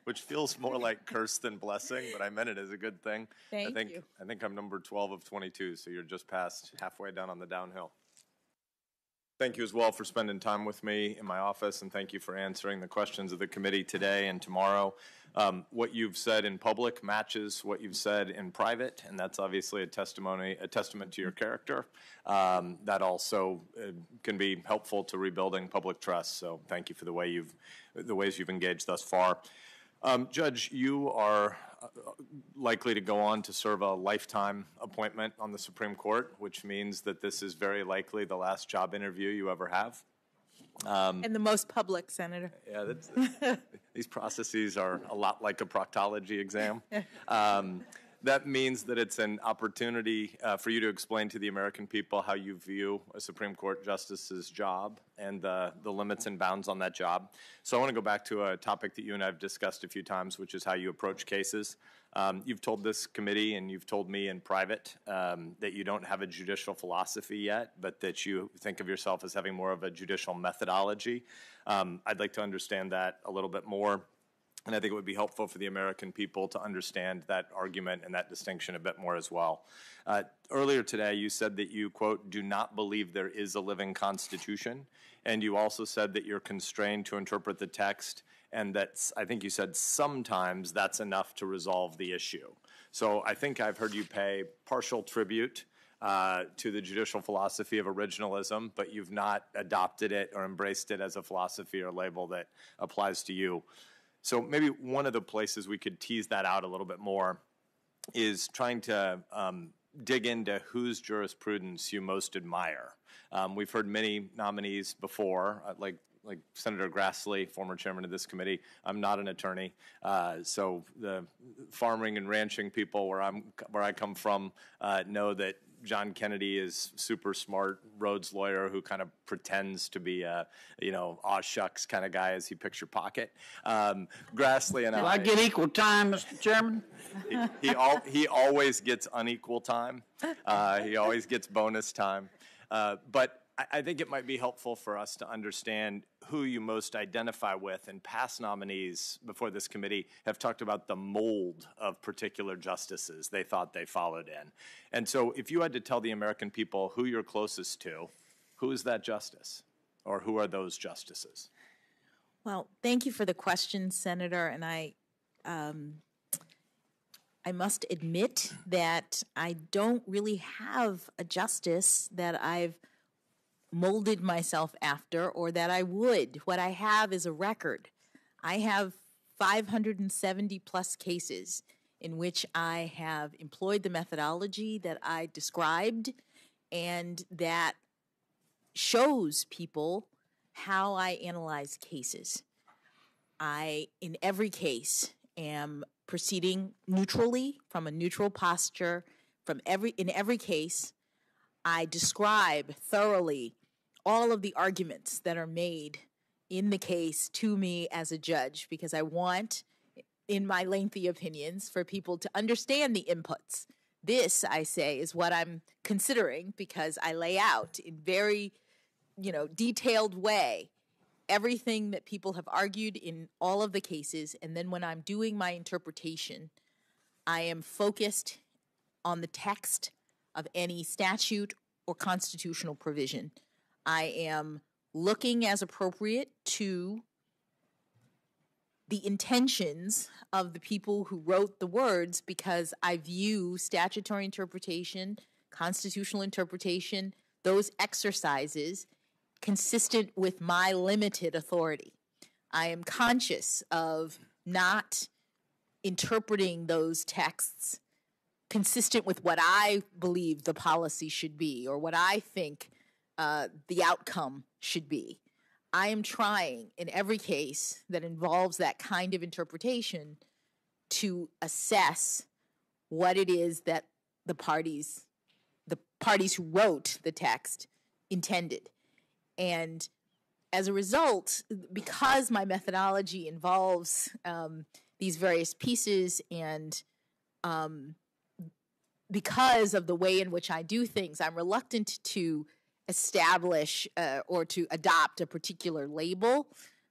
which feels more like curse than blessing, but I meant it as a good thing. Thank you. I think I'm number 12 of 22, so you're just past halfway down on the downhill. Thank you as well for spending time with me in my office, and thank you for answering the questions of the committee today and tomorrow. What you've said in public matches what you've said in private, and that's obviously a testament to your character. That also can be helpful to rebuilding public trust. So thank you for the ways you've engaged thus far. Judge, you are likely to go on to serve a lifetime appointment on the Supreme Court, which means that this is very likely the last job interview you ever have. And the most public, Senator. Yeah, these processes are a lot like a proctology exam. That means that it's an opportunity for you to explain to the American people how you view a Supreme Court justice's job and the limits and bounds on that job. So I want to go back to a topic that you and I have discussed a few times, which is how you approach cases. You've told this committee and you've told me in private that you don't have a judicial philosophy yet, but that you think of yourself as having more of a judicial methodology. I'd like to understand that a little bit more. And I think it would be helpful for the American people to understand that argument and that distinction a bit more as well. Earlier today, you said that you, quote, do not believe there is a living Constitution. And you also said that you're constrained to interpret the text, and that's, I think you said sometimes that's enough to resolve the issue. So I think I've heard you pay partial tribute to the judicial philosophy of originalism, but you've not adopted it or embraced it as a philosophy or label that applies to you. So maybe one of the places we could tease that out a little bit more is trying to dig into whose jurisprudence you most admire. We've heard many nominees before, like Senator Grassley, former chairman of this committee. I'm not an attorney, so the farming and ranching people where I come from know that John Kennedy is super smart Rhodes lawyer who kind of pretends to be a, aw shucks kind of guy as he picks your pocket. Grassley and I get equal time, Mr. Chairman? He always gets unequal time. He always gets bonus time. But I think it might be helpful for us to understand who you most identify with, and past nominees before this committee have talked about the mold of particular justices they thought they followed in. And so if you had to tell the American people who you're closest to, who is that justice, or who are those justices? Well, thank you for the question, Senator, and I must admit that I don't really have a justice that I've molded myself after or that I would. What I have is a record. I have 570 plus cases in which I have employed the methodology that I described and that shows people how I analyze cases. I, in every case, am proceeding neutrally from a neutral posture. In every case, I describe thoroughly all of the arguments that are made in the case to me as a judge, because I want, in my lengthy opinions, for people to understand the inputs. This, I say, is what I'm considering, because I lay out in very, detailed way everything that people have argued in all of the cases. And then when I'm doing my interpretation, I am focused on the text of any statute or constitutional provision. I am looking as appropriate to the intentions of the people who wrote the words, because I view statutory interpretation, constitutional interpretation, those exercises consistent with my limited authority. I am conscious of not interpreting those texts consistent with what I believe the policy should be or what I think the outcome should be. I am trying in every case that involves that kind of interpretation to assess what it is that the parties who wrote the text intended. And as a result, because my methodology involves these various pieces and because of the way in which I do things, I'm reluctant to establish or to adopt a particular label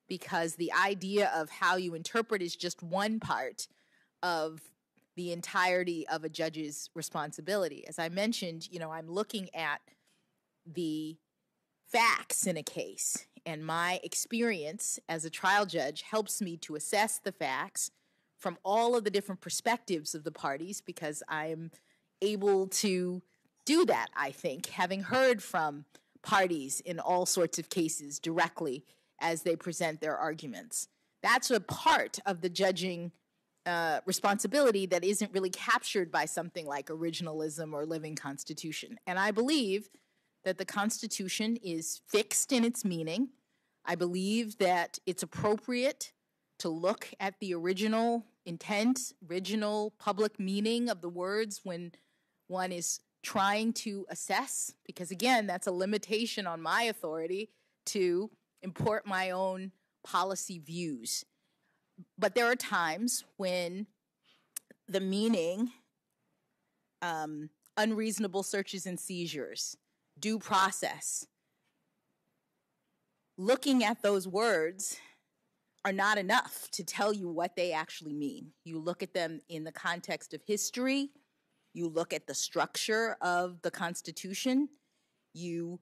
because the idea of how you interpret is just one part of the entirety of a judge's responsibility. As I mentioned, I'm looking at the facts in a case, and my experience as a trial judge helps me to assess the facts from all of the different perspectives of the parties, because I'm able to do that, I think, having heard from parties in all sorts of cases directly as they present their arguments. That's a part of the judging responsibility that isn't really captured by something like originalism or living Constitution. And I believe that the Constitution is fixed in its meaning. I believe that it's appropriate to look at the original intent, original public meaning of the words when one is trying to assess, because again, that's a limitation on my authority to import my own policy views. But there are times when the meaning, unreasonable searches and seizures, due process, looking at those words are not enough to tell you what they actually mean. You look at them in the context of history, you look at the structure of the Constitution, you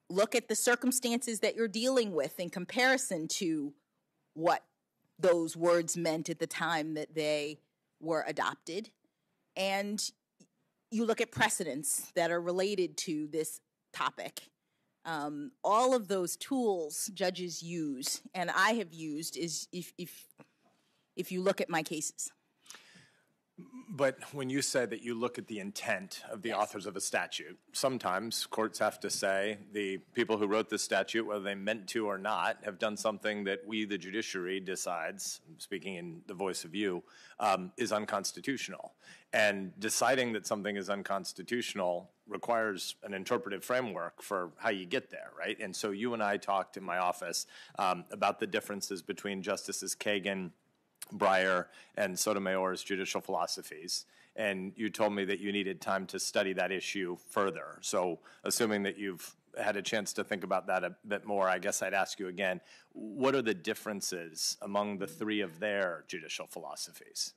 look at the circumstances that you're dealing with in comparison to what those words meant at the time that they were adopted, and you look at precedents that are related to this topic. All of those tools judges use, and I have used, is if you look at my cases. But when you say that you look at the intent of the Yes. authors of a statute, sometimes courts have to say the people who wrote this statute, whether they meant to or not, have done something that we, the judiciary, decides, speaking in the voice of you, is unconstitutional. And deciding that something is unconstitutional requires an interpretive framework for how you get there, right? And so you and I talked in my office about the differences between Justices Kagan, Breyer, and Sotomayor's judicial philosophies, and you told me that you needed time to study that issue further. So assuming that you've had a chance to think about that a bit more, I guess I'd ask you again, what are the differences among the three of their judicial philosophies?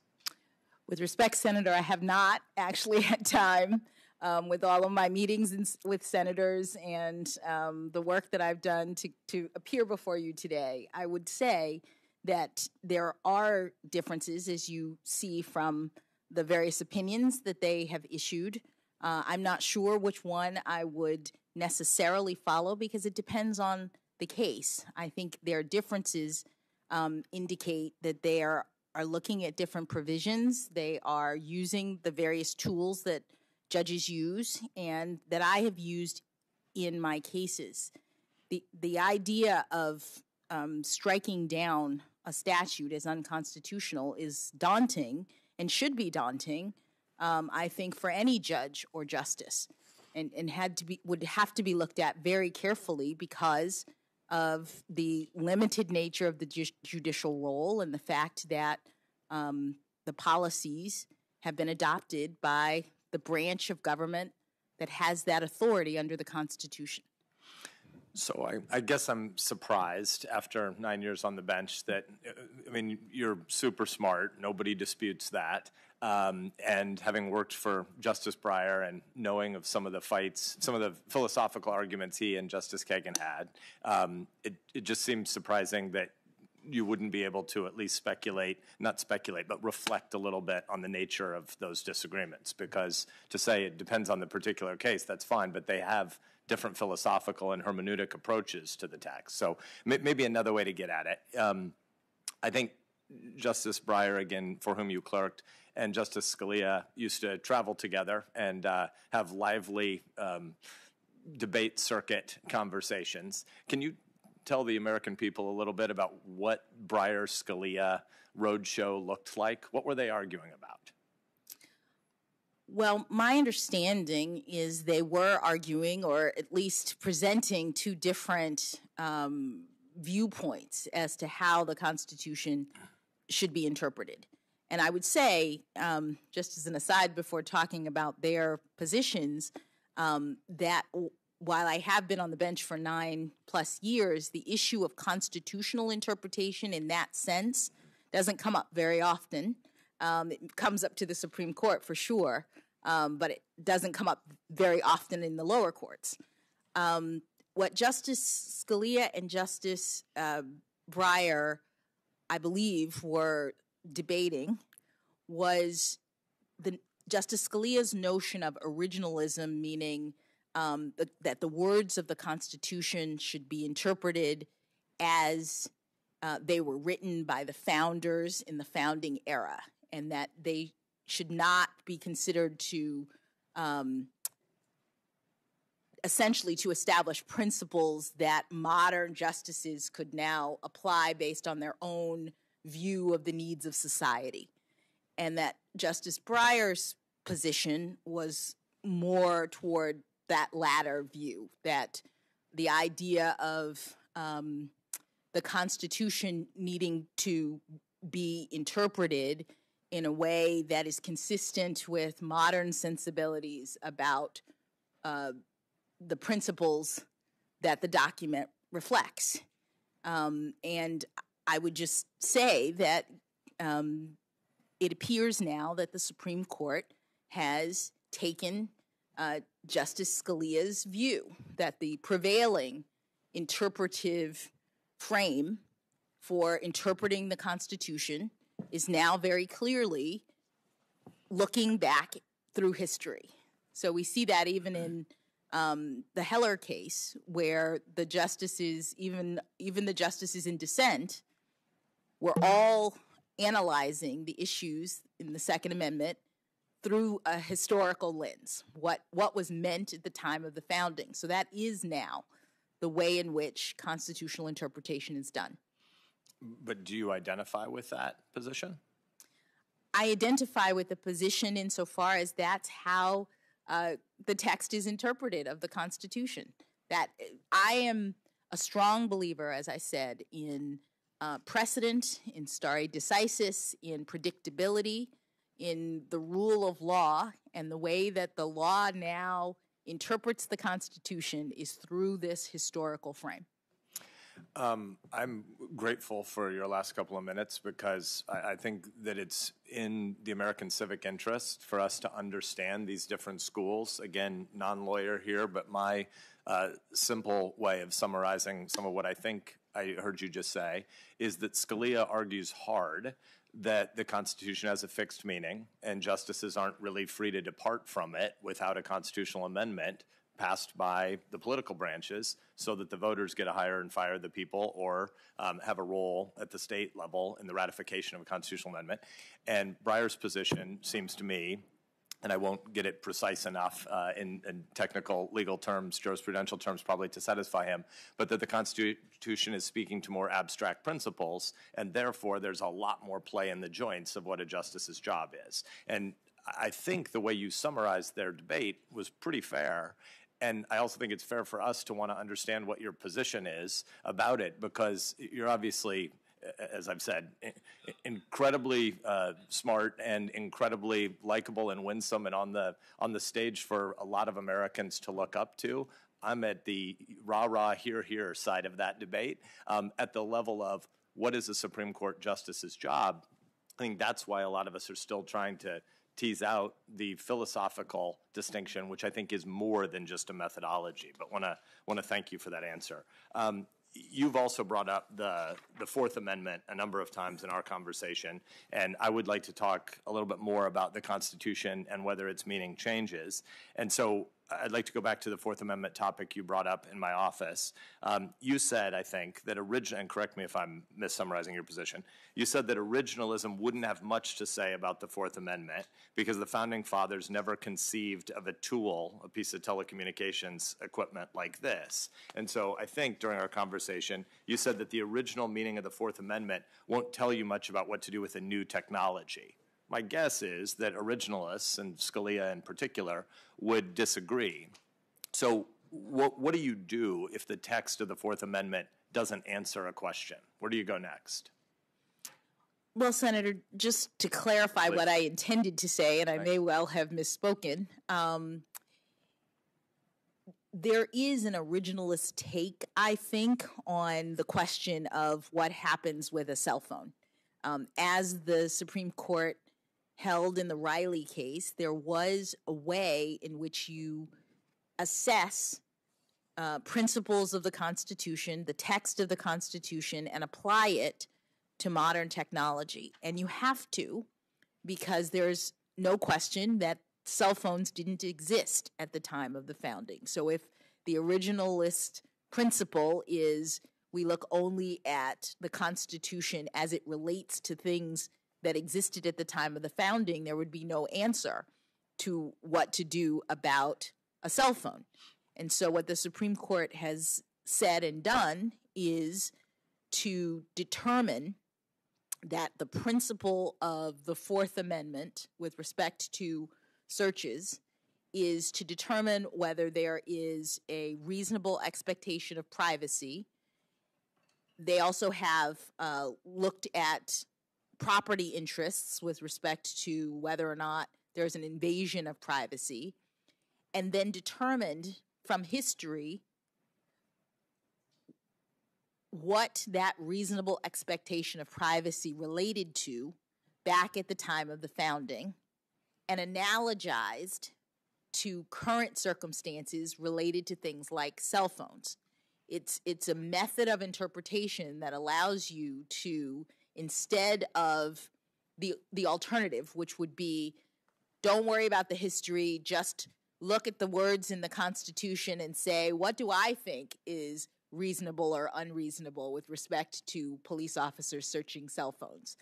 With respect, Senator, I have not actually had time with all of my meetings with senators and the work that I've done to appear before you today. I would say that there are differences, as you see from the various opinions that they have issued. I'm not sure which one I would necessarily follow because it depends on the case. I think their differences indicate that they are looking at different provisions. They are using the various tools that judges use and that I have used in my cases. The idea of striking down a statute as unconstitutional is daunting and should be daunting, I think, for any judge or justice, and would have to be looked at very carefully because of the limited nature of the judicial role and the fact that the policies have been adopted by the branch of government that has that authority under the Constitution. So I guess I'm surprised after 9 years on the bench that, I mean, you're super smart. Nobody disputes that. And having worked for Justice Breyer and knowing of some of the fights, some of the philosophical arguments he and Justice Kagan had, it just seems surprising that you wouldn't be able to at least not speculate, but reflect a little bit on the nature of those disagreements. Because to say it depends on the particular case, that's fine, but they have different philosophical and hermeneutic approaches to the text. So maybe another way to get at it. I think Justice Breyer, again, for whom you clerked, and Justice Scalia used to travel together and have lively debate circuit conversations. Can you tell the American people a little bit about what Breyer-Scalia roadshow looked like? What were they arguing about? Well, my understanding is they were arguing, or at least presenting, two different viewpoints as to how the Constitution should be interpreted. And I would say, just as an aside before talking about their positions, that while I have been on the bench for 9+ years, the issue of constitutional interpretation in that sense doesn't come up very often. It comes up to the Supreme Court for sure, but it doesn't come up very often in the lower courts. What Justice Scalia and Justice Breyer, I believe, were debating was Justice Scalia's notion of originalism, meaning that the words of the Constitution should be interpreted as they were written by the founders in the founding era, and that they should not be considered to essentially to establish principles that modern justices could now apply based on their own view of the needs of society. And that Justice Breyer's position was more toward that latter view, that the idea of the Constitution needing to be interpreted in a way that is consistent with modern sensibilities about the principles that the document reflects. And I would just say that it appears now that the Supreme Court has taken Justice Scalia's view that the prevailing interpretive frame for interpreting the Constitution is now very clearly looking back through history. So we see that even in the Heller case, where the justices, even the justices in dissent, were all analyzing the issues in the Second Amendment through a historical lens, what was meant at the time of the founding. So that is now the way in which constitutional interpretation is done. But do you identify with that position? I identify with the position insofar as that's how the text is interpreted of the Constitution. That I am a strong believer, as I said, in precedent, in stare decisis, in predictability, in the rule of law, and the way that the law now interprets the Constitution is through this historical frame. I'm grateful for your last couple of minutes because I think that it's in the American civic interest for us to understand these different schools. Again, non-lawyer here, but my simple way of summarizing some of what I think I heard you just say is that Scalia argues hard that the Constitution has a fixed meaning and justices aren't really free to depart from it without a constitutional amendment passed by the political branches so that the voters get to hire and fire the people or have a role at the state level in the ratification of a constitutional amendment. And Breyer's position seems to me, and I won't get it precise enough in technical legal terms, jurisprudential terms probably to satisfy him, but that the Constitution is speaking to more abstract principles, and therefore there's a lot more play in the joints of what a justice's job is. And I think the way you summarized their debate was pretty fair. And I also think it's fair for us to want to understand what your position is about it, because you're obviously, as I've said, incredibly smart and incredibly likable and winsome and on the stage for a lot of Americans to look up to. I'm at the rah-rah, hear side of that debate. At the level of what is a Supreme Court justice's job, I think that's why a lot of us are still trying to tease out the philosophical distinction, which I think is more than just a methodology, but want to thank you for that answer. You've also brought up the Fourth Amendment a number of times in our conversation, and I would like to talk a little bit more about the Constitution and whether its meaning changes. And so I'd like to go back to the Fourth Amendment topic you brought up in my office. You said, I think, that and correct me if I'm missummarizing your position, you said that originalism wouldn't have much to say about the Fourth Amendment because the Founding Fathers never conceived of a tool, a piece of telecommunications equipment like this. And so I think during our conversation, you said that the original meaning of the Fourth Amendment won't tell you much about what to do with a new technology. My guess is that originalists, and Scalia in particular, would disagree. So what do you do if the text of the Fourth Amendment doesn't answer a question? Where do you go next? Well, Senator, just to clarify what I intended to say, and I may well have misspoken, there is an originalist take, I think, on the question of what happens with a cell phone. As the Supreme Court held in the Riley case, there was a way in which you assess principles of the Constitution, the text of the Constitution, and apply it to modern technology. And you have to, because there's no question that cell phones didn't exist at the time of the founding. So if the originalist principle is we look only at the Constitution as it relates to things that existed at the time of the founding, there would be no answer to what to do about a cell phone. And so what the Supreme Court has said and done is to determine that the principle of the Fourth Amendment with respect to searches is to determine whether there is a reasonable expectation of privacy. They also have looked at property interests with respect to whether or not there's an invasion of privacy, and then determined from history what that reasonable expectation of privacy related to back at the time of the founding, and analogized to current circumstances related to things like cell phones. It's a method of interpretation that allows you to, instead of the alternative, which would be, don't worry about the history, just look at the words in the Constitution and say, what do I think is reasonable or unreasonable with respect to police officers searching cell phones?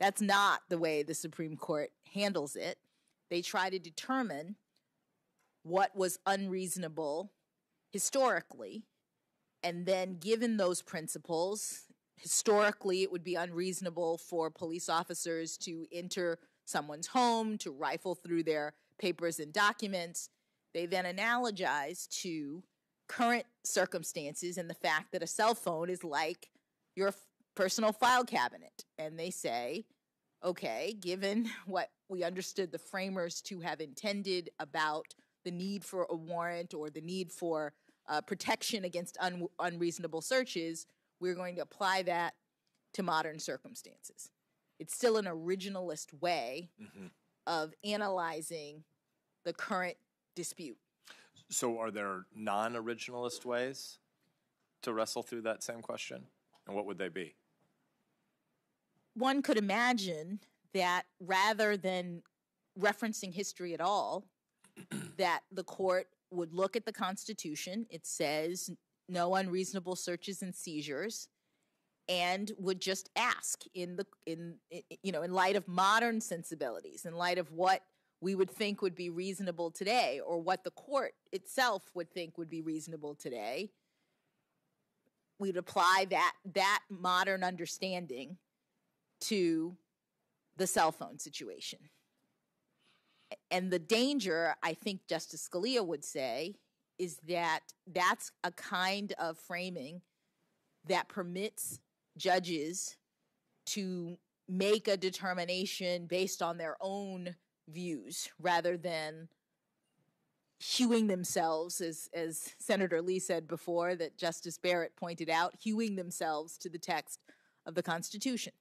That's not the way the Supreme Court handles it. They try to determine what was unreasonable historically, and then given those principles, historically it would be unreasonable for police officers to enter someone's home, to rifle through their papers and documents. They then analogize to current circumstances and the fact that a cell phone is like your personal file cabinet. And they say, okay, given what we understood the framers to have intended about the need for a warrant or the need for protection against unreasonable searches, we're going to apply that to modern circumstances. It's still an originalist way of analyzing the current dispute. So are there non-originalist ways to wrestle through that same question? And what would they be? One could imagine that rather than referencing history at all, that the court would look at the Constitution. It says no unreasonable searches and seizures, and would just ask in light of modern sensibilities, in light of what we would think would be reasonable today, or what the court itself would think would be reasonable today, we'd apply that modern understanding to the cell phone situation. And the danger, I think Justice Scalia would say, is that that's a kind of framing that permits judges to make a determination based on their own views rather than hewing themselves, as Senator Lee said before, that Justice Barrett pointed out, hewing themselves to the text of the Constitution.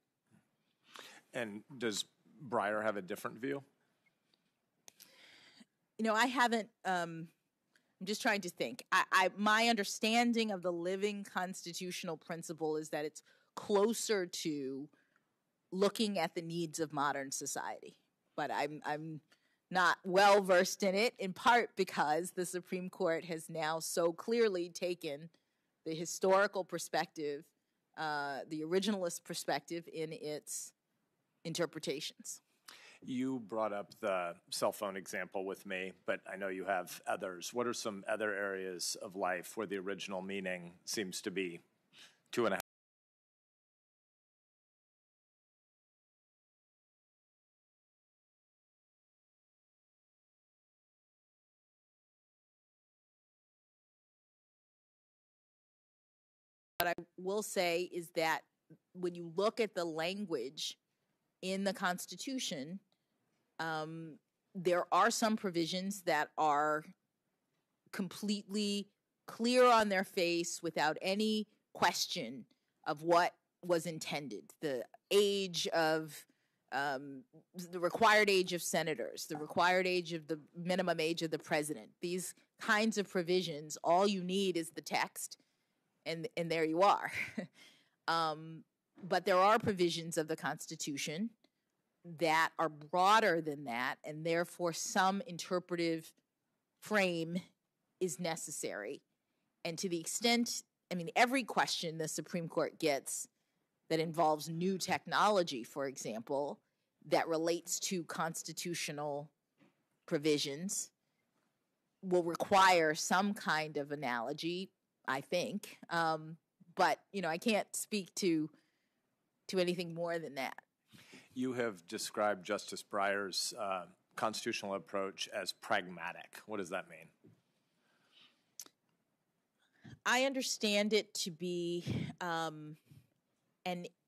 And does Breyer have a different view? I haven't, I'm just trying to think. My understanding of the living constitutional principle is that it's closer to looking at the needs of modern society. But I'm not well versed in it, in part because the Supreme Court has now so clearly taken the historical perspective, the originalist perspective in its interpretations. You brought up the cell phone example with me, but I know you have others. What are some other areas of life where the original meaning seems to be 2.5? What I will say is that when you look at the language in the Constitution, there are some provisions that are completely clear on their face without any question of what was intended. The age of the required age of senators, the required age of the minimum age of the president. These kinds of provisions, all you need is the text, and there you are. But there are provisions of the Constitution that are broader than that, and therefore some interpretive frame is necessary. And to the extent, I mean, every question the Supreme Court gets that involves new technology, for example, that relates to constitutional provisions will require some kind of analogy, I think. But, you know, I can't speak to anything more than that. You have described Justice Breyer's constitutional approach as pragmatic. What does that mean? I understand it to be, and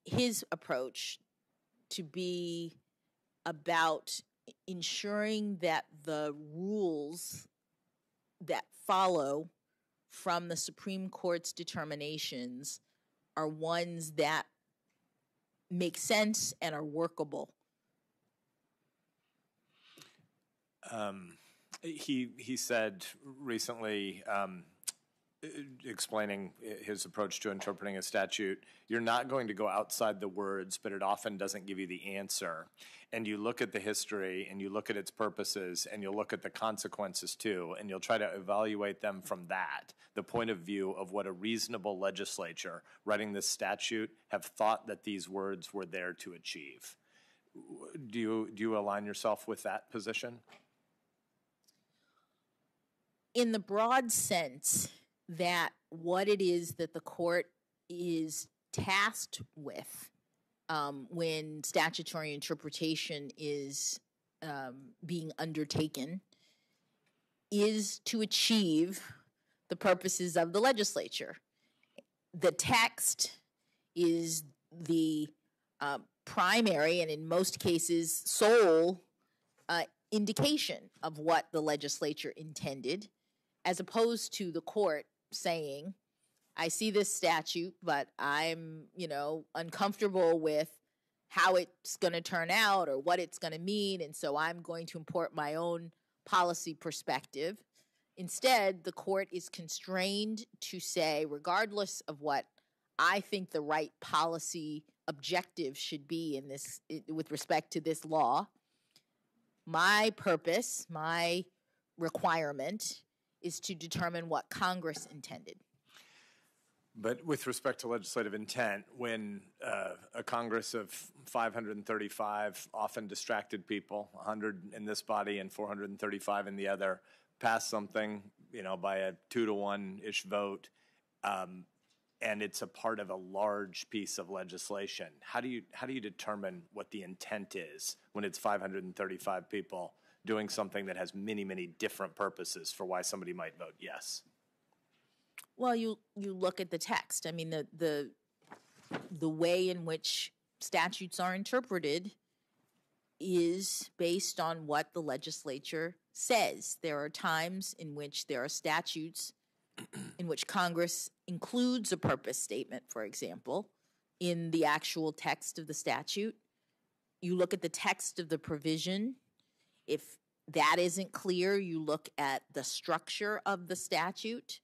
his approach to be about ensuring that the rules that follow from the Supreme Court's determinations are ones that make sense and are workable. He said recently, explaining his approach to interpreting a statute, you're not going to go outside the words, but it often doesn't give you the answer. And you look at the history, and you look at its purposes, and you'll look at the consequences too, and you'll try to evaluate them from that, the point of view of what a reasonable legislature writing this statute have thought that these words were there to achieve. Do you align yourself with that position? In the broad sense that what it is that the court is tasked with when statutory interpretation is being undertaken is to achieve the purposes of the legislature. The text is the primary and in most cases sole indication of what the legislature intended, as opposed to the court saying, I see this statute, but I'm, uncomfortable with how it's going to turn out or what it's going to mean, and so I'm going to import my own policy perspective. Instead, the court is constrained to say, regardless of what I think the right policy objective should be in this, with respect to this law, my purpose, my requirement is to determine what Congress intended. But with respect to legislative intent, when a Congress of 535 often distracted people, 100 in this body and 435 in the other, pass something, by a 2-to-1-ish vote, and it's a part of a large piece of legislation, how do you determine what the intent is when it's 535 people doing something that has many, many different purposes for why somebody might vote yes? Well, you look at the text. I mean, the way in which statutes are interpreted is based on what the legislature says. There are times in which there are statutes in which Congress includes a purpose statement, for example, in the actual text of the statute. You look at the text of the provision. If that isn't clear, you look at the structure of the statute.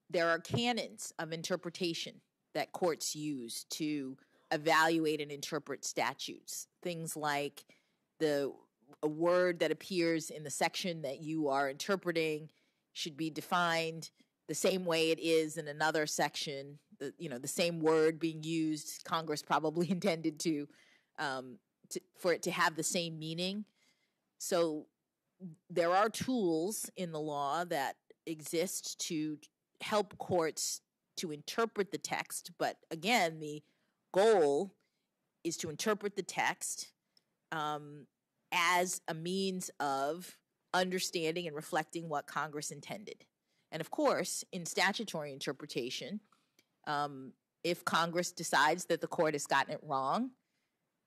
There are canons of interpretation that courts use to evaluate and interpret statutes. Things like a word that appears in the section that you are interpreting should be defined the same way it is in another section. The same word being used, Congress probably intended for it to have the same meaning. So there are tools in the law that exist to help courts to interpret the text, but again, the goal is to interpret the text as a means of understanding and reflecting what Congress intended. And of course, in statutory interpretation, if Congress decides that the court has gotten it wrong,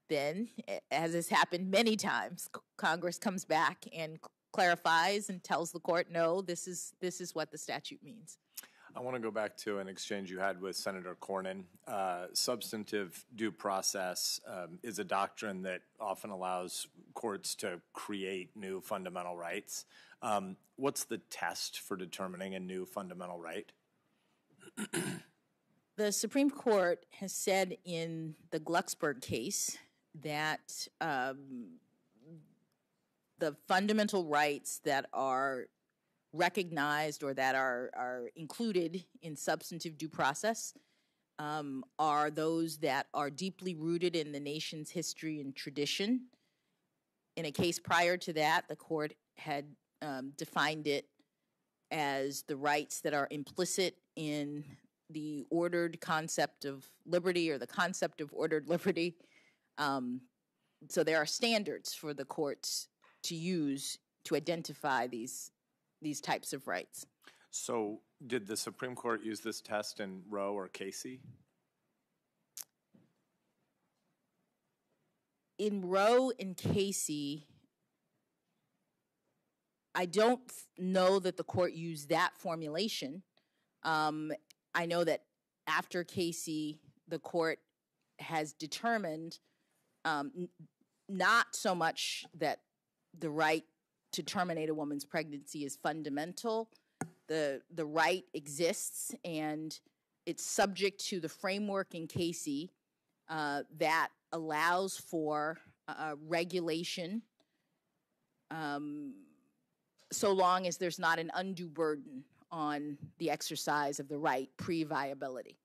then, as has happened many times, Congress comes back and clarifies and tells the court, no, this is what the statute means. I want to go back to an exchange you had with Senator Cornyn. Substantive due process is a doctrine that often allows courts to create new fundamental rights. What's the test for determining a new fundamental right? The Supreme Court has said in the Glucksberg case that the fundamental rights that are recognized or that are included in substantive due process are those that are deeply rooted in the nation's history and tradition. In a case prior to that, the court had defined it as the rights that are implicit in the ordered concept of liberty or the concept of ordered liberty. So there are standards for the courts to use to identify these types of rights. So did the Supreme Court use this test in Roe or Casey? In Roe and Casey, I don't know that the court used that formulation. I know that after Casey, the court has determined not so much that the right to terminate a woman's pregnancy is fundamental. The right exists, and it's subject to the framework in Casey that allows for regulation so long as there's not an undue burden on the exercise of the right pre-viability.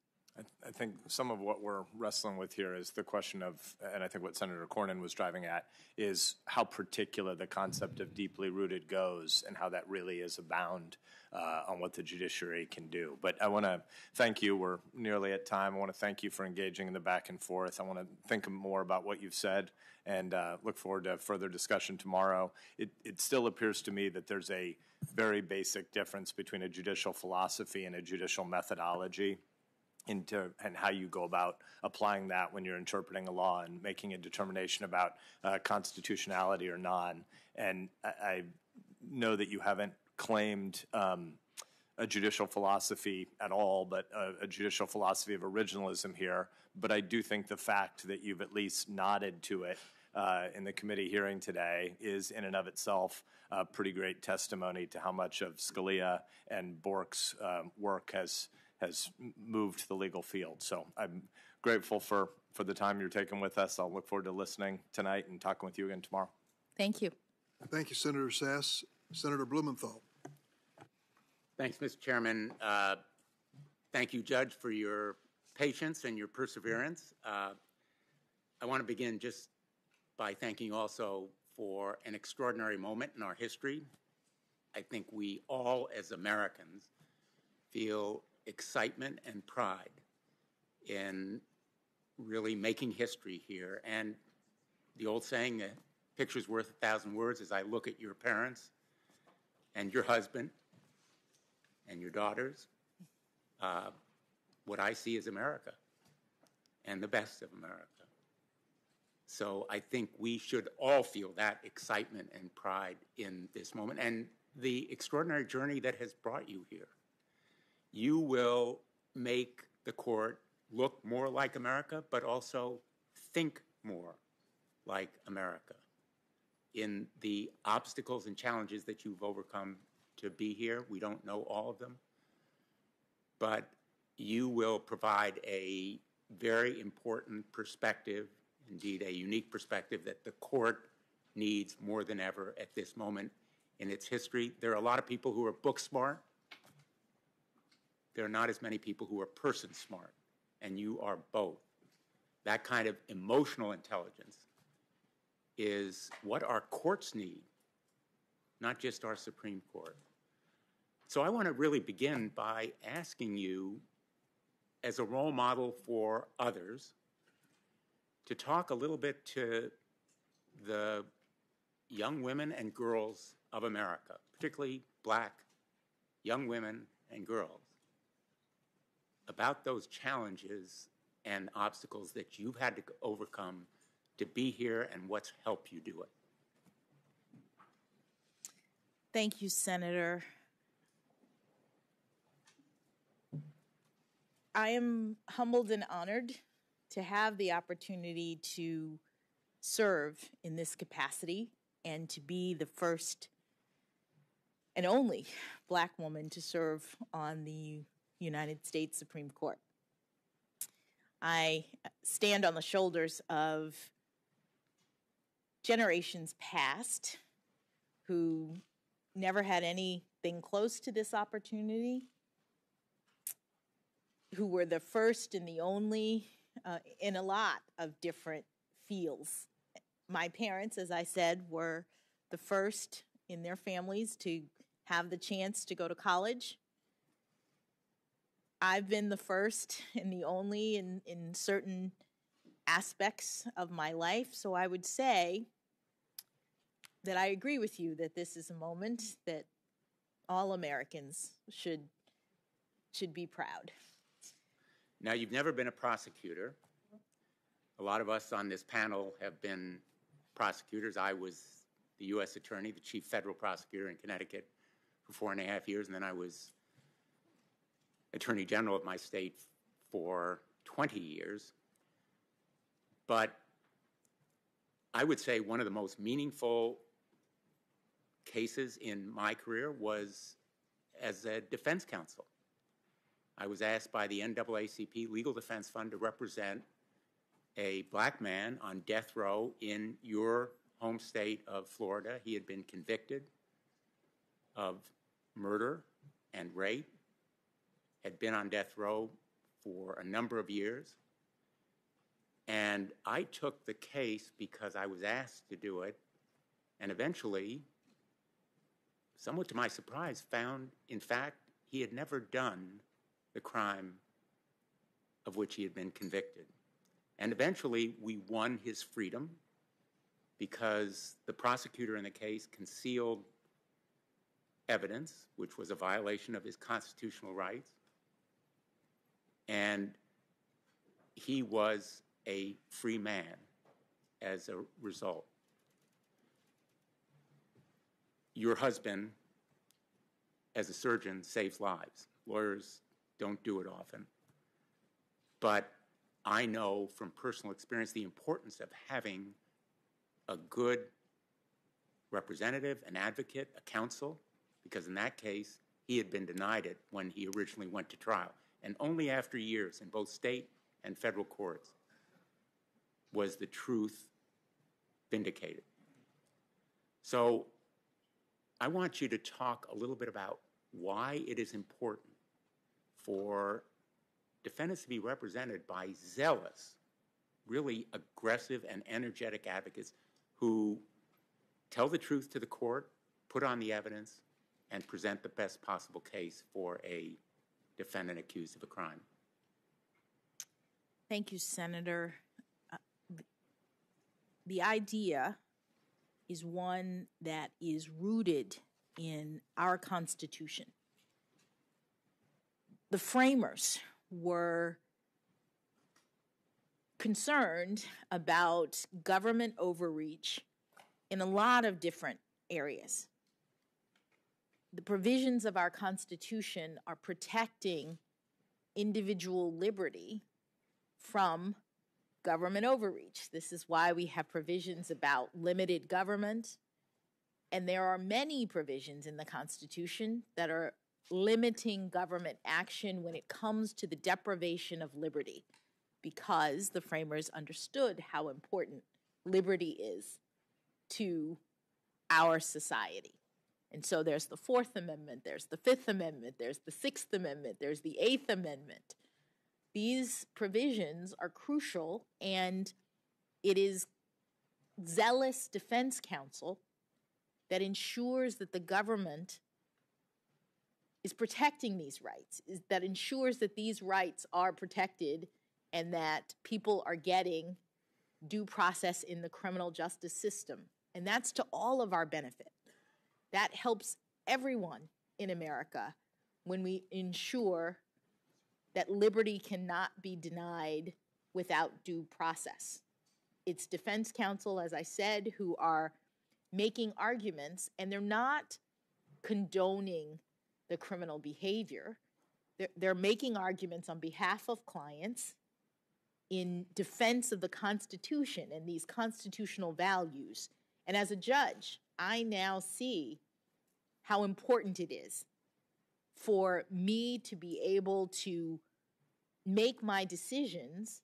I think some of what we're wrestling with here is the question of, and I think what Senator Cornyn was driving at, is how particular the concept of deeply rooted goes and how that really is a bound on what the judiciary can do. But I want to thank you. We're nearly at time. I want to thank you for engaging in the back and forth. I want to think more about what you've said and look forward to further discussion tomorrow. It still appears to me that there's a very basic difference between a judicial philosophy and a judicial methodology and how you go about applying that when you're interpreting a law and making a determination about constitutionality or non. And I know that you haven't claimed a judicial philosophy at all, but a judicial philosophy of originalism here. But I do think the fact that you've at least nodded to it in the committee hearing today is in and of itself a pretty great testimony to how much of Scalia and Bork's work has moved the legal field. So I'm grateful for the time you're taking with us. I'll look forward to listening tonight and talking with you again tomorrow. Thank you. Thank you, Senator Sass. Senator Blumenthal. Thanks, Mr. Chairman. Thank you, Judge, for your patience and your perseverance. I want to begin just by thanking you also for an extraordinary moment in our history. I think we all, as Americans, feel excitement and pride in really making history here. And the old saying, a picture's worth 1,000 words, as I look at your parents and your husband and your daughters, what I see is America and the best of America. So I think we should all feel that excitement and pride in this moment and the extraordinary journey that has brought you here. You will make the court look more like America, but also think more like America in the obstacles and challenges that you've overcome to be here. We don't know all of them, but you will provide a very important perspective, indeed a unique perspective that the court needs more than ever at this moment in its history. There are a lot of people who are book smart. There are not as many people who are person smart, and you are both. That kind of emotional intelligence is what our courts need, not just our Supreme Court. So I want to really begin by asking you, as a role model for others, to talk a little bit to the young women and girls of America, particularly Black young women and girls, about those challenges and obstacles that you've had to overcome to be here and what's helped you do it. Thank you, Senator. I am humbled and honored to have the opportunity to serve in this capacity and to be the first and only Black woman to serve on the United States Supreme Court. I stand on the shoulders of generations past who never had anything close to this opportunity, who were the first and the only in a lot of different fields. My parents, as I said, were the first in their families to have the chance to go to college. I've been the first and the only in certain aspects of my life. So I would say that I agree with you that this is a moment that all Americans should be proud. Now, you've never been a prosecutor. A lot of us on this panel have been prosecutors. I was the U.S. Attorney, the Chief Federal Prosecutor in Connecticut for 4.5 years, and then I was Attorney General of my state for 20 years. But I would say one of the most meaningful cases in my career was as a defense counsel. I was asked by the NAACP Legal Defense Fund to represent a Black man on death row in your home state of Florida. He had been convicted of murder and rape, had been on death row for a number of years. And I took the case because I was asked to do it, and eventually, somewhat to my surprise, found, in fact, he had never done the crime of which he had been convicted. And eventually, we won his freedom because the prosecutor in the case concealed evidence, which was a violation of his constitutional rights. And he was a free man as a result. Your husband, as a surgeon, saves lives. Lawyers don't do it often. But I know from personal experience the importance of having a good representative, an advocate, a counsel, because in that case, he had been denied it when he originally went to trial. And only after years in both state and federal courts was the truth vindicated. So I want you to talk a little bit about why it is important for defendants to be represented by zealous, really aggressive and energetic advocates who tell the truth to the court, put on the evidence, and present the best possible case for a defendant accused of a crime. Thank you, Senator. The idea is one that is rooted in our Constitution. The framers were concerned about government overreach in a lot of different areas. The provisions of our Constitution are protecting individual liberty from government overreach. This is why we have provisions about limited government, and there are many provisions in the Constitution that are limiting government action when it comes to the deprivation of liberty, because the framers understood how important liberty is to our society. And so there's the Fourth Amendment, there's the Fifth Amendment, there's the Sixth Amendment, there's the Eighth Amendment. These provisions are crucial, and it is zealous defense counsel that ensures that the government is protecting these rights, that ensures that these rights are protected and that people are getting due process in the criminal justice system. And that's to all of our benefit. That helps everyone in America when we ensure that liberty cannot be denied without due process. It's defense counsel, as I said, who are making arguments, and they're not condoning the criminal behavior. they're making arguments on behalf of clients in defense of the Constitution and these constitutional values. And as a judge, I now see how important it is for me to be able to make my decisions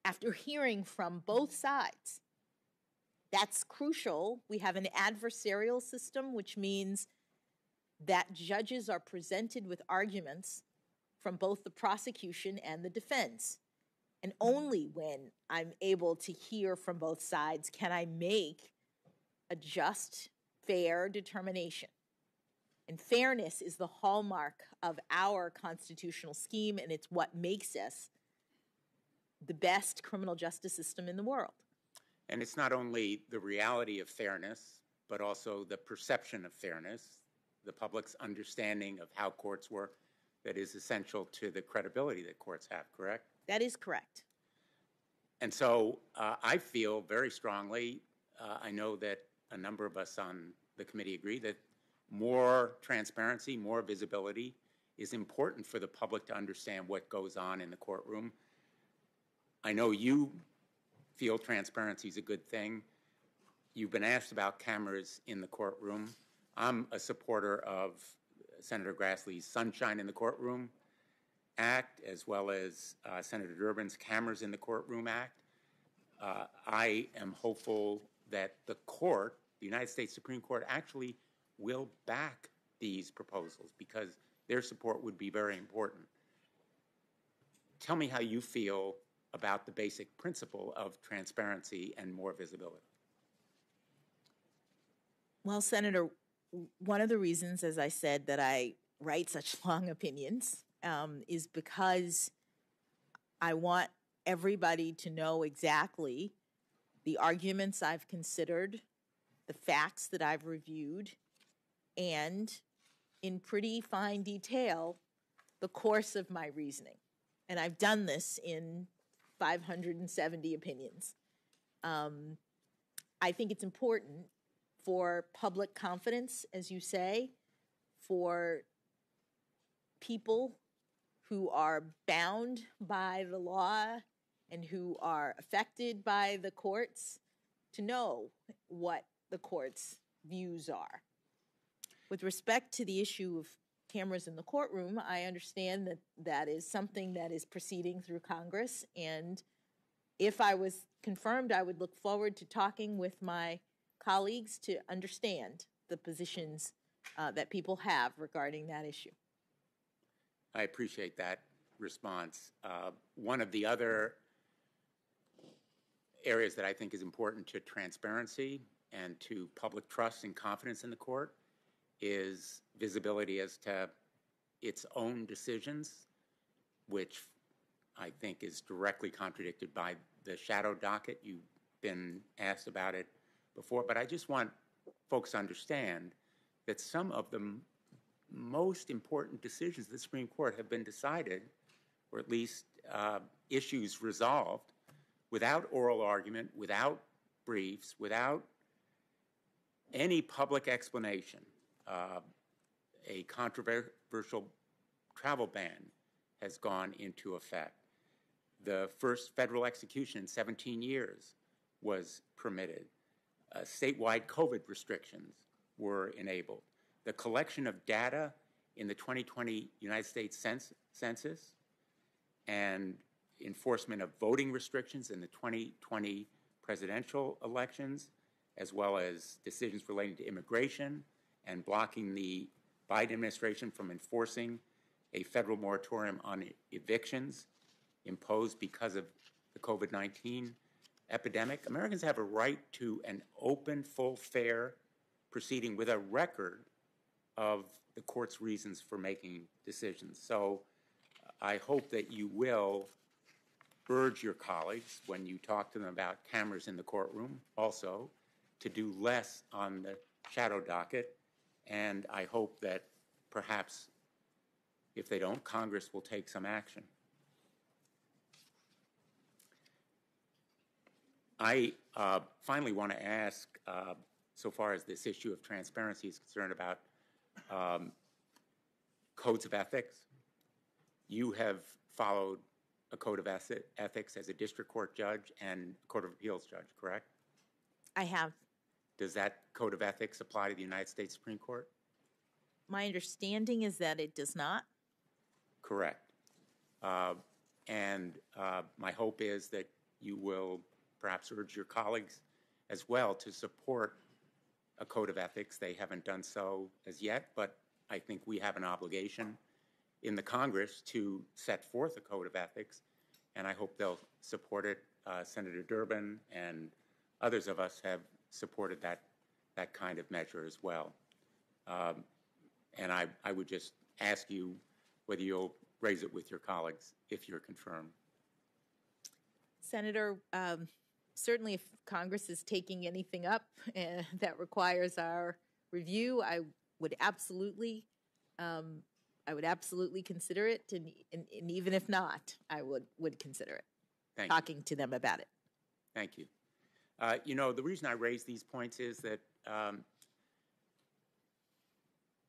after hearing from both sides. That's crucial. We have an adversarial system, which means that judges are presented with arguments from both the prosecution and the defense. And only when I'm able to hear from both sides can I make a just, fair determination. And fairness is the hallmark of our constitutional scheme, and it's what makes us the best criminal justice system in the world. And it's not only the reality of fairness, but also the perception of fairness, the public's understanding of how courts work, that is essential to the credibility that courts have, correct? That is correct. And so I feel very strongly, I know that a number of us on the committee agree, that more transparency, more visibility is important for the public to understand what goes on in the courtroom. I know you feel transparency is a good thing. You've been asked about cameras in the courtroom. I'm a supporter of Senator Grassley's Sunshine in the Courtroom Act, as well as Senator Durbin's Cameras in the Courtroom Act. I am hopeful that the court, the United States Supreme Court, actually will back these proposals because their support would be very important. Tell me how you feel about the basic principle of transparency and more visibility. Well, Senator, one of the reasons, as I said, that I write such long opinions is because I want everybody to know exactly the arguments I've considered, the facts that I've reviewed, and in pretty fine detail, the course of my reasoning. And I've done this in 570 opinions. I think it's important for public confidence, as you say, for people who are bound by the law and who are affected by the courts to know what the court's views are. With respect to the issue of cameras in the courtroom, I understand that that is something that is proceeding through Congress, and if I was confirmed, I would look forward to talking with my colleagues to understand the positions that people have regarding that issue. I appreciate that response. One of the other areas that I think is important to transparency and to public trust and confidence in the court is visibility as to its own decisions, which I think is directly contradicted by the shadow docket. You've been asked about it before, but I just want folks to understand that some of the most important decisions of the Supreme Court have been decided, or at least issues resolved, without oral argument, without briefs, without any public explanation. A controversial travel ban has gone into effect. The first federal execution in 17 years was permitted. Statewide COVID restrictions were enabled. The collection of data in the 2020 United States Census and enforcement of voting restrictions in the 2020 presidential elections, as well as decisions relating to immigration and blocking the Biden administration from enforcing a federal moratorium on evictions imposed because of the COVID-19 epidemic. Americans have a right to an open, full, fair proceeding with a record of the court's reasons for making decisions. So I hope that you will urge your colleagues, when you talk to them about cameras in the courtroom, also to do less on the shadow docket. And I hope that perhaps, if they don't, Congress will take some action. I finally want to ask, so far as this issue of transparency is concerned, about codes of ethics. You have followed a code of ethics as a district court judge and court of appeals judge, correct? I have. Does that code of ethics apply to the United States Supreme Court? My understanding is that it does not. Correct. And my hope is that you will perhaps urge your colleagues as well to support a code of ethics. They haven't done so as yet, but I think we have an obligation in the Congress to set forth a code of ethics, and I hope they'll support it. Senator Durbin and others of us have supported that kind of measure as well. And I would just ask you whether you'll raise it with your colleagues if you're confirmed. Senator, certainly if Congress is taking anything up that requires our review, I would absolutely consider it, and even if not, I would consider it. Thank talking to them about it. Thank you. The reason I raise these points is that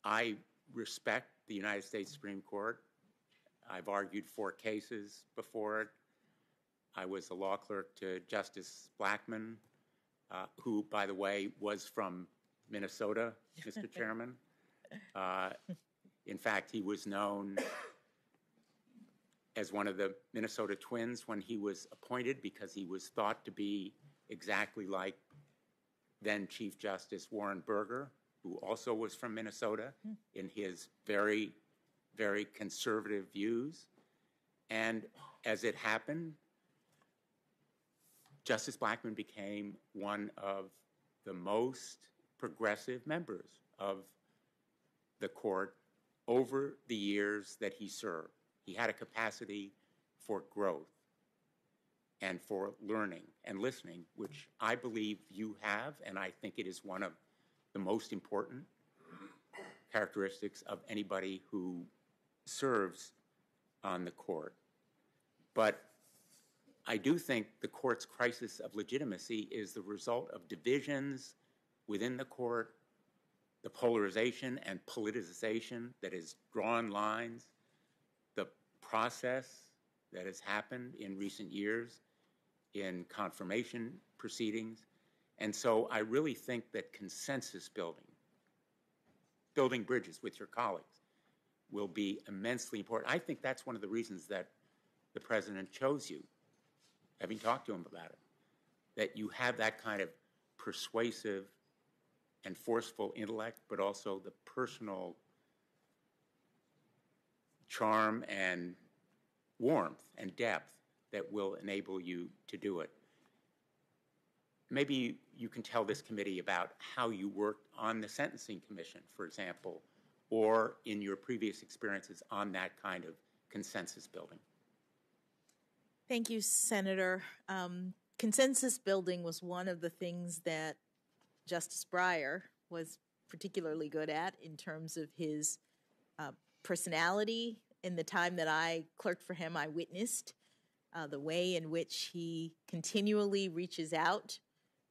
I respect the United States Supreme Court. I've argued 4 cases before it. I was a law clerk to Justice Blackmun, who, by the way, was from Minnesota, Mr. Chairman. In fact, he was known as one of the Minnesota Twins when he was appointed because he was thought to be exactly like then Chief Justice Warren Burger, who also was from Minnesota, in his very, very conservative views. And as it happened, Justice Blackmun became one of the most progressive members of the court over the years that he served. He had a capacity for growth and for learning and listening, which I believe you have, and I think it is one of the most important characteristics of anybody who serves on the court. But I do think the court's crisis of legitimacy is the result of divisions within the court, the polarization and politicization that has drawn lines, the process that has happened in recent years in confirmation proceedings. And so I really think that consensus building bridges with your colleagues, will be immensely important. I think that's one of the reasons that the president chose you, having talked to him about it, that you have that kind of persuasive and forceful intellect, but also the personal charm and warmth and depth that will enable you to do it. Maybe you can tell this committee about how you worked on the Sentencing Commission, for example, or in your previous experiences on that kind of consensus building. Thank you, Senator. Consensus building was one of the things that Justice Breyer was particularly good at in terms of his personality. In the time that I clerked for him, I witnessed the way in which he continually reaches out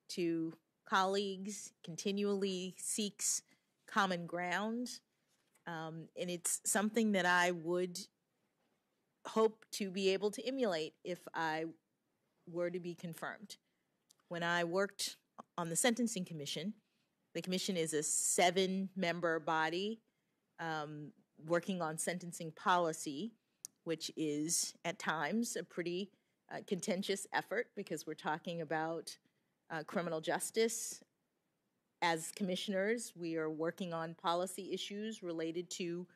to colleagues, continually seeks common ground. And it's something that I would hope to be able to emulate if I were to be confirmed. When I worked on the Sentencing Commission, the commission is a 7-member body working on sentencing policy, which is at times a pretty contentious effort because we're talking about criminal justice. As commissioners, we are working on policy issues related to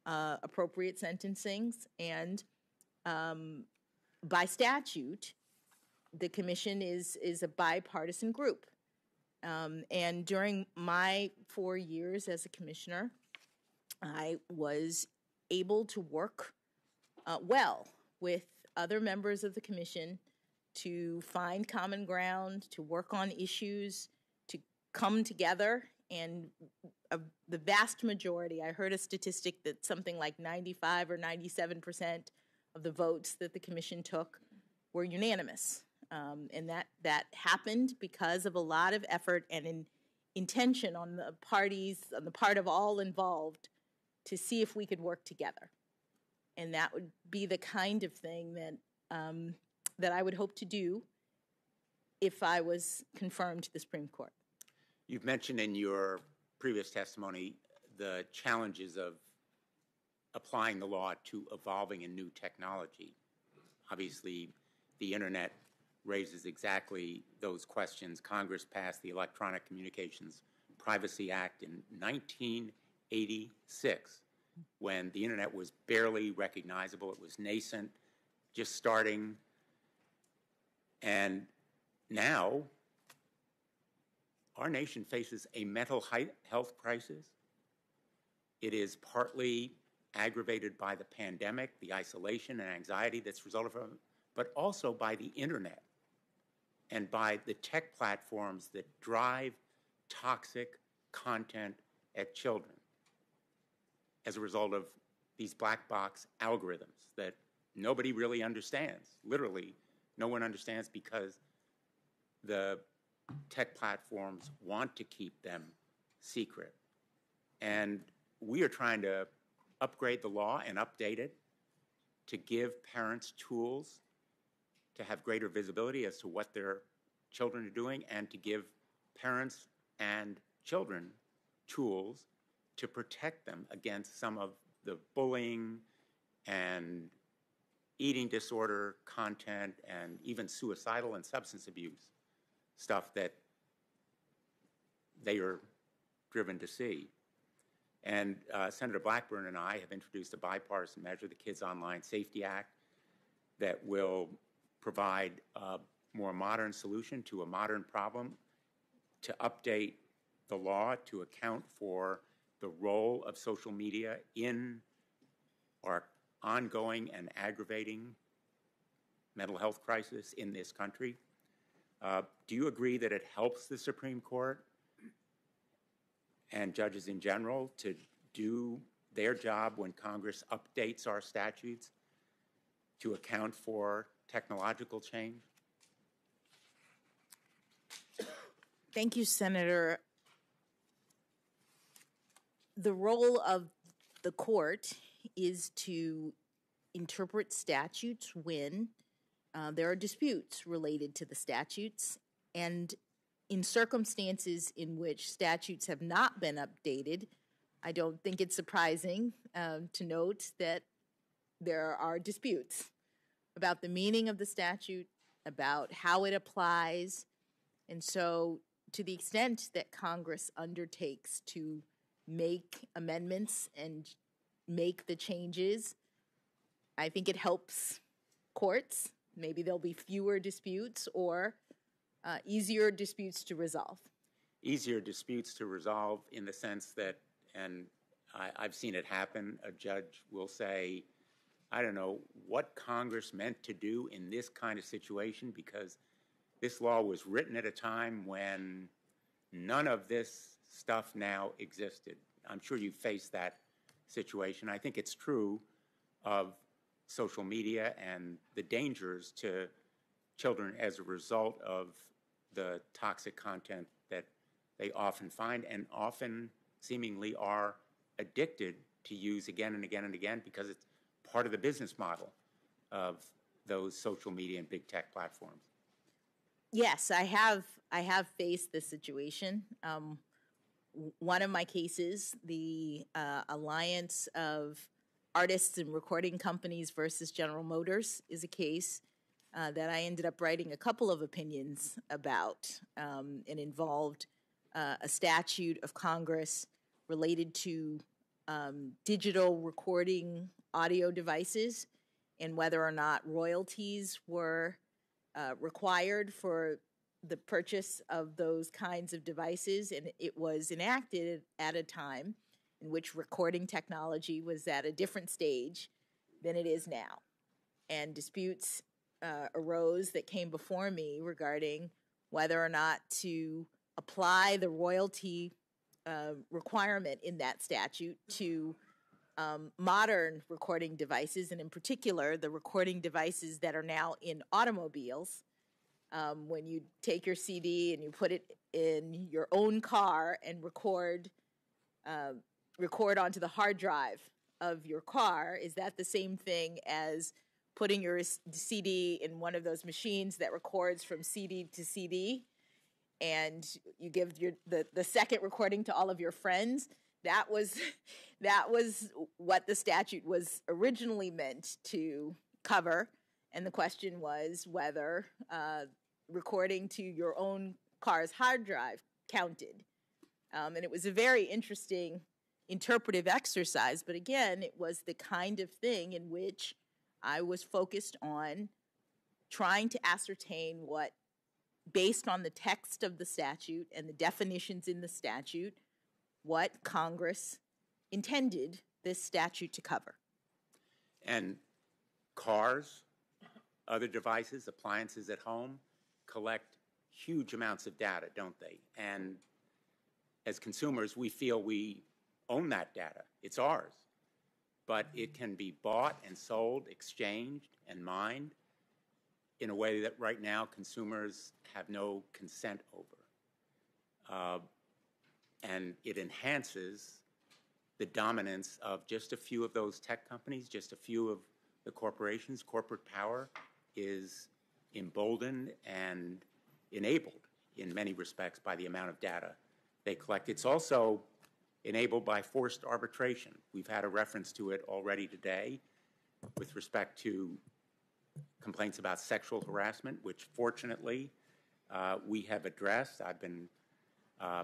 appropriate sentencings, and by statute, the commission is a bipartisan group. And during my 4 years as a commissioner, I was able to work well with other members of the commission to find common ground, to work on issues, to come together. And the vast majority, I heard a statistic that something like 95 or 97% of the votes that the commission took were unanimous. And that happened because of a lot of effort and an intention on the part of all involved to see if we could work together. And that would be the kind of thing that I would hope to do if I was confirmed to the Supreme Court. You've mentioned in your previous testimony the challenges of applying the law to evolving and new technology. Obviously, the internet raises exactly those questions. Congress passed the Electronic Communications Privacy Act in 1986, when the internet was barely recognizable. It was nascent, just starting. And now, our nation faces a mental health crisis. It is partly aggravated by the pandemic, the isolation and anxiety that's resulted from it, but also by the internet and by the tech platforms that drive toxic content at children as a result of these black box algorithms that nobody really understands. Literally, no one understands, because the tech platforms want to keep them secret. And we are trying to upgrade the law and update it to give parents tools to have greater visibility as to what their children are doing, and to give parents and children tools to protect them against some of the bullying and eating disorder content and even suicidal and substance abuse stuff that they are driven to see. And Senator Blackburn and I have introduced a bipartisan measure, the Kids Online Safety Act, that will provide a more modern solution to a modern problem, to update the law to account for the role of social media in our ongoing and aggravating mental health crisis in this country. Do you agree that it helps the Supreme Court and judges in general to do their job when Congress updates our statutes to account for technological change? Thank you, Senator. The role of the court is to interpret statutes when there are disputes related to the statutes, and in circumstances in which statutes have not been updated, I don't think it's surprising to note that there are disputes about the meaning of the statute, about how it applies. And so to the extent that Congress undertakes to make amendments and make the changes, I think it helps courts. Maybe there'll be fewer disputes or easier disputes to resolve. Easier disputes to resolve in the sense that, and I've seen it happen, a judge will say, I don't know what Congress meant to do in this kind of situation, because this law was written at a time when none of this stuff now existed. I'm sure you faced that situation. I think it's true of social media and the dangers to children as a result of the toxic content that they often find and often seemingly are addicted to use again and again and again, because it's part of the business model of those social media and big tech platforms. Yes, I have faced this situation. One of my cases, the Alliance of Artists and Recording Companies versus General Motors, is a case that I ended up writing a couple of opinions about. It involved a statute of Congress related to digital recording audio devices and whether or not royalties were required for the purchase of those kinds of devices. And it was enacted at a time in which recording technology was at a different stage than it is now. And disputes arose that came before me regarding whether or not to apply the royalty requirement in that statute to modern recording devices, and in particular, the recording devices that are now in automobiles. When you take your CD and you put it in your own car and record onto the hard drive of your car, is that the same thing as putting your CD in one of those machines that records from CD to CD, and you give the second recording to all of your friends? That was what the statute was originally meant to cover, and the question was whether recording to your own car's hard drive counted. And it was a very interesting interpretive exercise, but again, it was the kind of thing in which I was focused on trying to ascertain what, based on the text of the statute and the definitions in the statute, what Congress intended this statute to cover. And cars, other devices, appliances at home, collect huge amounts of data, don't they? And as consumers, we feel we own that data. It's ours. But it can be bought and sold, exchanged, and mined in a way that right now consumers have no consent over. And it enhances the dominance of just a few of those tech companies, just a few of the corporations. Corporate power is emboldened and enabled in many respects by the amount of data they collect. It's also enabled by forced arbitration. We've had a reference to it already today with respect to complaints about sexual harassment, which fortunately we have addressed. I've been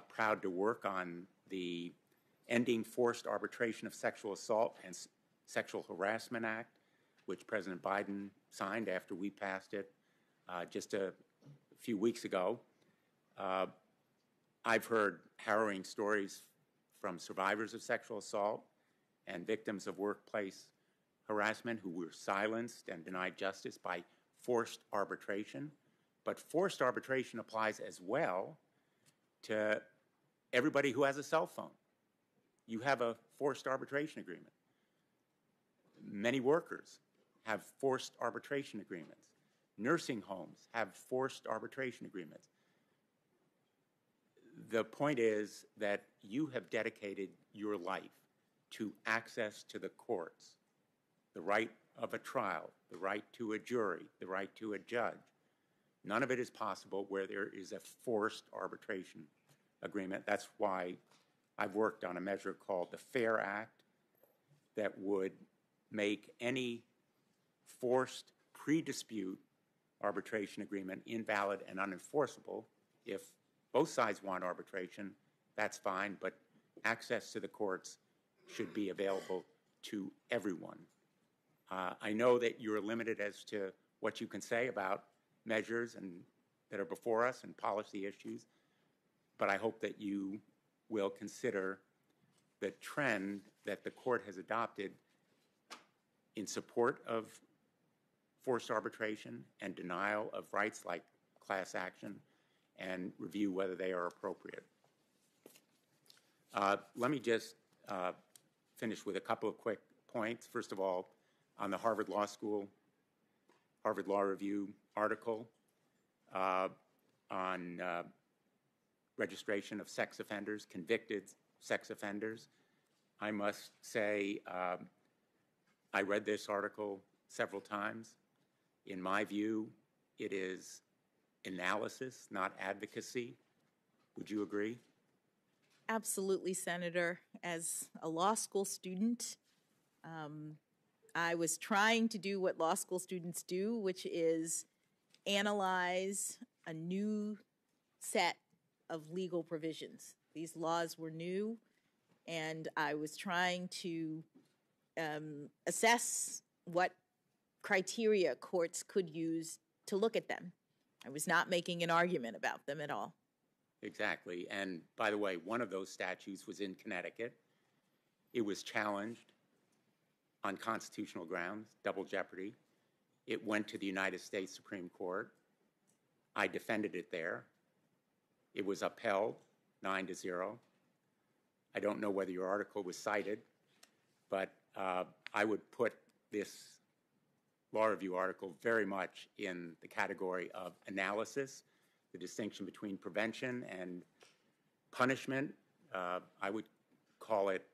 proud to work on the Ending Forced Arbitration of Sexual Assault and Sexual Harassment Act, which President Biden signed after we passed it just a few weeks ago. I've heard harrowing stories from survivors of sexual assault and victims of workplace harassment who were silenced and denied justice by forced arbitration. But forced arbitration applies as well to everybody who has a cell phone. You have a forced arbitration agreement. Many workers have forced arbitration agreements. Nursing homes have forced arbitration agreements. The point is that you have dedicated your life to access to the courts, the right of a trial, the right to a jury, the right to a judge. None of it is possible where there is a forced arbitration agreement. That's why I've worked on a measure called the FAIR Act that would make any forced pre-dispute arbitration agreement invalid and unenforceable. If both sides want arbitration, that's fine, but access to the courts should be available to everyone. I know that you're limited as to what you can say about measures that are before us and policy issues, but I hope that you will consider the trend that the court has adopted in support of forced arbitration and denial of rights like class action, and review whether they are appropriate. Let me just finish with a couple of quick points. First of all, on the Harvard Law Review article on registration of sex offenders, convicted sex offenders. I must say, I read this article several times. In my view, it is analysis, not advocacy. Would you agree? Absolutely, Senator. As a law school student, I was trying to do what law school students do, which is analyze a new set of legal provisions. These laws were new, and I was trying to assess what criteria courts could use to look at them. I was not making an argument about them at all. Exactly. And by the way, one of those statutes was in Connecticut. It was challenged on constitutional grounds, double jeopardy. It went to the United States Supreme Court. I defended it there. It was upheld 9-0. I don't know whether your article was cited, but I would put this law review article very much in the category of analysis, the distinction between prevention and punishment. I would call it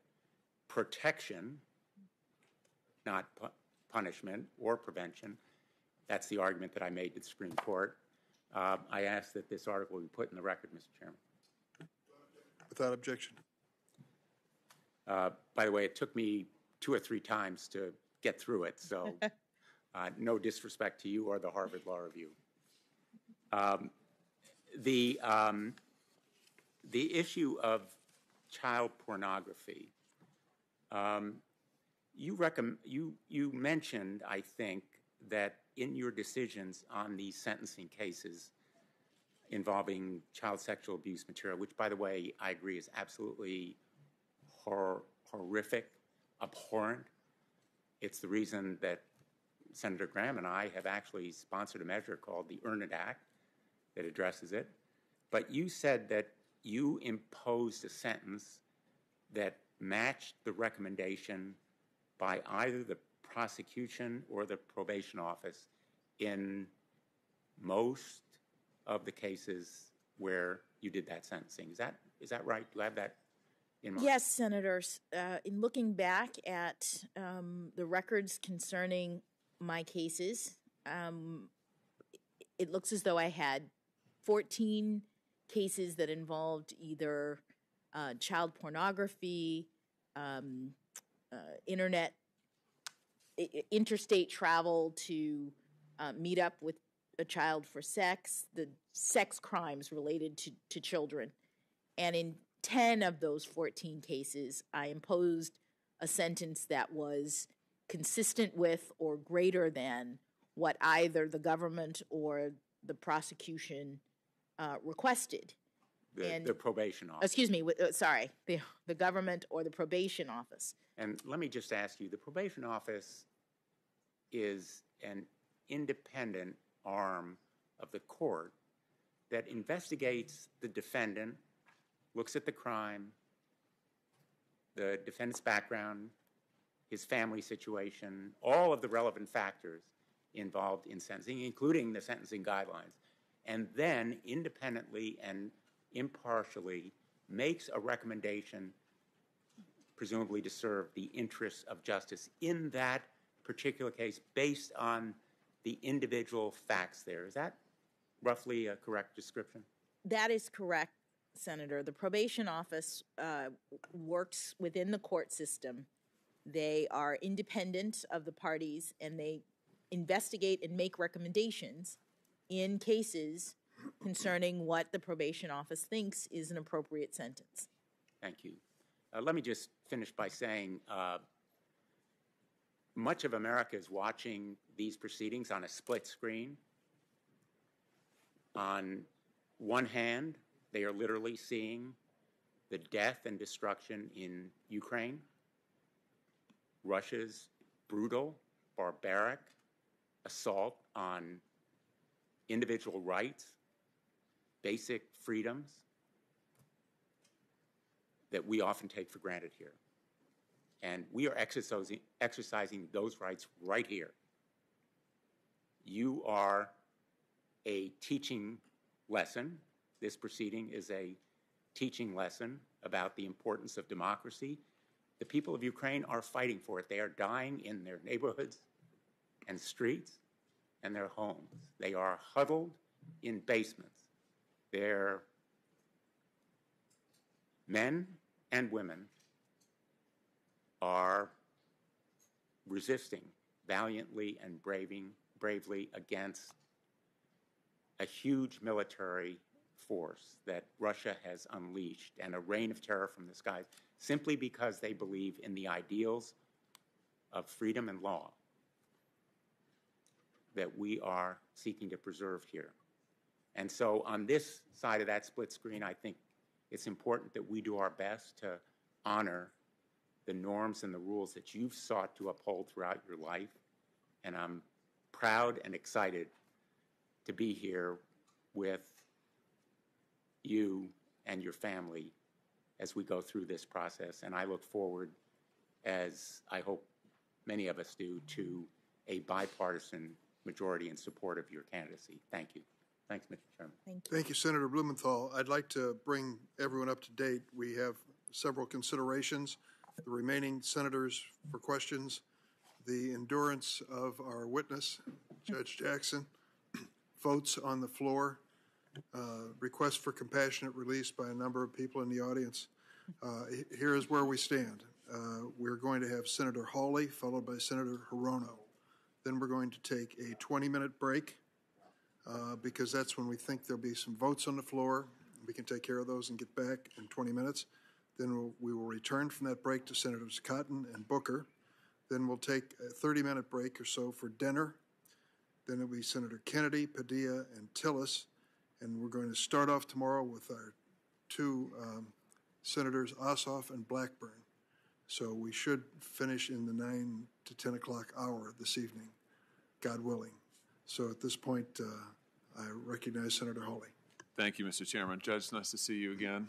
protection not punishment or prevention. That's the argument that I made to the Supreme Court. I ask that this article be put in the record, Mr. Chairman. Without objection. By the way, it took me 2 or 3 times to get through it, so no disrespect to you or the Harvard Law Review. The issue of child pornography, you mentioned, I think, that in your decisions on these sentencing cases involving child sexual abuse material, which, by the way, I agree is absolutely horrific, abhorrent. It's the reason that Senator Graham and I have actually sponsored a measure called the Earn It Act that addresses it. But you said that you imposed a sentence that matched the recommendation by either the prosecution or the probation office in most of the cases where you did that sentencing. Is that right? Do you have that in mind? Yes, Senators. In looking back at the records concerning my cases, it looks as though I had 14 cases that involved either child pornography, interstate travel to meet up with a child for sex, the sex crimes related to children. And in 10 of those 14 cases, I imposed a sentence that was consistent with or greater than what either the government or the prosecution requested. The probation office. Excuse me, sorry, the government or the probation office. And let me just ask you, the probation office is an independent arm of the court that investigates the defendant, looks at the crime, the defendant's background, his family situation, all of the relevant factors involved in sentencing, including the sentencing guidelines, and then independently and impartially makes a recommendation, presumably to serve the interests of justice in that particular case based on the individual facts there. Is that roughly a correct description? That is correct, Senator. The probation office works within the court system. They are independent of the parties, and they investigate and make recommendations in cases concerning what the probation office thinks is an appropriate sentence. Thank you. Let me just finish by saying much of America is watching these proceedings on a split screen. On one hand, they are literally seeing the death and destruction in Ukraine, Russia's brutal, barbaric assault on individual rights, basic freedoms that we often take for granted here. And we are exercising those rights right here. You are a teaching lesson. This proceeding is a teaching lesson about the importance of democracy. The people of Ukraine are fighting for it. They are dying in their neighborhoods and streets and their homes. They are huddled in basements. Their men and women are resisting valiantly and bravely against a huge military force that Russia has unleashed and a rain of terror from the skies simply because they believe in the ideals of freedom and law that we are seeking to preserve here. And so on this side of that split screen, I think it's important that we do our best to honor the norms and the rules that you've sought to uphold throughout your life. And I'm proud and excited to be here with you and your family as we go through this process. And I look forward, as I hope many of us do, to a bipartisan majority in support of your candidacy. Thank you. Thanks, Mr. Chairman. Thank you. Thank you, Senator Blumenthal. I'd like to bring everyone up to date. We have several considerations. The remaining senators for questions, the endurance of our witness, Judge Jackson, votes on the floor, requests for compassionate release by a number of people in the audience. Here is where we stand. We're going to have Senator Hawley, followed by Senator Hirono. Then we're going to take a 20-minute break because that's when we think there'll be some votes on the floor. We can take care of those and get back in 20 minutes. Then we will return from that break to Senators Cotton and Booker. Then we'll take a 30-minute break or so for dinner. Then it'll be Senator Kennedy, Padilla, and Tillis. And we're going to start off tomorrow with our two Senators Ossoff and Blackburn. So we should finish in the 9 to 10 o'clock hour this evening, God willing. So at this point, I recognize Senator Hawley. Thank you, Mr. Chairman. Judge, nice to see you again.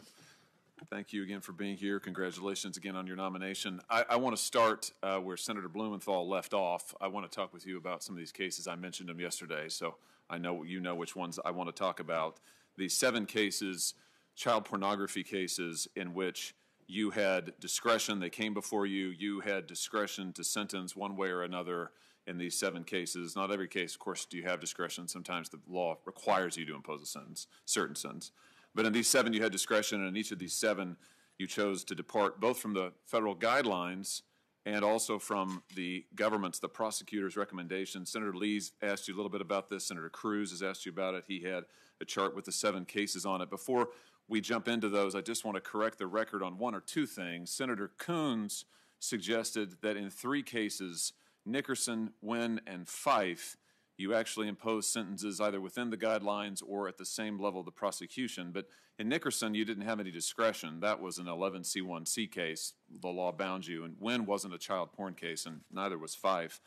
Thank you again for being here. Congratulations again on your nomination. I want to start where Senator Blumenthal left off. I want to talk with you about some of these cases. I mentioned them yesterday, so I know you know which ones I want to talk about. The 7 cases, child pornography cases, in which you had discretion. They came before you. You had discretion to sentence one way or another in these 7 cases. Not every case, of course, do you have discretion. Sometimes the law requires you to impose a sentence, certain sentence. But in these 7, you had discretion, and in each of these 7, you chose to depart both from the federal guidelines and also from the government's, the prosecutor's recommendations. Senator Lee's asked you a little bit about this. Senator Cruz has asked you about it. He had a chart with the 7 cases on it. Before we jump into those, I just want to correct the record on 1 or 2 things. Senator Coons suggested that in 3 cases, Nickerson, Wynn, and Fife, you actually imposed sentences either within the guidelines or at the same level of the prosecution. But in Nickerson, you didn't have any discretion. That was an 11C1C case. The law bound you. And Wynn wasn't a child porn case, and neither was Fife.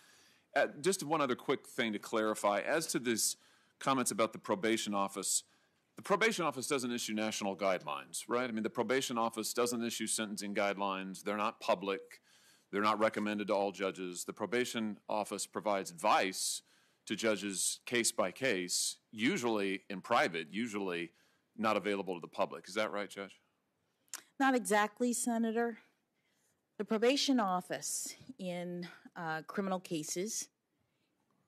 Just one other quick thing to clarify. As to these comments about the probation office doesn't issue national guidelines, right? I mean, the probation office doesn't issue sentencing guidelines. They're not public. They're not recommended to all judges. The probation office provides advice to judges case by case, usually in private, usually not available to the public. Is that right, Judge? Not exactly, Senator. The probation office in criminal cases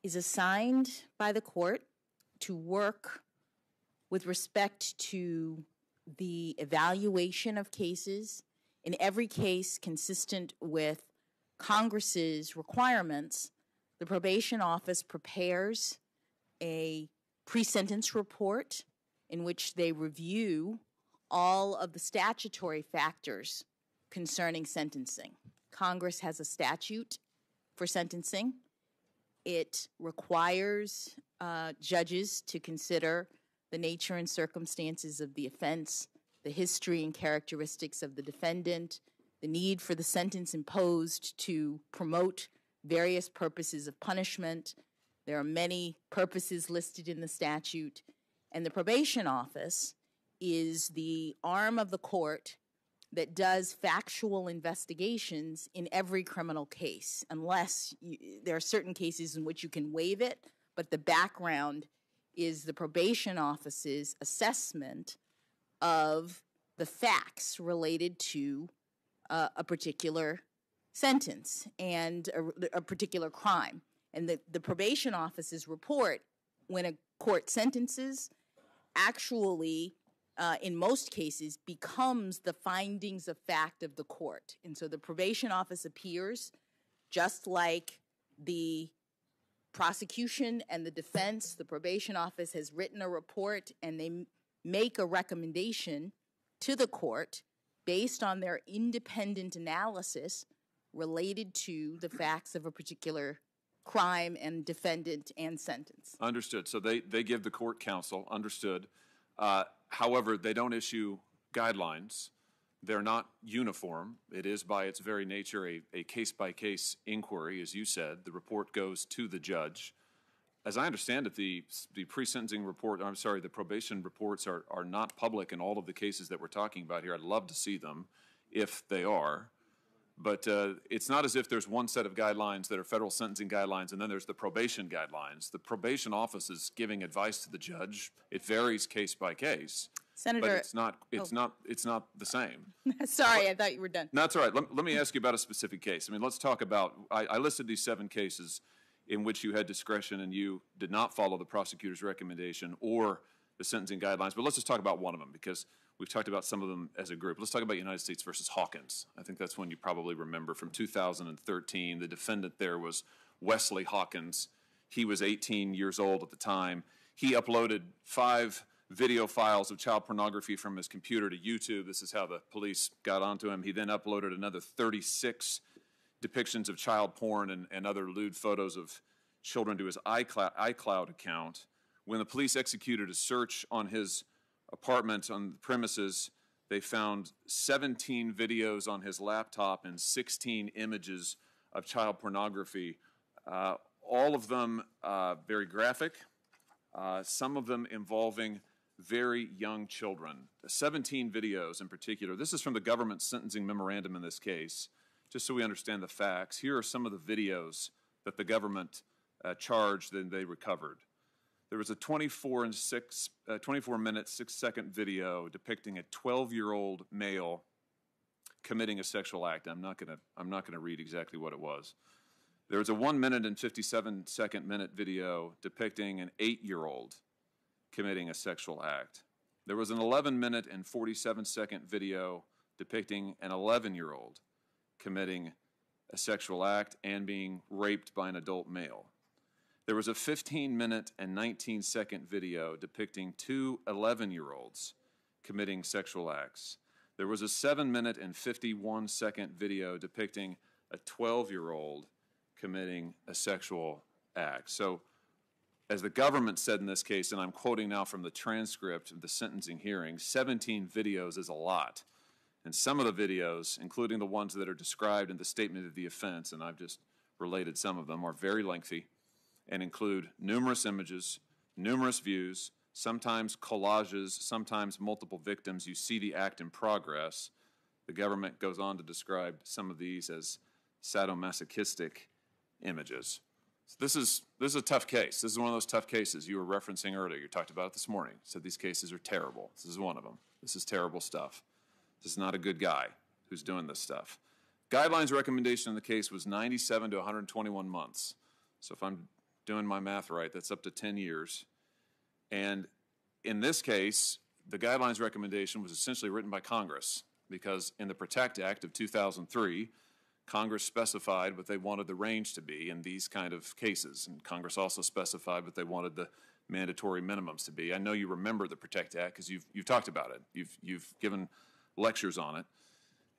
is assigned by the court to work with respect to the evaluation of cases, in every case consistent with Congress's requirements. The probation office prepares a pre-sentence report in which they review all of the statutory factors concerning sentencing. Congress has a statute for sentencing. It requires judges to consider the nature and circumstances of the offense, the history and characteristics of the defendant, the need for the sentence imposed to promote various purposes of punishment. There are many purposes listed in the statute, and the probation office is the arm of the court that does factual investigations in every criminal case, unless there are certain cases in which you can waive it, but the background is the probation office's assessment of the facts related to a particular sentence and a particular crime. And the probation office's report, when a court sentences, actually, in most cases, becomes the findings of fact of the court. And so the probation office appears just like the prosecution and the defense. The probation office has written a report, and they make a recommendation to the court based on their independent analysis related to the facts of a particular crime and defendant and sentence. Understood. So they give the court counsel. Understood. However, they don't issue guidelines. They're not uniform. It is by its very nature a case-by-case inquiry, as you said. The report goes to the judge. As I understand it, the pre-sentencing report, I'm sorry, the probation reports are not public in all of the cases that we're talking about here. I'd love to see them if they are. But it's not as if there's one set of guidelines that are federal sentencing guidelines, and then there's the probation guidelines. The probation office is giving advice to the judge. It varies case by case. Senator, but it's not the same. Sorry, I thought you were done. No, that's all right. Let me ask you about a specific case. I mean, let's talk about, I listed these 7 cases in which you had discretion and you did not follow the prosecutor's recommendation or the sentencing guidelines, but let's just talk about one of them because we've talked about some of them as a group. Let's talk about United States versus Hawkins. I think that's one you probably remember from 2013. The defendant there was Wesley Hawkins. He was 18 years old at the time. He uploaded 5 video files of child pornography from his computer to YouTube. This is how the police got onto him. He then uploaded another 36 depictions of child porn and other lewd photos of children to his iCloud account. When the police executed a search on his apartment on the premises, they found 17 videos on his laptop and 16 images of child pornography, all of them very graphic, some of them involving very young children. 17 videos in particular. This is from the government sentencing memorandum in this case, just so we understand the facts. Here are some of the videos that the government charged and they recovered. There was a 24-minute, 6-second video depicting a 12-year-old male committing a sexual act. I'm not gonna read exactly what it was. There was a 1-minute and 57-second video depicting an 8-year-old committing a sexual act. There was an 11-minute and 47-second video depicting an 11-year-old committing a sexual act and being raped by an adult male. There was a 15-minute and 19-second video depicting 2 11-year-olds committing sexual acts. There was a 7-minute and 51-second video depicting a 12-year-old committing a sexual act. So, as the government said in this case, and I'm quoting now from the transcript of the sentencing hearing, 17 videos is a lot. And some of the videos, including the ones that are described in the statement of the offense, and I've just related some of them, are very lengthy and include numerous images, numerous views, sometimes collages, sometimes multiple victims. You see the act in progress. The government goes on to describe some of these as sadomasochistic images. So this is a tough case. This is one of those tough cases you were referencing earlier. You talked about it this morning. You said these cases are terrible. This is one of them. This is terrible stuff. This is not a good guy who's doing this stuff. Guidelines recommendation in the case was 97 to 121 months. So if I'm doing my math right, that's up to 10 years. And in this case, the guidelines recommendation was essentially written by Congress because in the PROTECT Act of 2003, Congress specified what they wanted the range to be in these kind of cases. And Congress also specified what they wanted the mandatory minimums to be. I know you remember the PROTECT Act because you've talked about it. You've given lectures on it.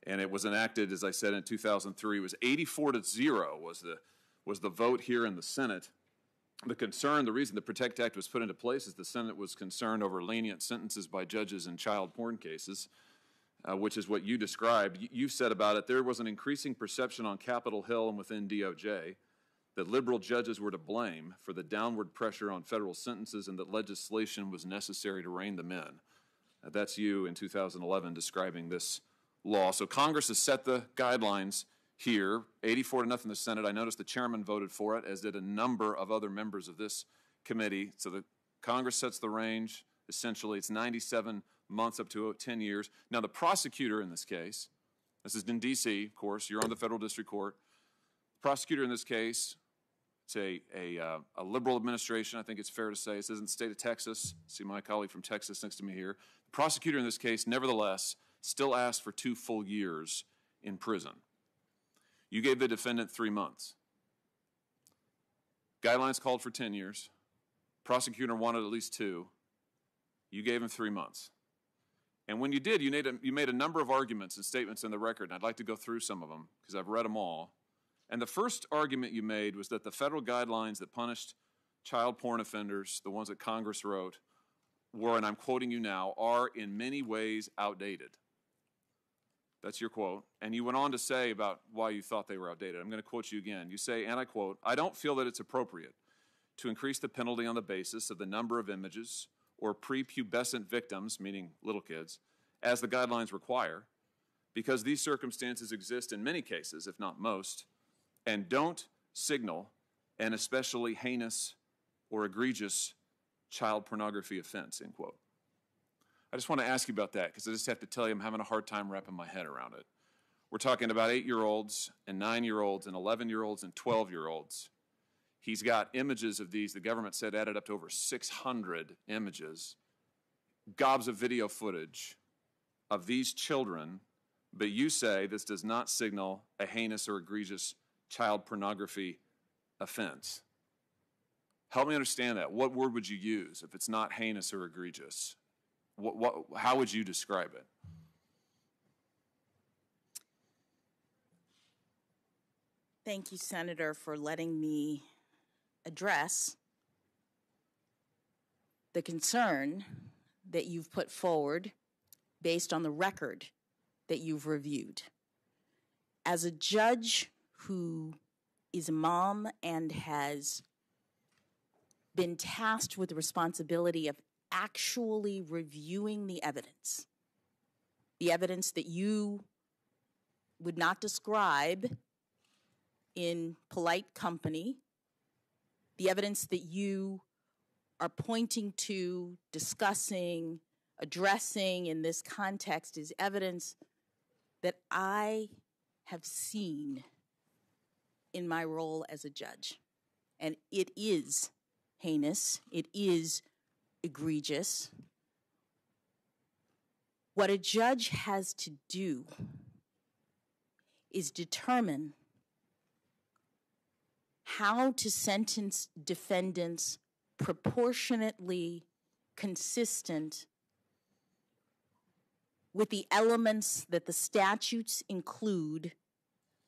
And it was enacted, as I said, in 2003. It was 84-0 was the vote here in the Senate. The reason the PROTECT Act was put into place is the Senate was concerned over lenient sentences by judges in child porn cases, which is what you described. You've said about it, there was an increasing perception on Capitol Hill and within DOJ that liberal judges were to blame for the downward pressure on federal sentences and that legislation was necessary to rein them in. That's you in 2011 describing this law. So Congress has set the guidelines here, 84-0 in the Senate. I noticed the chairman voted for it, as did a number of other members of this committee. So the Congress sets the range. Essentially, it's 97 months up to 10 years. Now, the prosecutor in this case, this is in D.C., of course. You're on the federal district court. The prosecutor in this case, it's a liberal administration, I think it's fair to say. This isn't the state of Texas. See my colleague from Texas next to me here. The prosecutor in this case, nevertheless, still asked for 2 full years in prison. You gave the defendant 3 months. Guidelines called for 10 years. Prosecutor wanted at least 2. You gave him 3 months. And when you did, you made a number of arguments and statements in the record, and I'd like to go through some of them because I've read them all. And the first argument you made was that the federal guidelines that punished child porn offenders, the ones that Congress wrote, were, and I'm quoting you now, are in many ways outdated. That's your quote. And you went on to say about why you thought they were outdated. I'm going to quote you again. You say, and I quote, "I don't feel that it's appropriate to increase the penalty on the basis of the number of images or prepubescent victims," meaning little kids, "as the guidelines require. because these circumstances exist in many cases, if not most, and don't signal an especially heinous or egregious child pornography offense, end quote. I just want to ask you about that because I just have to tell you I'm having a hard time wrapping my head around it. We're talking about 8-year-olds and 9-year-olds and 11-year-olds and 12-year-olds. He's got images of these, the government said added up to over 600 images, gobs of video footage of these children, but you say this does not signal a heinous or egregious child pornography offense. Help me understand that. What word would you use if it's not heinous or egregious? How would you describe it? Thank you, Senator, for letting me address the concern that you've put forward based on the record that you've reviewed. As a judge who is a mom and has been tasked with the responsibility of actually reviewing the evidence that you would not describe in polite company, the evidence that you are pointing to, discussing, addressing in this context is evidence that I have seen in my role as a judge. And it is heinous, it is egregious. What a judge has to do is determine how to sentence defendants proportionately consistent with the elements that the statutes include,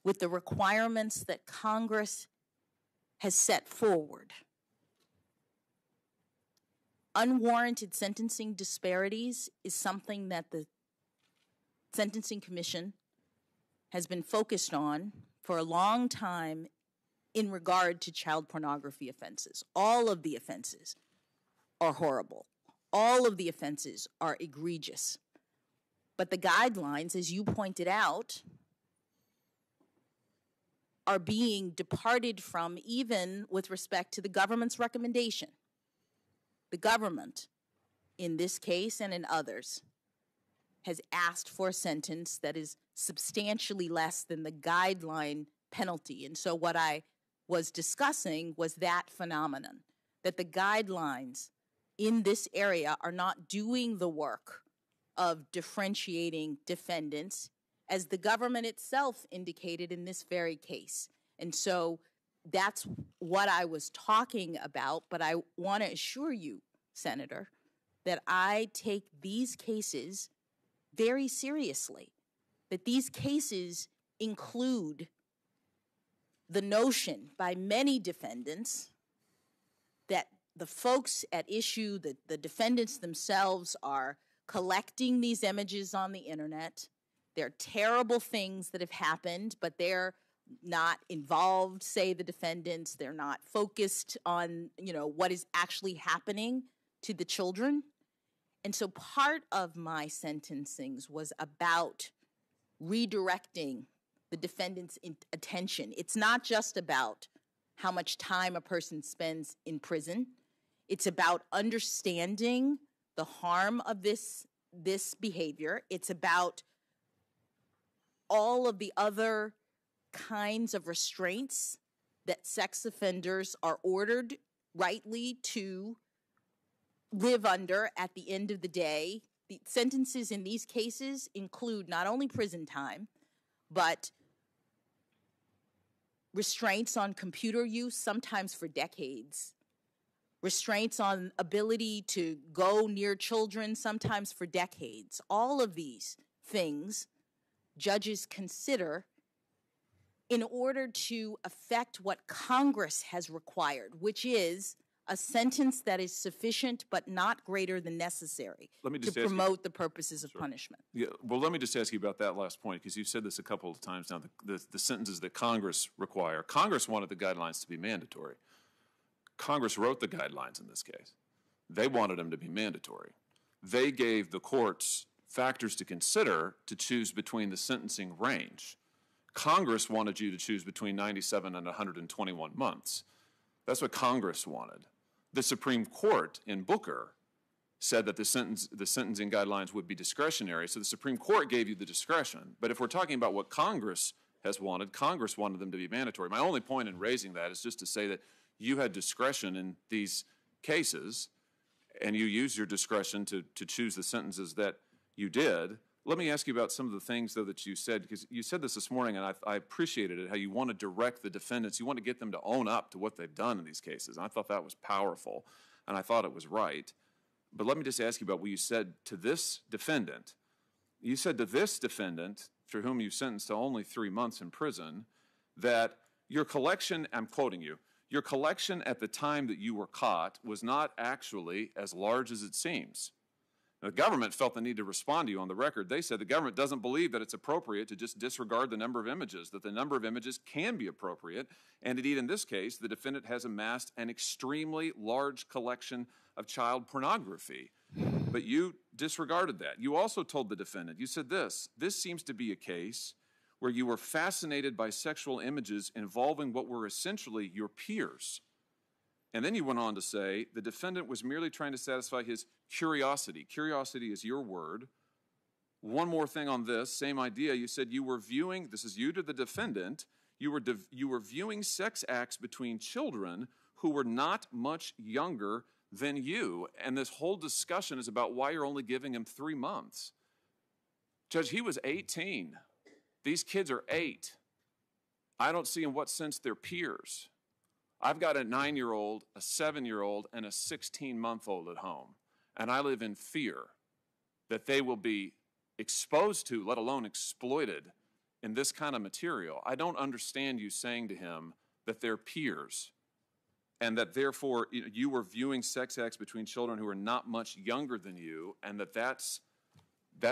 with the requirements that Congress has set forward. Unwarranted sentencing disparities is something that the Sentencing Commission has been focused on for a long time in regard to child pornography offenses. All of the offenses are horrible. All of the offenses are egregious. But the guidelines, as you pointed out, are being departed from even with respect to the government's recommendation. The government, in this case and in others, has asked for a sentence that is substantially less than the guideline penalty. And so what I was discussing was that phenomenon, that the guidelines in this area are not doing the work of differentiating defendants, as the government itself indicated in this very case. And so that's what I was talking about, but I want to assure you, Senator, that I take these cases very seriously, that these cases include the notion by many defendants that the folks at issue, the defendants themselves, are collecting these images on the internet. They're terrible things that have happened, but they're not involved, say the defendants. They're not focused on, what is actually happening to the children. And so part of my sentencings was about redirecting the defendant's attention. It's not just about how much time a person spends in prison. It's about understanding the harm of this behavior. It's about all of the other kinds of restraints that sex offenders are ordered rightly to live under at the end of the day. The sentences in these cases include not only prison time, but restraints on computer use, sometimes for decades, restraints on ability to go near children, sometimes for decades. All of these things judges consider in order to affect what Congress has required, which is a sentence that is sufficient but not greater than necessary to promote the purposes of punishment. Yeah, well, let me just ask you about that last point, because you've said this a couple of times now, the sentences that Congress require. Congress wanted the guidelines to be mandatory. Congress wrote the guidelines in this case. They wanted them to be mandatory. They gave the courts factors to consider to choose between the sentencing range. Congress wanted you to choose between 97 and 121 months. That's what Congress wanted. The Supreme Court in Booker said that the sentencing guidelines would be discretionary, so the Supreme Court gave you the discretion. But if we're talking about what Congress has wanted, Congress wanted them to be mandatory. My only point in raising that is just to say that you had discretion in these cases, and you used your discretion to choose the sentences that you did. Let me ask you about some of the things, though, that you said, because you said this morning, and I appreciated it, how you want to direct the defendants. You want to get them to own up to what they've done in these cases. And I thought that was powerful, and I thought it was right. But let me just ask you about what you said to this defendant. You said to this defendant, for whom you sentenced to only 3 months in prison, that your collection, I'm quoting you, your collection at the time that you were caught was not actually as large as it seems. The government felt the need to respond to you on the record. They said the government doesn't believe that it's appropriate to just disregard the number of images, that the number of images can be appropriate. And indeed, in this case, the defendant has amassed an extremely large collection of child pornography. But you disregarded that. You also told the defendant, you said this seems to be a case where you were fascinated by sexual images involving what were essentially your peers. And then you went on to say the defendant was merely trying to satisfy his curiosity. Curiosity is your word. One more thing on this, same idea. You said you were viewing, this is you to the defendant, you were viewing sex acts between children who were not much younger than you. And this whole discussion is about why you're only giving him 3 months. Judge, he was 18. These kids are 8. I don't see in what sense they're peers. I've got a 9-year-old, a 7-year-old, and a 16-month-old at home. And I live in fear that they will be exposed to, let alone exploited, in this kind of material. I don't understand you saying to him that they're peers and that therefore you were viewing sex acts between children who are not much younger than you, and that's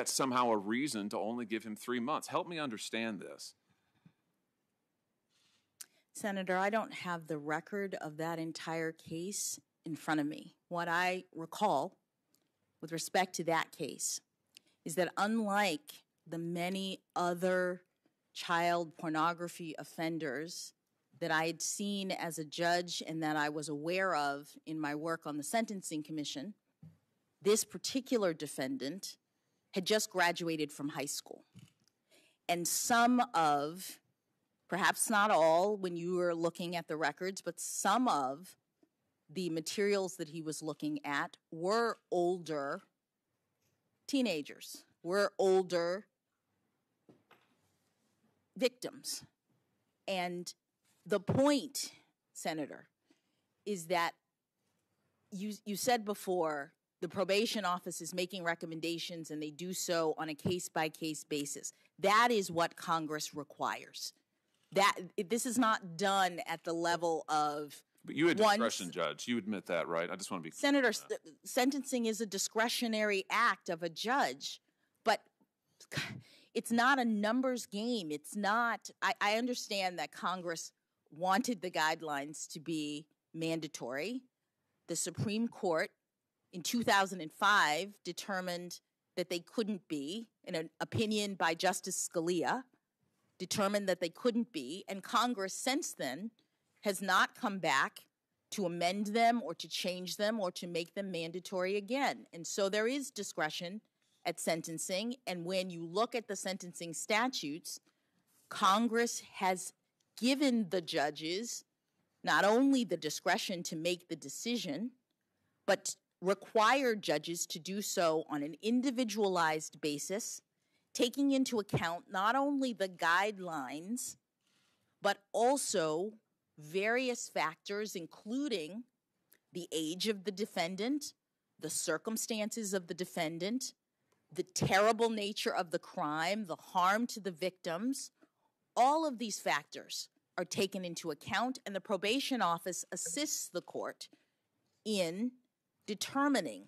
somehow a reason to only give him 3 months. Help me understand this. Senator, I don't have the record of that entire case in front of me. What I recall with respect to that case is that unlike the many other child pornography offenders that I had seen as a judge and that I was aware of in my work on the Sentencing Commission, this particular defendant had just graduated from high school. And some of, perhaps not all when you were looking at the records, but some of the materials that he was looking at were older teenagers, were older victims. And the point, Senator, is that you said before the probation office is making recommendations and they do so on a case-by-case basis. That is what Congress requires. This is not done at the level of. But you had discretion, Judge. You admit that, right? I just want to be clear. Senator, sentencing is a discretionary act of a judge, but it's not a numbers game. It's not. I understand that Congress wanted the guidelines to be mandatory. The Supreme Court in 2005 determined that they couldn't be, in an opinion by Justice Scalia, determined that they couldn't be, and Congress since then has not come back to amend them or to change them or to make them mandatory again. And so there is discretion at sentencing, and when you look at the sentencing statutes, Congress has given the judges not only the discretion to make the decision, but required judges to do so on an individualized basis, taking into account not only the guidelines, but also various factors, including the age of the defendant, the circumstances of the defendant, the terrible nature of the crime, the harm to the victims. All of these factors are taken into account, and the probation office assists the court in determining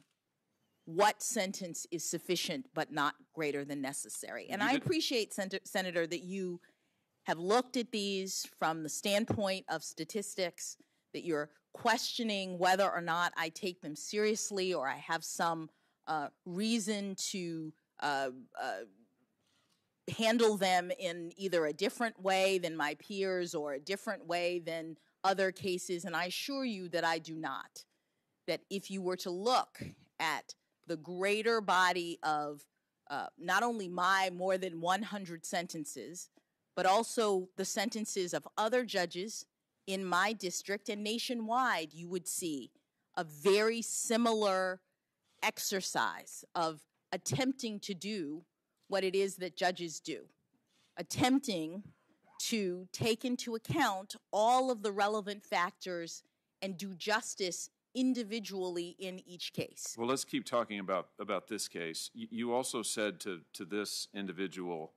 what sentence is sufficient but not greater than necessary. And I appreciate, Senator, that you have looked at these from the standpoint of statistics, that you're questioning whether or not I take them seriously or I have some reason to handle them in either a different way than my peers or a different way than other cases, and I assure you that I do not. That if you were to look at the greater body of not only my more than 100 sentences, but also the sentences of other judges in my district and nationwide, you would see a very similar exercise of attempting to do what it is that judges do, attempting to take into account all of the relevant factors and do justice individually in each case. Well, let's keep talking about this case. You also said to this individual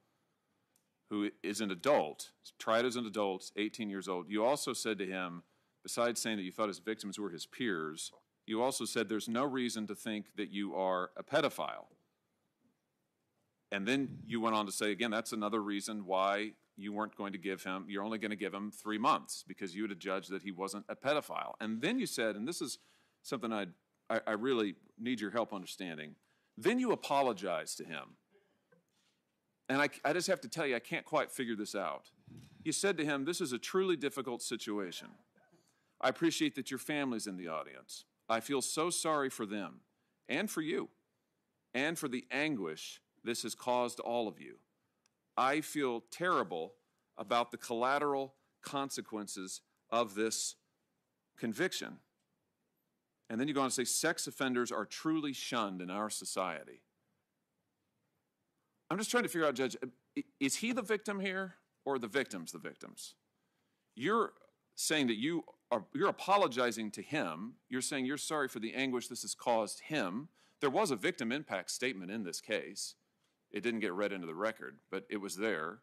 who is an adult, tried as an adult, 18 years old, you also said to him, besides saying that you thought his victims were his peers, you also said there's no reason to think that you are a pedophile. And then you went on to say, again, that's another reason why you weren't going to give him, you're only going to give him 3 months because you had judged that he wasn't a pedophile. And then you said, and this is something I really need your help understanding, then you apologized to him. And I just have to tell you, I can't quite figure this out. You said to him, this is a truly difficult situation. I appreciate that your family's in the audience. I feel so sorry for them and for you and for the anguish this has caused all of you. I feel terrible about the collateral consequences of this conviction. And then you go on to say, sex offenders are truly shunned in our society. I'm just trying to figure out, Judge, is he the victim here or the victims the victims? You're saying that you're apologizing to him. You're saying you're sorry for the anguish this has caused him. There was a victim impact statement in this case. It didn't get read into the record, but it was there.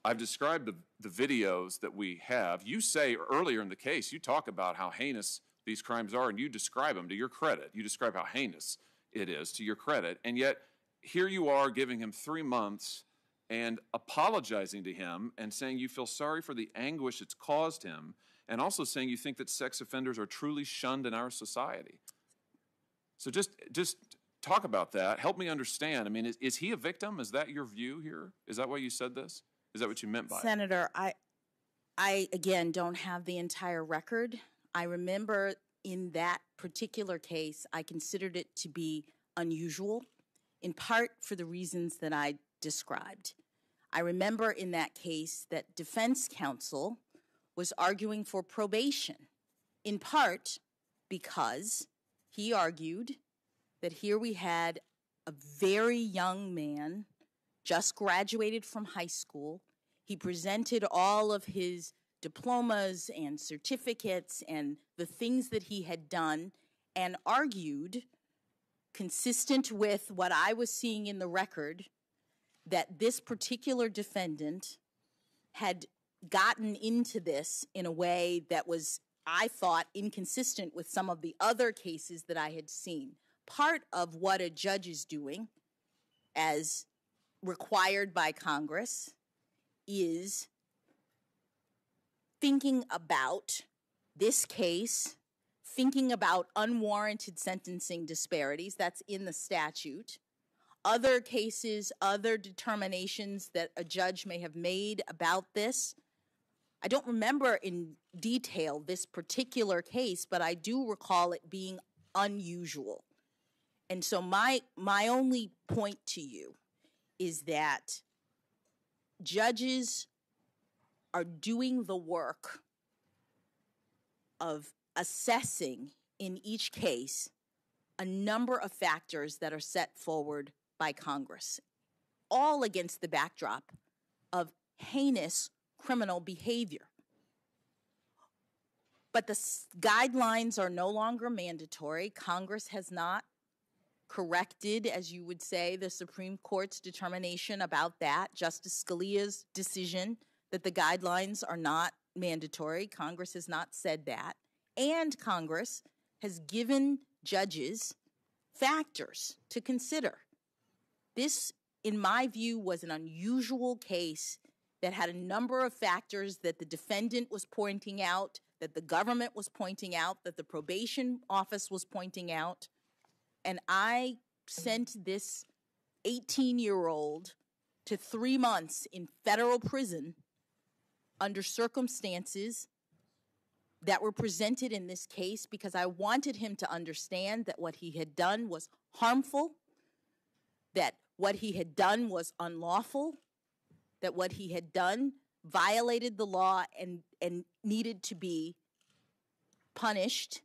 I've described the videos that we have. You say earlier in the case, you talk about how heinous these crimes are, and you describe them to your credit. You describe how heinous it is to your credit, and yet here you are giving him 3 months and apologizing to him and saying you feel sorry for the anguish it's caused him, and also saying you think that sex offenders are truly shunned in our society. So just talk about that. Help me understand. I mean, is he a victim? Is that your view here? Is that why you said this? Is that what you meant by it? Senator, I again don't have the entire record. I remember in that particular case, I considered it to be unusual, in part for the reasons that I described. I remember in that case that defense counsel was arguing for probation, in part because he argued that here we had a very young man, just graduated from high school. He presented all of his diplomas and certificates and the things that he had done and argued, consistent with what I was seeing in the record, that this particular defendant had gotten into this in a way that was, I thought, inconsistent with some of the other cases that I had seen. Part of what a judge is doing, as required by Congress, is thinking about this case, thinking about unwarranted sentencing disparities, that's in the statute, other cases, other determinations that a judge may have made about this. I don't remember in detail this particular case, but I do recall it being unusual. And so my only point to you is that judges are doing the work of assessing in each case a number of factors that are set forward by Congress, all against the backdrop of heinous criminal behavior. But the guidelines are no longer mandatory. Congress has not corrected, as you would say, the Supreme Court's determination about that. Justice Scalia's decision that the guidelines are not mandatory. Congress has not said that. And Congress has given judges factors to consider. This, in my view, was an unusual case that had a number of factors that the defendant was pointing out, that the government was pointing out, that the probation office was pointing out. And I sent this 18-year-old to 3 months in federal prison under circumstances that were presented in this case because I wanted him to understand that what he had done was harmful, that what he had done was unlawful, that what he had done violated the law and needed to be punished,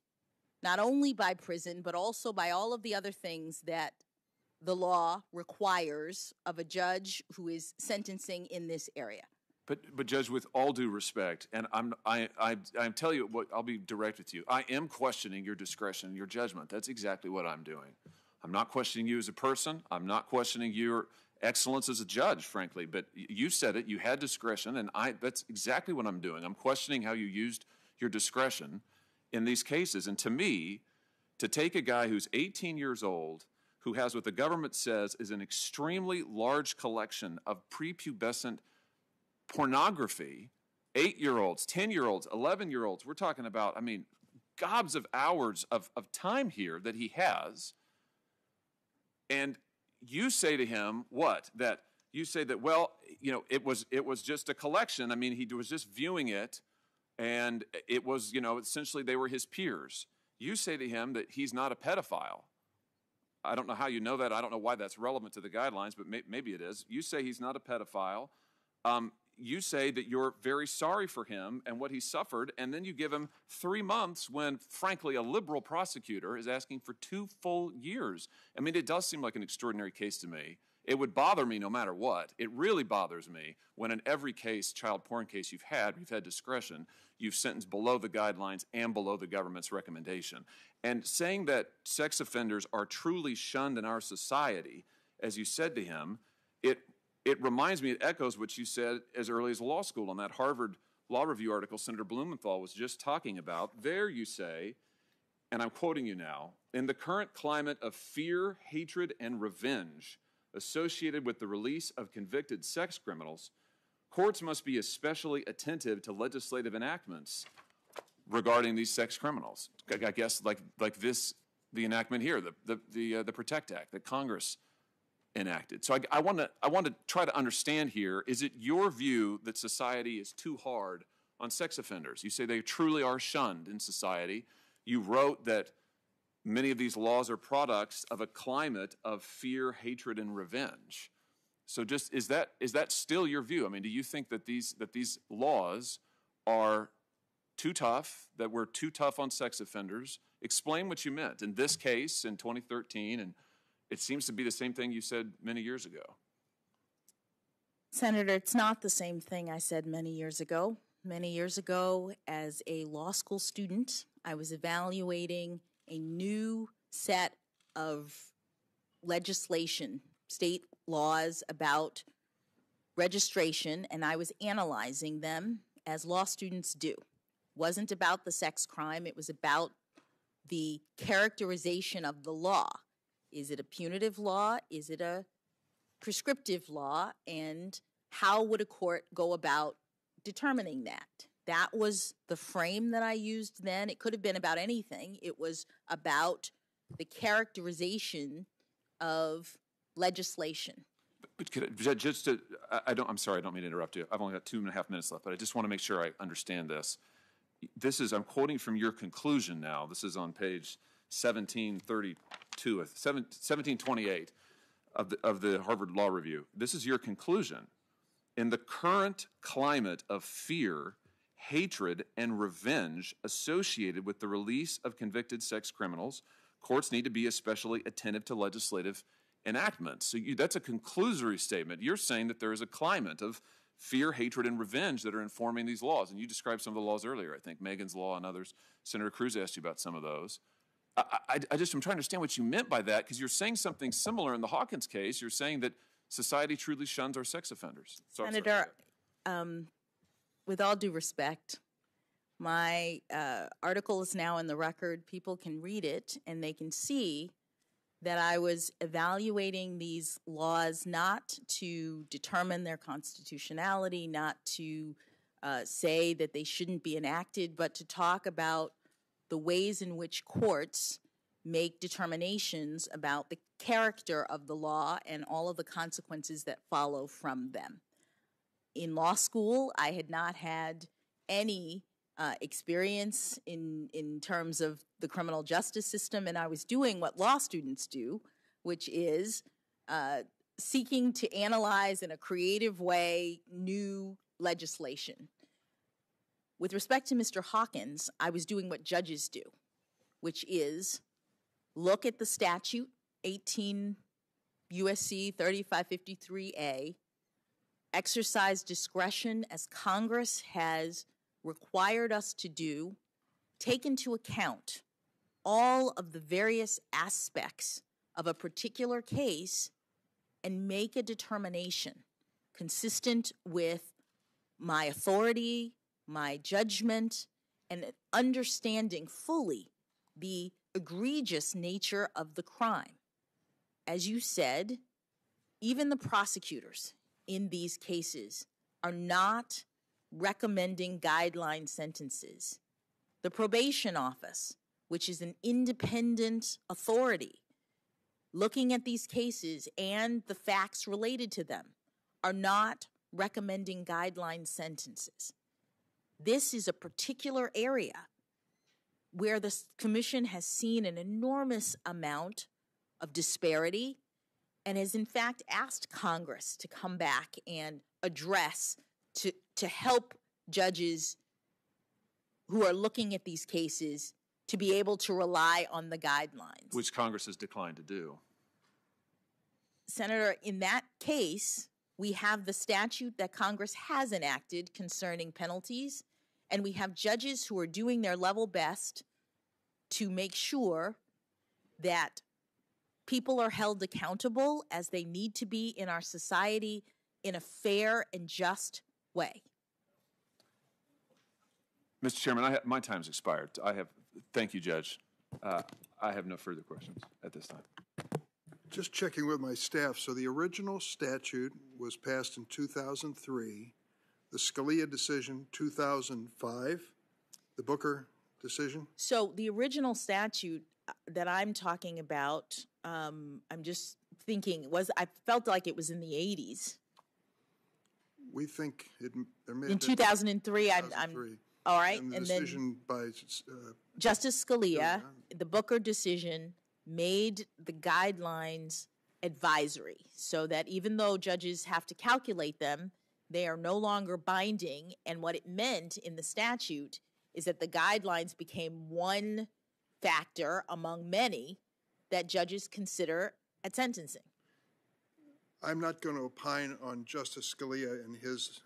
not only by prison, but also by all of the other things that the law requires of a judge who is sentencing in this area. But Judge, with all due respect, and I'm telling you what, I'll be direct with you. I am questioning your discretion, your judgment. That's exactly what I'm doing. I'm not questioning you as a person. I'm not questioning your excellence as a judge, frankly. But you said it. You had discretion, and that's exactly what I'm doing. I'm questioning how you used your discretion in these cases. And to me, to take a guy who's 18 years old, who has what the government says is an extremely large collection of prepubescent pornography, 8-year-olds, 10-year-olds, 11-year-olds, we're talking about, I mean, gobs of hours of time here that he has. And you say to him, what? That you say that, well, you know, it was just a collection. I mean, he was just viewing it, and it was, you know, essentially they were his peers. You say to him that he's not a pedophile. I don't know how you know that. I don't know why that's relevant to the guidelines, but maybe it is. You say he's not a pedophile. You say that you're very sorry for him and what he suffered, and then you give him 3 months when, frankly, a liberal prosecutor is asking for 2 full years. I mean, it does seem like an extraordinary case to me. It would bother me no matter what. It really bothers me when in every case, child porn case you've had discretion, you've sentenced below the guidelines and below the government's recommendation. And saying that sex offenders are truly shunned in our society, as you said to him, it reminds me, it echoes what you said as early as law school on that Harvard Law Review article Senator Blumenthal was just talking about. There you say, and I'm quoting you now, in the current climate of fear, hatred, and revenge associated with the release of convicted sex criminals, courts must be especially attentive to legislative enactments regarding these sex criminals. I guess like this, the enactment here, the PROTECT Act that Congress enacted. So I want to try to understand here, is it your view that society is too hard on sex offenders? You say they truly are shunned in society. You wrote that many of these laws are products of a climate of fear, hatred, and revenge. So just is that still your view? I mean, do you think that these laws are too tough, that we're too tough on sex offenders? Explain what you meant in this case in 2013, and it seems to be the same thing you said many years ago. Senator, it's not the same thing I said many years ago. Many years ago, as a law school student, I was evaluating a new set of legislation, state laws about registration, and I was analyzing them as law students do. It wasn't about the sex crime, it was about the characterization of the law. Is it a punitive law? Is it a prescriptive law? And how would a court go about determining that? That was the frame that I used then. It could have been about anything. It was about the characterization of legislation. But I'm sorry, I don't mean to interrupt you. I've only got 2.5 minutes left, but I just want to make sure I understand this. I'm quoting from your conclusion now. This is on page 1728 of the Harvard Law Review. This is your conclusion. In the current climate of fear, hatred, and revenge associated with the release of convicted sex criminals, courts need to be especially attentive to legislative enactments. So that's a conclusory statement. You're saying that there is a climate of fear, hatred, and revenge that are informing these laws. And you described some of the laws earlier, I think, Megan's Law and others. Senator Cruz asked you about some of those. I'm trying to understand what you meant by that, because you're saying something similar in the Hawkins case. You're saying that society truly shuns our sex offenders. So Senator, with all due respect, my article is now in the record. People can read it, and they can see that I was evaluating these laws not to determine their constitutionality, not to say that they shouldn't be enacted, but to talk about the ways in which courts make determinations about the character of the law and all of the consequences that follow from them. In law school, I had not had any experience in terms of the criminal justice system, and I was doing what law students do, which is seeking to analyze in a creative way new legislation. With respect to Mr. Hawkins, I was doing what judges do, which is look at the statute, 18 U.S.C. 3553A, exercise discretion as Congress has required us to do, take into account all of the various aspects of a particular case, and make a determination consistent with my authority, my judgment, and understanding fully the egregious nature of the crime. As you said, even the prosecutors in these cases are not recommending guideline sentences. The probation office, which is an independent authority looking at these cases and the facts related to them, are not recommending guideline sentences. This is a particular area where the Commission has seen an enormous amount of disparity and has in fact asked Congress to come back and address, to help judges who are looking at these cases to be able to rely on the guidelines. Which Congress has declined to do. Senator, in that case, we have the statute that Congress has enacted concerning penalties, and we have judges who are doing their level best to make sure that people are held accountable as they need to be in our society in a fair and just way. Mr. Chairman, my time's expired. Thank you, Judge. I have no further questions at this time. Just checking with my staff. So the original statute was passed in 2003, the Scalia decision 2005, the Booker decision? So the original statute that I'm talking about, I'm just thinking, I felt like it was in the 80s. We think there may in have been 2003, 2003. I'm all right, and the and decision then by Justice Scalia, the Booker decision, made the guidelines advisory, so that even though judges have to calculate them, they are no longer binding. And what it meant in the statute is that the guidelines became one factor among many that judges consider at sentencing. I'm not going to opine on Justice Scalia and his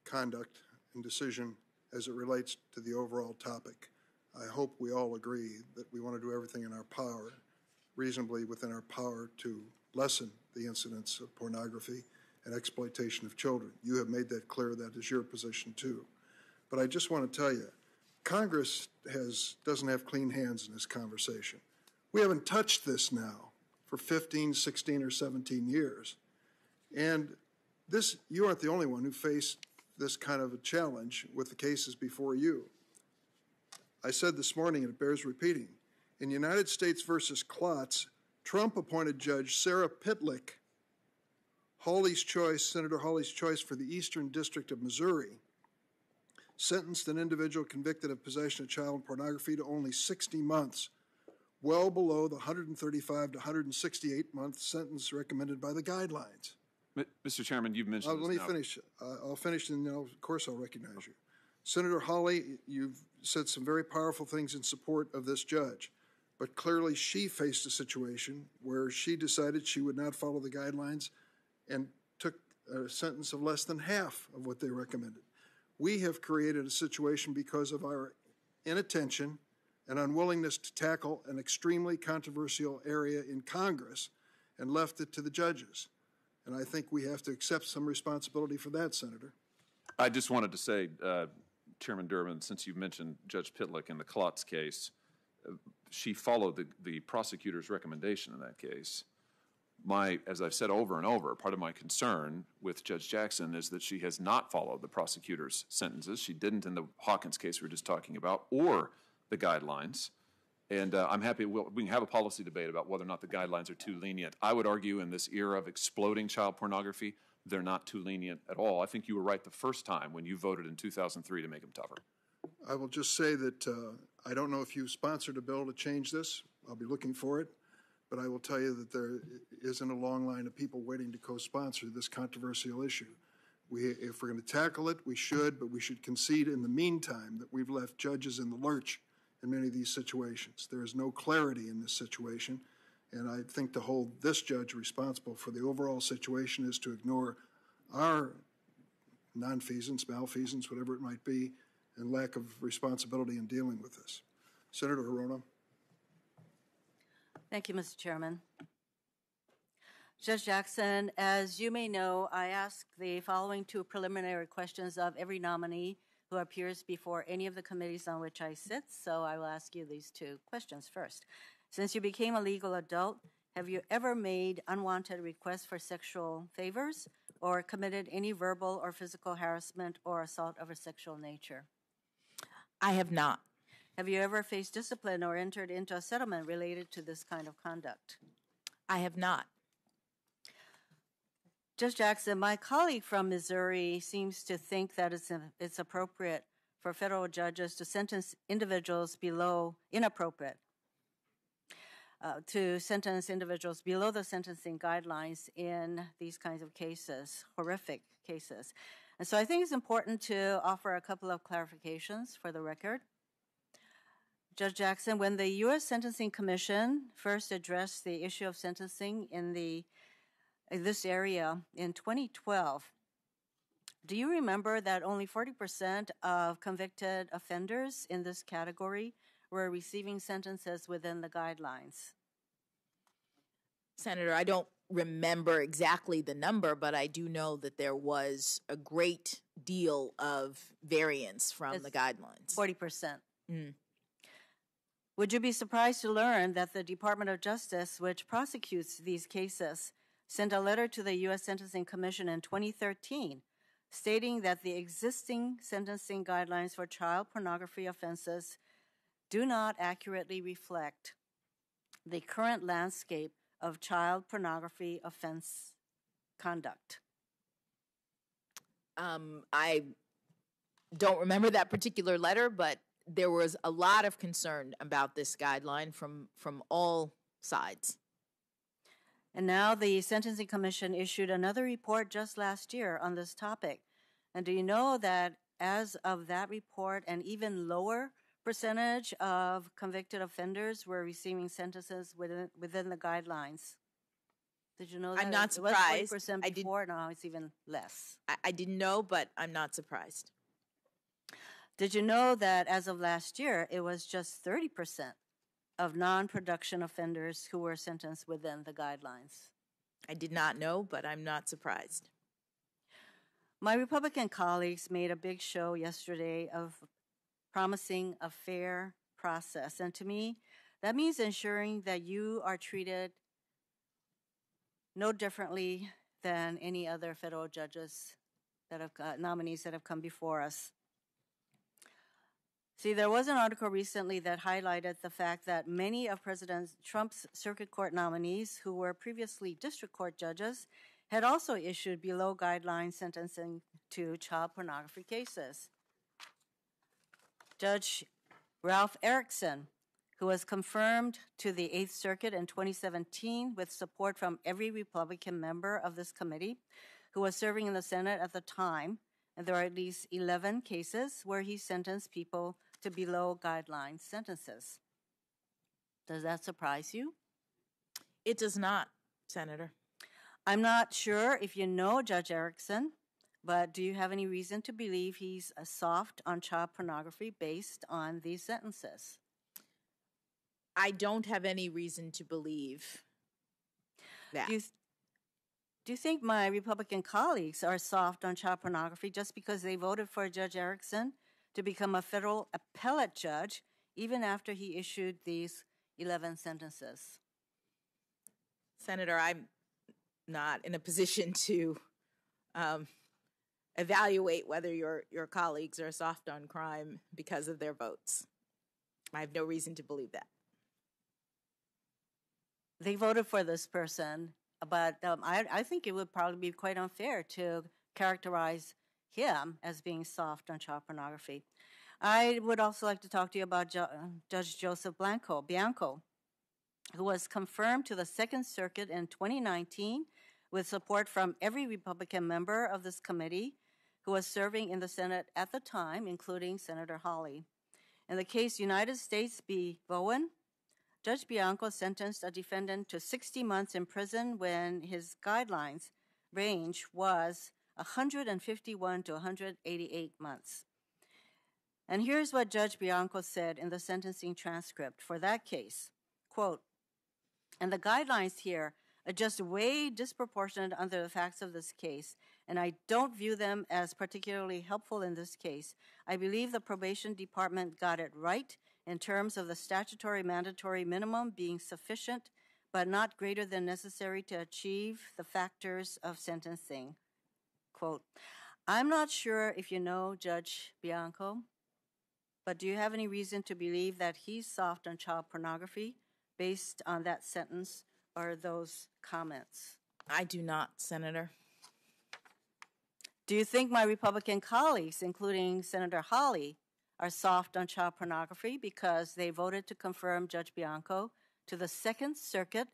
conduct and decision as it relates to the overall topic. I hope we all agree that we want to do everything in our power, reasonably within our power, to lessen the incidence of pornography and exploitation of children. You have made that clear. That is your position too. But I just want to tell you, Congress doesn't have clean hands in this conversation. We haven't touched this now for 15, 16, or 17 years. And you aren't the only one who faced this kind of a challenge with the cases before you. I said this morning, and it bears repeating, in United States versus Klotz, Trump appointed Judge Sarah Pitlick, Senator Hawley's choice for the Eastern District of Missouri, sentenced an individual convicted of possession of child pornography to only 60 months, well below the 135 to 168-month sentence recommended by the guidelines. Mr. Chairman, you've mentioned Let me finish. I'll finish, and then, of course, I'll recognize you. Senator Hawley, you've said some very powerful things in support of this judge, but clearly she faced a situation where she decided she would not follow the guidelines and took a sentence of less than half of what they recommended. We have created a situation because of our inattention and unwillingness to tackle an extremely controversial area in Congress and left it to the judges. And I think we have to accept some responsibility for that, Senator. I just wanted to say, Chairman Durbin, since you mentioned Judge Pitlick in the Klotz case, she followed the prosecutor's recommendation in that case. As I've said over and over, part of my concern with Judge Jackson is that she has not followed the prosecutor's sentences. She didn't in the Hawkins case we were just talking about, or the guidelines. And I'm happy we can have a policy debate about whether or not the guidelines are too lenient. I would argue in this era of exploding child pornography, they're not too lenient at all. I think you were right the first time when you voted in 2003 to make them tougher. I will just say that I don't know if you sponsored a bill to change this. I'll be looking for it. But I will tell you that there isn't a long line of people waiting to co-sponsor this controversial issue. If we're going to tackle it, we should, but we should concede in the meantime that we've left judges in the lurch in many of these situations. There is no clarity in this situation, and I think to hold this judge responsible for the overall situation is to ignore our nonfeasance, malfeasance, whatever it might be, and lack of responsibility in dealing with this. Senator Hirono. Thank you, Mr. Chairman. Judge Jackson, as you may know, I ask the following two preliminary questions of every nominee who appears before any of the committees on which I sit, so I will ask you these two questions first. Since you became a legal adult, have you ever made unwanted requests for sexual favors or committed any verbal or physical harassment or assault of a sexual nature? I have not. Have you ever faced discipline or entered into a settlement related to this kind of conduct? I have not. Judge Jackson, my colleague from Missouri seems to think that it's appropriate for federal judges to sentence individuals below to sentence individuals below the sentencing guidelines in these kinds of cases, horrific cases. And so I think it's important to offer a couple of clarifications for the record. Judge Jackson, when the U.S. Sentencing Commission first addressed the issue of sentencing in this area in 2012, do you remember that only 40% of convicted offenders in this category were receiving sentences within the guidelines? Senator, I don't remember exactly the number, but I do know that there was a great deal of variance from the guidelines. 40%. Mm. Would you be surprised to learn that the Department of Justice, which prosecutes these cases, sent a letter to the U.S. Sentencing Commission in 2013 stating that the existing sentencing guidelines for child pornography offenses do not accurately reflect the current landscape of child pornography offense conduct? I don't remember that particular letter, but there was a lot of concern about this guideline from all sides. And now the Sentencing Commission issued another report just last year on this topic. And do you know that as of that report, an even lower percentage of convicted offenders were receiving sentences within the guidelines? Did you know that? I'm not surprised. It was 40% before, now it's even less. I didn't know, but I'm not surprised. Did you know that as of last year, it was just 30% of non-production offenders who were sentenced within the guidelines? I did not know, but I'm not surprised. My Republican colleagues made a big show yesterday of promising a fair process. And to me, that means ensuring that you are treated no differently than any other federal judges that have nominees that have come before us. See, there was an article recently that highlighted the fact that many of President Trump's circuit court nominees who were previously district court judges had also issued below-guideline sentencing to child pornography cases. Judge Ralph Erickson, who was confirmed to the Eighth Circuit in 2017 with support from every Republican member of this committee, who was serving in the Senate at the time, and there are at least 11 cases where he sentenced people to below-guideline sentences. Does that surprise you? It does not, Senator. I'm not sure if you know Judge Erickson, but do you have any reason to believe he's soft on child pornography based on these sentences? I don't have any reason to believe that. Do you think my Republican colleagues are soft on child pornography just because they voted for Judge Erickson to become a federal appellate judge even after he issued these 11 sentences? Senator, I'm not in a position to evaluate whether your colleagues are soft on crime because of their votes. I have no reason to believe that. they voted for this person, but I think it would probably be quite unfair to characterize him as being soft on child pornography. I would also like to talk to you about Judge Joseph Bianco, who was confirmed to the Second Circuit in 2019 with support from every Republican member of this committee who was serving in the Senate at the time, including Senator Hawley. In the case United States v. Bowen, Judge Bianco sentenced a defendant to 60 months in prison when his guidelines range was 151 to 188 months. And here's what Judge Bianco said in the sentencing transcript for that case. Quote, "And the guidelines here are just way disproportionate under the facts of this case, and I don't view them as particularly helpful in this case. I believe the probation department got it right in terms of the statutory mandatory minimum being sufficient, but not greater than necessary to achieve the factors of sentencing." Quote, I'm not sure if you know Judge Bianco, but do you have any reason to believe that he's soft on child pornography based on that sentence or those comments? I do not, Senator. Do you think my Republican colleagues, including Senator Hawley, are soft on child pornography because they voted to confirm Judge Bianco to the Second Circuit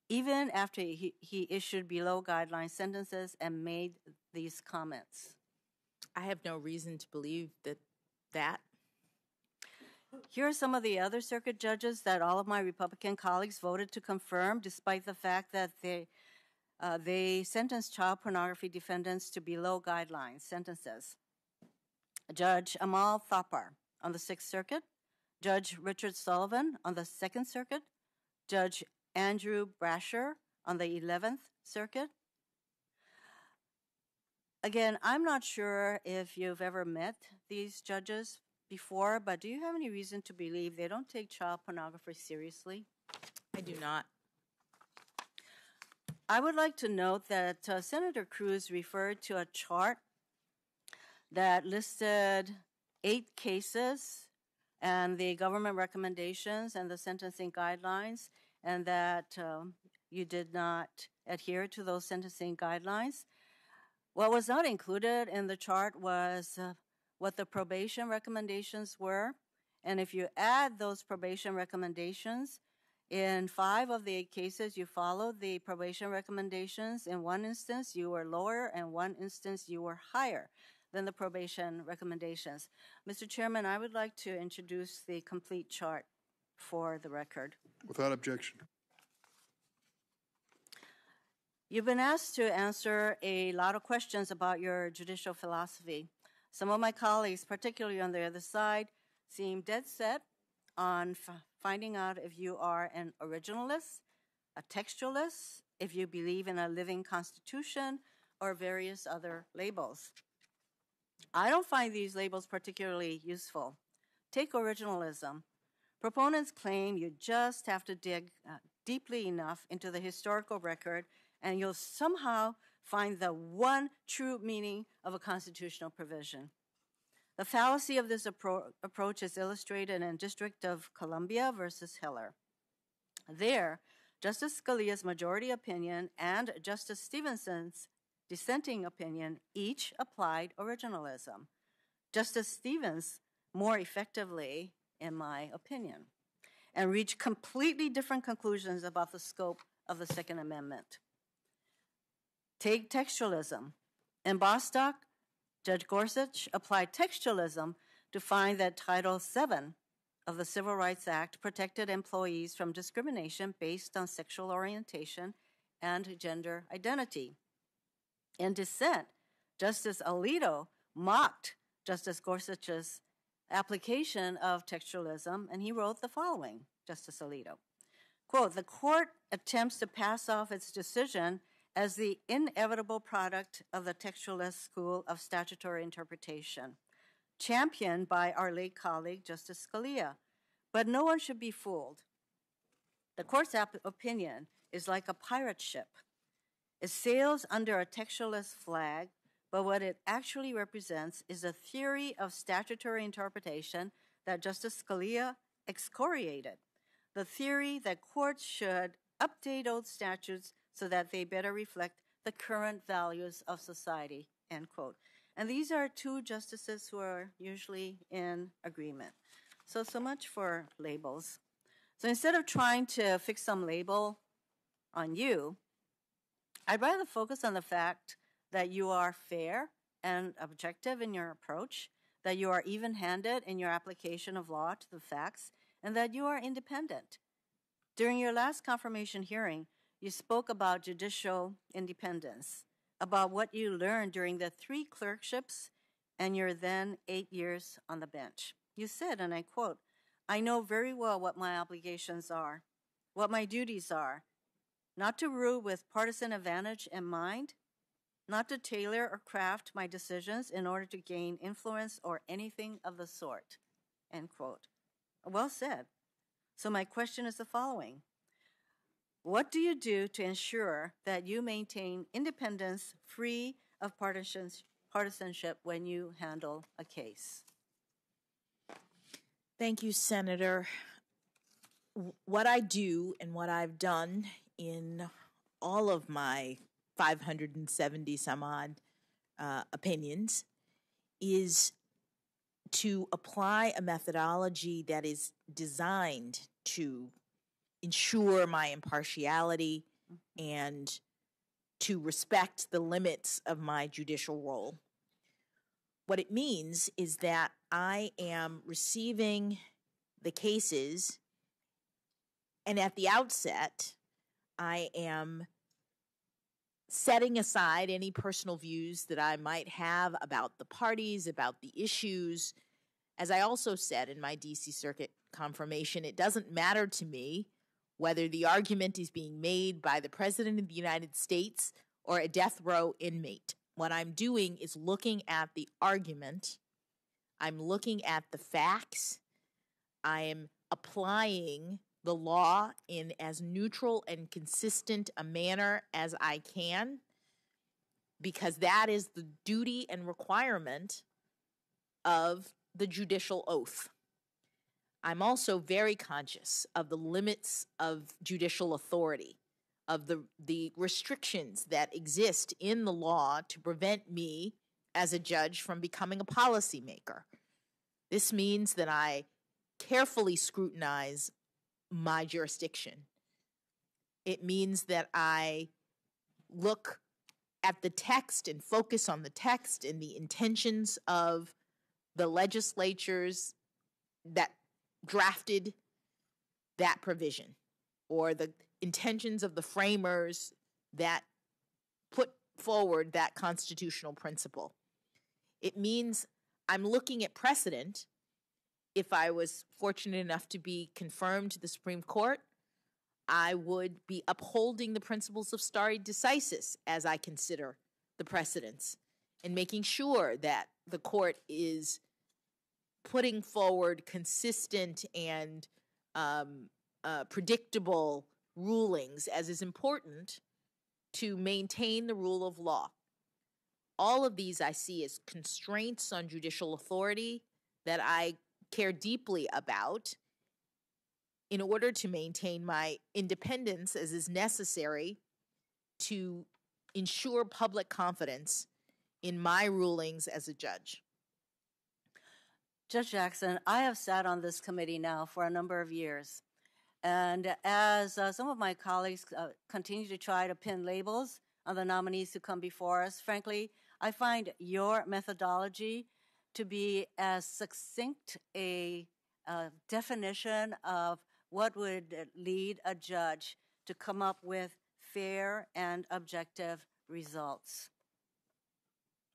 even after he issued below guideline sentences and made these comments? I have no reason to believe that. Here are some of the other circuit judges that all of my Republican colleagues voted to confirm, despite the fact that they sentenced child pornography defendants to below guidelines sentences. Judge Amal Thapar on the Sixth Circuit, Judge Richard Sullivan on the Second Circuit, Judge Andrew Brasher on the 11th Circuit. Again, I'm not sure if you've ever met these judges before, but do you have any reason to believe they don't take child pornography seriously? I do not. I would like to note that Senator Cruz referred to a chart that listed 8 cases and the government recommendations and the sentencing guidelines, and that you did not adhere to those sentencing guidelines. What was not included in the chart was what the probation recommendations were. And if you add those probation recommendations, in 5 of the 8 cases, you followed the probation recommendations. In one instance, you were lower, and one instance, you were higher than the probation recommendations. Mr. Chairman, I would like to introduce the complete chart for the record. Without objection. You've been asked to answer a lot of questions about your judicial philosophy. Some of my colleagues, particularly on the other side, seem dead set on finding out if you are an originalist, a textualist, if you believe in a living constitution, or various other labels. I don't find these labels particularly useful. Take originalism. Proponents claim you just have to dig deeply enough into the historical record and you'll somehow find the one true meaning of a constitutional provision. The fallacy of this approach is illustrated in District of Columbia versus Heller. There, Justice Scalia's majority opinion and Justice Stevenson's dissenting opinion each applied originalism. Justice Stevens more effectively, in my opinion, and reached completely different conclusions about the scope of the Second Amendment. Take textualism. In Bostock, Judge Gorsuch applied textualism to find that Title VII of the Civil Rights Act protected employees from discrimination based on sexual orientation and gender identity. In dissent, Justice Alito mocked Justice Gorsuch's application of textualism, and he wrote the following, Justice Alito, quote, "The court attempts to pass off its decision as the inevitable product of the textualist school of statutory interpretation, championed by our late colleague, Justice Scalia. But no one should be fooled. The court's opinion is like a pirate ship. It sails under a textualist flag, but what it actually represents is a theory of statutory interpretation that Justice Scalia excoriated, the theory that courts should update old statutes so that they better reflect the current values of society, end quote. And these are two justices who are usually in agreement. So much for labels. So instead of trying to fix some label on you, I'd rather focus on the fact that you are fair and objective in your approach, that you are even-handed in your application of law to the facts, and that you are independent. During your last confirmation hearing, you spoke about judicial independence, about what you learned during the 3 clerkships and your then 8 years on the bench. You said, and I quote, "I know very well what my obligations are, what my duties are, not to rule with partisan advantage in mind, not to tailor or craft my decisions in order to gain influence or anything of the sort," end quote. Well said. So my question is the following. What do you do to ensure that you maintain independence free of partisanship when you handle a case? Thank you, Senator. What I do and what I've done in all of my 570 some odd opinions is to apply a methodology that is designed to ensure my impartiality and to respect the limits of my judicial role. What it means is that I am receiving the cases, and at the outset, I am setting aside any personal views that I might have about the parties, about the issues. As I also said in my D.C. Circuit confirmation, it doesn't matter to me whether the argument is being made by the President of the United States or a death row inmate. What I'm doing is looking at the argument. I'm looking at the facts. I am applying the law in as neutral and consistent a manner as I can, because that is the duty and requirement of the judicial oath. I'm also very conscious of the limits of judicial authority, of the restrictions that exist in the law to prevent me as a judge from becoming a policymaker. This means that I carefully scrutinize my jurisdiction. It means that I look at the text and focus on the text and the intentions of the legislatures that drafted that provision, or the intentions of the framers that put forward that constitutional principle. It means I'm looking at precedent. If I was fortunate enough to be confirmed to the Supreme Court, I would be upholding the principles of stare decisis as I consider the precedents and making sure that the court is putting forward consistent and predictable rulings, as is important to maintain the rule of law. All of these I see as constraints on judicial authority that I care deeply about in order to maintain my independence, as is necessary to ensure public confidence in my rulings as a judge. Judge Jackson, I have sat on this committee now for a number of years. And as some of my colleagues continue to try to pin labels on the nominees who come before us, frankly, I find your methodology to be as succinct a definition of what would lead a judge to come up with fair and objective results.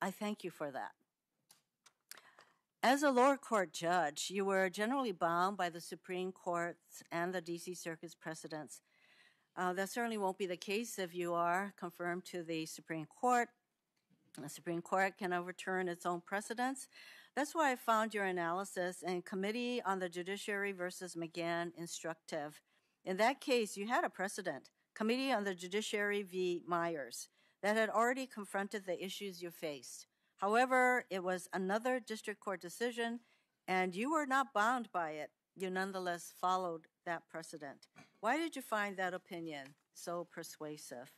I thank you for that. As a lower court judge, you were generally bound by the Supreme Court's and the D.C. Circuit's precedents. That certainly won't be the case if you are confirmed to the Supreme Court. The Supreme Court can overturn its own precedents. That's why I found your analysis in Committee on the Judiciary versus McGahn instructive. In that case, you had a precedent, Committee on the Judiciary v. Myers, that had already confronted the issues you faced. However, it was another district court decision, and you were not bound by it. You nonetheless followed that precedent. Why did you find that opinion so persuasive?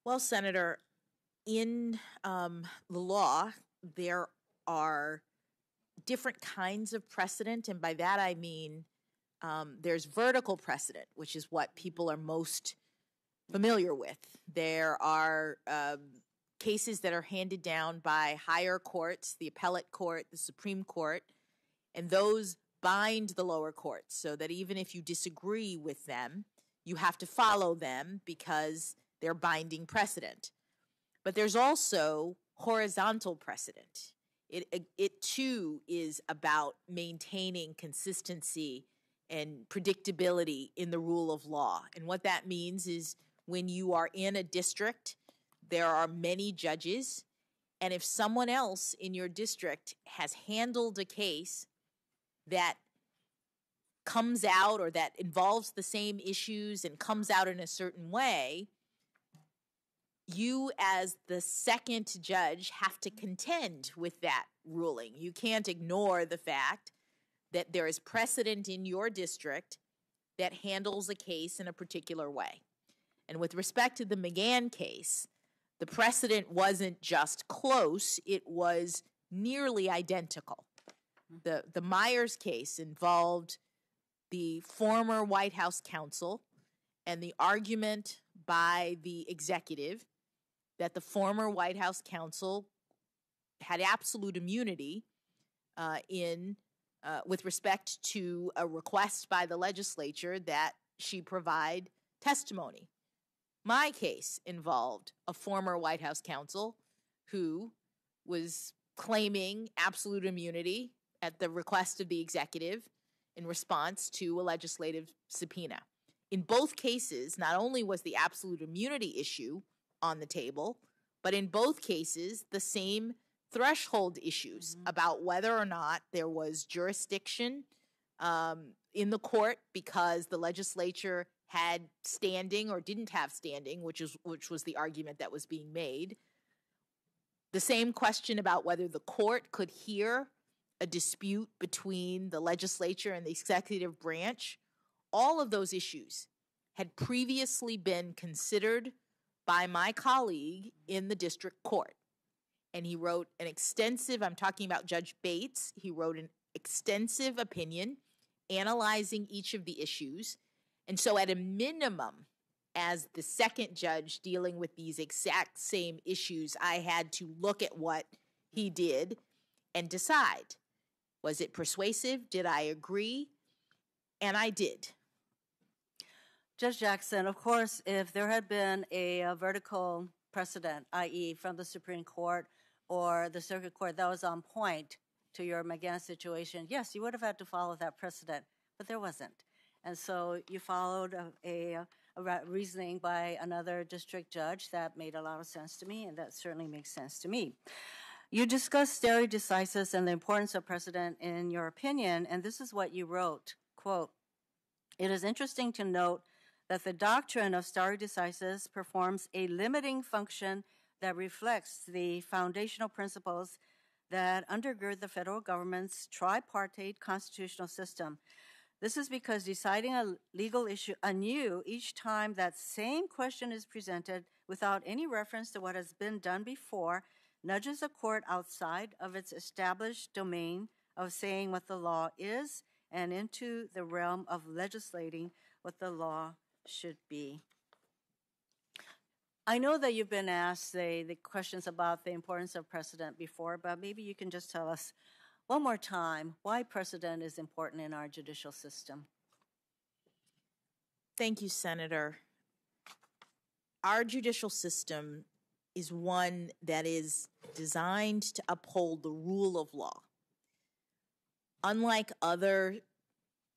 Well, Senator, in the law, there are different kinds of precedent, and by that I mean there's vertical precedent, which is what people are most familiar with. There are cases that are handed down by higher courts, the appellate court, the Supreme Court, and those bind the lower courts so that even if you disagree with them, you have to follow them because they're binding precedent. But there's also horizontal precedent. It too is about maintaining consistency and predictability in the rule of law. And what that means is when you are in a district, there are many judges, and if someone else in your district has handled a case that comes out or that involves the same issues and comes out in a certain way, you as the second judge have to contend with that ruling. You can't ignore the fact that there is precedent in your district that handles a case in a particular way. And with respect to the McGahn case, the precedent wasn't just close, it was nearly identical. The Myers case involved the former White House counsel and the argument by the executive that the former White House counsel had absolute immunity with respect to a request by the legislature that she provide testimony. My case involved a former White House counsel who was claiming absolute immunity at the request of the executive in response to a legislative subpoena. In both cases, not only was the absolute immunity issue on the table, but in both cases, the same threshold issues about whether or not there was jurisdiction in the court because the legislature had standing or didn't have standing, which was the argument that was being made. The same question about whether the court could hear a dispute between the legislature and the executive branch. All of those issues had previously been considered by my colleague in the district court. And he wrote an extensive, I'm talking about Judge Bates, he wrote an extensive opinion analyzing each of the issues. And so at a minimum, as the second judge dealing with these exact same issues, I had to look at what he did and decide. Was it persuasive? Did I agree? And I did. Judge Jackson, of course, if there had been a vertical precedent, i.e. from the Supreme Court or the Circuit Court that was on point to your McGahn situation, yes, you would have had to follow that precedent, but there wasn't. And so you followed a reasoning by another district judge that made a lot of sense to me, and that certainly makes sense to me. You discussed stare decisis and the importance of precedent in your opinion, and this is what you wrote, quote, "It is interesting to note that the doctrine of stare decisis performs a limiting function that reflects the foundational principles that undergird the federal government's tripartite constitutional system. This is because deciding a legal issue anew each time that same question is presented without any reference to what has been done before nudges a court outside of its established domain of saying what the law is and into the realm of legislating what the law should be." I know that you've been asked the questions about the importance of precedent before, but maybe you can just tell us one more time why precedent is important in our judicial system. Thank you, Senator. Our judicial system is one that is designed to uphold the rule of law. Unlike other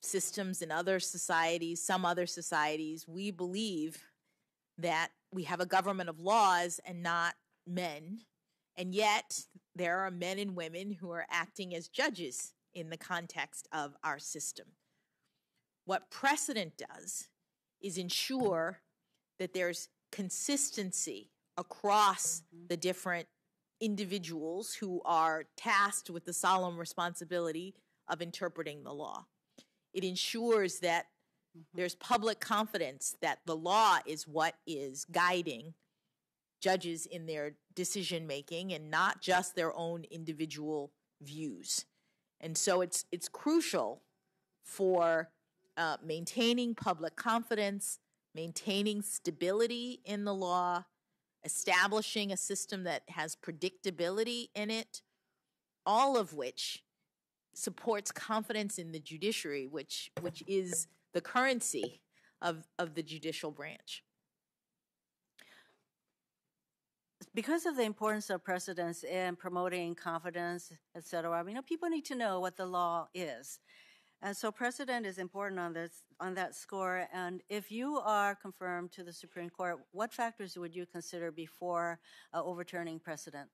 systems in other societies, some other societies, we believe that we have a government of laws and not men, and yet there are men and women who are acting as judges in the context of our system. What precedent does is ensure that there's consistency across the different individuals who are tasked with the solemn responsibility of interpreting the law. It ensures that there's public confidence that the law is what is guiding judges in their decision making and not just their own individual views. And so it's crucial for maintaining public confidence, maintaining stability in the law, establishing a system that has predictability in it, all of which supports confidence in the judiciary, which is the currency of the judicial branch. Because of the importance of precedents in promoting confidence, et cetera, people need to know what the law is. And so precedent is important on that score. And if you are confirmed to the Supreme Court, what factors would you consider before overturning precedent?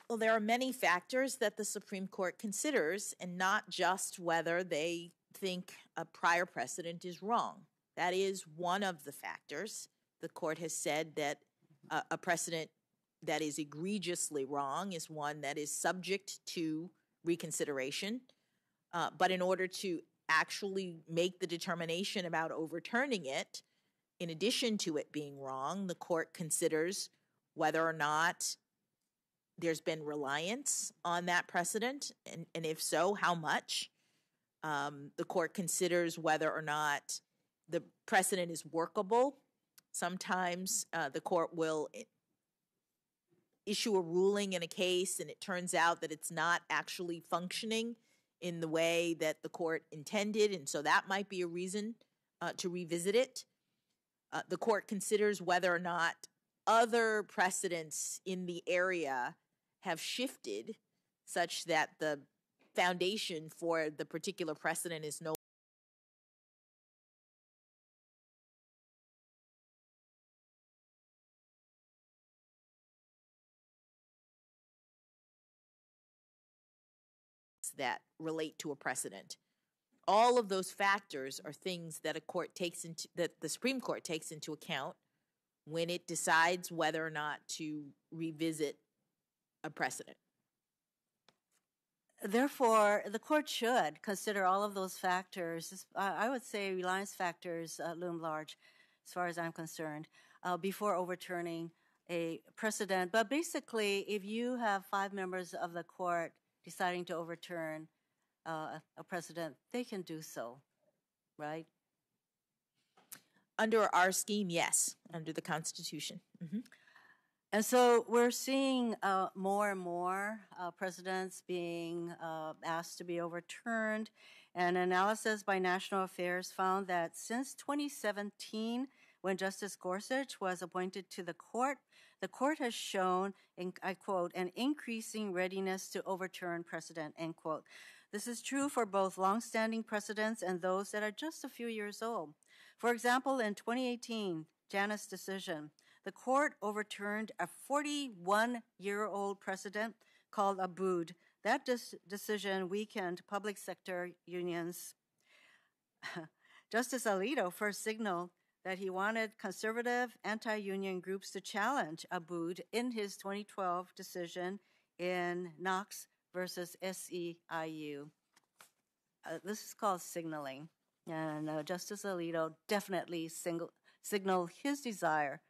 Well, there are many factors that the Supreme Court considers, and not just whether they think a prior precedent is wrong. That is one of the factors. The court has said that a precedent that is egregiously wrong is one that is subject to reconsideration. But in order to actually make the determination about overturning it, in addition to it being wrong, the court considers whether or not there's been reliance on that precedent, and if so, how much. The court considers whether or not the precedent is workable. Sometimes the court will issue a ruling in a case, and it turns out that it's not actually functioning in the way that the court intended, and so that might be a reason to revisit it. The court considers whether or not other precedents in the area have shifted such that the foundation for the particular precedent is no that relate to a precedent. All of those factors are things that that the Supreme Court takes into account when it decides whether or not to revisit a precedent. Therefore, the court should consider all of those factors. I would say reliance factors loom large, as far as I'm concerned, before overturning a precedent. But basically, if you have 5 members of the court deciding to overturn a precedent, they can do so, right? Under our scheme, yes, under the Constitution. Mm-hmm. And so we're seeing more and more precedents being asked to be overturned. An analysis by National Affairs found that since 2017, when Justice Gorsuch was appointed to the court has shown, and I quote, an increasing readiness to overturn precedent, end quote. This is true for both longstanding precedents and those that are just a few years old. For example, in 2018, Janus decision, the court overturned a 41-year-old precedent called Abood. That decision weakened public sector unions. Justice Alito first signaled that he wanted conservative anti-union groups to challenge Abood in his 2012 decision in Knox versus SEIU. This is called signaling. And Justice Alito definitely signaled his desire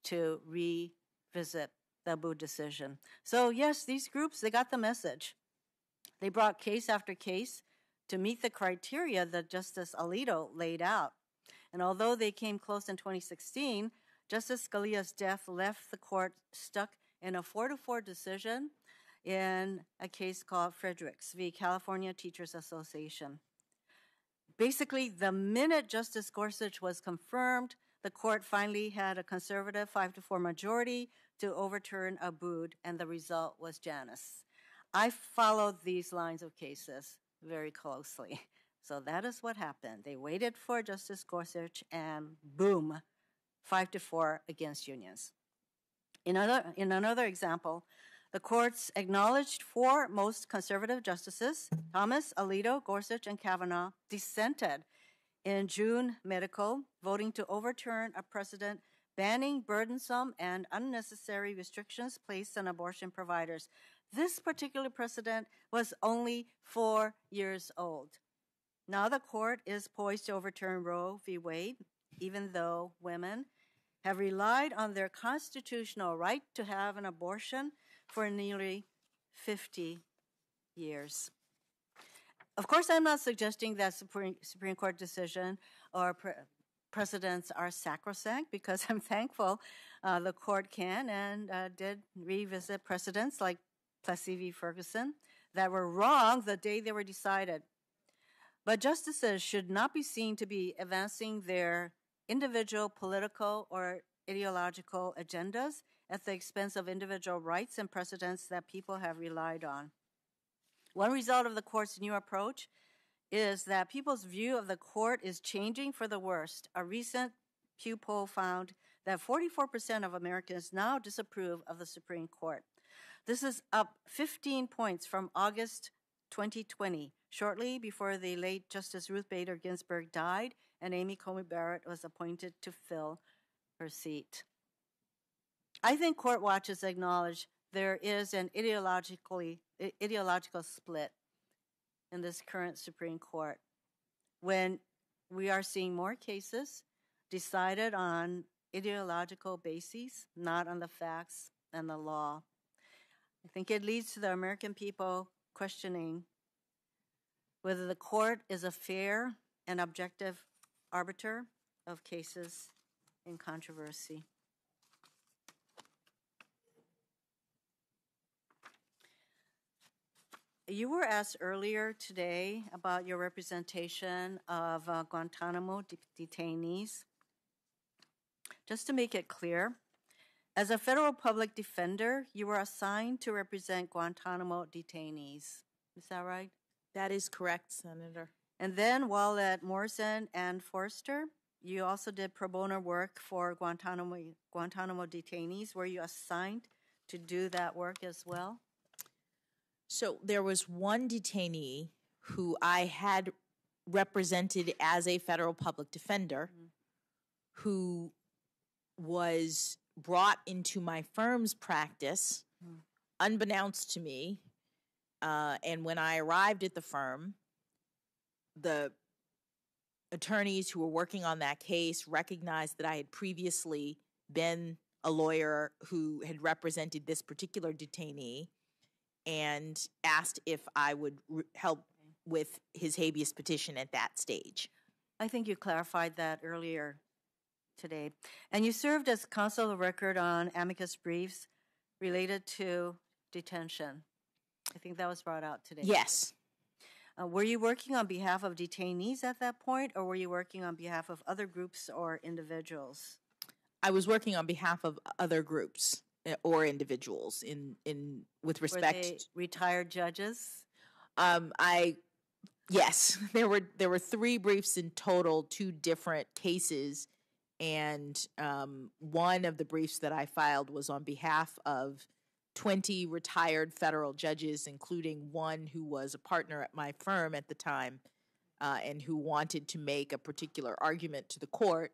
to revisit the Abood decision. So yes, these groups, they got the message. They brought case after case to meet the criteria that Justice Alito laid out. And although they came close in 2016, Justice Scalia's death left the court stuck in a 4-4 decision in a case called Fredericks v. California Teachers Association. Basically, the minute Justice Gorsuch was confirmed, the court finally had a conservative 5-4 majority to overturn Abood, and the result was Janus. I followed these lines of cases very closely. So that is what happened. They waited for Justice Gorsuch, and boom, 5-4 against unions. In another example, the courts acknowledged 4 most conservative justices, Thomas, Alito, Gorsuch, and Kavanaugh, dissented in June Medical, voting to overturn a precedent banning burdensome and unnecessary restrictions placed on abortion providers. This particular precedent was only 4 years old. Now the court is poised to overturn Roe v. Wade, even though women have relied on their constitutional right to have an abortion for nearly 50 years. Of course, I'm not suggesting that Supreme Court decision or precedents are sacrosanct, because I'm thankful the court can and did revisit precedents like Plessy v. Ferguson that were wrong the day they were decided. But justices should not be seen to be advancing their individual political or ideological agendas at the expense of individual rights and precedents that people have relied on. One result of the court's new approach is that people's view of the court is changing for the worst. A recent Pew poll found that 44% of Americans now disapprove of the Supreme Court. This is up 15 points from August 2020, shortly before the late Justice Ruth Bader Ginsburg died and Amy Coney Barrett was appointed to fill her seat. I think court watchers acknowledge there is an ideological split in this current Supreme Court when we are seeing more cases decided on ideological bases, not on the facts and the law. I think it leads to the American people questioning whether the court is a fair and objective arbiter of cases in controversy. You were asked earlier today about your representation of Guantanamo detainees. Just to make it clear, as a federal public defender, you were assigned to represent Guantanamo detainees. Is that right? That is correct, Senator. And then while at Morrison and Forster, you also did pro bono work for Guantanamo detainees. Were you assigned to do that work as well? So there was one detainee who I had represented as a federal public defender who was brought into my firm's practice unbeknownst to me. And when I arrived at the firm, the attorneys who were working on that case recognized that I had previously been a lawyer who had represented this particular detainee and asked if I would help with his habeas petition at that stage. I think you clarified that earlier today. And you served as counsel of record on amicus briefs related to detention. I think that was brought out today. Yes. Were you working on behalf of detainees at that point, or were you working on behalf of other groups or individuals? I was working on behalf of other groups or individuals with respect. Were they retired judges? Yes, there were 3 briefs in total, 2 different cases, and one of the briefs that I filed was on behalf of 20 retired federal judges, including one who was a partner at my firm at the time, and who wanted to make a particular argument to the court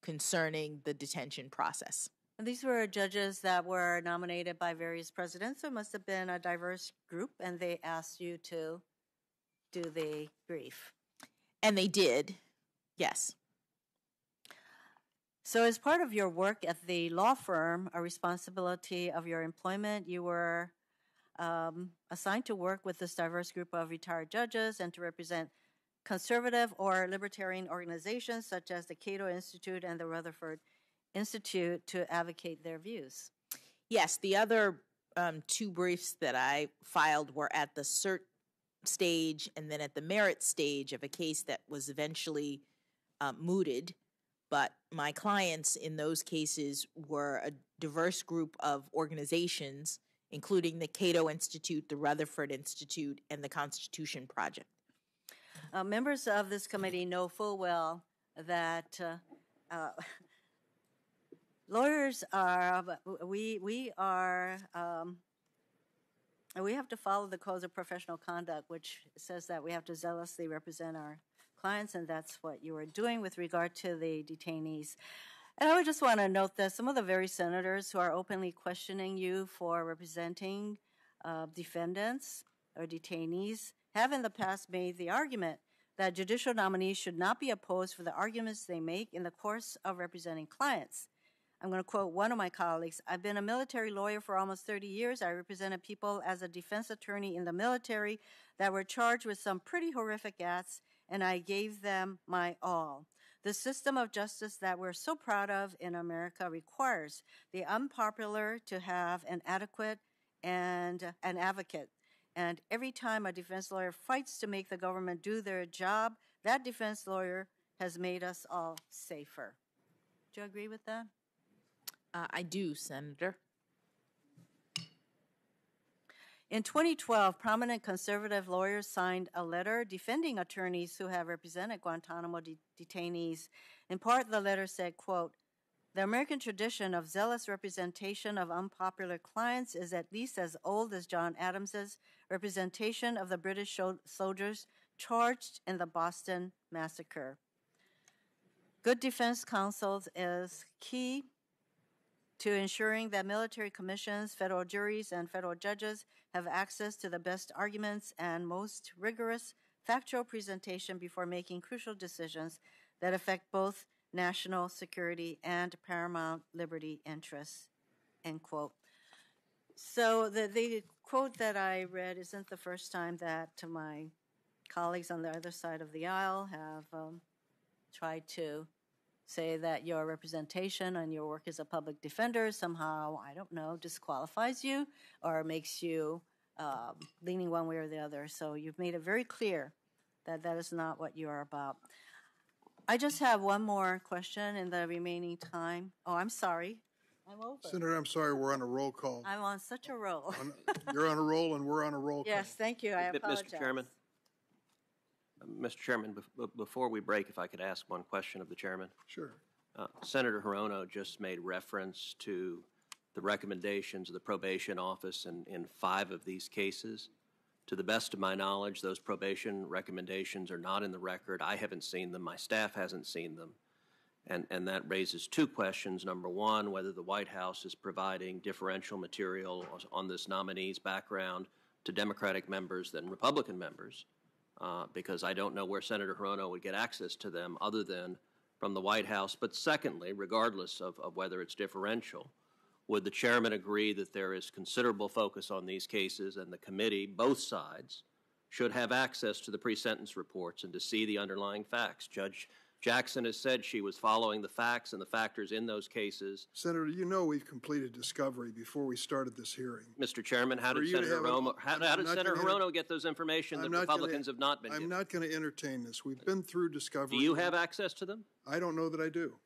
concerning the detention process. And these were judges that were nominated by various presidents, so it must have been a diverse group, and they asked you to do the brief. And they did, yes. So as part of your work at the law firm, a responsibility of your employment, you were assigned to work with this diverse group of retired judges and to represent conservative or libertarian organizations such as the Cato Institute and the Rutherford Institute to advocate their views. Yes, the other 2 briefs that I filed were at the cert stage and then at the merit stage of a case that was eventually mooted. But my clients in those cases were a diverse group of organizations, including the Cato Institute, the Rutherford Institute, and the Constitution Project. Members of this committee know full well that lawyers are, we have to follow the codes of professional conduct, which says that we have to zealously represent our clients, and that's what you were doing with regard to the detainees. And I would just want to note that some of the very senators who are openly questioning you for representing defendants or detainees have in the past made the argument that judicial nominees should not be opposed for the arguments they make in the course of representing clients. I'm going to quote one of my colleagues. I've been a military lawyer for almost 30 years. I represented people as a defense attorney in the military that were charged with some pretty horrific acts, and I gave them my all. The system of justice that we're so proud of in America requires the unpopular to have an adequate and an advocate. And every time a defense lawyer fights to make the government do their job, that defense lawyer has made us all safer. Do you agree with that? I do, Senator. In 2012, prominent conservative lawyers signed a letter defending attorneys who have represented Guantanamo detainees. In part, the letter said, quote, "The American tradition of zealous representation of unpopular clients is at least as old as John Adams's representation of the British soldiers charged in the Boston Massacre. Good defense counsel is key to ensuring that military commissions, federal juries, and federal judges have access to the best arguments and most rigorous factual presentation before making crucial decisions that affect both national security and paramount liberty interests," end quote. So the quote that I read isn't the first time that my colleagues on the other side of the aisle have tried to say that your representation and your work as a public defender somehow, I don't know, disqualifies you or makes you leaning one way or the other. So you've made it very clear that that is not what you are about. I just have one more question in the remaining time. Oh, I'm sorry. I'm over. Senator, I'm sorry, we're on a roll call. I'm on such a roll. You're on a roll and we're on a roll call. Yes, thank you. I apologize. Mr. Chairman, before we break, if I could ask one question of the chairman. Sure. Senator Hirono just made reference to the recommendations of the probation office in 5 of these cases. To the best of my knowledge, those probation recommendations are not in the record. I haven't seen them. My staff hasn't seen them. And that raises 2 questions. Number one, whether the White House is providing differential material on this nominee's background to Democratic members than Republican members, because I don't know where Senator Hirono would get access to them other than from the White House. But secondly, regardless of whether it's differential, would the chairman agree that there is considerable focus on these cases and the committee, both sides, should have access to the pre-sentence reports and to see the underlying facts? Judge Jackson has said she was following the facts and the factors in those cases. Senator, you know we've completed discovery before we started this hearing. Mr. Chairman, how did Senator Hirono get those information that Republicans have not been given? I'm not going to entertain this. We've been through discovery. Do you have access to them? I don't know that I do.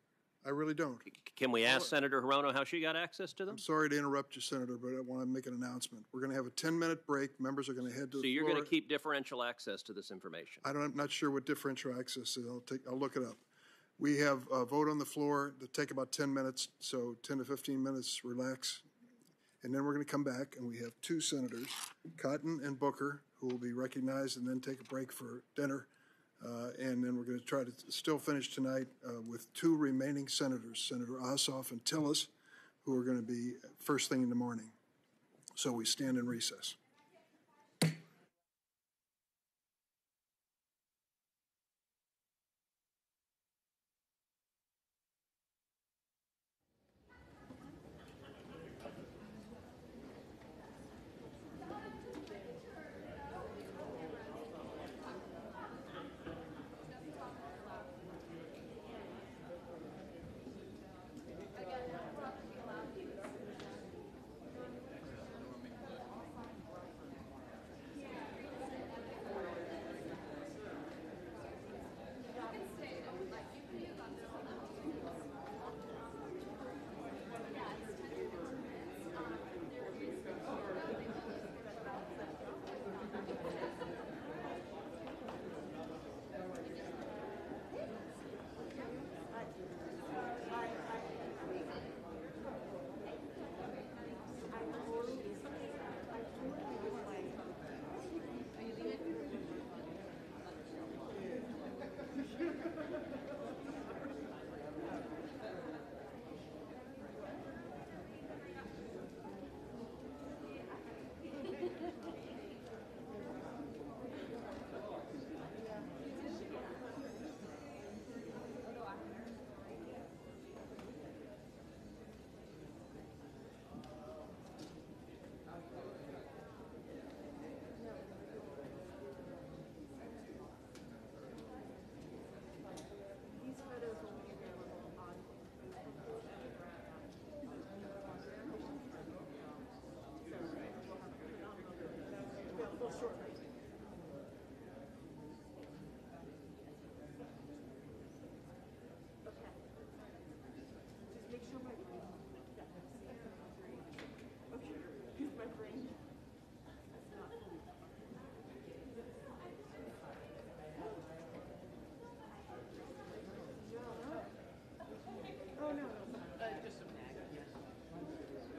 I really don't. Can we ask Senator Hirono how she got access to them? I'm sorry to interrupt you, Senator, but I want to make an announcement. We're going to have a 10-minute break. Members are going to head to the floor. So you're going to keep differential access to this information? I'm not sure what differential access is. I'll look it up. We have a vote on the floor that take about 10 minutes, so 10 to 15 minutes, relax. And then we're going to come back, and we have 2 senators, Cotton and Booker, who will be recognized and then take a break for dinner. And then we're going to try to still finish tonight with 2 remaining senators, Senator Ossoff and Tillis, who are going to be first thing in the morning. So we stand in recess.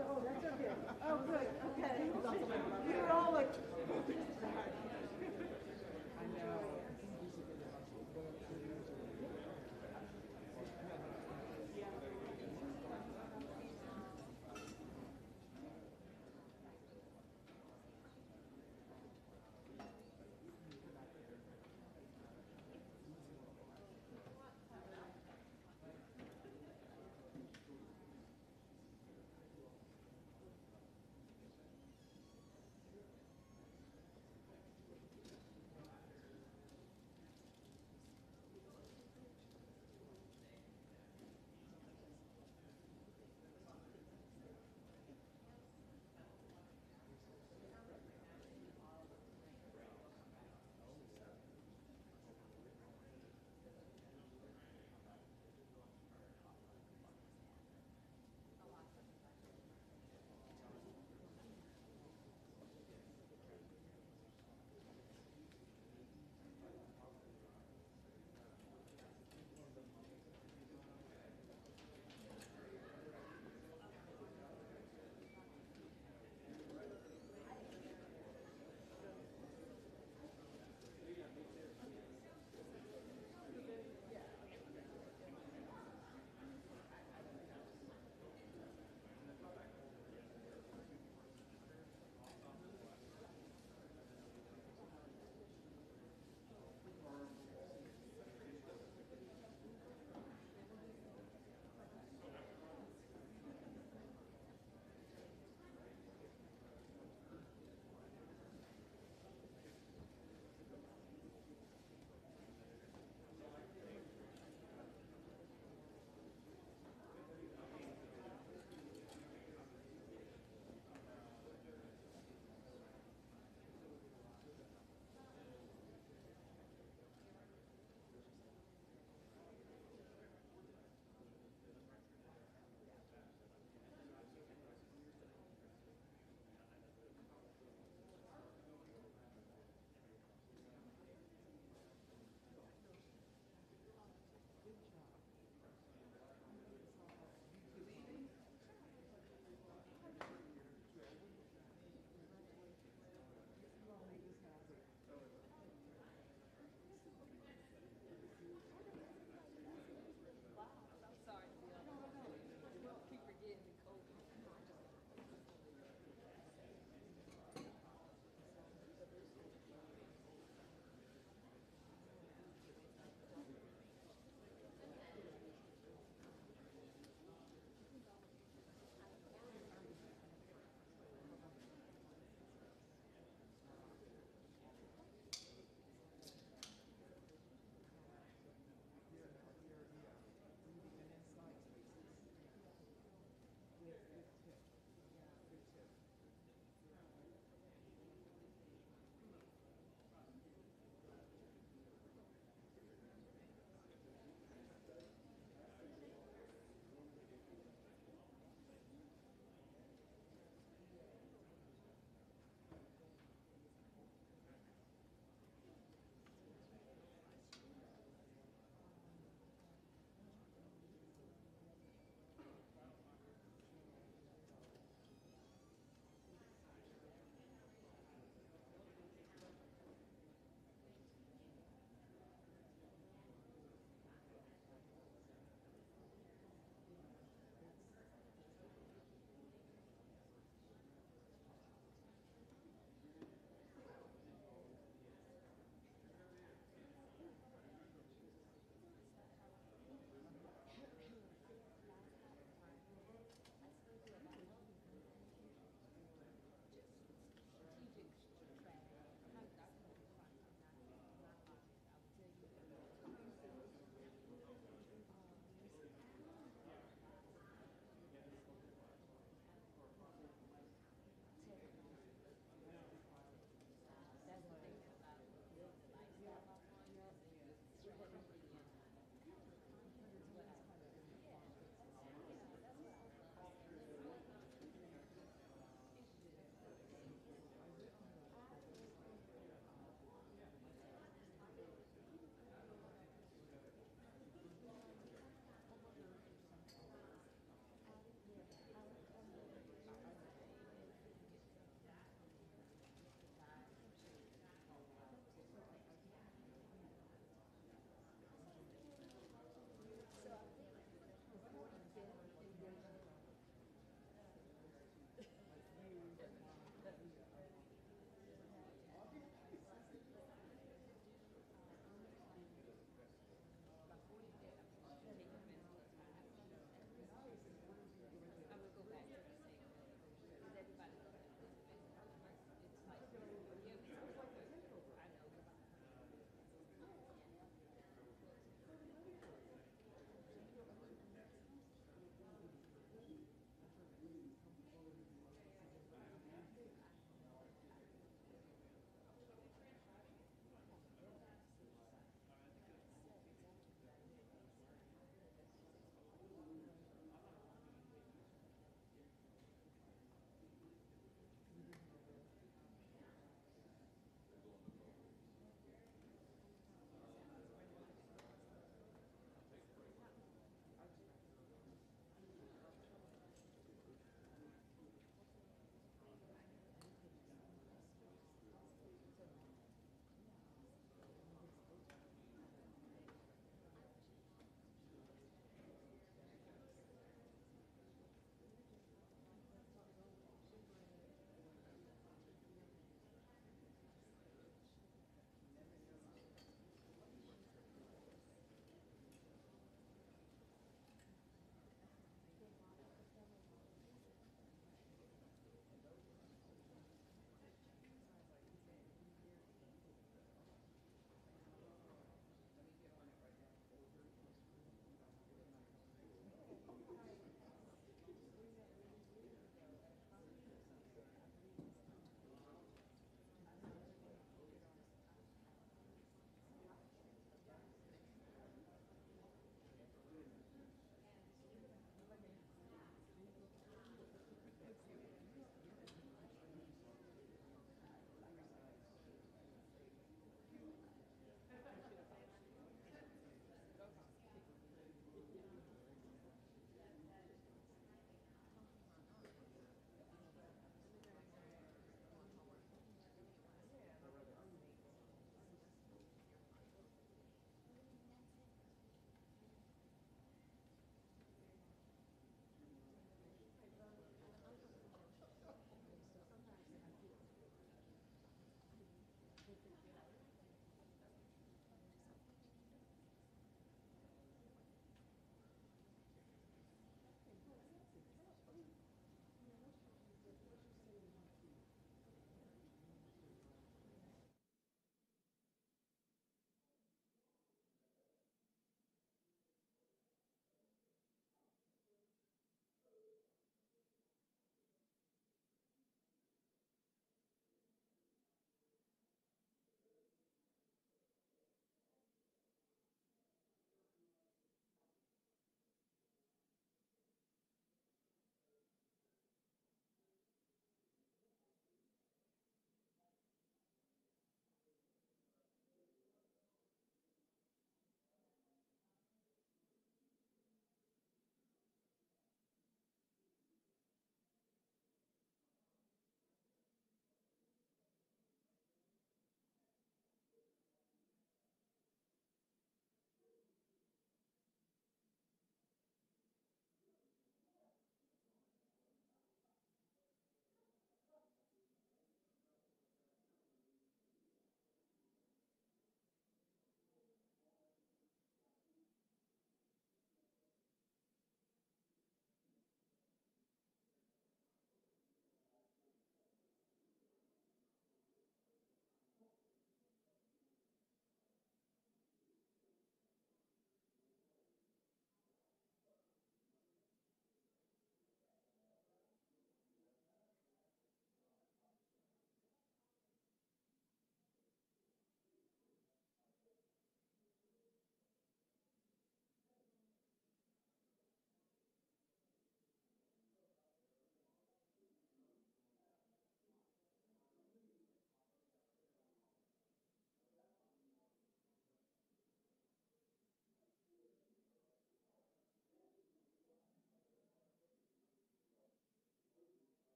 Oh, that's okay. Oh, good. Okay. You're all like.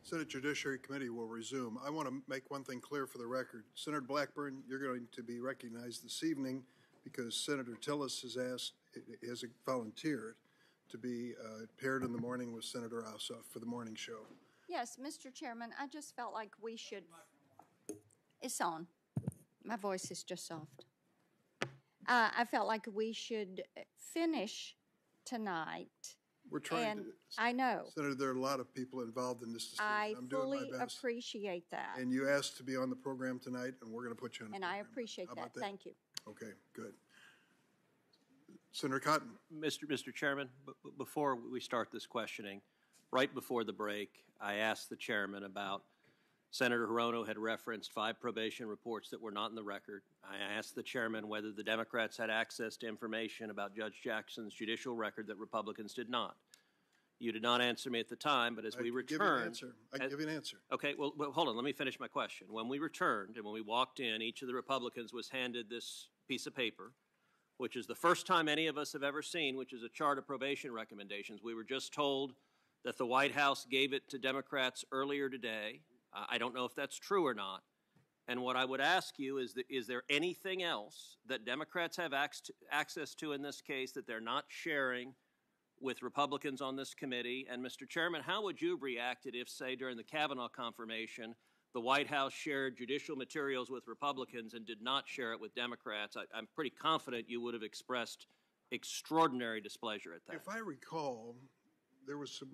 Senate Judiciary Committee will resume. I want to make one thing clear for the record. Senator Blackburn, you're going to be recognized this evening because Senator Tillis has volunteered to be paired in the morning with Senator Ossoff for the morning show. Yes, Mr. Chairman, I just felt like we should. It's on. My voice is just soft. I felt like we should finish tonight. We're trying to. I know. Senator, there are a lot of people involved in this decision. I'm fully doing my best. appreciate that. And you asked to be on the program tonight, and we're going to put you on the program. I appreciate that. Thank you. Okay, good. Senator Cotton. Mr. Chairman, before we start this questioning, right before the break, I asked the chairman about Senator Hirono had referenced 5 probation reports that were not in the record. I asked the chairman whether the Democrats had access to information about Judge Jackson's judicial record that Republicans did not. You did not answer me at the time, but as we returned... I can give you an answer. Okay, well, hold on. Let me finish my question. When we returned and when we walked in, each of the Republicans was handed this piece of paper, which is the first time any of us have ever seen, which is a chart of probation recommendations. We were just told that the White House gave it to Democrats earlier today. I don't know if that's true or not. And what I would ask you is there anything else that Democrats have access to in this case that they're not sharing with Republicans on this committee? And Mr. Chairman, how would you have reacted if, say, during the Kavanaugh confirmation, the White House shared judicial materials with Republicans and did not share it with Democrats? I'm pretty confident you would have expressed extraordinary displeasure at that. If I recall, there was some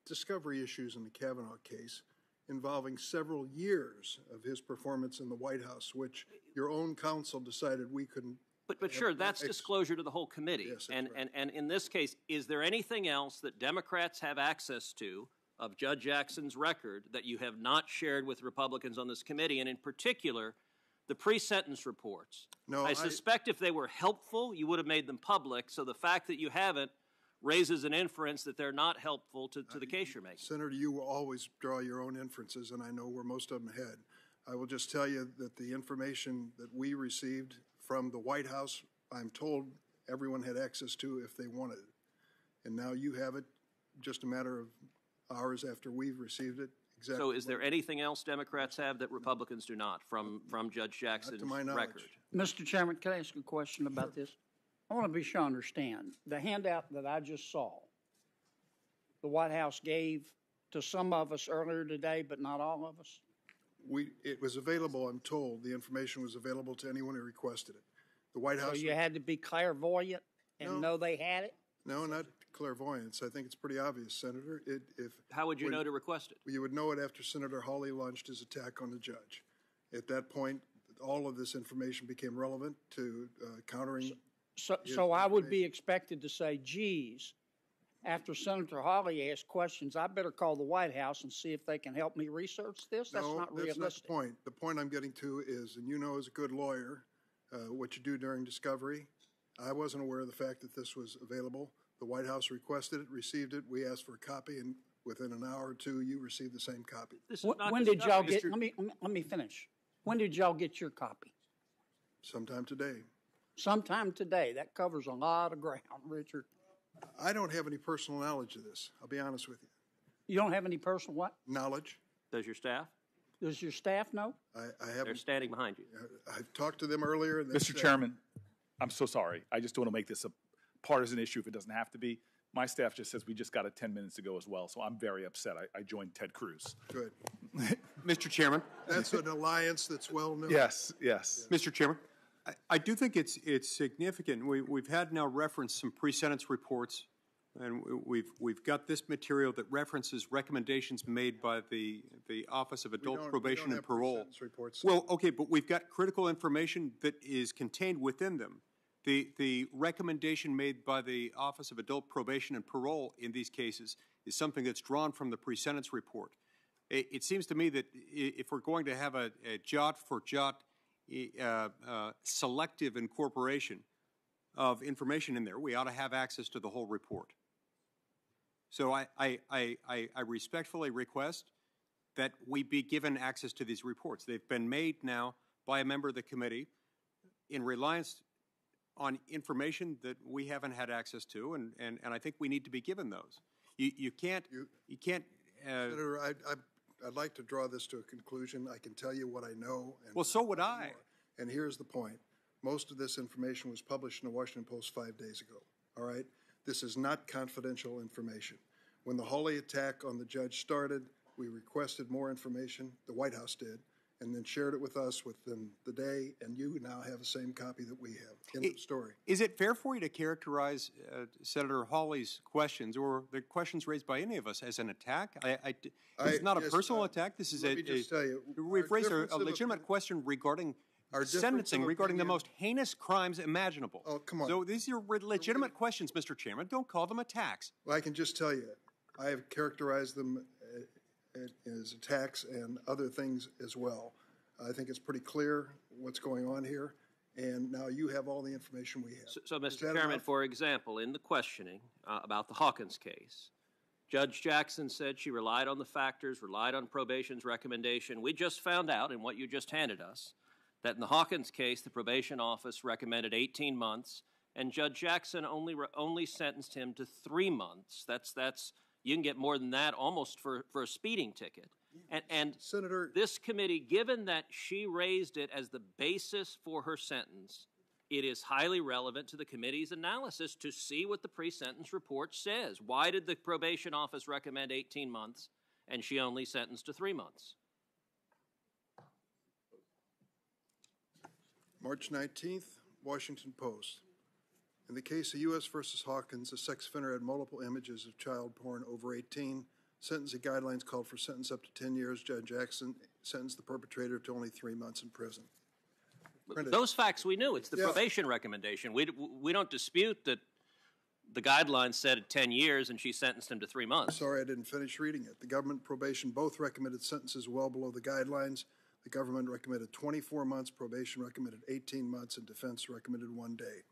discovery issues in the Kavanaugh case involving several years of his performance in the White House, which your own counsel decided we couldn't. But sure, that's disclosure to the whole committee. Yes, and right. in this case, is there anything else that Democrats have access to of Judge Jackson's record that you have not shared with Republicans on this committee, and in particular, the pre-sentence reports? No, I suspect if they were helpful, you would have made them public, so the fact that you haven't raises an inference that they're not helpful to the case you're making. Senator, you will always draw your own inferences, and I know where most of them head. I will just tell you that the information that we received from the White House, I'm told everyone had access to if they wanted it. And now you have it just a matter of hours after we've received it. Exactly. So is there anything else Democrats have that Republicans do not from Judge Jackson's to my knowledge. record? Mr. Chairman, can I ask a question about this? I want to be sure I understand. The handout that I just saw, the White House gave to some of us earlier today, but not all of us? It was available, I'm told. The information was available to anyone who requested it. The White House... So you had to be clairvoyant and know they had it? No, not clairvoyance. I think it's pretty obvious, Senator. How would you know to request it? You would know it after Senator Hawley launched his attack on the judge. At that point, all of this information became relevant to countering... So I would be expected to say, geez, after Senator Hawley asked questions, I better call the White House and see if they can help me research this? That's not realistic. No, that's not the point. The point I'm getting to is, and you know as a good lawyer, what you do during discovery. I wasn't aware of the fact that this was available. The White House requested it, received it. We asked for a copy, and within an hour or two, you received the same copy. When did y'all get, let me finish. When did y'all get your copy? Sometime today. Sometime today. That covers a lot of ground, Richard. I don't have any personal knowledge of this. I'll be honest with you. You don't have any personal what? Knowledge. Does your staff? Does your staff know? I haven't. They're standing behind you. I've talked to them earlier. And Mr. Chairman, I'm so sorry. I just don't want to make this a partisan issue if it doesn't have to be. My staff just says we just got it 10 minutes ago as well, so I'm very upset. I joined Ted Cruz. Good. Mr. Chairman. That's an alliance that's well known. Yes. Mr. Chairman, I do think it's significant. We've had now referenced some pre-sentence reports, and we've got this material that references recommendations made by the Office of Adult Probation and Parole. Reports. Well, okay, but we've got critical information that is contained within them. The recommendation made by the Office of Adult Probation and Parole in these cases is something that's drawn from the pre-sentence report. It seems to me that if we're going to have a jot-for-jot selective incorporation of information in there, we ought to have access to the whole report. So I respectfully request that we be given access to these reports. They've been made now by a member of the committee in reliance on information that we haven't had access to, and I think we need to be given those. You can't. Senator, I'd like to draw this to a conclusion. I can tell you what I know. And Well, so would I. more. And here's the point. Most of this information was published in the Washington Post 5 days ago. All right? This is not confidential information. When the Hawley attack on the judge started, we requested more information. The White House did, and then shared it with us within the day, and you now have the same copy that we have. End of story. Is it fair for you to characterize Senator Hawley's questions or the questions raised by any of us as an attack? It's not a personal attack. This is let me just tell you, we've raised a legitimate question regarding sentencing, regarding the most heinous crimes imaginable. Oh, come on. So these are legitimate questions, Mr. Chairman. Don't call them attacks. Well, I can just tell you, I have characterized them as attacks and other things as well. I think it's pretty clear what's going on here, and now you have all the information we have. So Mr. Chairman, for example, in the questioning about the Hawkins case, Judge Jackson said she relied on the factors, relied on probation's recommendation. We just found out in what you just handed us that in the Hawkins case, the probation office recommended 18 months, and Judge Jackson only sentenced him to 3 months. That's you can get more than that almost for a speeding ticket. And Senator, this committee, given that she raised it as the basis for her sentence, it is highly relevant to the committee's analysis to see what the pre-sentence report says. Why did the probation office recommend 18 months and she only sentenced to 3 months? March 19th, Washington Post. In the case of U.S. versus Hawkins, a sex offender had multiple images of child porn over 18. Sentencing guidelines called for sentence up to 10 years. Judge Jackson sentenced the perpetrator to only 3 months in prison. Those facts we knew. It's the probation recommendation. We don't dispute that the guidelines said 10 years and she sentenced him to 3 months. Sorry, I didn't finish reading it. The government and probation both recommended sentences well below the guidelines. The government recommended 24 months, probation recommended 18 months, and defense recommended 1 day.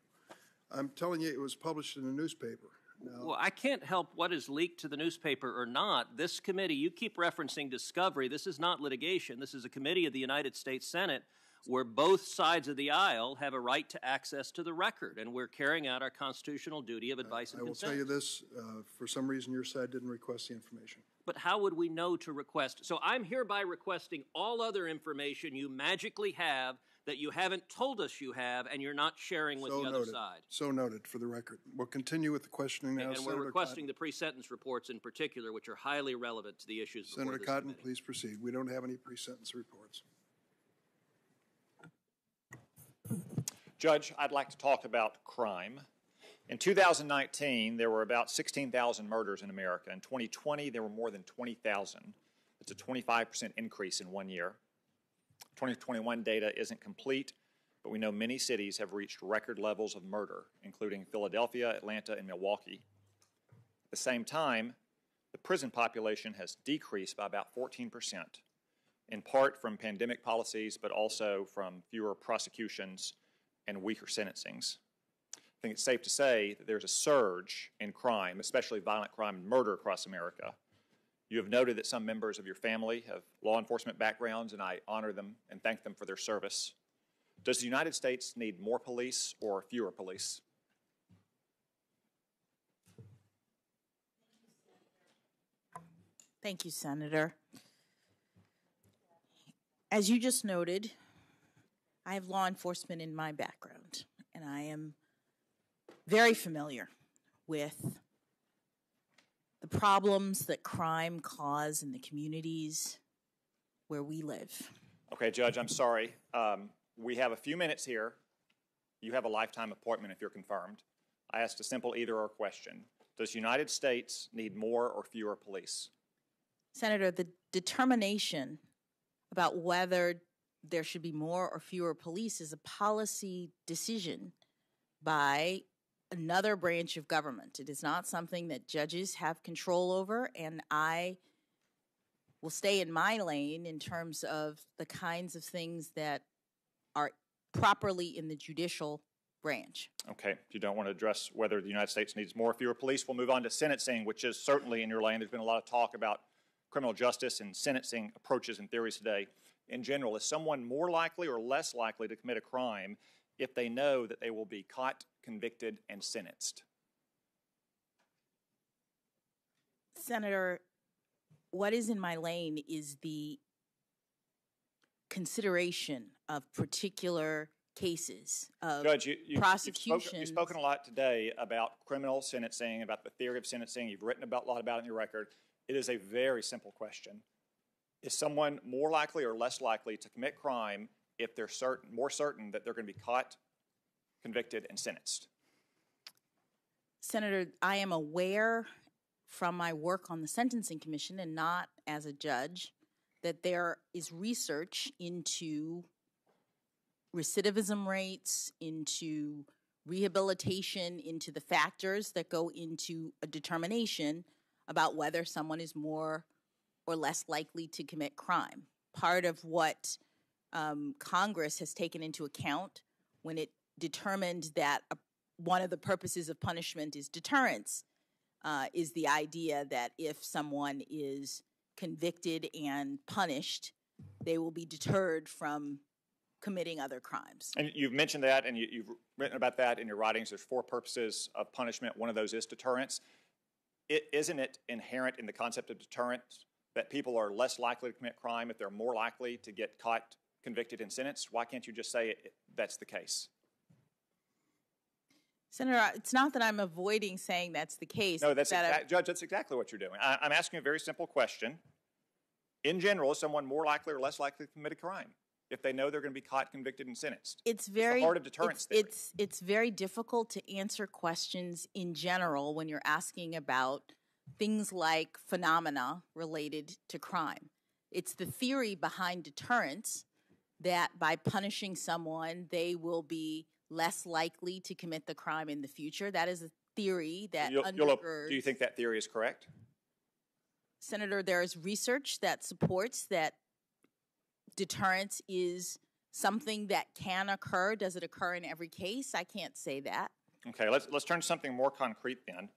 I'm telling you, it was published in a newspaper. Now, well, I can't help what is leaked to the newspaper or not. This committee, you keep referencing discovery. This is not litigation. This is a committee of the United States Senate where both sides of the aisle have a right to access to the record, and we're carrying out our constitutional duty of advice and consent. I will tell you this, for some reason your side didn't request the information. But how would we know to request? So I'm hereby requesting all other information you magically have that you haven't told us you have and you're not sharing with the other side. So noted, for the record. We'll continue with the questioning now. And we're requesting the pre-sentence reports in particular, which are highly relevant to the issues before Senator this Cotton, committee. please proceed. We don't have any pre-sentence reports. Judge, I'd like to talk about crime. In 2019, there were about 16,000 murders in America. In 2020, there were more than 20,000. It's a 25% increase in 1 year. 2021 data isn't complete, but we know many cities have reached record levels of murder, including Philadelphia, Atlanta, and Milwaukee. At the same time, the prison population has decreased by about 14%, in part from pandemic policies, but also from fewer prosecutions and weaker sentencings. I think it's safe to say that there's a surge in crime, especially violent crime and murder across America. You have noted that some members of your family have law enforcement backgrounds, and I honor them and thank them for their service. Does the United States need more police or fewer police? Thank you, Senator. As you just noted, I have law enforcement in my background, and I am very familiar with the problems that crime cause in the communities where we live. Okay, Judge, I'm sorry. We have a few minutes here. You have a lifetime appointment if you're confirmed. I asked a simple either-or question. Does the United States need more or fewer police? Senator, the determination about whether there should be more or fewer police is a policy decision by another branch of government. It is not something that judges have control over, and I will stay in my lane in terms of the kinds of things that are properly in the judicial branch. Okay, if you don't want to address whether the United States needs more or fewer police, we'll move on to sentencing, which is certainly in your lane. There's been a lot of talk about criminal justice and sentencing approaches and theories today. In general, is someone more likely or less likely to commit a crime if they know that they will be caught, convicted, and sentenced? Senator, what is in my lane is the consideration of particular cases of Judge, prosecutions. You've spoken a lot today about criminal sentencing, about the theory of sentencing. You've written a lot about it in your record. It is a very simple question. Is someone more likely or less likely to commit crime if they're more certain that they're going to be caught, convicted, and sentenced? Senator, I am aware from my work on the Sentencing Commission and not as a judge that there is research into recidivism rates, into rehabilitation, into the factors that go into a determination about whether someone is more or less likely to commit crime. Part of what Congress has taken into account when it determined that one of the purposes of punishment is deterrence is the idea that if someone is convicted and punished, they will be deterred from committing other crimes. And you've mentioned that, and you've written about that in your writings. There's 4 purposes of punishment. One of those is deterrence. Isn't it inherent in the concept of deterrence that people are less likely to commit crime if they're more likely to get caught, convicted, and sentenced? Why can't you just say that's the case? Senator, it's not that I'm avoiding saying that's the case. No, Judge, that's exactly what you're doing. I'm asking a very simple question. In general, is someone more likely or less likely to commit a crime if they know they're going to be caught, convicted, and sentenced? It's the heart of deterrence theory. It's very difficult to answer questions in general when you're asking about things like phenomena related to crime. It's the theory behind deterrence that by punishing someone, they will be less likely to commit the crime in the future. That is a theory that undergirds. Do you think that theory is correct? Senator, there is research that supports that deterrence is something that can occur. Does it occur in every case? I can't say that. Okay, let's turn to something more concrete then.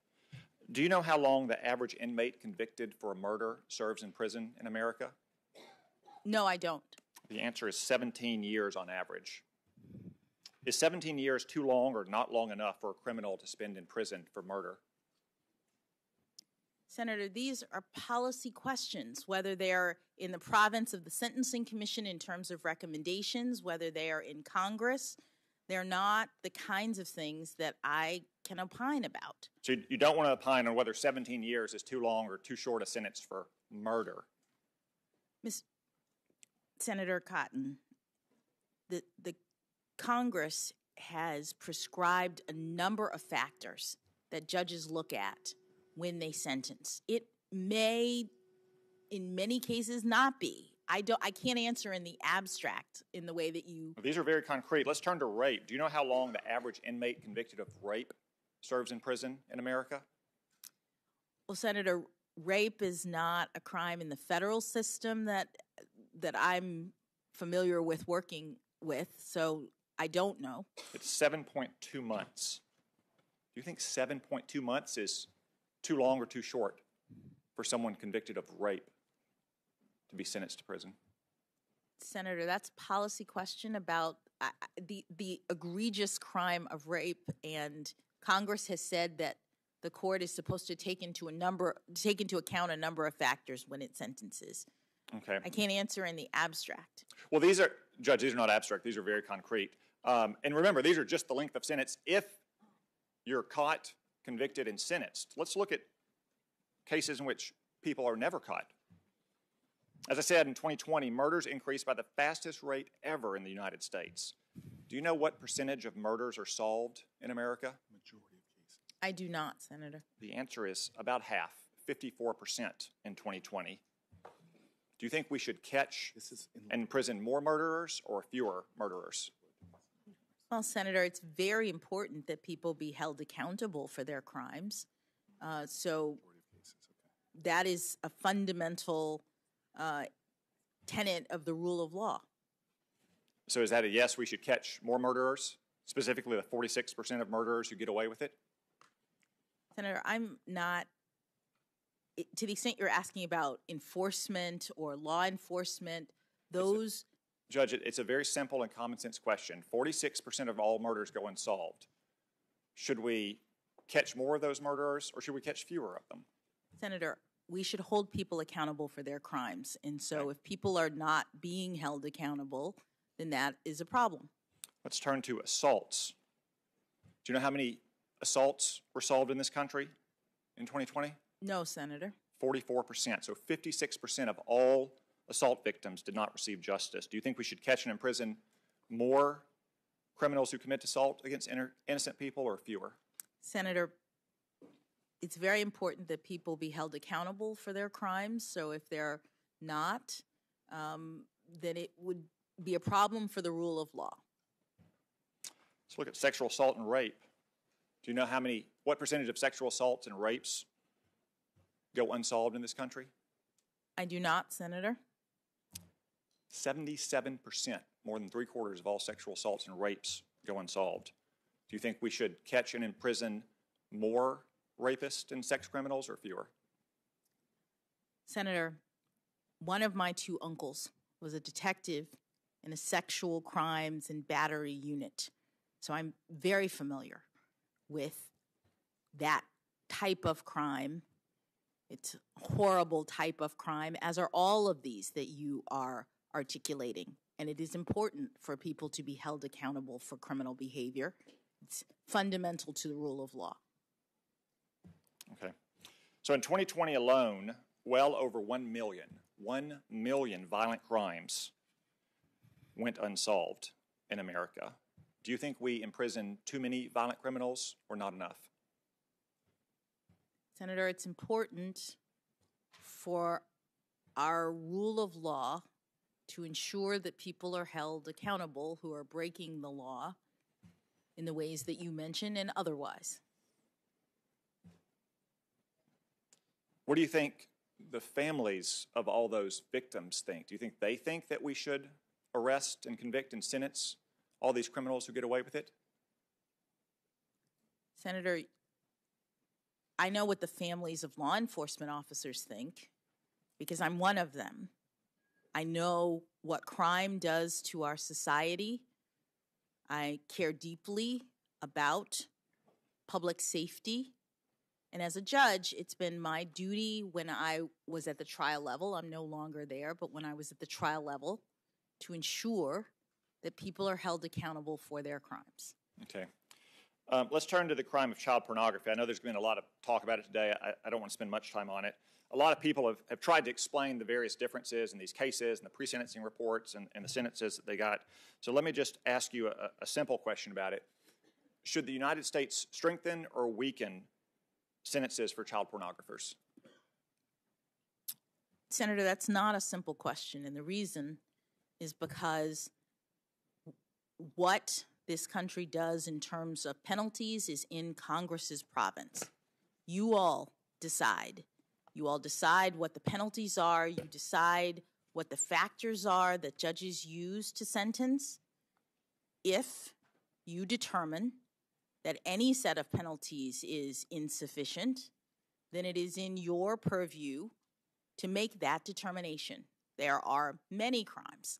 Do you know how long the average inmate convicted for a murder serves in prison in America? No, I don't. The answer is 17 years on average. Is 17 years too long or not long enough for a criminal to spend in prison for murder? Senator, these are policy questions, whether they are in the province of the Sentencing Commission in terms of recommendations, whether they are in Congress. They're not the kinds of things that I can opine about. So you don't want to opine on whether 17 years is too long or too short a sentence for murder? Senator Cotton, the Congress has prescribed a number of factors that judges look at when they sentence. It may, in many cases, not be. I can't answer in the abstract in the way that you. These are very concrete. Let's turn to rape. Do you know how long the average inmate convicted of rape serves in prison in America? Well, Senator, rape is not a crime in the federal system that I'm familiar with working with, so I don't know. It's 7.2 months. Do you think 7.2 months is too long or too short for someone convicted of rape to be sentenced to prison? Senator, that's a policy question about the egregious crime of rape, and Congress has said that the court is supposed to take into account a number of factors when it sentences. Okay. I can't answer in the abstract. Well, Judge, these are not abstract. These are very concrete. And remember, these are just the length of sentence if you're caught, convicted, and sentenced. Let's look at cases in which people are never caught. As I said, in 2020, murders increased by the fastest rate ever in the United States. Do you know what percentage of murders are solved in America? Majority of cases. I do not, Senator. The answer is about half, 54% in 2020. Do you think we should catch and imprison more murderers or fewer murderers? Well, Senator, it's very important that people be held accountable for their crimes. So that is a fundamental tenet of the rule of law. So is that a yes, we should catch more murderers, specifically the 46% of murderers who get away with it? Senator, I'm not, to the extent you're asking about enforcement or law enforcement, those... Judge, it's a very simple and common sense question. 46% of all murders go unsolved. Should we catch more of those murderers or should we catch fewer of them? Senator, we should hold people accountable for their crimes. And so if people are not being held accountable, then that is a problem. Let's turn to assaults. Do you know how many assaults were solved in this country in 2020? No, Senator. 44%. So 56% of all assault victims did not receive justice. Do you think we should catch and imprison more criminals who commit assault against innocent people or fewer? Senator, it's very important that people be held accountable for their crimes. So if they're not, then it would be a problem for the rule of law. Let's look at sexual assault and rape. Do you know what percentage of sexual assaults and rapes go unsolved in this country? I do not, Senator. 77%, more than 3/4 of all sexual assaults and rapes go unsolved. Do you think we should catch and imprison more rapists and sex criminals or fewer? Senator, one of my two uncles was a detective in a sexual crimes and battery unit. So I'm very familiar with that type of crime. It's a horrible type of crime, as are all of these that you are articulating. And it is important for people to be held accountable for criminal behavior. It's fundamental to the rule of law. Okay. So in 2020 alone, well over 1 million violent crimes went unsolved in America. Do you think we imprison too many violent criminals or not enough? Senator, it's important for our rule of law to ensure that people are held accountable who are breaking the law in the ways that you mentioned and otherwise. What do you think the families of all those victims think? Do you think they think that we should arrest and convict and sentence all these criminals who get away with it? Senator, I know what the families of law enforcement officers think because I'm one of them. I know what crime does to our society. I care deeply about public safety. And as a judge, it's been my duty when I was at the trial level, I'm no longer there, but when I was at the trial level, to ensure that people are held accountable for their crimes. Okay. Let's turn to the crime of child pornography. I know there's been a lot of talk about it today. I don't want to spend much time on it. A lot of people have tried to explain the various differences in these cases and the pre-sentencing reports and the sentences that they got. So let me just ask you a simple question about it. Should the United States strengthen or weaken sentences for child pornographers? Senator, that's not a simple question, and the reason is because what this country does in terms of penalties is in Congress's province. You all decide. You all decide what the penalties are. You decide what the factors are that judges use to sentence. If you determine that any set of penalties is insufficient, then it is in your purview to make that determination. There are many crimes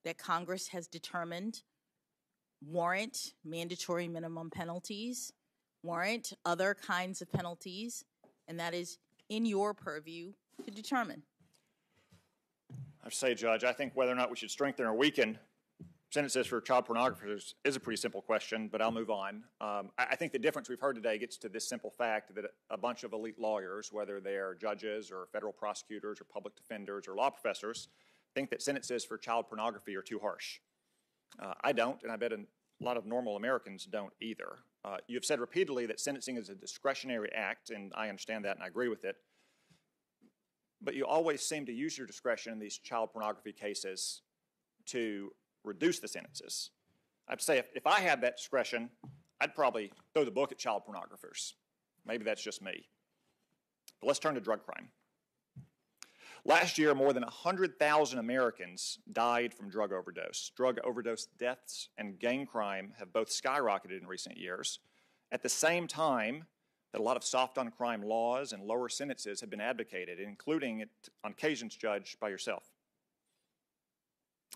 that Congress has determined warrant mandatory minimum penalties, warrant other kinds of penalties, and that is in your purview to determine. I have to say, Judge, I think whether or not we should strengthen or weaken sentences for child pornographers is a pretty simple question, but I'll move on. I think the difference we've heard today gets to this simple fact that a bunch of elite lawyers, whether they're judges or federal prosecutors or public defenders or law professors, think that sentences for child pornography are too harsh. I don't, and I bet a lot of normal Americans don't either. You've said repeatedly that sentencing is a discretionary act, and I understand that and I agree with it. But you always seem to use your discretion in these child pornography cases to reduce the sentences. I have to say, if I had that discretion, I'd probably throw the book at child pornographers. Maybe that's just me. But let's turn to drug crime. Last year, more than 100,000 Americans died from drug overdose. Drug overdose deaths and gang crime have both skyrocketed in recent years. At the same time that a lot of soft-on-crime laws and lower sentences have been advocated, including, on occasions, Judge, by yourself.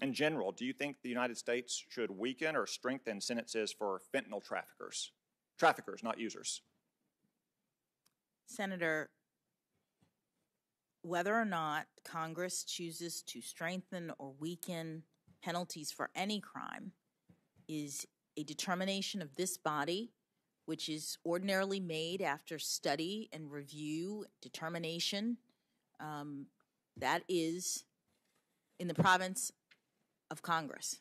In general, do you think the United States should weaken or strengthen sentences for fentanyl traffickers? Traffickers, not users. Senator, whether or not Congress chooses to strengthen or weaken penalties for any crime is a determination of this body, which is ordinarily made after study and review, determination. That is in the province of Congress.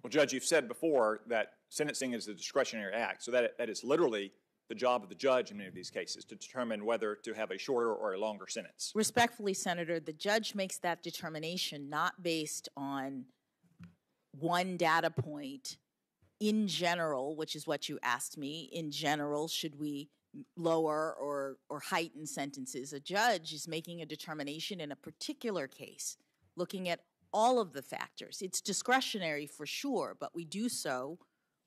Well, Judge, you've said before that sentencing is a discretionary act, so that is literally the job of the judge in many of these cases to determine whether to have a shorter or a longer sentence. Respectfully, Senator, the judge makes that determination not based on one data point in general, which is what you asked me. In general, should we lower or heighten sentences? A judge is making a determination in a particular case, looking at all of the factors. It's discretionary for sure, but we do so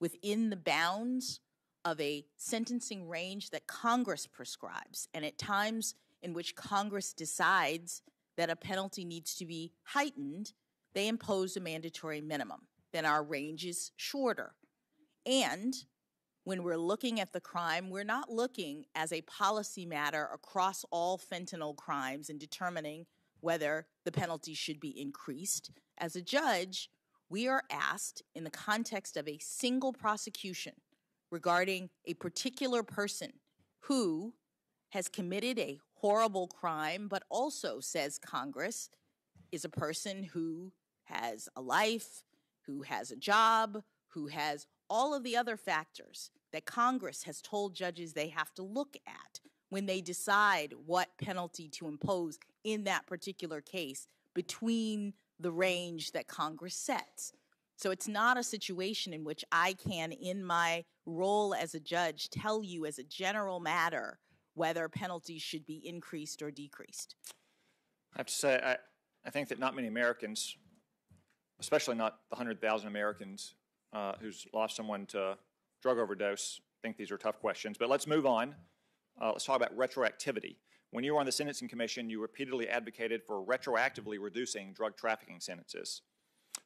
within the bounds of a sentencing range that Congress prescribes. And at times in which Congress decides that a penalty needs to be heightened, they impose a mandatory minimum. Then our range is shorter. And when we're looking at the crime, we're not looking as a policy matter across all fentanyl crimes and determining whether the penalty should be increased. As a judge, we are asked in the context of a single prosecution regarding a particular person who has committed a horrible crime, but also, says Congress, is a person who has a life, who has a job, who has all of the other factors that Congress has told judges they have to look at when they decide what penalty to impose in that particular case between the range that Congress sets. So it's not a situation in which I can, in my role as a judge, tell you as a general matter whether penalties should be increased or decreased. I have to say, I think that not many Americans, especially not the 100,000 Americans who's lost someone to drug overdose, think these are tough questions. But let's move on. Let's talk about retroactivity. When you were on the Sentencing Commission, you repeatedly advocated for retroactively reducing drug trafficking sentences.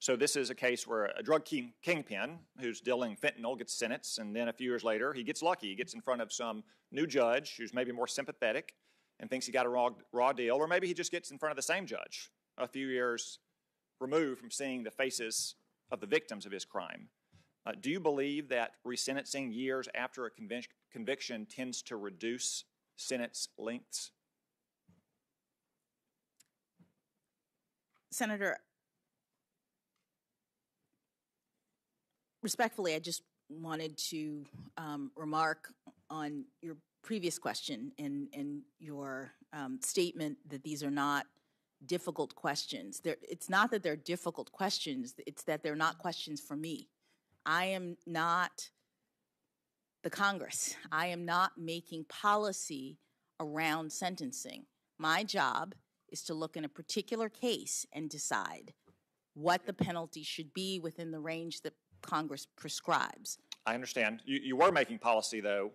So this is a case where a drug kingpin who's dealing fentanyl gets sentenced, and then a few years later, he gets lucky. He gets in front of some new judge who's maybe more sympathetic and thinks he got a raw deal, or maybe he just gets in front of the same judge a few years removed from seeing the faces of the victims of his crime. Do you believe that resentencing years after a conviction tends to reduce sentence lengths? Senator, respectfully, I just wanted to remark on your previous question and your statement that these are not difficult questions. It's not that they're difficult questions, it's that they're not questions for me. I am not the Congress. I am not making policy around sentencing. My job is to look in a particular case and decide what the penalty should be within the range that Congress prescribes. I understand. You were making policy, though,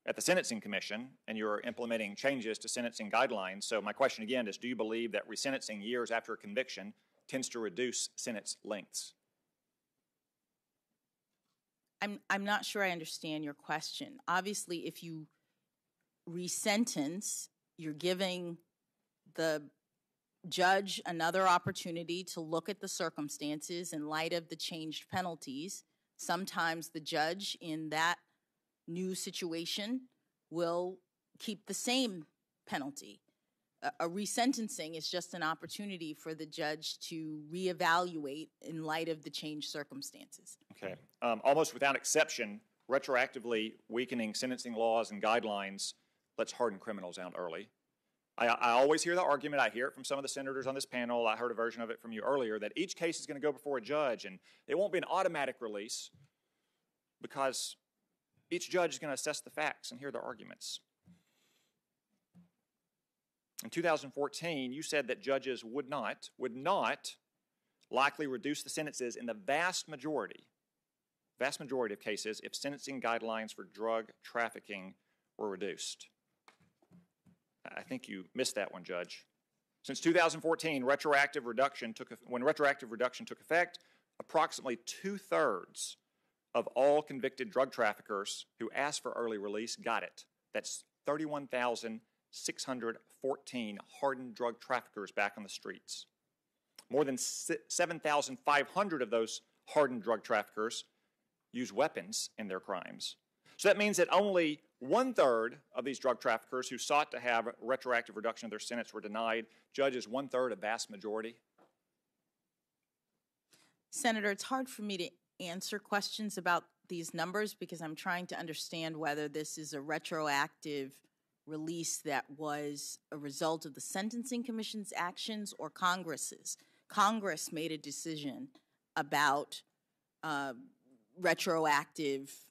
at the Sentencing Commission, and you were implementing changes to sentencing guidelines. So my question again is, do you believe that resentencing years after a conviction tends to reduce sentence lengths? I'm not sure I understand your question. Obviously, if you resentence, you're giving the judge another opportunity to look at the circumstances in light of the changed penalties. Sometimes the judge in that new situation will keep the same penalty. A resentencing is just an opportunity for the judge to reevaluate in light of the changed circumstances. Okay. Almost without exception, retroactively weakening sentencing laws and guidelines lets harden criminals out early. I always hear the argument. I hear it from some of the senators on this panel. I heard a version of it from you earlier, that each case is going to go before a judge, and it won't be an automatic release because each judge is going to assess the facts and hear the arguments. In 2014, you said that judges would not likely reduce the sentences in the vast majority of cases if sentencing guidelines for drug trafficking were reduced. I think you missed that one, Judge. Since 2014, when retroactive reduction took effect, approximately 2/3 of all convicted drug traffickers who asked for early release got it. That's 31,000 614 hardened drug traffickers back on the streets. More than 7,500 of those hardened drug traffickers use weapons in their crimes. So that means that only 1/3 of these drug traffickers who sought to have retroactive reduction of their sentence were denied. Judges, 1/3, a vast majority. Senator, it's hard for me to answer questions about these numbers because I'm trying to understand whether this is a retroactive release that was a result of the Sentencing Commission's actions or Congress's. Congress made a decision about retroactive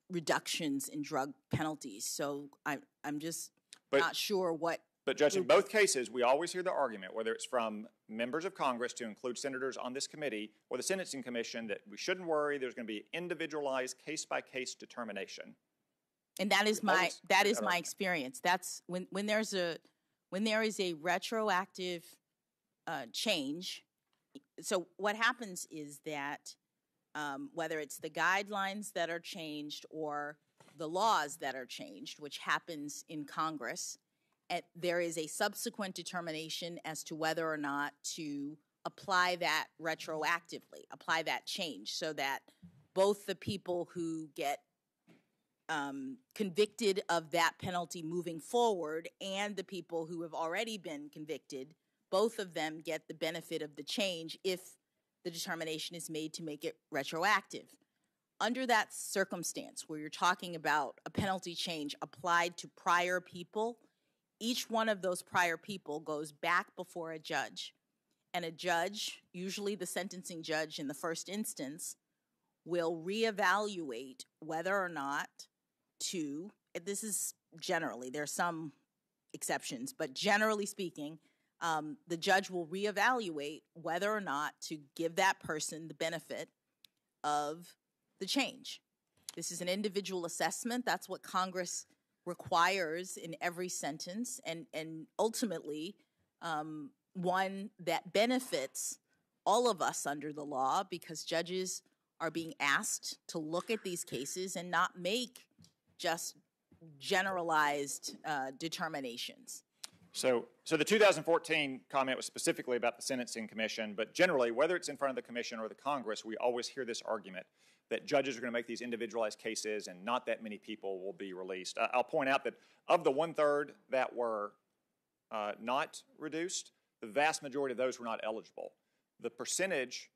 reductions in drug penalties. So I'm just not sure what. But Judge, in both cases, we always hear the argument, whether it's from members of Congress to include senators on this committee or the Sentencing Commission, that we shouldn't worry, there's going to be individualized case-by-case determination. And that is my experience. That's when there is a retroactive change. So what happens is that whether it's the guidelines that are changed or the laws that are changed, which happens in Congress, there is a subsequent determination as to whether or not to apply that retroactively, apply that change, so that both the people who get convicted of that penalty moving forward and the people who have already been convicted, both of them get the benefit of the change if the determination is made to make it retroactive. Under that circumstance, where you're talking about a penalty change applied to prior people, each one of those prior people goes back before a judge. And a judge, usually the sentencing judge in the first instance, will reevaluate whether or not to, this is generally, there's some exceptions, but generally speaking, the judge will reevaluate whether or not to give that person the benefit of the change. This is an individual assessment. That's what Congress requires in every sentence, and ultimately one that benefits all of us under the law, because judges are being asked to look at these cases and not make just generalized determinations. So the 2014 comment was specifically about the Sentencing Commission, but generally, whether it's in front of the Commission or the Congress, we always hear this argument that judges are going to make these individualized cases and not that many people will be released. I'll point out that of the 1/3 that were not reduced, the vast majority of those were not eligible. The percentage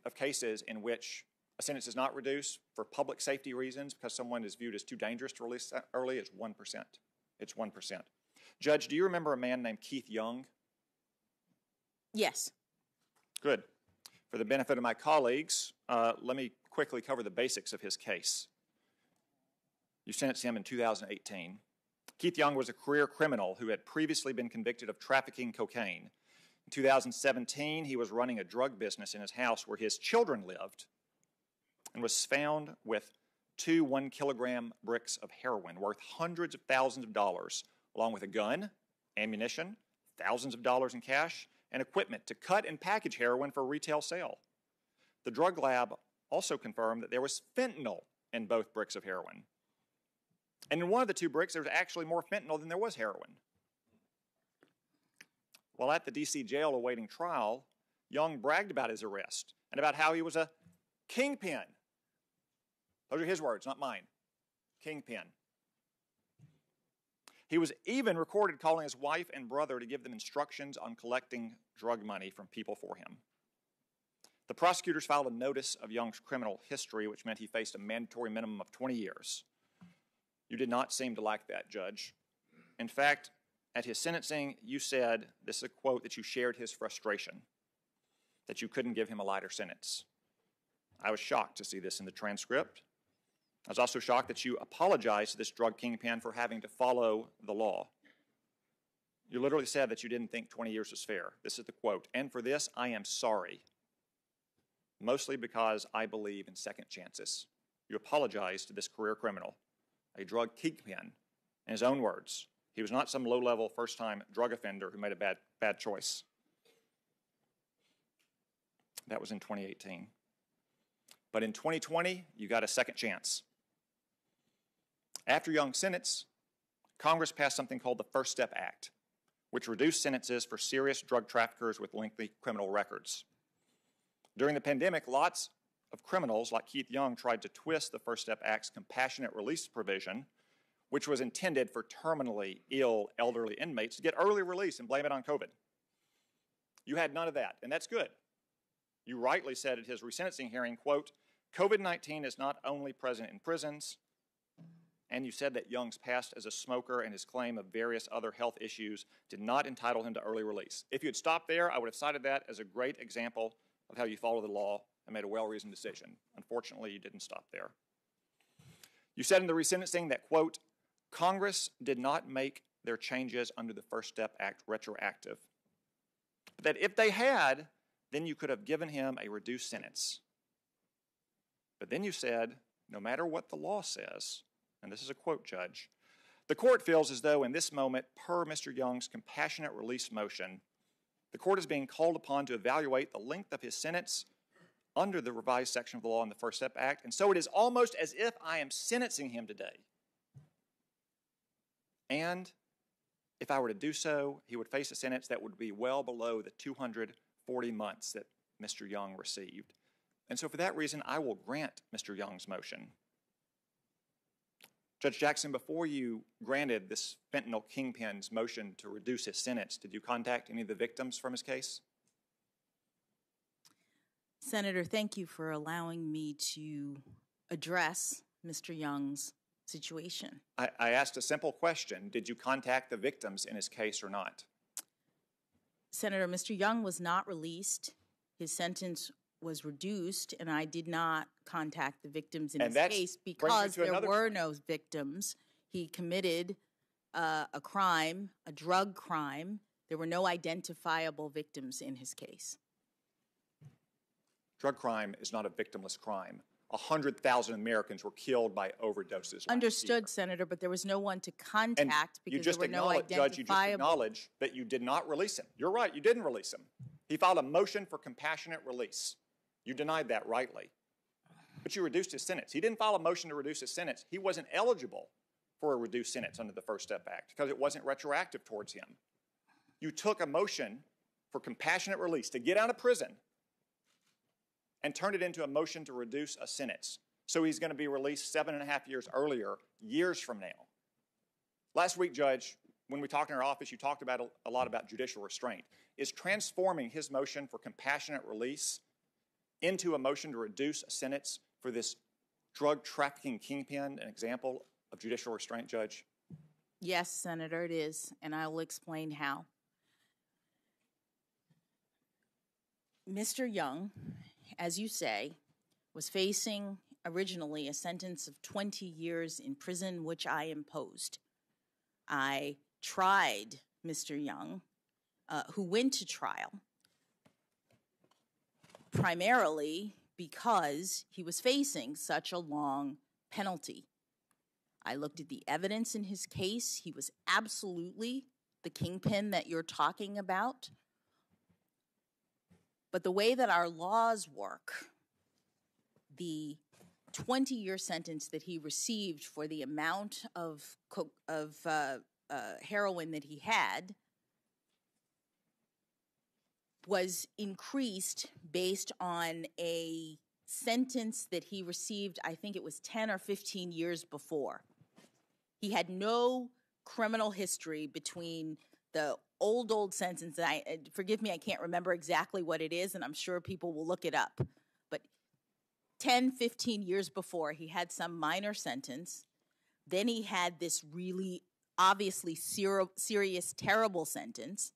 of cases in which a sentence is not reduced for public safety reasons because someone is viewed as too dangerous to release early is 1%. It's 1%. Judge, do you remember a man named Keith Young? Yes. Good. For the benefit of my colleagues, let me quickly cover the basics of his case. You sentenced him in 2018. Keith Young was a career criminal who had previously been convicted of trafficking cocaine. In 2017, he was running a drug business in his house where his children lived and was found with 2 1-kilogram bricks of heroin worth hundreds of thousands of dollars, along with a gun, ammunition, thousands of dollars in cash, and equipment to cut and package heroin for retail sale. The drug lab also confirmed that there was fentanyl in both bricks of heroin. And in one of the 2 bricks, there was actually more fentanyl than there was heroin. While at the D.C. jail awaiting trial, Young bragged about his arrest and about how he was a kingpin. Those are his words, not mine. Kingpin. He was even recorded calling his wife and brother to give them instructions on collecting drug money from people for him. The prosecutors filed a notice of Young's criminal history, which meant he faced a mandatory minimum of 20 years. You did not seem to like that, Judge. In fact, at his sentencing, you said, this is a quote, that you shared his frustration, that you couldn't give him a lighter sentence. I was shocked to see this in the transcript. I was also shocked that you apologized to this drug kingpin for having to follow the law. You literally said that you didn't think 20 years was fair. This is the quote, "And for this, I am sorry, mostly because I believe in second chances." You apologized to this career criminal, a drug kingpin. In his own words, he was not some low-level, first-time drug offender who made a bad choice. That was in 2018. But in 2020, you got a second chance. After Young's sentence, Congress passed something called the First Step Act, which reduced sentences for serious drug traffickers with lengthy criminal records. During the pandemic, lots of criminals like Keith Young tried to twist the First Step Act's compassionate release provision, which was intended for terminally ill elderly inmates, to get early release and blame it on COVID. You had none of that, and that's good. You rightly said at his resentencing hearing, quote, COVID-19 is not only present in prisons, and you said that Young's past as a smoker and his claim of various other health issues did not entitle him to early release. If you had stopped there, I would have cited that as a great example of how you follow the law and made a well-reasoned decision. Unfortunately, you didn't stop there. You said in the resentencing that, quote, Congress did not make their changes under the First Step Act retroactive, but that if they had, then you could have given him a reduced sentence. But then you said, no matter what the law says, and this is a quote, Judge, the court feels as though in this moment, per Mr. Young's compassionate release motion, the court is being called upon to evaluate the length of his sentence under the revised section of the law in the First Step Act, and so it is almost as if I am sentencing him today. And if I were to do so, he would face a sentence that would be well below the 240 months that Mr. Young received. And so for that reason, I will grant Mr. Young's motion. Judge Jackson, before you granted this fentanyl kingpin's motion to reduce his sentence, did you contact any of the victims from his case? Senator, thank you for allowing me to address Mr. Young's situation. I asked a simple question. Did you contact the victims in his case or not? Senator, Mr. Young was not released. His sentence was reduced, and I did not contact the victims in his case because there were no victims. He committed a crime, a drug crime. There were no identifiable victims in his case. Drug crime is not a victimless crime. 100,000 Americans were killed by overdoses. Understood, Senator, but there was no one to contact because there were no identifiable. Judge, you just acknowledged that you did not release him. You're right, you didn't release him. He filed a motion for compassionate release. You denied that rightly. But you reduced his sentence. He didn't file a motion to reduce his sentence. He wasn't eligible for a reduced sentence under the First Step Act because it wasn't retroactive towards him. You took a motion for compassionate release to get out of prison and turned it into a motion to reduce a sentence. So he's going to be released 7.5 years earlier, years from now. Last week, Judge, when we talked in our office, you talked about a lot about judicial restraint. Is transforming his motion for compassionate release into a motion to reduce a sentence for this drug trafficking kingpin an example of judicial restraint, Judge? Yes, Senator, it is, and I will explain how. Mr. Young, as you say, was facing originally a sentence of 20 years in prison, which I imposed. I tried Mr. Young, who went to trial, primarily because he was facing such a long penalty. I looked at the evidence in his case. He was absolutely the kingpin that you're talking about. But the way that our laws work, the 20-year sentence that he received for the amount of heroin that he had was increased based on a sentence that he received, I think it was 10 or 15 years before. He had no criminal history between the old sentence. Forgive me, I can't remember exactly what it is, and I'm sure people will look it up. But 10, 15 years before, he had some minor sentence. Then he had this really obviously serious, terrible sentence.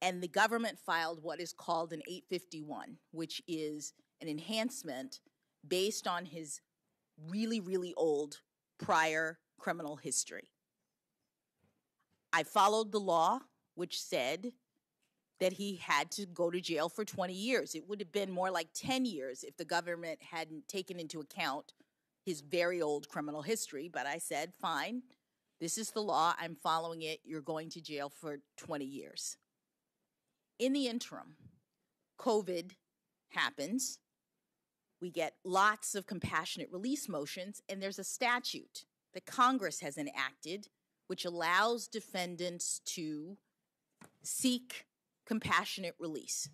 And the government filed what is called an 851, which is an enhancement based on his really, really old prior criminal history. I followed the law, which said that he had to go to jail for 20 years. It would have been more like 10 years if the government hadn't taken into account his very old criminal history. But I said, fine, this is the law. I'm following it. You're going to jail for 20 years. In the interim, COVID happens. We get lots of compassionate release motions, and there's a statute that Congress has enacted, which allows defendants to seek compassionate release,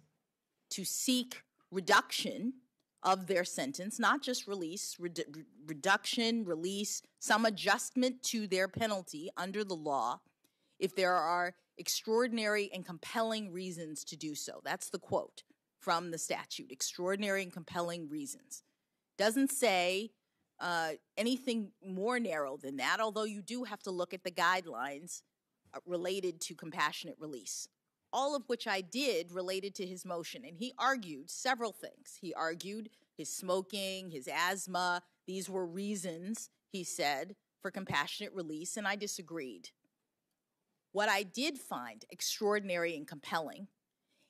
to seek reduction of their sentence, not just release, reduction, release, some adjustment to their penalty under the law if there are extraordinary and compelling reasons to do so. That's the quote from the statute, extraordinary and compelling reasons. Doesn't say anything more narrow than that, although you do have to look at the guidelines related to compassionate release, all of which I did related to his motion. And he argued several things. He argued his smoking, his asthma. These were reasons, he said, for compassionate release, and I disagreed. What I did find extraordinary and compelling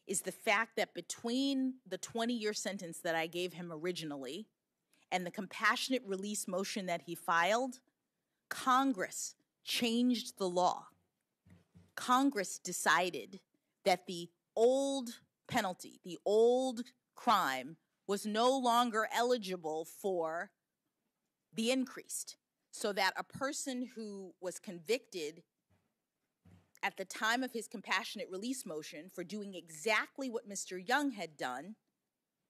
is the fact that between the 20-year sentence that I gave him originally and the compassionate release motion that he filed, Congress changed the law. Congress decided that the old penalty, the old crime, was no longer eligible for the increased, so that a person who was convicted at the time of his compassionate release motion for doing exactly what Mr. Young had done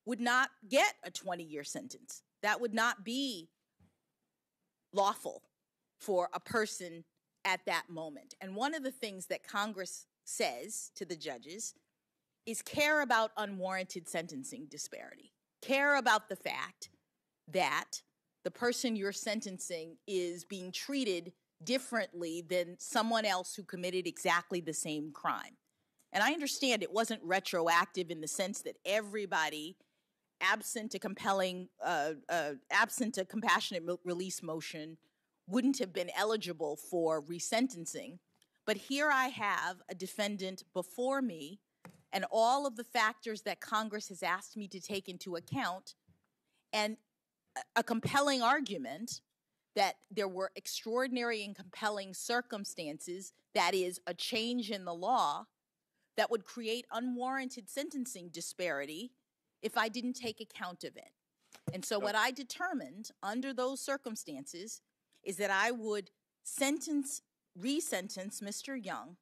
would not get a 20-year sentence. That would not be lawful for a person at that moment. And one of the things that Congress says to the judges is care about unwarranted sentencing disparity. Care about the fact that the person you're sentencing is being treated differently than someone else who committed exactly the same crime. And I understand it wasn't retroactive in the sense that everybody, absent a compassionate release motion, wouldn't have been eligible for resentencing. But here I have a defendant before me and all of the factors that Congress has asked me to take into account, and a compelling argument that there were extraordinary and compelling circumstances, that is, a change in the law, that would create unwarranted sentencing disparity if I didn't take account of it. And so what I determined under those circumstances is that I would resentence Mr. Young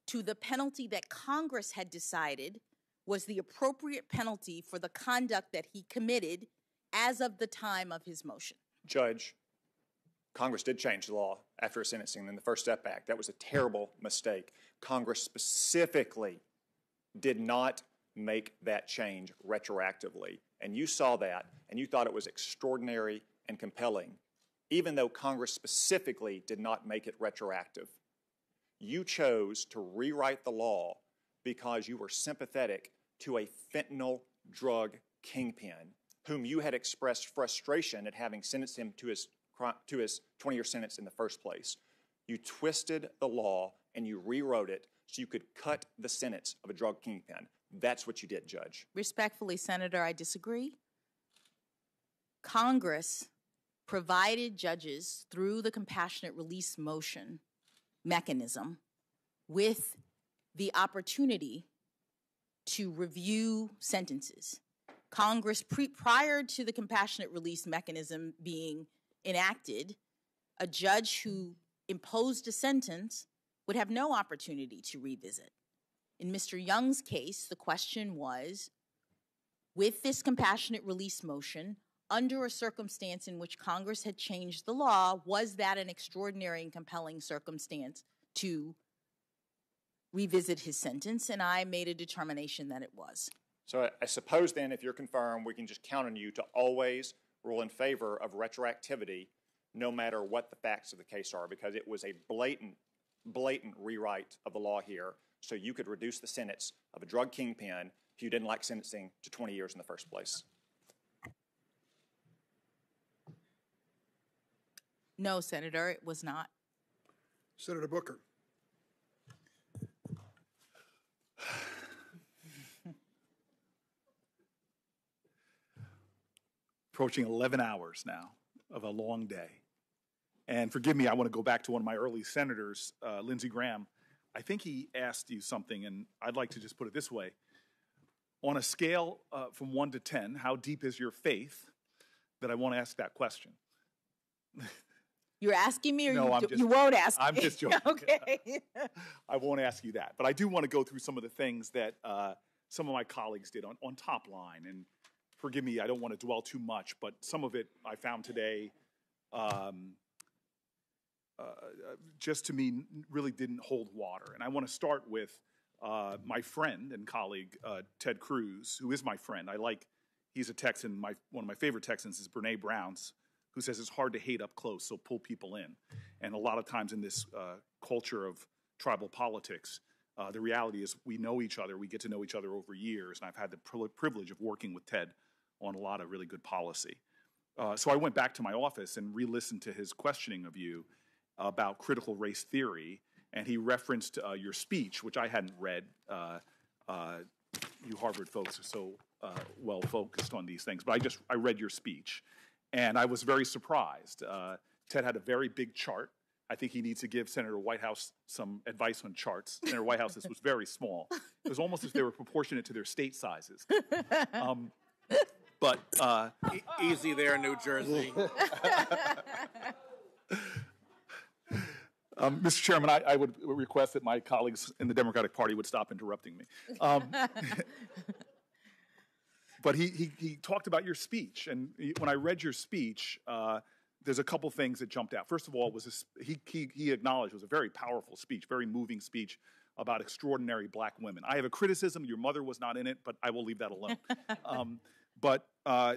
to the penalty that Congress had decided was the appropriate penalty for the conduct that he committed as of the time of his motion. Judge, Congress did change the law after his sentencing in the First Step Act. That was a terrible mistake. Congress specifically did not make that change retroactively. And you saw that, and you thought it was extraordinary and compelling, even though Congress specifically did not make it retroactive. You chose to rewrite the law because you were sympathetic to a fentanyl drug kingpin whom you had expressed frustration at having sentenced him to his 20-year sentence in the first place. You twisted the law and you rewrote it so you could cut the sentence of a drug kingpin. That's what you did, Judge. Respectfully, Senator, I disagree. Congress provided judges through the compassionate release motion mechanism with the opportunity to review sentences. Congress, prior to the compassionate release mechanism being enacted, a judge who imposed a sentence would have no opportunity to revisit. In Mr. Young's case, the question was, with this compassionate release motion, under a circumstance in which Congress had changed the law, was that an extraordinary and compelling circumstance to revisit his sentence? And I made a determination that it was. So I suppose then, if you're confirmed, we can just count on you to always rule in favor of retroactivity, no matter what the facts of the case are, because it was a blatant rewrite of the law here, so you could reduce the sentence of a drug kingpin if you didn't like sentencing to 20 years in the first place. No, Senator, it was not. Senator Booker. Approaching 11 hours now of a long day. And forgive me, I want to go back to one of my early senators, Lindsey Graham. I think he asked you something, and I'd like to just put it this way. On a scale from 1 to 10, how deep is your faith? That I want to ask that question. You're asking me, or No, you won't ask I'm me? just joking. Okay. I won't ask you that. But I do want to go through some of the things that some of my colleagues did on Top Line. And forgive me, I don't want to dwell too much, but some of it I found today just to me really didn't hold water. And I want to start with my friend and colleague, Ted Cruz, who is my friend. He's a Texan. One of my favorite Texans is Brene Brown's, who says it's hard to hate up close, so pull people in. And a lot of times in this culture of tribal politics, the reality is we know each other, we get to know each other over years, and I've had the privilege of working with Ted on a lot of really good policy. So I went back to my office and re-listened to his questioning of you about critical race theory, and he referenced your speech, which I hadn't read. You Harvard folks are so well focused on these things, but I read your speech, and I was very surprised. Ted had a very big chart. I think he needs to give Senator Whitehouse some advice on charts. Senator Whitehouse's was very small. It was almost as if they were proportionate to their state sizes. But easy there, New Jersey. Mr. Chairman, I would request that my colleagues in the Democratic Party would stop interrupting me. But he talked about your speech, and when I read your speech, there's a couple things that jumped out. First of all, he acknowledged it was a very powerful speech, very moving speech about extraordinary black women. I have a criticism. Your mother was not in it, but I will leave that alone. But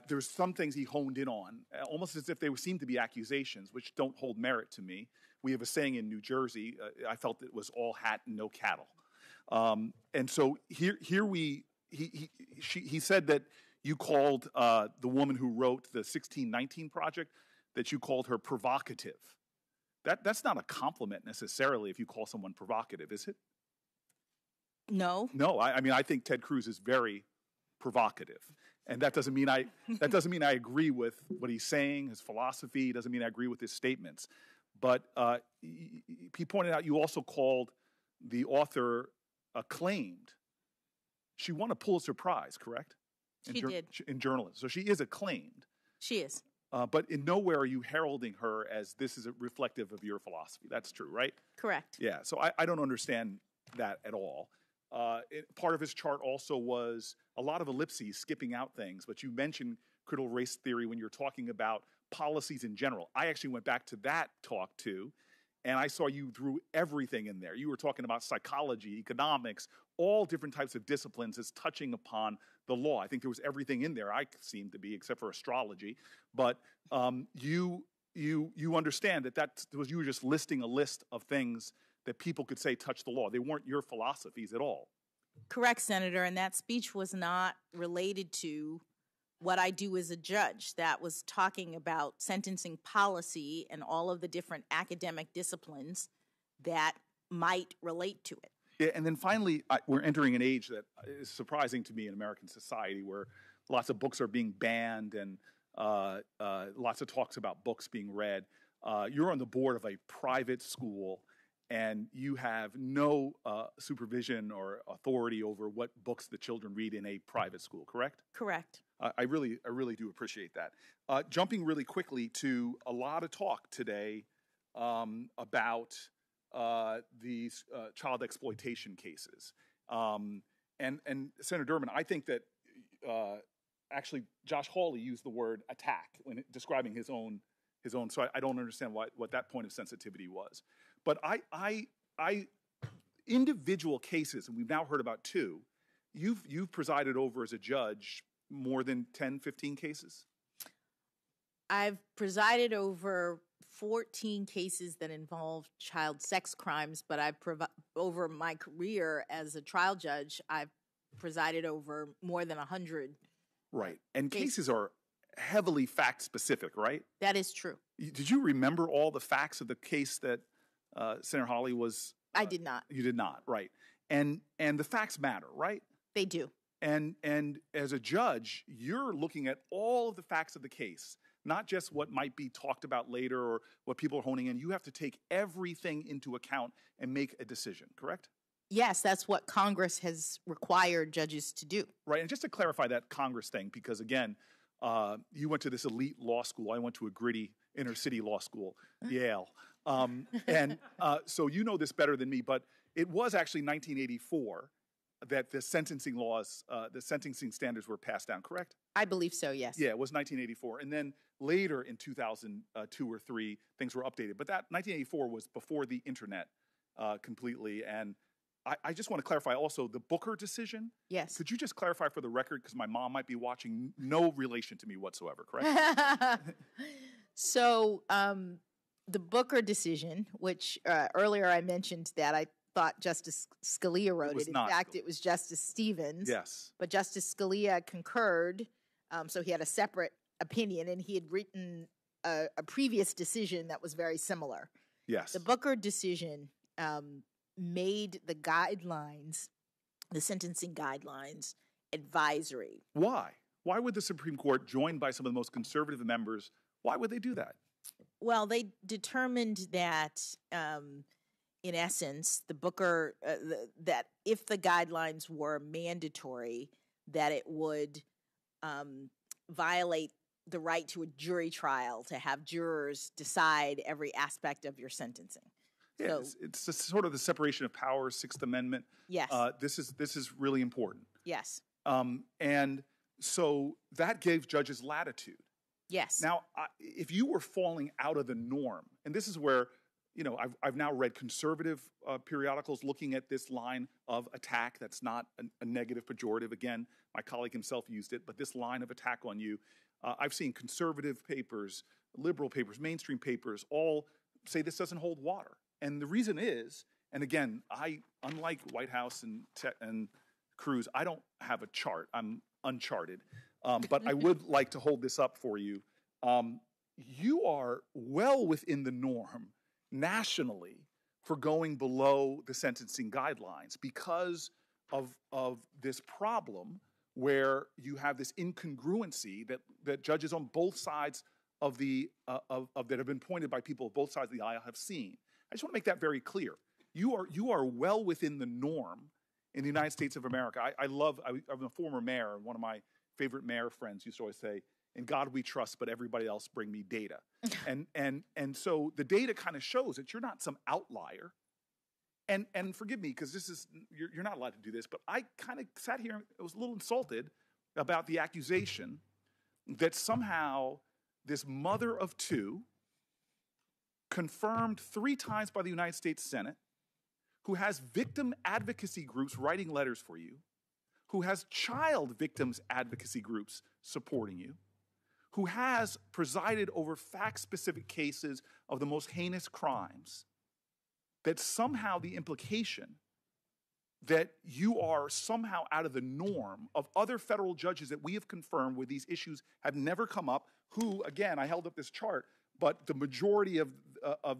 there's some things he honed in on, almost as if they seemed to be accusations, which don't hold merit to me. We have a saying in New Jersey, I felt it was all hat and no cattle. And so he said that you called the woman who wrote the 1619 Project, that you called her provocative. That's not a compliment necessarily if you call someone provocative, is it? No. No, I mean, I think Ted Cruz is very provocative. And that doesn't mean I agree with what he's saying, his philosophy. It doesn't mean I agree with his statements. But he pointed out you also called the author acclaimed. She won a Pulitzer Prize, correct? She did. In journalism. So she is acclaimed. She is. But in nowhere are you heralding her as this is reflective of your philosophy. That's true, right? Correct. Yeah, so I don't understand that at all. Part of his chart also was a lot of ellipses, skipping out things, but you mentioned critical race theory when you're talking about policies in general. I actually went back to that talk too, and I saw you threw everything in there. You were talking about psychology, economics, all different types of disciplines as touching upon the law. I think there was everything in there, I seemed to be, except for astrology. But you understand that you were just listing a list of things that people could say touch the law. They weren't your philosophies at all. Correct, Senator, and that speech was not related to what I do as a judge. That was talking about sentencing policy and all of the different academic disciplines that might relate to it. Yeah, and then finally, we're entering an age that is surprising to me in American society where lots of books are being banned and lots of talks about books being read. You're on the board of a private school, and you have no supervision or authority over what books the children read in a private school, correct? Correct. I really do appreciate that. Jumping really quickly to a lot of talk today about these child exploitation cases. And Senator Durbin, I think that actually Josh Hawley used the word attack when describing his own. So I don't understand what that point of sensitivity was. But I individual cases, and we've now heard about two, you've presided over as a judge more than 10, 15 cases? I've presided over 14 cases that involve child sex crimes, but over my career as a trial judge, I've presided over more than 100. Right. And cases are heavily fact-specific, right? That is true. Did you remember all the facts of the case that Senator Hawley was? I did not. You did not, right. And the facts matter, right? They do. And as a judge, you're looking at all of the facts of the case, not just what might be talked about later or what people are honing in. You have to take everything into account and make a decision, correct? Yes, that's what Congress has required judges to do. Right, and just to clarify that Congress thing, because again, You went to this elite law school. I went to a gritty inner city law school, Yale. So you know this better than me, but it was actually 1984 that the sentencing laws, the sentencing standards were passed down, correct? I believe so, yes. Yeah, it was 1984. And then later in 2002 or 3, things were updated. But that 1984 was before the internet completely. And I just want to clarify also the Booker decision. Yes. Could you just clarify for the record, because my mom might be watching, no relation to me whatsoever, correct? So the Booker decision, which earlier I mentioned that I thought Justice Scalia wrote it. In fact, it was Justice Stevens. Yes. But Justice Scalia concurred, so he had a separate opinion, and he had written a previous decision that was very similar. Yes. The Booker decision made the guidelines, the sentencing guidelines, advisory. Why? Why would the Supreme Court, joined by some of the most conservative members, why would they do that? Well, they determined that, in essence, the Booker, that if the guidelines were mandatory, that it would violate the right to a jury trial to have jurors decide every aspect of your sentencing. Yeah, So, it's sort of the separation of powers, Sixth Amendment. yes, This is really important. yes, And so that gave judges latitude. yes. Now, if you were falling out of the norm, and this is where, you know, I've now read conservative periodicals looking at this line of attack. That's not a negative pejorative. Again, my colleague himself used it, but this line of attack on you, I've seen conservative papers, liberal papers, mainstream papers, all say this doesn't hold water. And the reason is, and again, unlike White House and Cruz, I don't have a chart. I'm uncharted. But I would like to hold this up for you. You are well within the norm nationally for going below the sentencing guidelines because of this problem where you have this incongruency that judges on both sides of that have been pointed by people of both sides of the aisle have seen. I just want to make that very clear. You are well within the norm in the United States of America. I'm a former mayor, and one of my favorite mayor friends used to always say, "In God we trust, but everybody else bring me data." and so the data kind of shows that you're not some outlier. And forgive me, because you're not allowed to do this, but I kind of sat here and was a little insulted about the accusation that somehow this mother of two, confirmed 3 times by the United States Senate, who has victim advocacy groups writing letters for you, who has child victims advocacy groups supporting you, who has presided over fact-specific cases of the most heinous crimes, that somehow the implication that you are somehow out of the norm of other federal judges that we have confirmed where these issues have never come up, who, again, I held up this chart, but the majority of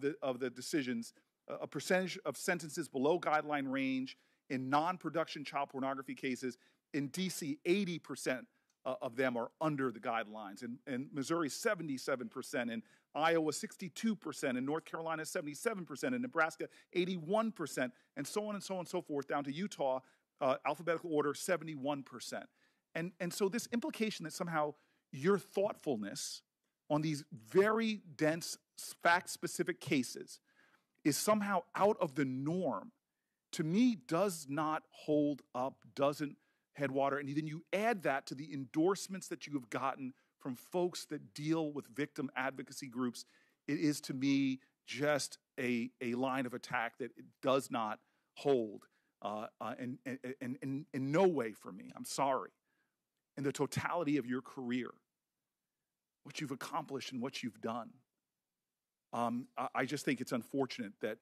the decisions, a percentage of sentences below guideline range in non-production child pornography cases, in D.C., 80% of them are under the guidelines. In Missouri, 77%. In Iowa, 62%. In North Carolina, 77%. In Nebraska, 81%. And so on and so on and so forth, down to Utah, alphabetical order, 71%. And so this implication that somehow your thoughtfulness on these very dense, fact-specific cases is somehow out of the norm, to me, does not hold up, doesn't head water. And then you add that to the endorsements that you have gotten from folks that deal with victim advocacy groups. It is, to me, just a line of attack that it does not hold in no way for me. I'm sorry. In the totality of your career, what you've accomplished and what you've done, I just think it's unfortunate that,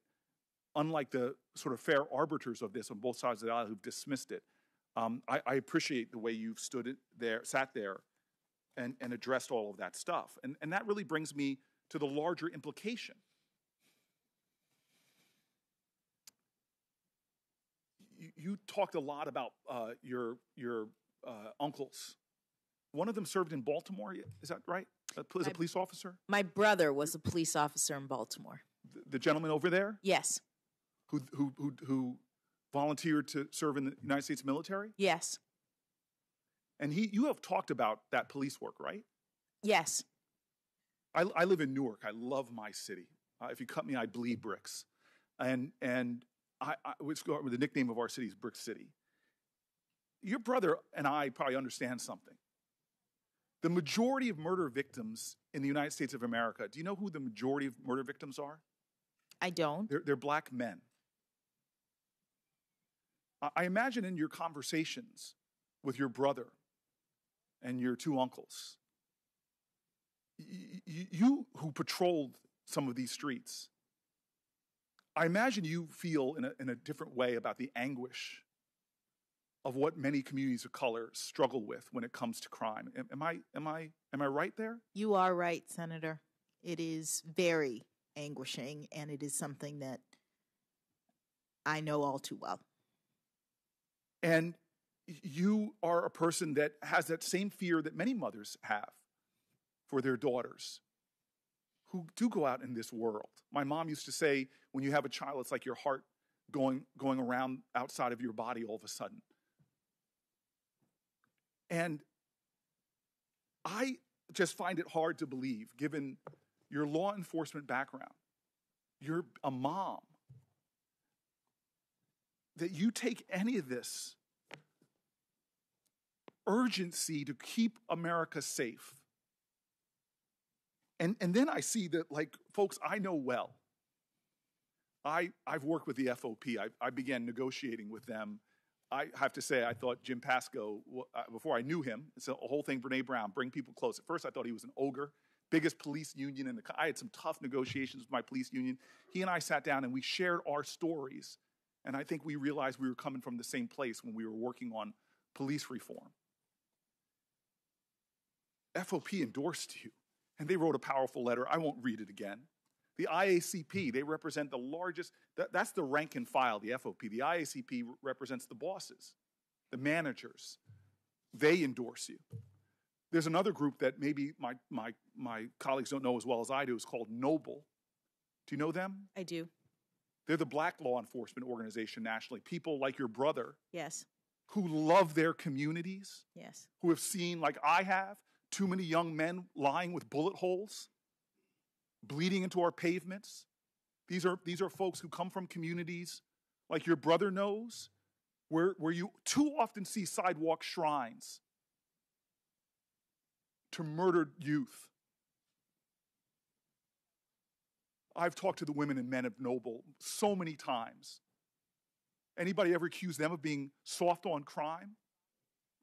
unlike the sort of fair arbiters of this on both sides of the aisle who've dismissed it, I appreciate the way you've sat there and addressed all of that stuff. And that really brings me to the larger implication. You talked a lot about your uncles. One of them served in Baltimore, is that right? As a police officer? My brother was a police officer in Baltimore. The gentleman over there? Yes. Who volunteered to serve in the United States military? Yes. And you have talked about that police work, right? Yes. I live in Newark. I love my city. If you cut me, I bleed bricks. And the nickname of our city is Brick City. Your brother and I probably understand something. The majority of murder victims in the United States of America, do you know who the majority of murder victims are? I don't. They're black men. I imagine in your conversations with your brother and your two uncles, you who patrolled some of these streets, I imagine you feel in a different way about the anguish of what many communities of color struggle with when it comes to crime. Am I right there? You are right, Senator. It is very anguishing, and it is something that I know all too well. And you are a person that has that same fear that many mothers have for their daughters who do go out in this world. My mom used to say, when you have a child, it's like your heart going around outside of your body all of a sudden. And I just find it hard to believe, given your law enforcement background, you're a mom, that you take any of this urgency to keep America safe. And then I see that, like, folks I know well. I've worked with the FOP. I began negotiating with them. I have to say, I thought Jim Pascoe, before I knew him, it's a whole thing, Brene Brown, bring people close. At first, I thought he was an ogre, biggest police union in the country. I had some tough negotiations with my police union. He and I sat down and we shared our stories. And I think we realized we were coming from the same place when we were working on police reform. FOP endorsed you, and they wrote a powerful letter. I won't read it again. The IACP, they represent the largest, that's the rank and file, the FOP. The IACP represents the bosses, the managers. They endorse you. There's another group that maybe my colleagues don't know as well as I do. It's called Noble. Do you know them? I do. They're the black law enforcement organization nationally. People like your brother. Yes. Who love their communities. Yes. Who have seen, like I have, too many young men lying with bullet holes, bleeding into our pavements. These are folks who come from communities like your brother knows, where you too often see sidewalk shrines to murdered youth. I've talked to the women and men of Noble so many times. Anybody ever accuse them of being soft on crime?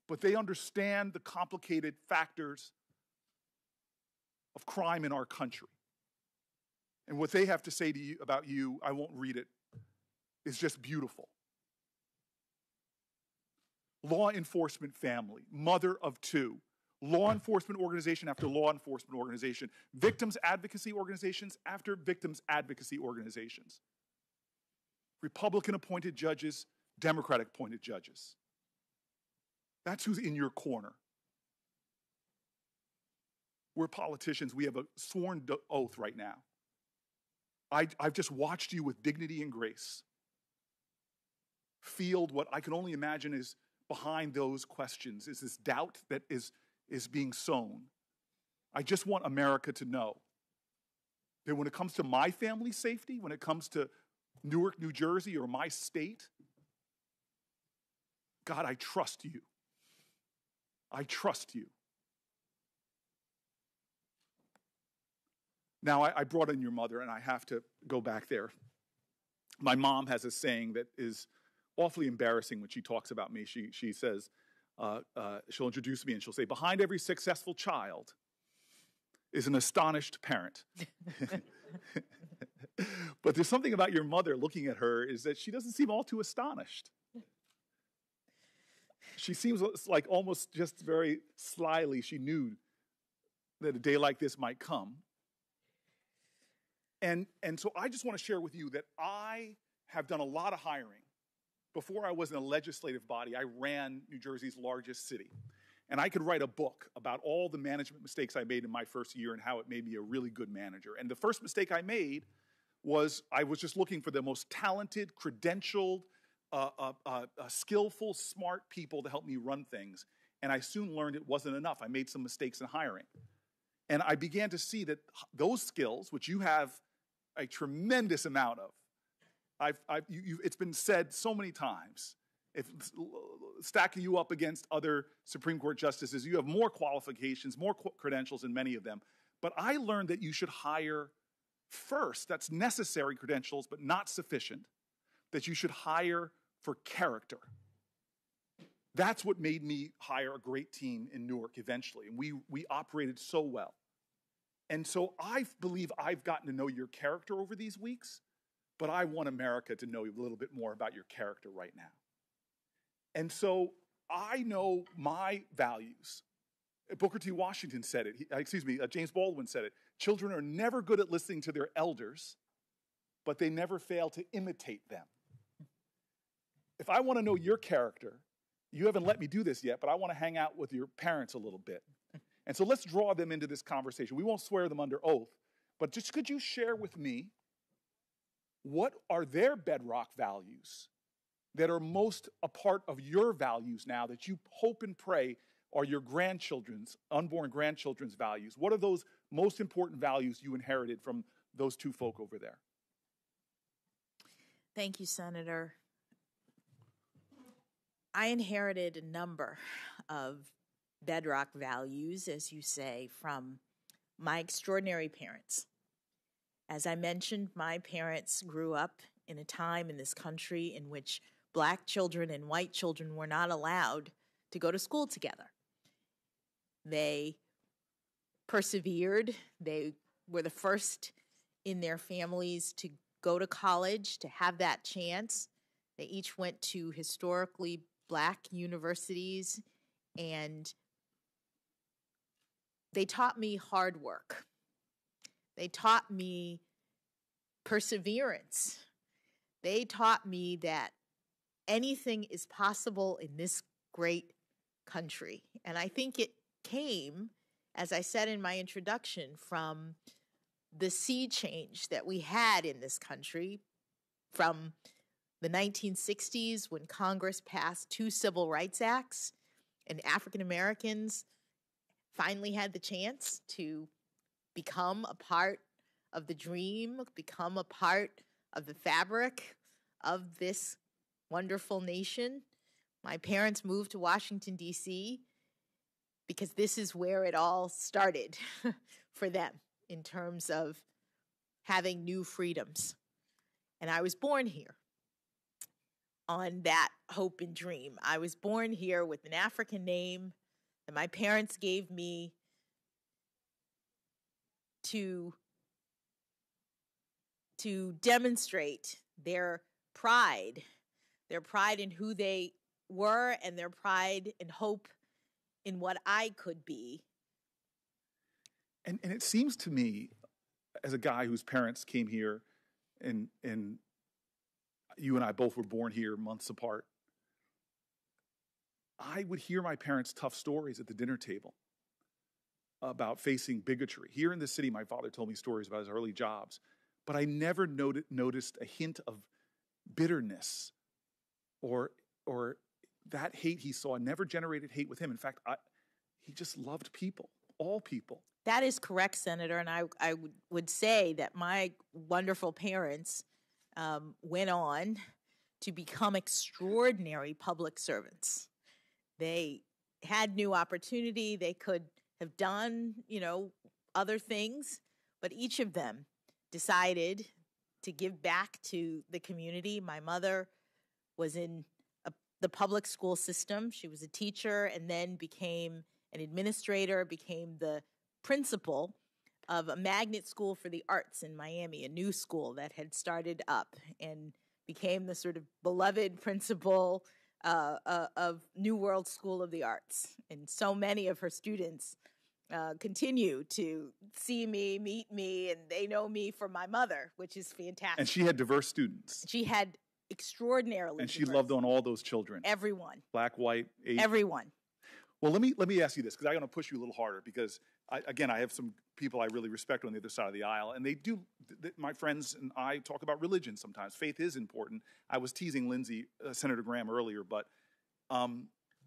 But they understand the complicated factors of crime in our country. And what they have to say to you about you, I won't read it, is just beautiful. Law enforcement family, mother of two, law enforcement organization after law enforcement organization, victims advocacy organizations after victims advocacy organizations, Republican appointed judges, Democratic appointed judges. That's who's in your corner. We're politicians. We have a sworn oath right now. I've just watched you with dignity and grace field what I can only imagine is behind those questions, is this doubt that is being sown. I just want America to know that when it comes to my family's safety, when it comes to Newark, New Jersey, or my state, God, I trust you. I trust you. Now, I brought in your mother, and I have to go back there. My mom has a saying that is awfully embarrassing when she talks about me. She says, she'll introduce me, and she'll say, behind every successful child is an astonished parent. But there's something about your mother, looking at her, is that she doesn't seem all too astonished. She seems like almost just very slyly she knew that a day like this might come. And so I just want to share with you that I have done a lot of hiring. Before I was in a legislative body, I ran New Jersey's largest city. And I could write a book about all the management mistakes I made in my first year and how it made me a really good manager. And the first mistake I made was I was just looking for the most talented, credentialed, skillful, smart people to help me run things. And I soon learned it wasn't enough. I made some mistakes in hiring. And I began to see that those skills, which you have a tremendous amount of, it's been said so many times, if stacking you up against other Supreme Court justices, you have more qualifications, more credentials than many of them. But I learned that you should hire first, that's necessary credentials, but not sufficient, that you should hire for character. That's what made me hire a great team in Newark eventually. And we operated so well. And so I believe I've gotten to know your character over these weeks, but I want America to know a little bit more about your character right now. And so I know my values. Booker T. Washington said it. James Baldwin said it. Children are never good at listening to their elders, but they never fail to imitate them. If I want to know your character, you haven't let me do this yet, but I want to hang out with your parents a little bit. And so let's draw them into this conversation. We won't swear them under oath, but just could you share with me what are their bedrock values that are most a part of your values now that you hope and pray are your grandchildren's, unborn grandchildren's values? What are those most important values you inherited from those two folk over there? Thank you, Senator. I inherited a number of bedrock values, as you say, from my extraordinary parents. As I mentioned, my parents grew up in a time in this country in which black children and white children were not allowed to go to school together. They persevered. They were the first in their families to go to college, to have that chance. They each went to historically black universities, and they taught me hard work. They taught me perseverance. They taught me that anything is possible in this great country. And I think it came, as I said in my introduction, from the sea change that we had in this country from the 1960s when Congress passed 2 Civil Rights Acts and African Americans finally had the chance to become a part of the dream, become a part of the fabric of this wonderful nation. My parents moved to Washington, D.C. because this is where it all started for them in terms of having new freedoms. And I was born here on that hope and dream. I was born here with an African name that my parents gave me to demonstrate their pride in who they were and their pride and hope in what I could be. And it seems to me, as a guy whose parents came here and you and I both were born here months apart, I would hear my parents' tough stories at the dinner table about facing bigotry. Here in the city, my father told me stories about his early jobs, but I never noticed a hint of bitterness or that hate he saw never generated hate with him. In fact, he just loved people, all people. That is correct, Senator, and I would say that my wonderful parents went on to become extraordinary public servants. They had new opportunity. They could have done, other things, but each of them decided to give back to the community. My mother was in the public school system. She was a teacher and then became an administrator, became the principal of a magnet school for the arts in Miami, a new school that had started up, and became the sort of beloved principal of New World School of the Arts. And so many of her students continue to see me, meet me, and they know me from my mother, which is fantastic. And she had diverse students. She had extraordinarily And she diverse. loved on all those children. Everyone. Black, white, Asian. Everyone. Well, let me ask you this, because I'm going to push you a little harder, because, I have some people I really respect on the other side of the aisle, and they do, my friends and I talk about religion sometimes. Faith is important. I was teasing Senator Graham earlier, but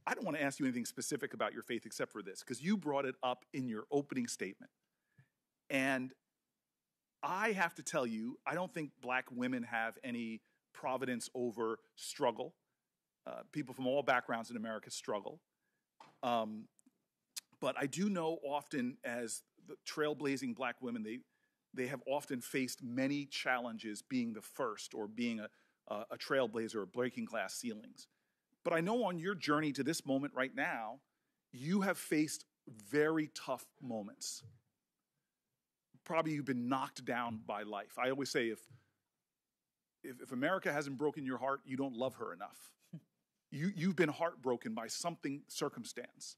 I don't want to ask you anything specific about your faith except for this, because you brought it up in your opening statement. And I have to tell you, I don't think black women have any providence over struggle. People from all backgrounds in America struggle. But I do know often as the trailblazing black women, they have often faced many challenges being the first or being a trailblazer or breaking glass ceilings. But I know on your journey to this moment right now, you have faced very tough moments. Probably you've been knocked down by life. I always say if America hasn't broken your heart, you don't love her enough. You've been heartbroken by something, circumstance.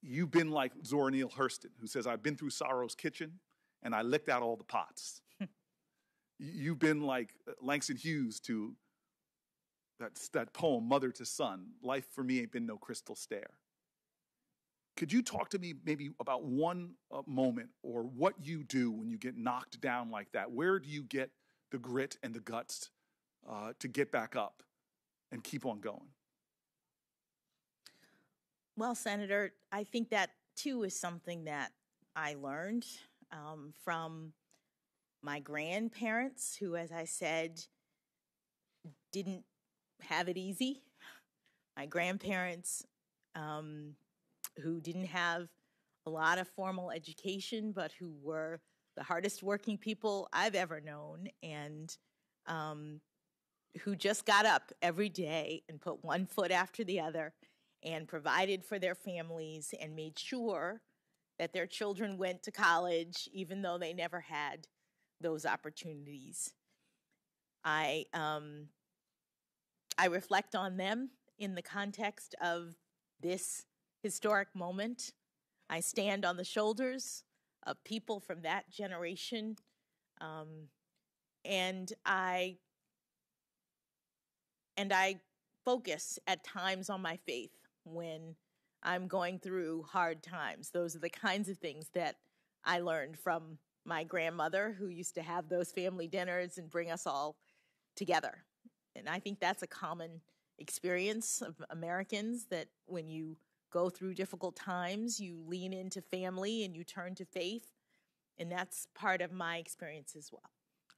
You've been like Zora Neale Hurston, who says, I've been through sorrow's kitchen, and I licked out all the pots. You've been like Langston Hughes to that poem, Mother to Son, life for me ain't been no crystal stair. Could you talk to me maybe about one moment or what you do when you get knocked down like that? Where do you get the grit and the guts to get back up and keep on going? Well, Senator, I think that, too, is something that I learned from my grandparents, who, as I said, didn't have it easy. My grandparents, who didn't have a lot of formal education, but who were the hardest working people I've ever known, and who just got up every day and put one foot after the other and provided for their families and made sure that their children went to college, even though they never had those opportunities. I reflect on them in the context of this historic moment. I stand on the shoulders of people from that generation, and I focus at times on my faith when I'm going through hard times. Those are the kinds of things that I learned from my grandmother, who used to have those family dinners and bring us all together. And I think that's a common experience of Americans, that when you go through difficult times, you lean into family and you turn to faith. And that's part of my experience as well.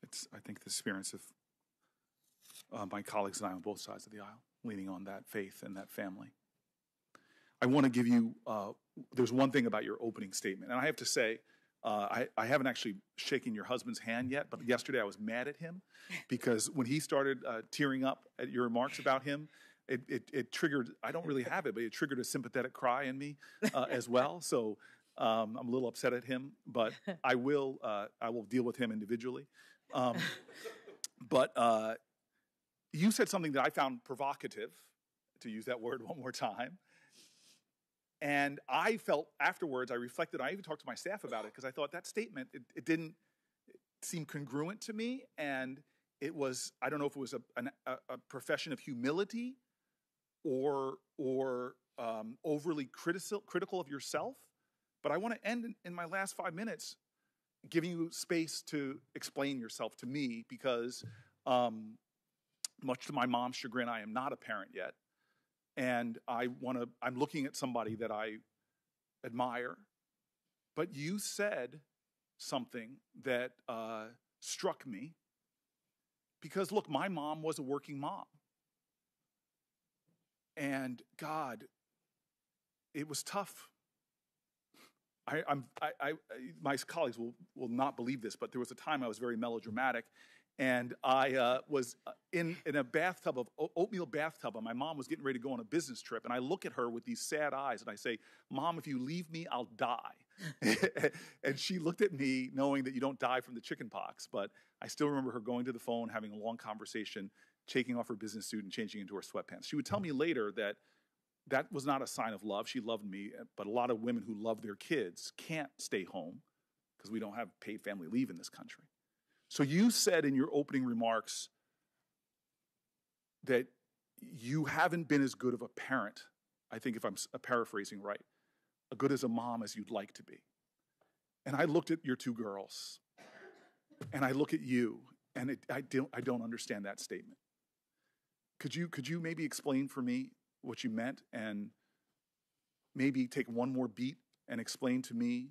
It's, I think, the experience of my colleagues and I on both sides of the aisle, leaning on that faith and that family. I want to give you, there's one thing about your opening statement, and I have to say, I haven't actually shaken your husband's hand yet, but yesterday I was mad at him because when he started tearing up at your remarks about him, it triggered, I don't really have it, but it triggered a sympathetic cry in me as well. So I'm a little upset at him, but I will deal with him individually. But you said something that I found provocative, to use that word one more time. And I felt afterwards, I reflected, I even talked to my staff about it, because I thought that statement, it didn't seem congruent to me. And it was, I don't know if it was a profession of humility or overly critical of yourself. But I want to end in my last 5 minutes giving you space to explain yourself to me, because much to my mom's chagrin, I am not a parent yet. And I'm looking at somebody that I admire. But you said something that struck me, because look, my mom was a working mom. And God, it was tough. My colleagues will not believe this, but there was a time I was very melodramatic, and I was in a bathtub of oatmeal bathtub, and my mom was getting ready to go on a business trip, and I look at her with these sad eyes, and I say, "Mom, if you leave me, I'll die." And she looked at me, knowing that you don't die from the chicken pox, but I still remember her going to the phone, having a long conversation, taking off her business suit and changing into her sweatpants. She would tell me later that was not a sign of love. She loved me, but a lot of women who love their kids can't stay home because we don't have paid family leave in this country. So you said in your opening remarks that you haven't been as good of a parent, I think if I'm paraphrasing right, as good as a mom as you'd like to be. And I looked at your two girls, and I look at you, and I don't understand that statement. Could you maybe explain for me what you meant and maybe take one more beat and explain to me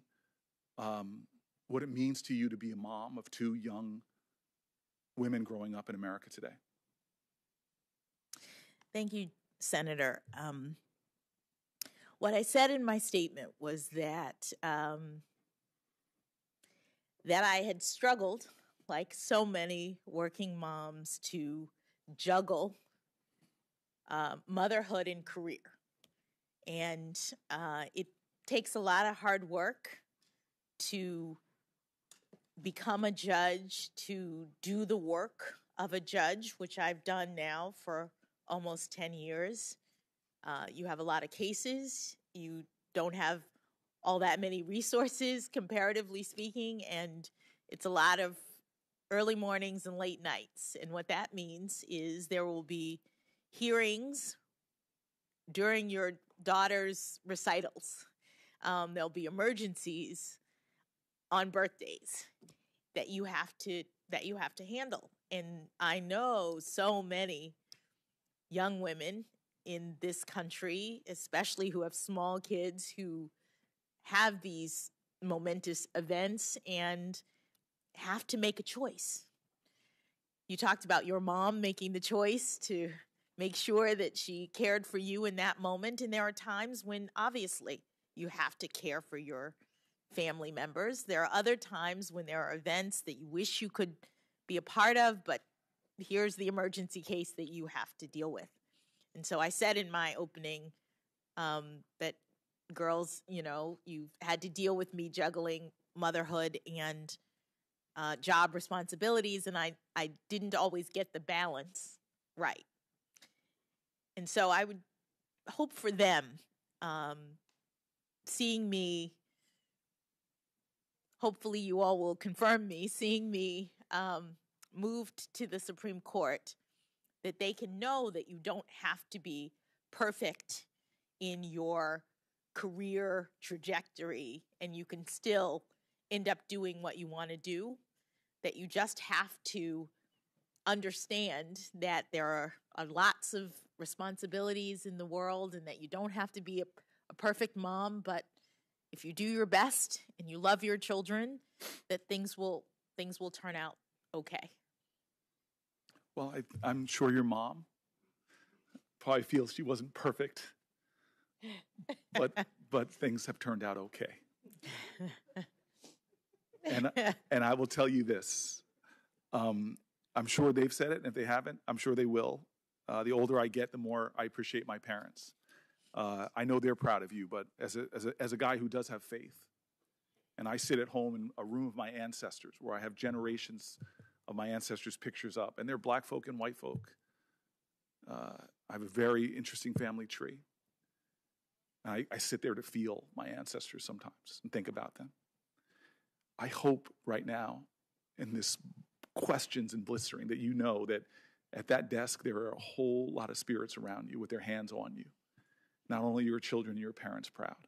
what it means to you to be a mom of two young women growing up in America today? Thank you, Senator. What I said in my statement was that that I had struggled, like so many working moms, to juggle motherhood and career. And it takes a lot of hard work to become a judge, to do the work of a judge, which I've done now for almost 10 years. You have a lot of cases. You don't have all that many resources, comparatively speaking, and it's a lot of early mornings and late nights. And what that means is there will be hearings during your daughter's recitals. There'll be emergencies on birthdays that you have to handle. And I know so many young women in this country, especially who have small kids, who have these momentous events and have to make a choice. You talked about your mom making the choice to make sure that she cared for you in that moment. And there are times when obviously you have to care for your family members. There are other times when there are events that you wish you could be a part of, but here's the emergency case that you have to deal with. And so I said in my opening that girls, you've had to deal with me juggling motherhood and job responsibilities, and I didn't always get the balance right. And so I would hope for them, seeing me, hopefully you all will confirm me, seeing me moved to the Supreme Court, that they can know that you don't have to be perfect in your career trajectory and you can still end up doing what you want to do, that you just have to understand that there are lots of responsibilities in the world and that you don't have to be a perfect mom, but if you do your best and you love your children, that things will turn out okay. Well, I'm sure your mom probably feels she wasn't perfect, but things have turned out okay. And I will tell you this. I'm sure they've said it, and if they haven't, I'm sure they will. The older I get, the more I appreciate my parents. I know they're proud of you, but as a guy who does have faith, and I sit at home in a room of my ancestors where I have generations of my ancestors' pictures up, and they're black folk and white folk. I have a very interesting family tree. I sit there to feel my ancestors sometimes and think about them. I hope right now, in this questions and blistering, that you know that at that desk there are a whole lot of spirits around you with their hands on you. Not only your children and your parents proud,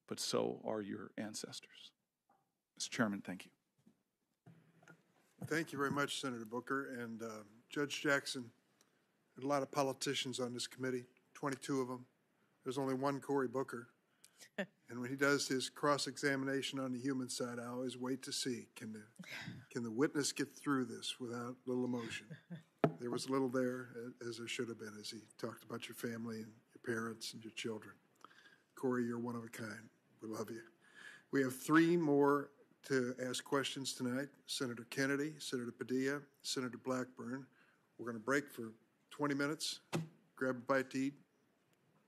but so are your ancestors. Mr. Chairman, thank you. Thank you very much, Senator Booker. And Judge Jackson, there are a lot of politicians on this committee, 22 of them. There's only one Cory Booker. And when he does his cross-examination on the human side, I always wait to see, can the witness get through this without a little emotion? There was a little there, as there should have been, as he talked about your family and your parents and your children. Cory, you're one of a kind. We love you. We have three more to ask questions tonight. Senator Kennedy, Senator Padilla, Senator Blackburn. We're going to break for 20 minutes, grab a bite to eat,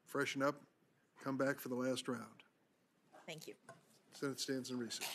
freshen up, come back for the last round. Thank you. Senate stands in recess.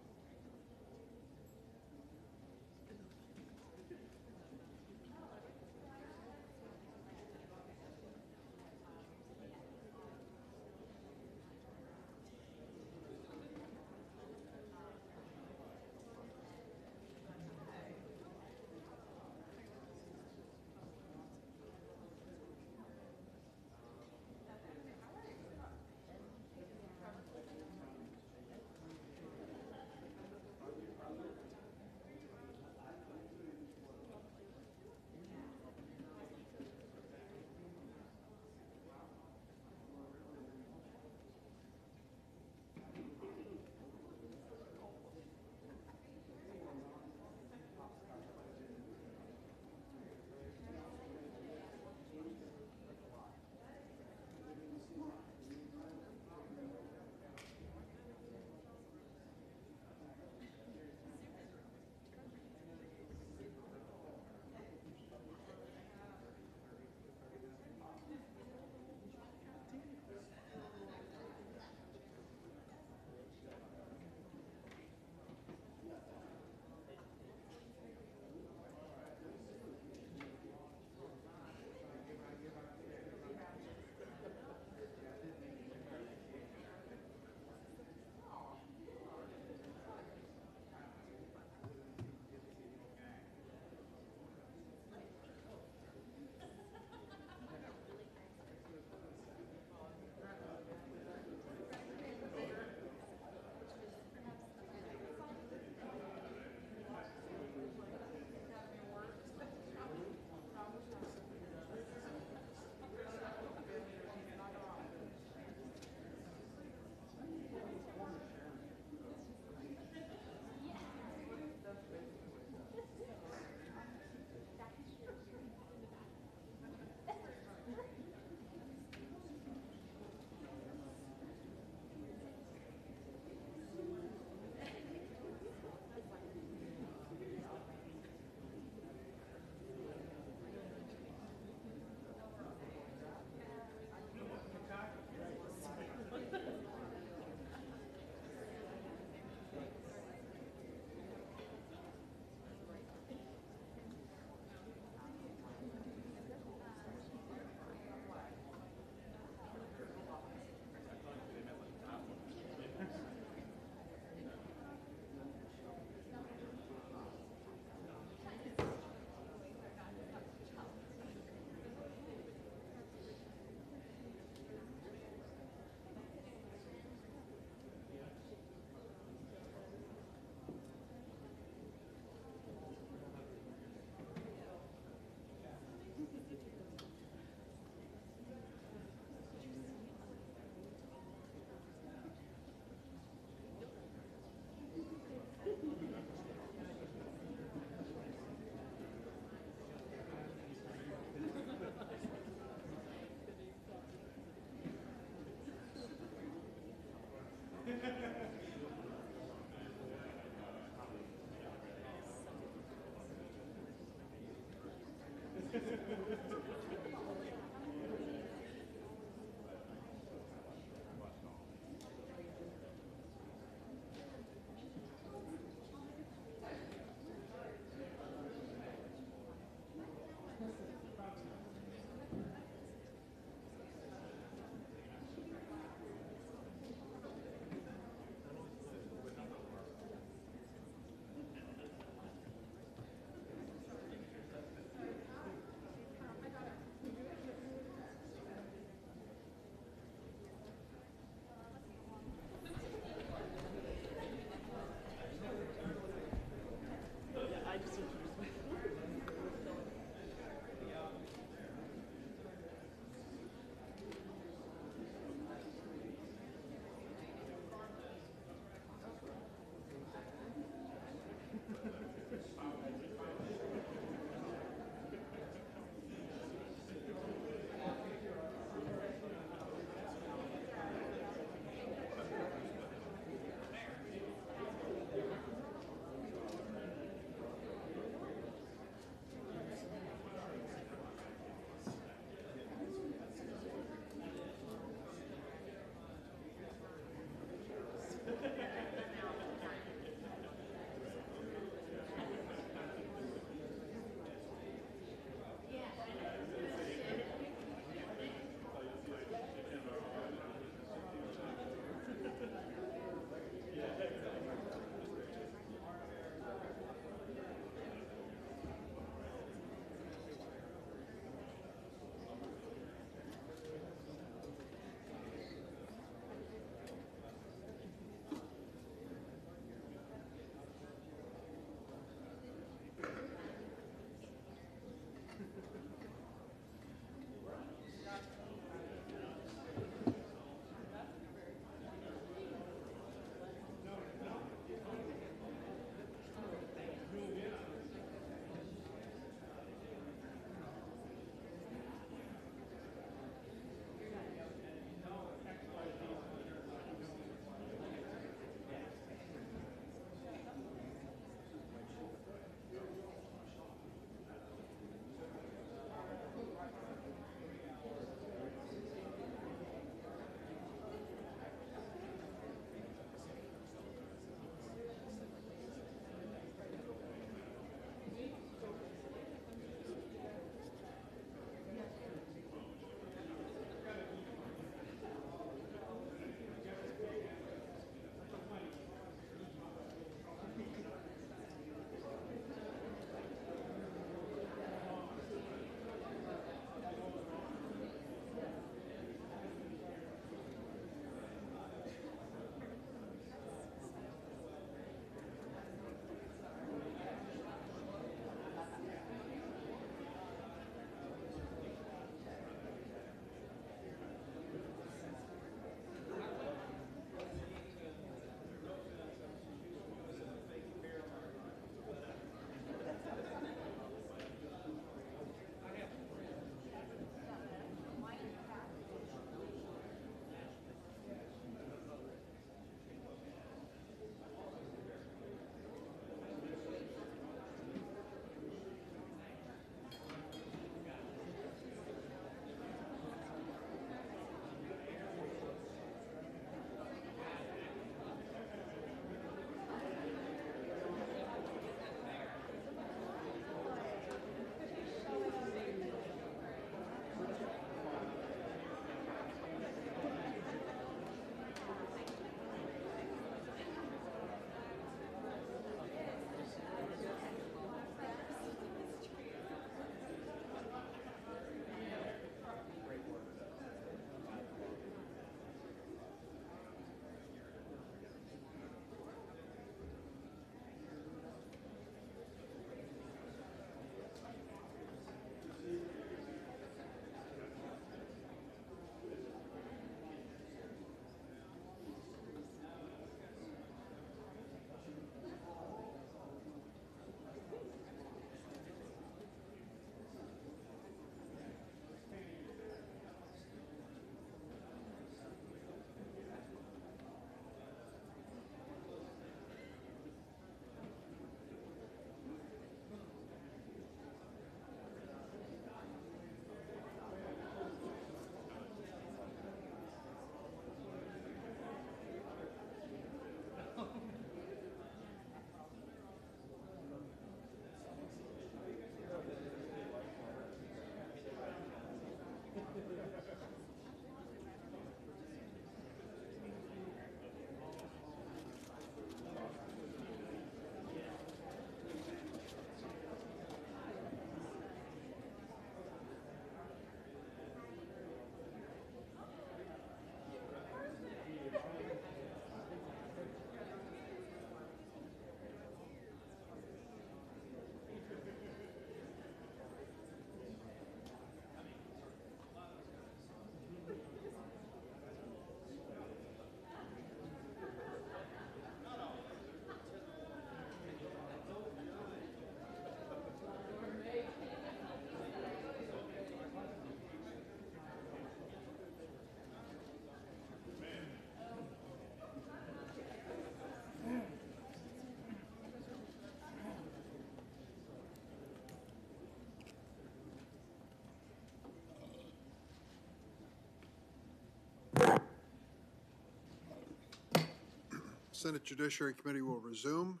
Senate Judiciary Committee will resume,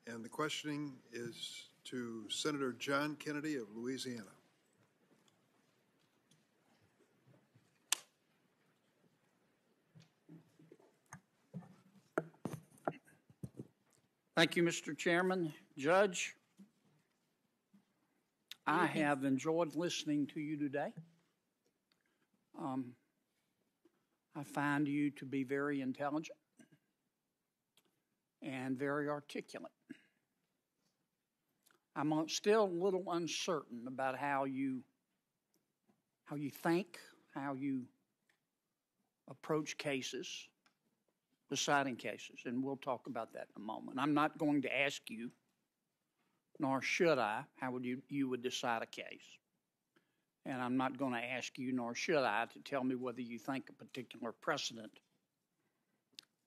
and the questioning is to Senator John Kennedy of Louisiana. Thank you, Mr. Chairman. Judge, I have enjoyed listening to you today. I find you to be very intelligent and very articulate. I'm still a little uncertain about how you think, how you approach cases, deciding cases, and we'll talk about that in a moment. I'm not going to ask you, nor should I, how would you would decide a case. And I'm not going to ask you, nor should I, to tell me whether you think a particular precedent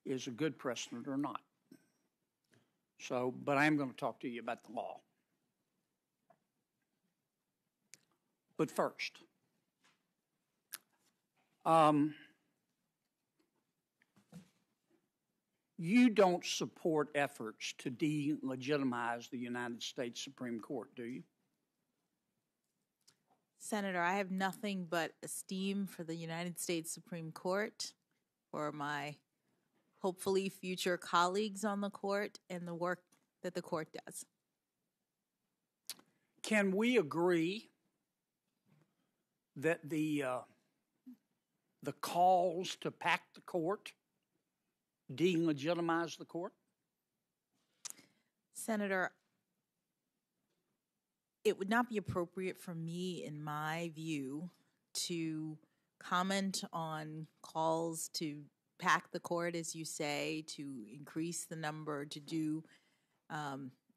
is a good precedent or not. So, but I am going to talk to you about the law. But first, you don't support efforts to delegitimize the United States Supreme Court, do you? Senator, I have nothing but esteem for the United States Supreme Court, for my hopefully future colleagues on the court, and the work that the court does. Can we agree that the calls to pack the court delegitimize the court? Senator, it would not be appropriate for me, in my view, to comment on calls to pack the court, as you say, to increase the number, to do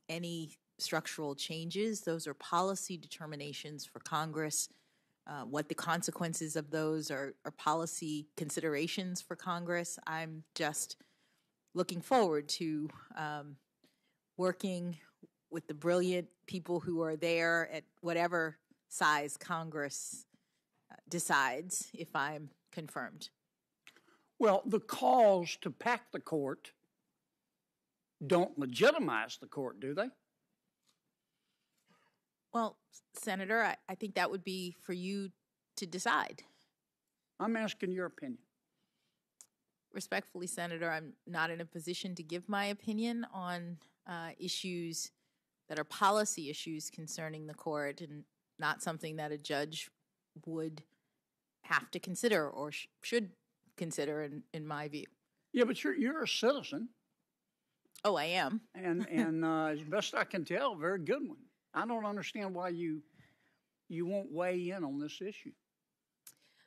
any structural changes. Those are policy determinations for Congress. What the consequences of those are policy considerations for Congress. I'm just looking forward to working with the brilliant people who are there at whatever size Congress decides, if I'm confirmed. Well, the calls to pack the court don't legitimize the court, do they? Well, Senator, I think that would be for you to decide. I'm asking your opinion. Respectfully, Senator, I'm not in a position to give my opinion on issues that are policy issues concerning the court, and not something that a judge would have to consider or should consider, in my view. Yeah, but you're a citizen. Oh, I am. And as best I can tell, a very good one. I don't understand why you won't weigh in on this issue.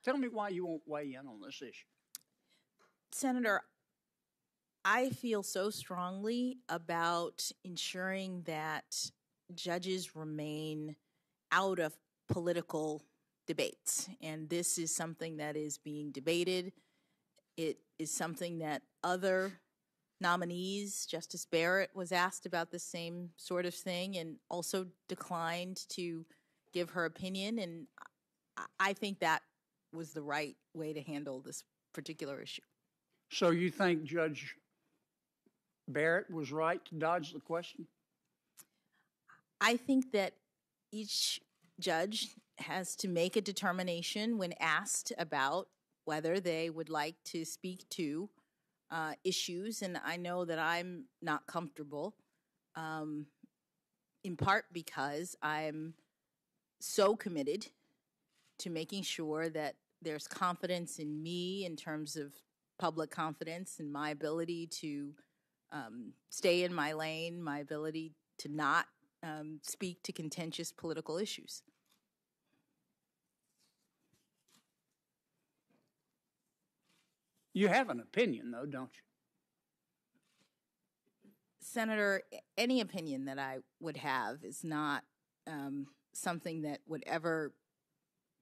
Tell me why you won't weigh in on this issue. Senator, I feel so strongly about ensuring that judges remain out of political debates. And this is something that is being debated. It is something that other nominees, Justice Barrett was asked about the same sort of thing and also declined to give her opinion. And I think that was the right way to handle this particular issue. So you think Judge Barrett was right to dodge the question? I think that each judge has to make a determination when asked about whether they would like to speak to issues, and I know that I'm not comfortable, in part because I'm so committed to making sure that there's confidence in me in terms of public confidence and my ability to stay in my lane, my ability to not speak to contentious political issues. You have an opinion, though, don't you? Senator, any opinion that I would have is not something that would ever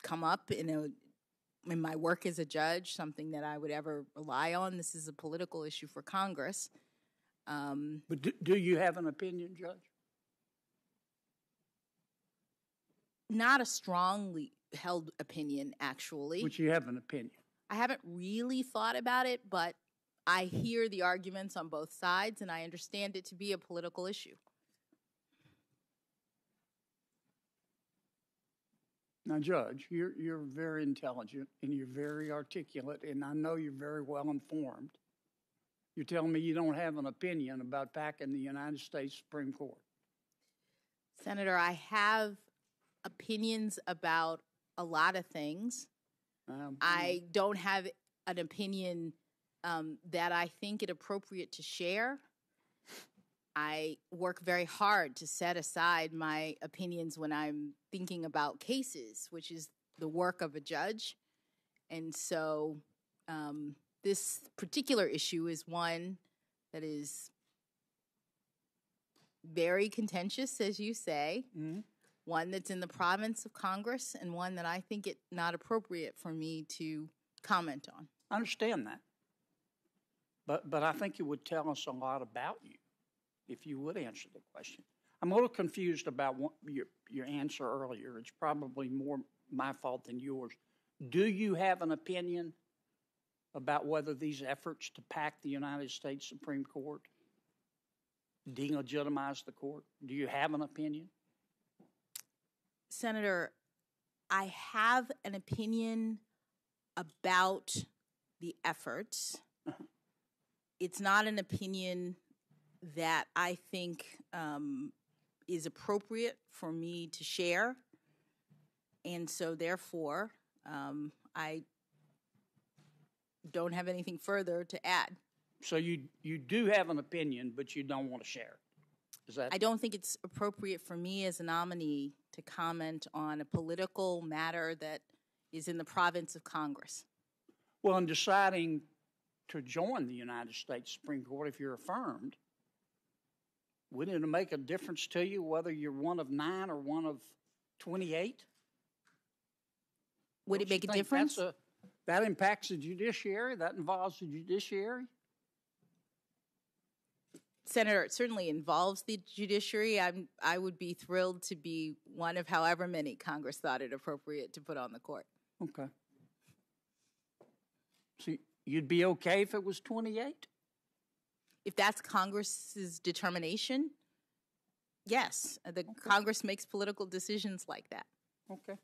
come up in my work as a judge, something that I would ever rely on. This is a political issue for Congress. But do you have an opinion, Judge? Not a strongly held opinion, actually. But you have an opinion. I haven't really thought about it, but I hear the arguments on both sides, and I understand it to be a political issue. Now, Judge, you're very intelligent and you're very articulate, and I know you're very well informed. You're telling me you don't have an opinion about packing the United States Supreme Court. Senator, I have opinions about a lot of things. I don't have an opinion that I think it appropriate to share. I work very hard to set aside my opinions when I'm thinking about cases, which is the work of a judge. And so this particular issue is one that is very contentious, as you say, one that's in the province of Congress, and one that I think it not appropriate for me to comment on. I understand that. But I think it would tell us a lot about you if you would answer the question. I'm a little confused about your answer earlier. It's probably more my fault than yours. Do you have an opinion about whether these efforts to pack the United States Supreme Court delegitimize the court? Do you have an opinion? Senator, I have an opinion about the efforts. It's not an opinion that I think is appropriate for me to share. And so therefore, I don't have anything further to add. So you do have an opinion, but you don't want to share it. Is that? I don't think it's appropriate for me as a nominee to comment on a political matter that is in the province of Congress. Well, in deciding to join the United States Supreme Court, if you're affirmed, wouldn't it make a difference to you whether you're one of 9 or one of 28? Would it make a difference? That impacts the judiciary? That involves the judiciary? Senator, it certainly involves the judiciary. I would be thrilled to be one of however many Congress thought it appropriate to put on the court. Okay. So you'd be okay if it was 28? If that's Congress's determination, yes. The Congress makes political decisions like that. Okay.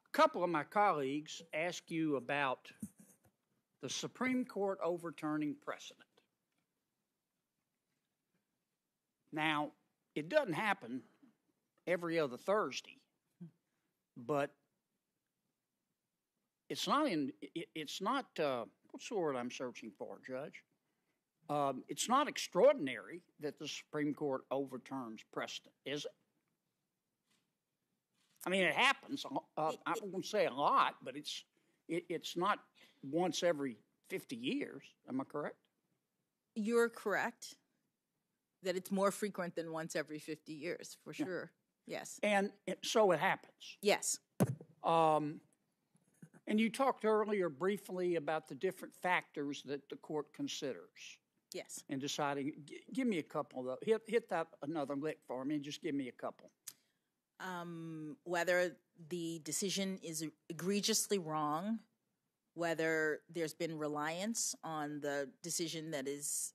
A couple of my colleagues asked you about the Supreme Court overturning precedent. Now, it doesn't happen every other Thursday, but it's not what's the word I'm searching for, Judge? It's not extraordinary that the Supreme Court overturns precedent, is it? I mean, it happens. I won't say a lot, but it's not once every 50 years. Am I correct? You're correct that it's more frequent than once every 50 years, for sure. Yes. And so it happens. Yes. And you talked earlier briefly about the different factors that the court considers. Yes. In deciding. Give me a couple of those. Hit that another lick for me and just give me a couple. Whether the decision is egregiously wrong, whether there's been reliance on the decision that is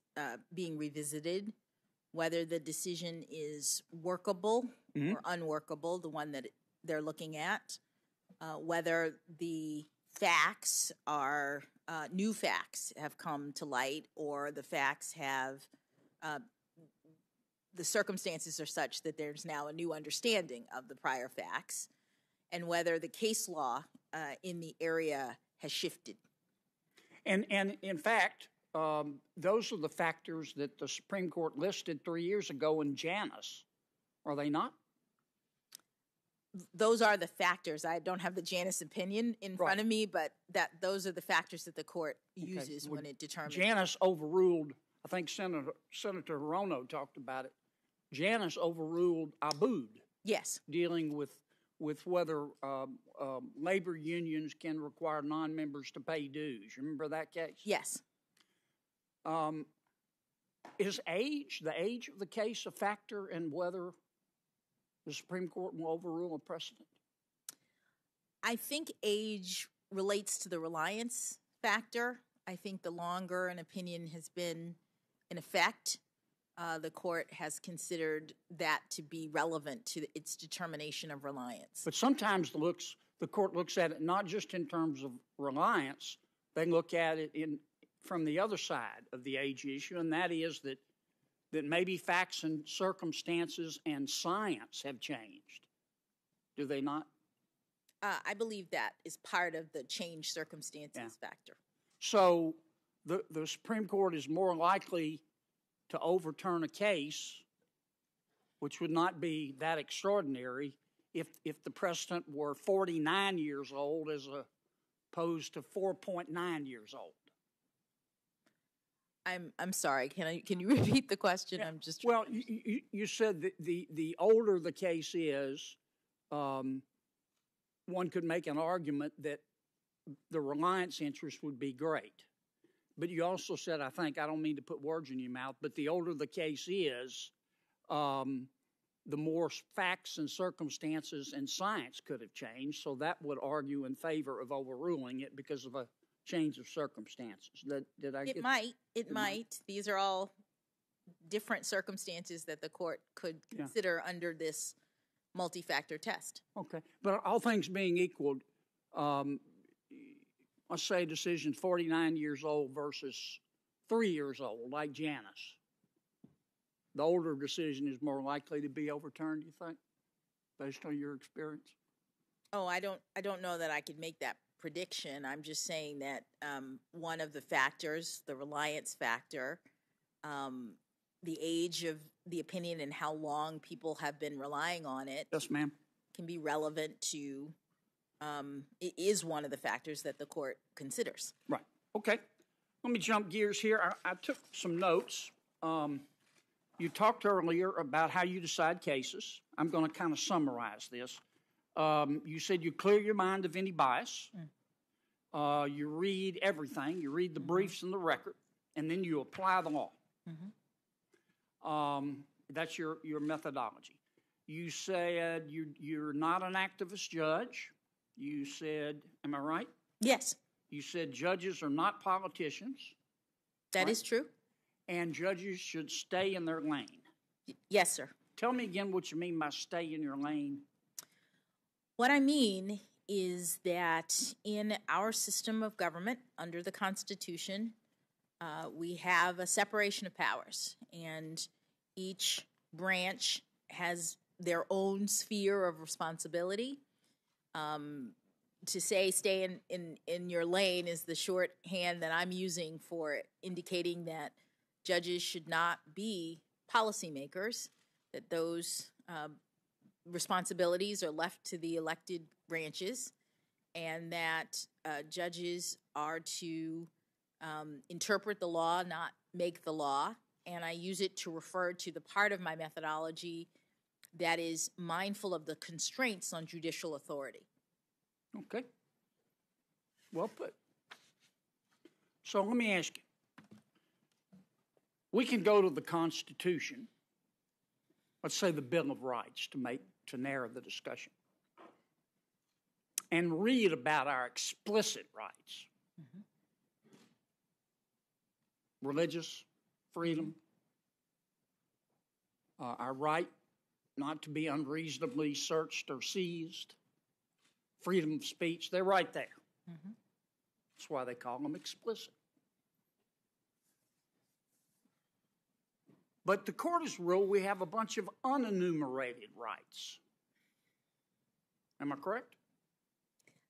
being revisited, whether the decision is workable or unworkable, the one that they're looking at, whether the facts are new facts have come to light, or the facts have the circumstances are such that there's now a new understanding of the prior facts, and whether the case law in the area has shifted. And in fact, those are the factors that the Supreme Court listed 3 years ago in Janus, are they not? Those are the factors. I don't have the Janus opinion in front of me, but those are the factors that the court uses when it determines. Janus overruled, I think Senator Hirono talked about it. Janus overruled Abood. Yes. Dealing with whether labor unions can require non-members to pay dues. Remember that case? Yes. is the age of the case a factor in whether the Supreme Court will overrule a precedent? I think age relates to the reliance factor. I think the longer an opinion has been in effect, the court has considered that to be relevant to its determination of reliance. But sometimes the court looks at it not just in terms of reliance, they look at it from the other side of the age issue, and that is that maybe facts and circumstances and science have changed. Do they not? I believe that is part of the changed circumstances factor. So the Supreme Court is more likely to overturn a case, which would not be that extraordinary, if the precedent were 49 years old as opposed to 4.9 years old. I'm sorry. Can you repeat the question? Yeah. I'm just well. You said that the older the case is, one could make an argument that the reliance interest would be great. But you also said, I think, I don't mean to put words in your mouth, but the older the case is, the more facts and circumstances and science could have changed. So that would argue in favor of overruling it because of a change of circumstances. Did I get that? It might. These are all different circumstances that the court could consider under this multi-factor test. Okay. But all things being equal, let's say a decision 49 years old versus 3 years old, like Janice. The older decision is more likely to be overturned, you think, based on your experience? Oh, I don't know that I could make that prediction. I'm just saying that one of the factors, the reliance factor, the age of the opinion and how long people have been relying on it. Yes, ma'am. Can be relevant to, it is one of the factors that the court considers. Right. Okay. Let me jump gears here. I took some notes. You talked earlier about how you decide cases. I'm going to kind of summarize this. You said you clear your mind of any bias. You read everything. You read the briefs and the record, and then you apply the law. That's your methodology. You said you're not an activist judge. You said, am I right? Yes. You said judges are not politicians. That is true. And judges should stay in their lane. Yes, sir. Tell me again what you mean by stay in your lane. What I mean is that in our system of government, under the Constitution, we have a separation of powers, and each branch has their own sphere of responsibility. To say stay in your lane is the shorthand that I'm using for indicating that judges should not be policymakers, that those responsibilities are left to the elected branches, and that judges are to interpret the law, not make the law. And I use it to refer to the part of my methodology that is mindful of the constraints on judicial authority. Okay. Well put. So let me ask you. We can go to the Constitution, let's say the Bill of Rights, to narrow the discussion, and read about our explicit rights. Religious freedom, our right not to be unreasonably searched or seized, freedom of speech, they're right there. That's why they call them explicit. But the court has ruled we have a bunch of unenumerated rights. Am I correct?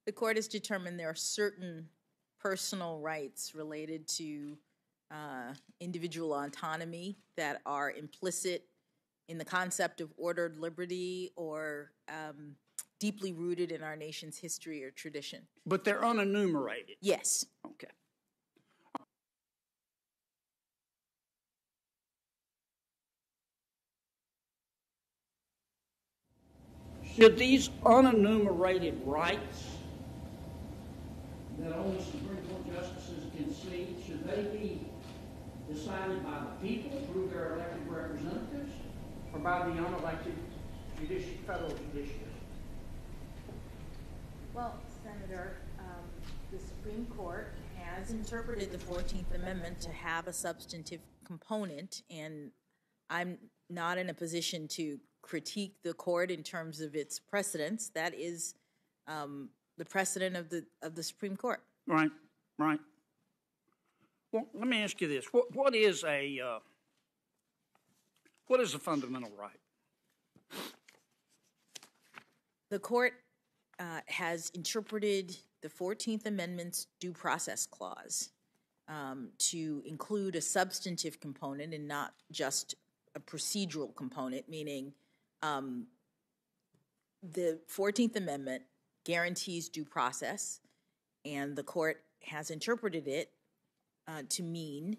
The court has determined there are certain personal rights related to individual autonomy that are implicit in the concept of ordered liberty or deeply rooted in our nation's history or tradition. But they're unenumerated? Yes. Okay. Should these unenumerated rights that only Supreme Court justices can see, should they be decided by the people through their elected representatives or by the unelected federal judiciary? Well, Senator, the Supreme Court has interpreted the 14th Amendment to have a substantive component, and I'm not in a position to critique the court in terms of its precedents. That is the precedent of the Supreme Court. Right, right. Well, let me ask you this: what is a fundamental right? The court has interpreted the 14th Amendment's due process clause to include a substantive component and not just a procedural component, meaning the 14th Amendment guarantees due process, and the court has interpreted it to mean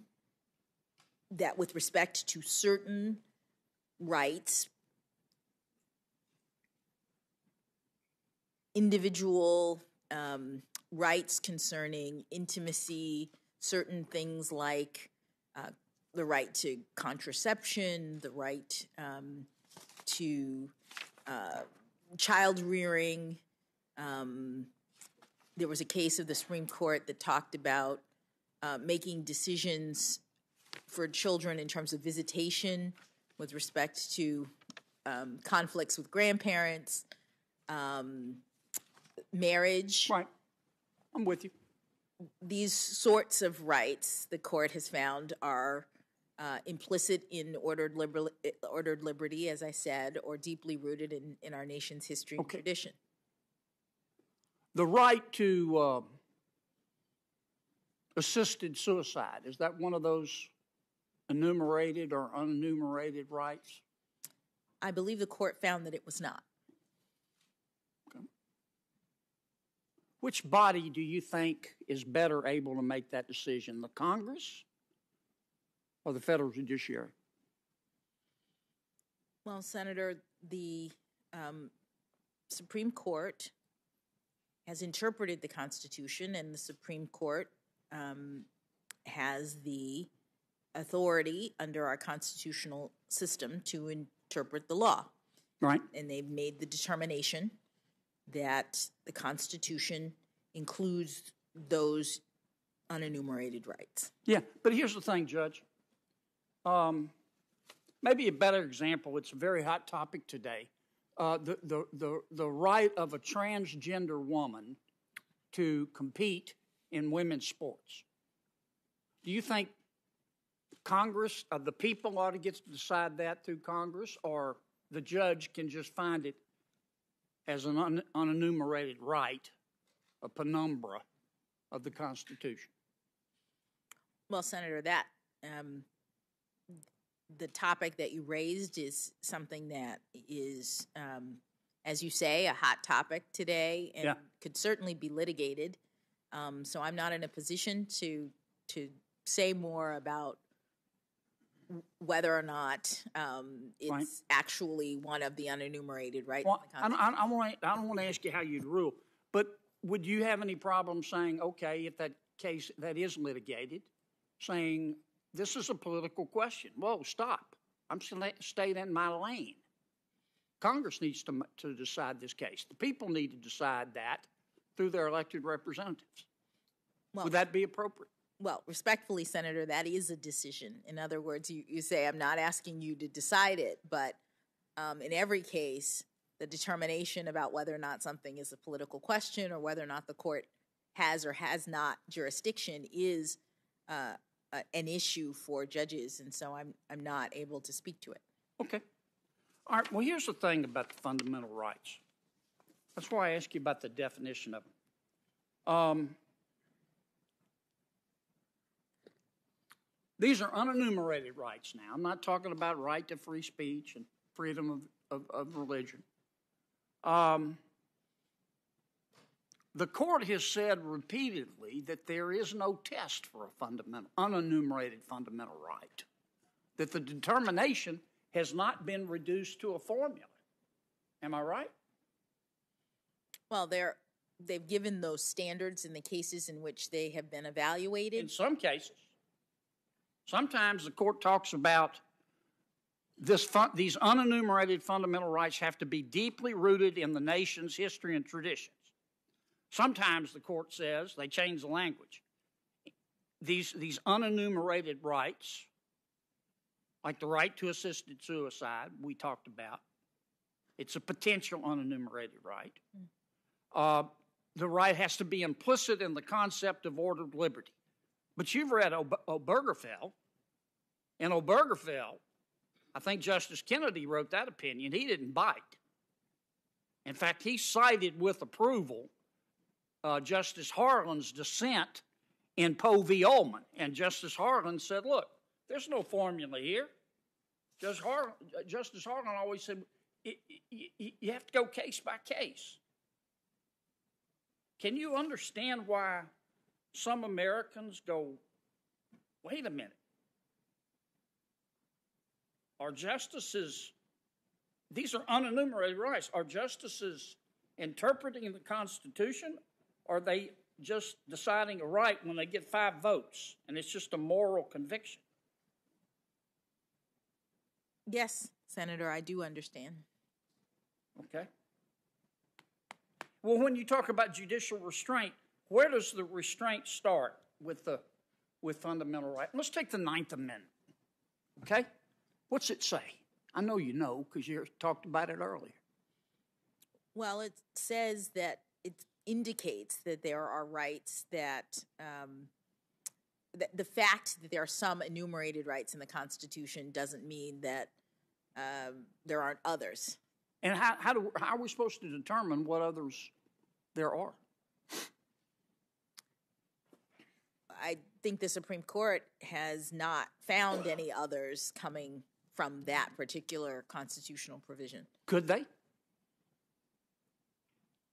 that with respect to certain rights, individual rights concerning intimacy, certain things like the right to contraception, the right to child rearing. There was a case of the Supreme Court that talked about making decisions for children in terms of visitation with respect to conflicts with grandparents, marriage. Right. I'm with you. These sorts of rights, the court has found, are implicit in ordered liberty, as I said, or deeply rooted in our nation's history and tradition. The right to assisted suicide, is that one of those enumerated or unenumerated rights? I believe the court found that it was not. Okay. Which body do you think is better able to make that decision, the Congress or the federal judiciary? Well, Senator, the Supreme Court has interpreted the Constitution, and the Supreme Court has the authority under our constitutional system to interpret the law. Right. And they've made the determination that the Constitution includes those unenumerated rights. Yeah, but here's the thing, Judge. Maybe a better example, it's a very hot topic today, the right of a transgender woman to compete in women's sports. Do you think Congress, the people ought to get to decide that through Congress, or the judge can just find it as an unenumerated right, a penumbra of the Constitution? Well, Senator, that the topic that you raised is something that is, as you say, a hot topic today and could certainly be litigated. So I'm not in a position to say more about whether or not it's actually one of the unenumerated rights. Well, I don't want to ask you how you'd rule, but would you have any problem saying, okay, if that case that is litigated, saying this is a political question? Whoa, stop. I'm staying in my lane. Congress needs to decide this case. The people need to decide that through their elected representatives. Well, would that be appropriate? Well, respectfully, Senator, that is a decision. In other words, you say, I'm not asking you to decide it, but in every case, the determination about whether or not something is a political question or whether or not the court has or has not jurisdiction is an issue for judges, and so I'm not able to speak to it. Okay. All right, well, here's the thing about the fundamental rights. That's why I asked you about the definition of them. These are unenumerated rights now. I'm not talking about right to free speech and freedom of religion. The court has said repeatedly that there is no test for a unenumerated fundamental right, that the determination has not been reduced to a formula. Am I right? Well, they've given those standards in the cases in which they have been evaluated. In some cases. Sometimes the court talks about these unenumerated fundamental rights have to be deeply rooted in the nation's history and traditions. Sometimes the court says, they change the language, these unenumerated rights, like the right to assisted suicide we talked about, it's a potential unenumerated right. The right has to be implicit in the concept of ordered liberty. But you've read Obergefell. In Obergefell, I think Justice Kennedy wrote that opinion. He didn't bite. In fact, he cited with approval Justice Harlan's dissent in Poe v. Ullman. And Justice Harlan said, look, there's no formula here. Justice Harlan always said, you have to go case by case. Can you understand why some Americans go, wait a minute, are justices, these are unenumerated rights, are justices interpreting the Constitution, or are they just deciding a right when they get 5 votes and it's just a moral conviction? Yes, Senator, I do understand. Okay. Well, when you talk about judicial restraint, where does the restraint start with fundamental rights? Let's take the 9th Amendment, okay? What's it say? I know you know because you talked about it earlier. Well, it says that it indicates that there are rights that the fact that there are some enumerated rights in the Constitution doesn't mean that there aren't others. And how are we supposed to determine what others there are? I think the Supreme Court has not found any others coming from that particular constitutional provision. Could they?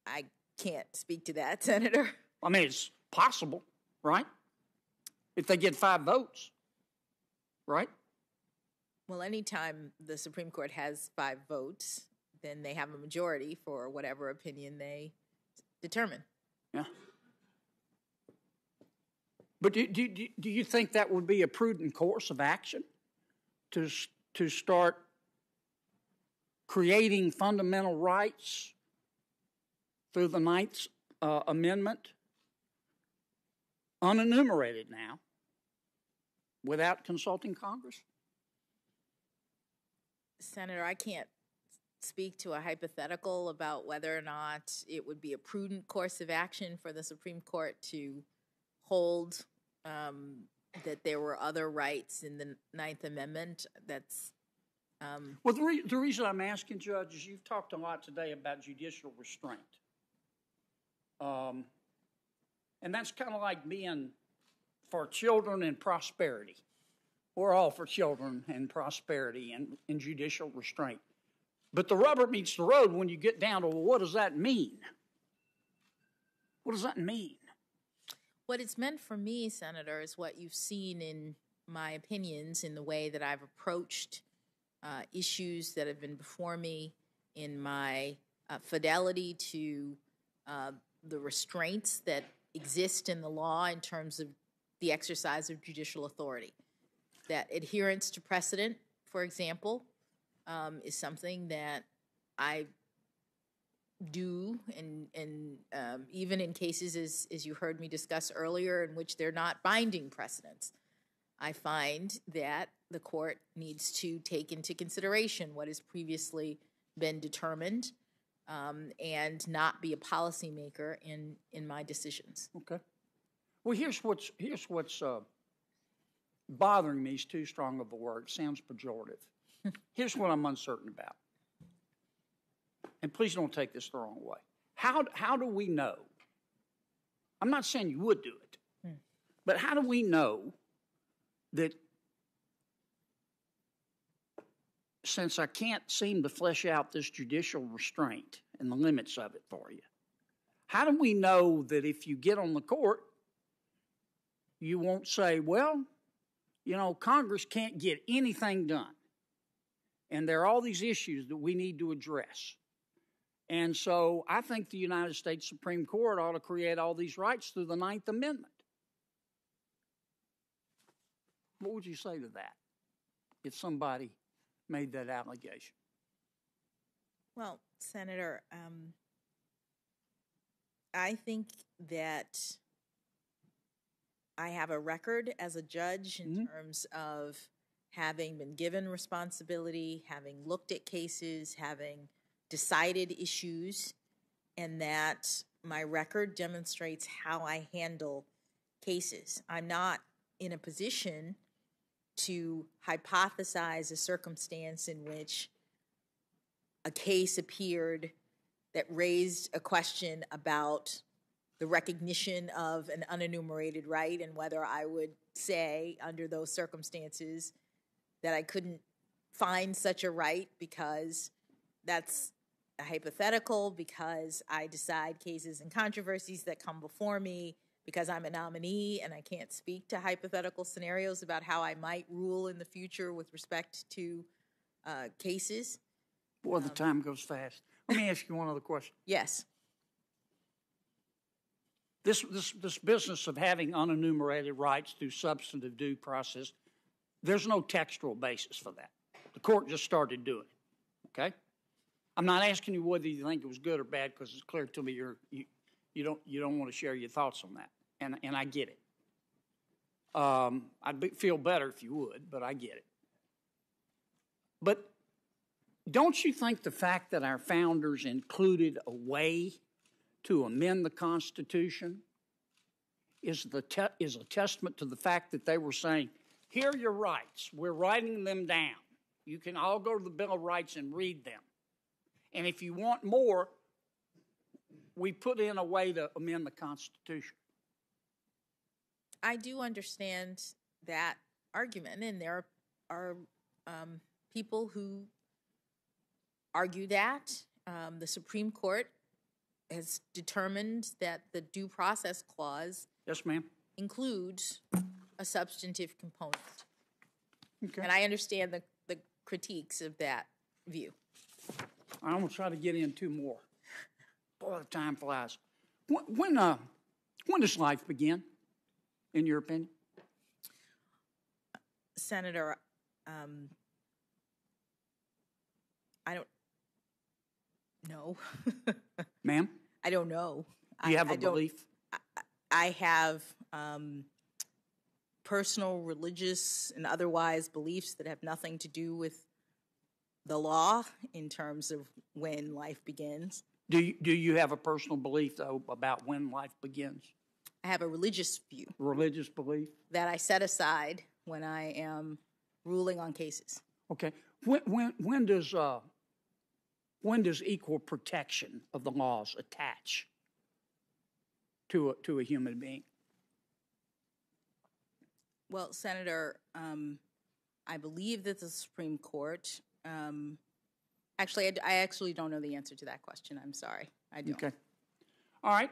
I can't speak to that, Senator. I mean, it's possible, right? If they get 5 votes, right? Well, anytime the Supreme Court has 5 votes, then they have a majority for whatever opinion they determine. Yeah. But do you think that would be a prudent course of action to start creating fundamental rights through the 9th Amendment, unenumerated now, without consulting Congress? Senator, I can't speak to a hypothetical about whether or not it would be a prudent course of action for the Supreme Court to hold that there were other rights in the 9th Amendment. That's well, the reason I'm asking, Judge, is you've talked a lot today about judicial restraint. And that's kind of like being for children and prosperity. We're all for children and prosperity and judicial restraint. But the rubber meets the road when you get down to, well, what does that mean? What does that mean? What it's meant for me, Senator, is what you've seen in my opinions, in the way that I've approached issues that have been before me, in my fidelity to the restraints that exist in the law in terms of the exercise of judicial authority. That adherence to precedent, for example, is something that I do, and even in cases, as you heard me discuss earlier, in which they're not binding precedents, I find that the court needs to take into consideration what has previously been determined and not be a policymaker in my decisions. Okay. Well, here's what's bothering me is too strong of a word. Sounds pejorative. Here's what I'm uncertain about. And please don't take this the wrong way. How do we know? I'm not saying you would do it, but how do we know that, since I can't seem to flesh out this judicial restraint and the limits of it for you, how do we know that if you get on the court, you won't say, well, you know, Congress can't get anything done, and there are all these issues that we need to address. And so I think the United States Supreme Court ought to create all these rights through the 9th Amendment. What would you say to that if somebody made that allegation? Well, Senator, I think that I have a record as a judge in terms of having been given responsibility, having looked at cases, having decided issues, and that my record demonstrates how I handle cases. I'm not in a position to hypothesize a circumstance in which a case appeared that raised a question about the recognition of an unenumerated right and whether I would say under those circumstances that I couldn't find such a right because that's a hypothetical, because I decide cases and controversies that come before me, because I'm a nominee and I can't speak to hypothetical scenarios about how I might rule in the future with respect to cases. Boy, the time goes fast. Let me ask you one other question. Yes. This business of having unenumerated rights through substantive due process, there's no textual basis for that. The court just started doing it, okay? I'm not asking you whether you think it was good or bad, because it's clear to me you don't want to share your thoughts on that, and I get it. I'd feel better if you would, but I get it. But don't you think the fact that our founders included a way to amend the Constitution is a testament to the fact that they were saying, here are your rights. We're writing them down. You can all go to the Bill of Rights and read them. And if you want more, we put in a way to amend the Constitution. I do understand that argument, and there are people who argue that. The Supreme Court has determined that the Due Process Clause yes, ma'am, includes a substantive component. Okay. And I understand the critiques of that view. I'm going to try to get in two more. Boy, the time flies. When does life begin, in your opinion? Senator, I don't know. Ma'am? I don't know. Do you have a belief? I have personal, religious, and otherwise beliefs that have nothing to do with the law in terms of when life begins. Do you have a personal belief, though, about when life begins? I have a religious view. Religious belief? That I set aside when I am ruling on cases. Okay. When does equal protection of the laws attach to a human being? Well, Senator, I believe that the Supreme Court. Actually, I actually don't know the answer to that question. I'm sorry. I don't. Okay. All right.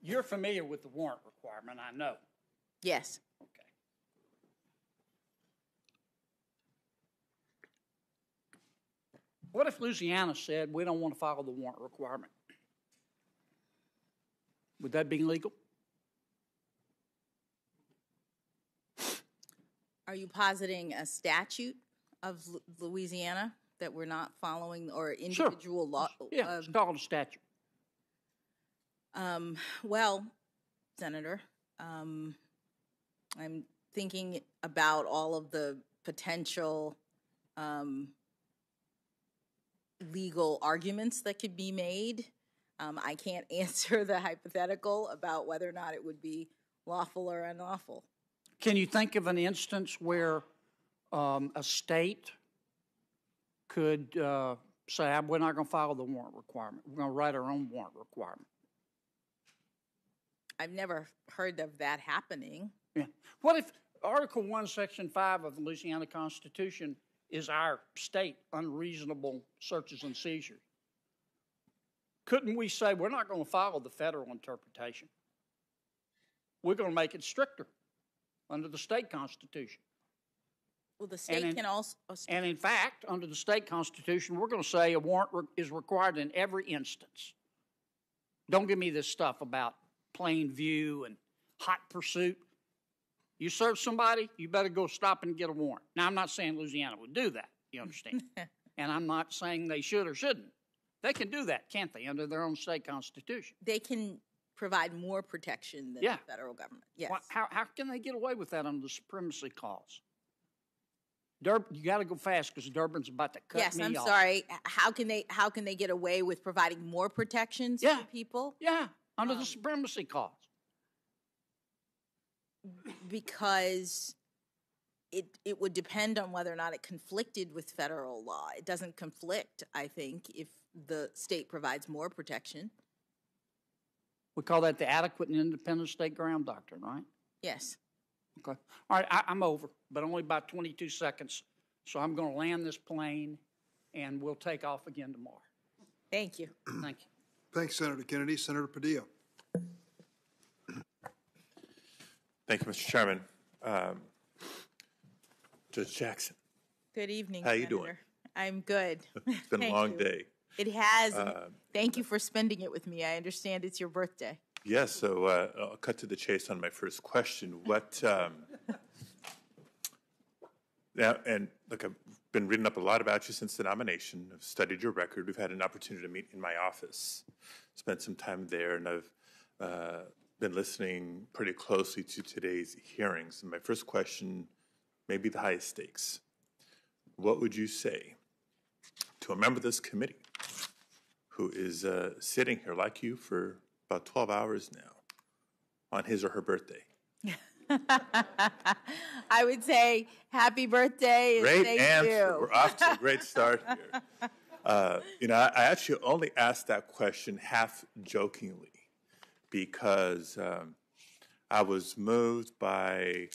You're familiar with the warrant requirement, I know. Yes. Okay. What if Louisiana said we don't want to follow the warrant requirement? Would that be legal? Are you positing a statute of Louisiana that we're not following, or individual law? Yeah, it's called a statute. Well, Senator, I'm thinking about all of the potential legal arguments that could be made. I can't answer the hypothetical about whether or not it would be lawful or unlawful. Can you think of an instance where a state could say, we're not going to follow the warrant requirement. We're going to write our own warrant requirement? I've never heard of that happening. Yeah. What if Article 1, Section 5 of the Louisiana Constitution is our state unreasonable searches and seizures? Couldn't we say we're not going to follow the federal interpretation? We're going to make it stricter under the state constitution. Well, the state can also... And in fact, under the state constitution, we're going to say a warrant is required in every instance. Don't give me this stuff about plain view and hot pursuit. You serve somebody, you better go stop and get a warrant. Now, I'm not saying Louisiana would do that, you understand? And I'm not saying they should or shouldn't. They can do that, can't they, under their own state constitution? They can provide more protection than the federal government. Yes. Well, how can they get away with that under the supremacy clause? You got to go fast because Durbin's about to cut me off. Yes, I'm sorry. How can they get away with providing more protections for people? Yeah, under the supremacy clause. Because it would depend on whether or not it conflicted with federal law. It doesn't conflict, I think, if the state provides more protection. We call that the adequate and independent state ground doctrine, right? Yes. Okay. All right, I'm over, but only about 22 seconds. So I'm going to land this plane, and we'll take off again tomorrow. Thank you. Thank you. Thanks, Senator Kennedy. Senator Padilla. Thank you, Mr. Chairman. Judge Jackson. Good evening, How Senator. you doing? I'm good. It's been a long day. It has. Thank you for spending it with me. I understand it's your birthday. Yes, so I'll cut to the chase on my first question. What, now, and look, I've been reading up a lot about you since the nomination. I've studied your record. We've had an opportunity to meet in my office, spent some time there, and I've been listening pretty closely to today's hearings. And my first question may be the highest stakes. What would you say to a member of this committee who is sitting here like you for about 12 hours now on his or her birthday? I would say happy birthday. Great thank answer. You. We're off to a great start here. You know, I actually only asked that question half jokingly because I was moved by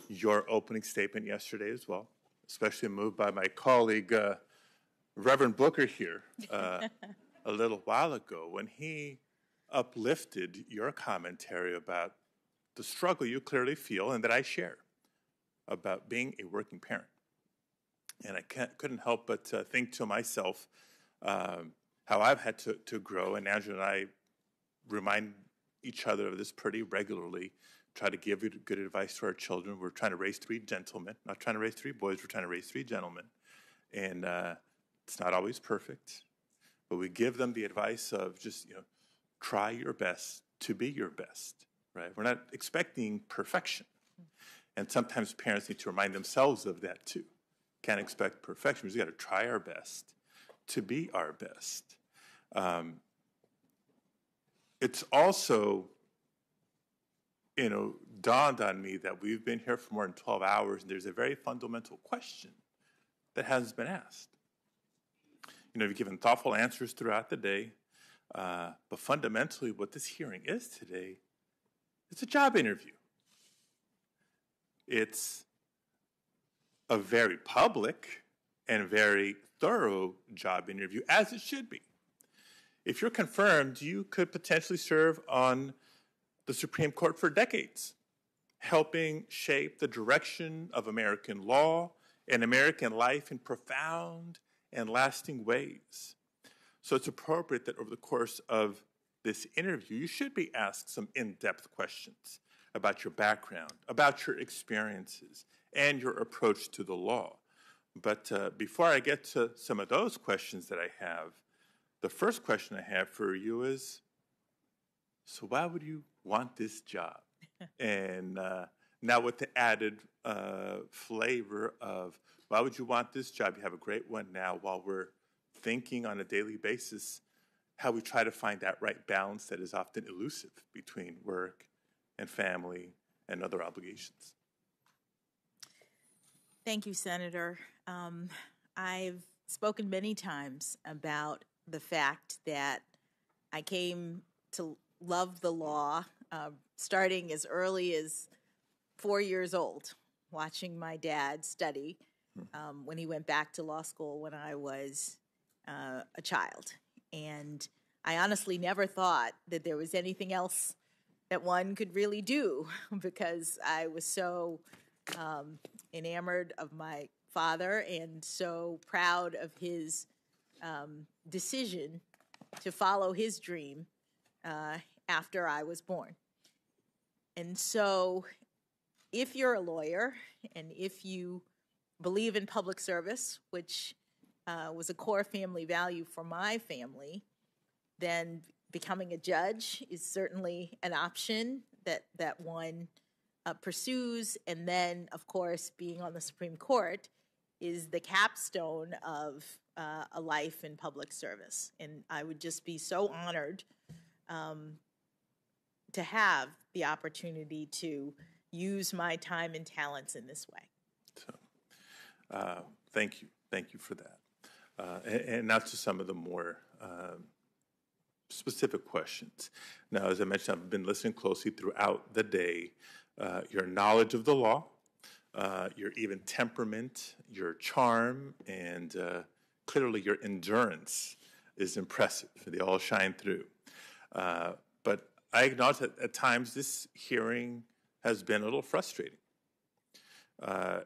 your opening statement yesterday as well, especially moved by my colleague, Reverend Booker here, a little while ago when he uplifted your commentary about the struggle you clearly feel and that I share about being a working parent. And I couldn't help but think to myself how I've had to grow, and Andrew and I remind each other of this pretty regularly, try to give good advice to our children. We're trying to raise 3 gentlemen, not trying to raise 3 boys, we're trying to raise 3 gentlemen. And it's not always perfect, but we give them the advice of just, you know, try your best to be your best, right? We're not expecting perfection. And sometimes parents need to remind themselves of that too. Can't expect perfection. We just got to try our best to be our best. It's also, you know, dawned on me that we've been here for more than 12 hours, and there's a very fundamental question that hasn't been asked. You know, you've given thoughtful answers throughout the day, but fundamentally what this hearing is today, it's a job interview. It's a very public and very thorough job interview, as it should be. If you're confirmed, you could potentially serve on the Supreme Court for decades, helping shape the direction of American law and American life in profound and lasting ways. So it's appropriate that over the course of this interview, you should be asked some in-depth questions about your background, about your experiences, and your approach to the law. But before I get to some of those questions that I have, the first question I have for you is, so why would you want this job? And now with the added flavor of, why would you want this job? You have a great one now while we're thinking on a daily basis how we try to find that right balance that is often elusive between work and family and other obligations. Thank you, Senator. I've spoken many times about the fact that I came to love the law starting as early as 4 years old, watching my dad study when he went back to law school when I was a child. And I honestly never thought that there was anything else that one could really do because I was so enamored of my father and so proud of his decision to follow his dream after I was born. And so if you're a lawyer and if you believe in public service, which was a core family value for my family, then becoming a judge is certainly an option that one pursues. And then, of course, being on the Supreme Court is the capstone of a life in public service. And I would just be so honored to have the opportunity to use my time and talents in this way. So, thank you for that. And now to some of the more specific questions. Now, as I mentioned, I've been listening closely throughout the day. Your knowledge of the law, your even temperament, your charm, and clearly your endurance is impressive. They all shine through. But I acknowledge that at times this hearing has been a little frustrating.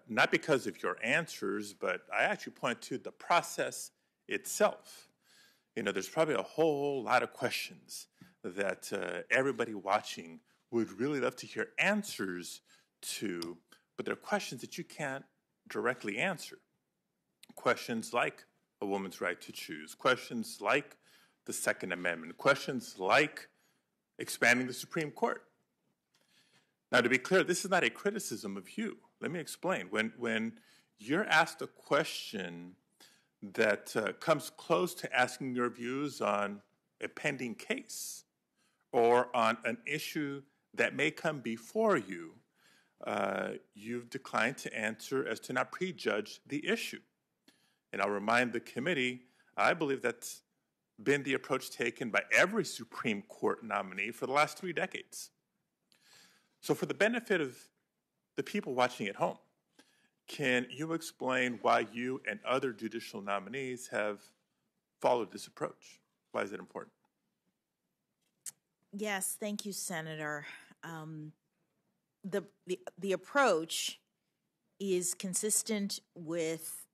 Not because of your answers, but I actually point to the process itself. You know, there's probably a whole lot of questions that everybody watching would really love to hear answers to, but they're questions that you can't directly answer. Questions like a woman's right to choose, questions like the Second Amendment, questions like expanding the Supreme Court. Now, to be clear, this is not a criticism of you. Let me explain. When you're asked a question that comes close to asking your views on a pending case or on an issue that may come before you, you've declined to answer as to not prejudge the issue. And I'll remind the committee, I believe that's been the approach taken by every Supreme Court nominee for the last 3 decades. So for the benefit of the people watching at home, can you explain why you and other judicial nominees have followed this approach? Why is it important? Yes, thank you, Senator. The approach is consistent with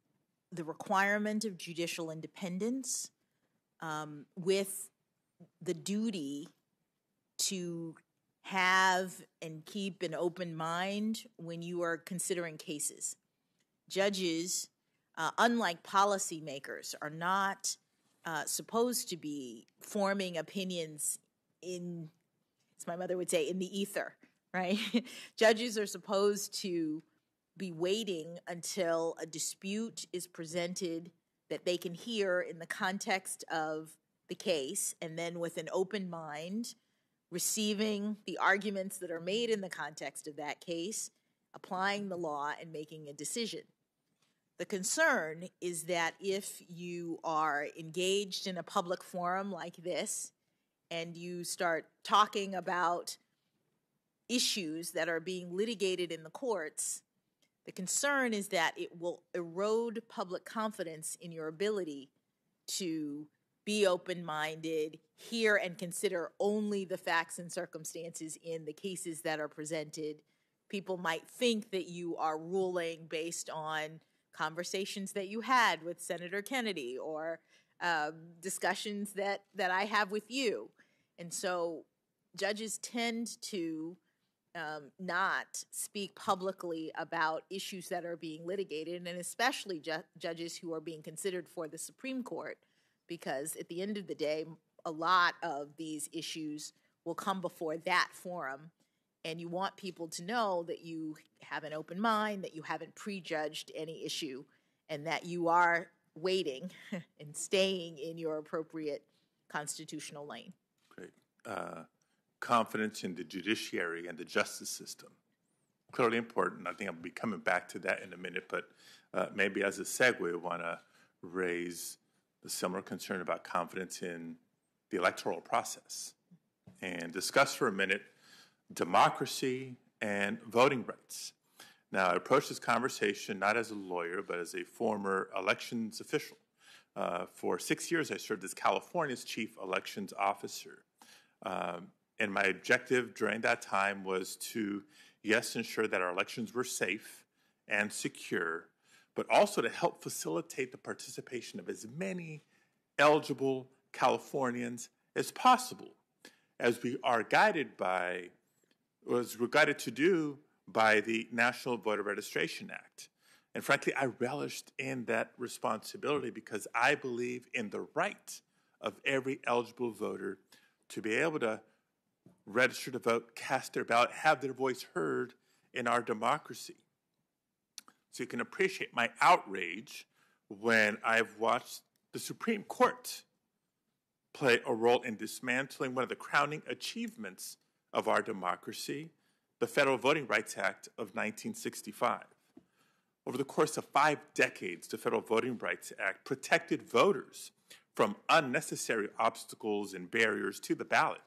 the requirement of judicial independence, with the duty to have and keep an open mind when you are considering cases. Judges, unlike policymakers, are not supposed to be forming opinions in, as my mother would say, in the ether, right? Judges are supposed to be waiting until a dispute is presented that they can hear in the context of the case, and then with an open mind, receiving the arguments that are made in the context of that case, applying the law, and making a decision. The concern is that if you are engaged in a public forum like this and you start talking about issues that are being litigated in the courts, the concern is that it will erode public confidence in your ability to be open-minded, hear and consider only the facts and circumstances in the cases that are presented. People might think that you are ruling based on conversations that you had with Senator Kennedy or discussions that I have with you. And so judges tend to not speak publicly about issues that are being litigated, and especially judges who are being considered for the Supreme Court, because at the end of the day, a lot of these issues will come before that forum, and you want people to know that you have an open mind, that you haven't prejudged any issue, and that you are waiting and staying in your appropriate constitutional lane. Great. Confidence in the judiciary and the justice system. Clearly important. I think I'll be coming back to that in a minute, but maybe as a segue, I want to raise the similar concern about confidence in the electoral process and discuss for a minute democracy and voting rights. Now, I approach this conversation not as a lawyer, but as a former elections official. For 6 years, I served as California's chief elections officer. And my objective during that time was to, yes, ensure that our elections were safe and secure, but also to help facilitate the participation of as many eligible Californians as possible, as we are guided by, or as we're guided to do by the National Voter Registration Act. And frankly, I relished in that responsibility because I believe in the right of every eligible voter to be able to register to vote, cast their ballot, have their voice heard in our democracy. So you can appreciate my outrage when I've watched the Supreme Court play a role in dismantling one of the crowning achievements of our democracy, the Federal Voting Rights Act of 1965. Over the course of 5 decades, the Federal Voting Rights Act protected voters from unnecessary obstacles and barriers to the ballot.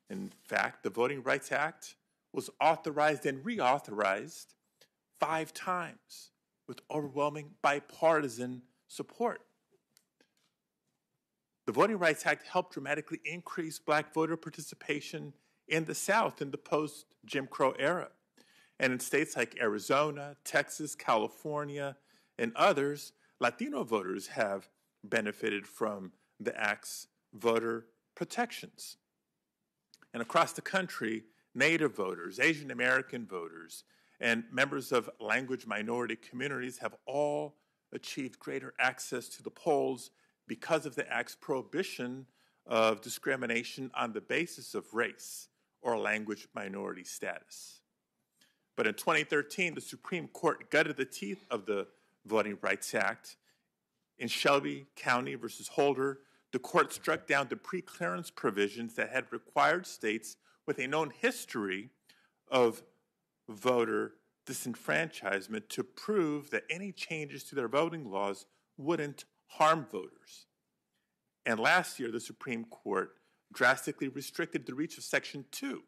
In fact, the Voting Rights Act was authorized and reauthorized 5 times with overwhelming bipartisan support. The Voting Rights Act helped dramatically increase black voter participation in the South in the post-Jim Crow era. And in states like Arizona, Texas, California, and others, Latino voters have benefited from the Act's voter protections. And across the country, Native voters, Asian American voters, and members of language minority communities have all achieved greater access to the polls because of the Act's prohibition of discrimination on the basis of race or language minority status. But in 2013, the Supreme Court gutted the teeth of the Voting Rights Act. In Shelby County versus Holder, the court struck down the preclearance provisions that had required states with a known history of voter disenfranchisement to prove that any changes to their voting laws wouldn't harm voters. And last year, the Supreme Court drastically restricted the reach of Section 2,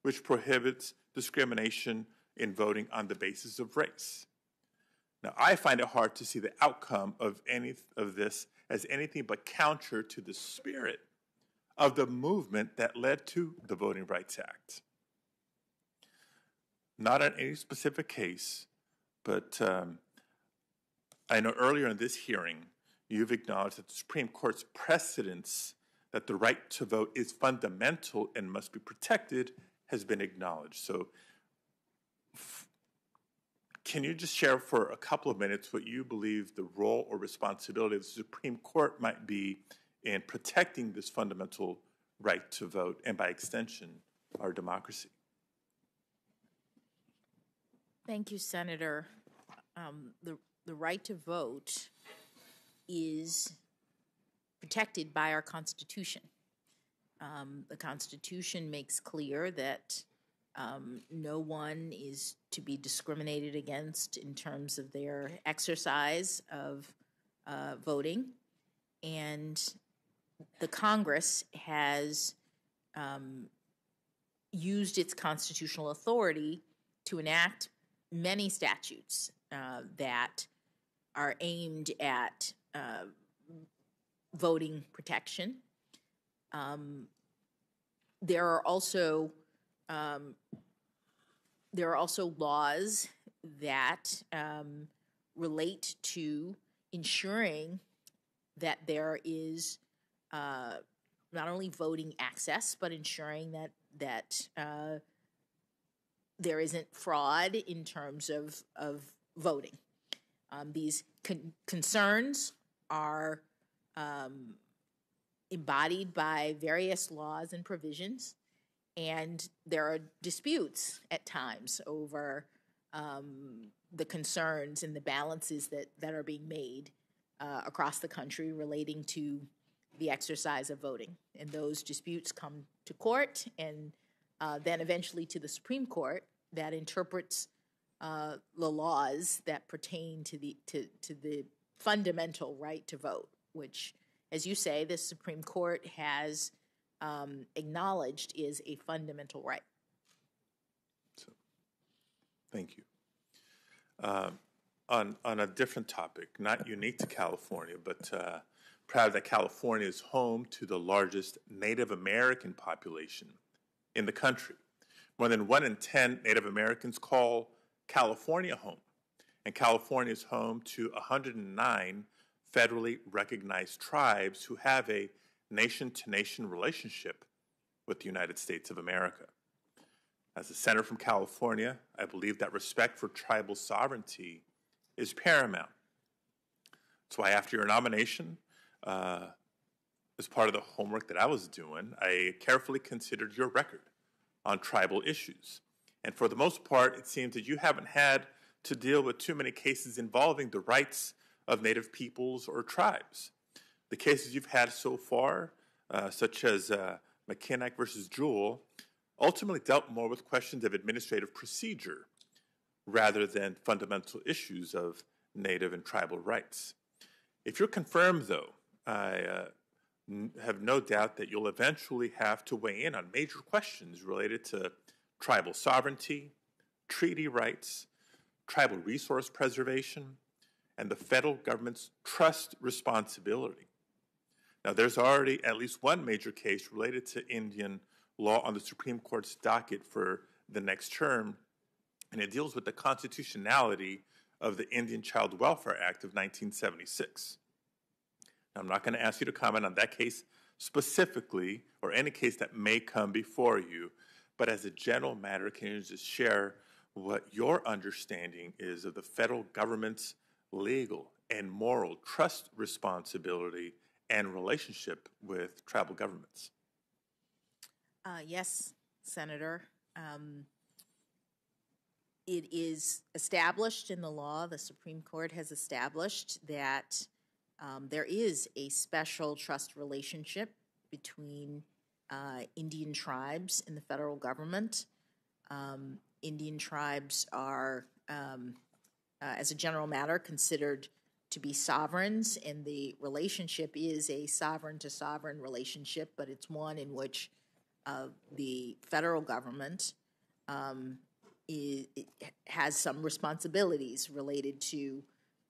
which prohibits discrimination in voting on the basis of race. Now, I find it hard to see the outcome of any of this as anything but counter to the spirit of the movement that led to the Voting Rights Act. Not on any specific case, but I know earlier in this hearing, you've acknowledged that the Supreme Court's precedence that the right to vote is fundamental and must be protected has been acknowledged. So can you just share for a couple of minutes what you believe the role or responsibility of the Supreme Court might be in protecting this fundamental right to vote and, by extension, our democracy? Thank you, Senator. The right to vote is protected by our Constitution. The Constitution makes clear that no one is to be discriminated against in terms of their exercise of voting. And the Congress has used its constitutional authority to enact many statutes that are aimed at voting protection. There are also laws that relate to ensuring that there is not only voting access, but ensuring that there isn't fraud in terms of voting. These concerns are embodied by various laws and provisions, and there are disputes at times over the concerns and the balances that are being made across the country relating to the exercise of voting. And those disputes come to court and then eventually to the Supreme Court that interprets the laws that pertain to the fundamental right to vote, which, as you say, the Supreme Court has acknowledged is a fundamental right. So, thank you. On a different topic, not unique to California, but proud that California is home to the largest Native American population in the country. More than 1 in 10 Native Americans call California home, and California is home to 109 federally recognized tribes who have a nation-to-nation relationship with the United States of America. As a senator from California, I believe that respect for tribal sovereignty is paramount. That's why after your nomination, as part of the homework that I was doing, I carefully considered your record on tribal issues. And for the most part, it seems that you haven't had to deal with too many cases involving the rights of Native peoples or tribes. The cases you've had so far, such as McKinnock versus Jewell, ultimately dealt more with questions of administrative procedure rather than fundamental issues of Native and tribal rights. If you're confirmed, though, I have no doubt that you'll eventually have to weigh in on major questions related to tribal sovereignty, treaty rights, tribal resource preservation, and the federal government's trust responsibility. Now, there's already at least one major case related to Indian law on the Supreme Court's docket for the next term, and it deals with the constitutionality of the Indian Child Welfare Act of 1976. Now, I'm not going to ask you to comment on that case specifically or any case that may come before you, but as a general matter, can you just share what your understanding is of the federal government's legal and moral trust responsibility and relationship with tribal governments? Yes, Senator. It is established in the law, the Supreme Court has established that there is a special trust relationship between Indian tribes and the federal government. Indian tribes are, as a general matter, considered to be sovereigns, and the relationship is a sovereign-to-sovereign relationship, but it's one in which the federal government has some responsibilities related to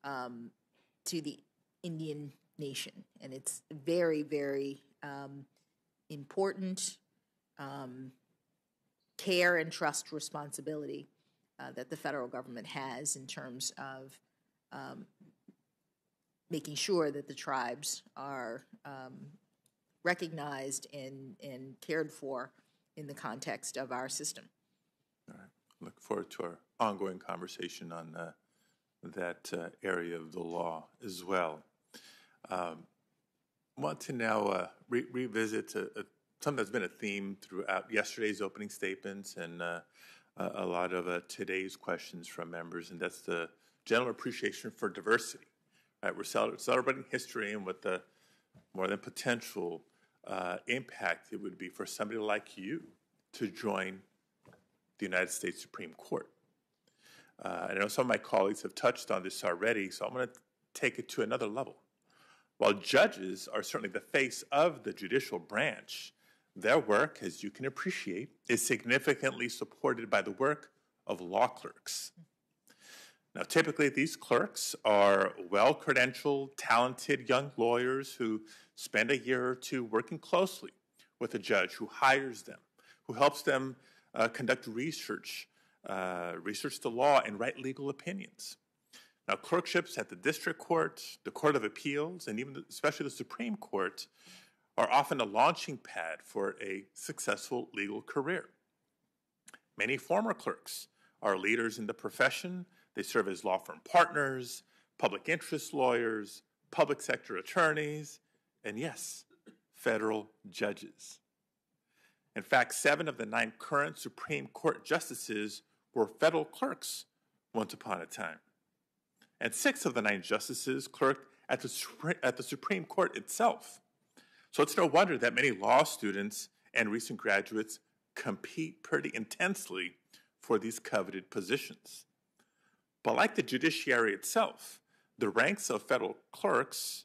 the Indian nation, and it's very, very important care and trust responsibility that the federal government has in terms of making sure that the tribes are recognized and cared for in the context of our system. All right. Look forward to our ongoing conversation on that area of the law as well. I want to now revisit something that's been a theme throughout yesterday's opening statements and a lot of today's questions from members, and that's the general appreciation for diversity. Right? We're celebrating history and what the more than potential impact it would be for somebody like you to join the United States Supreme Court. I know some of my colleagues have touched on this already, so I'm going to take it to another level. While judges are certainly the face of the judicial branch, their work, as you can appreciate, is significantly supported by the work of law clerks. Now, typically, these clerks are well-credentialed, talented young lawyers who spend a year or two working closely with a judge who hires them, who helps them conduct research the law, and write legal opinions. Now, clerkships at the district court, the Court of Appeals, and even especially the Supreme Court are often a launching pad for a successful legal career. Many former clerks are leaders in the profession. They serve as law firm partners, public interest lawyers, public sector attorneys, and yes, federal judges. In fact, 7 of the 9 current Supreme Court justices were federal clerks once upon a time. And 6 of the 9 justices clerked at the Supreme Court itself. So it's no wonder that many law students and recent graduates compete pretty intensely for these coveted positions. But like the judiciary itself, the ranks of federal clerks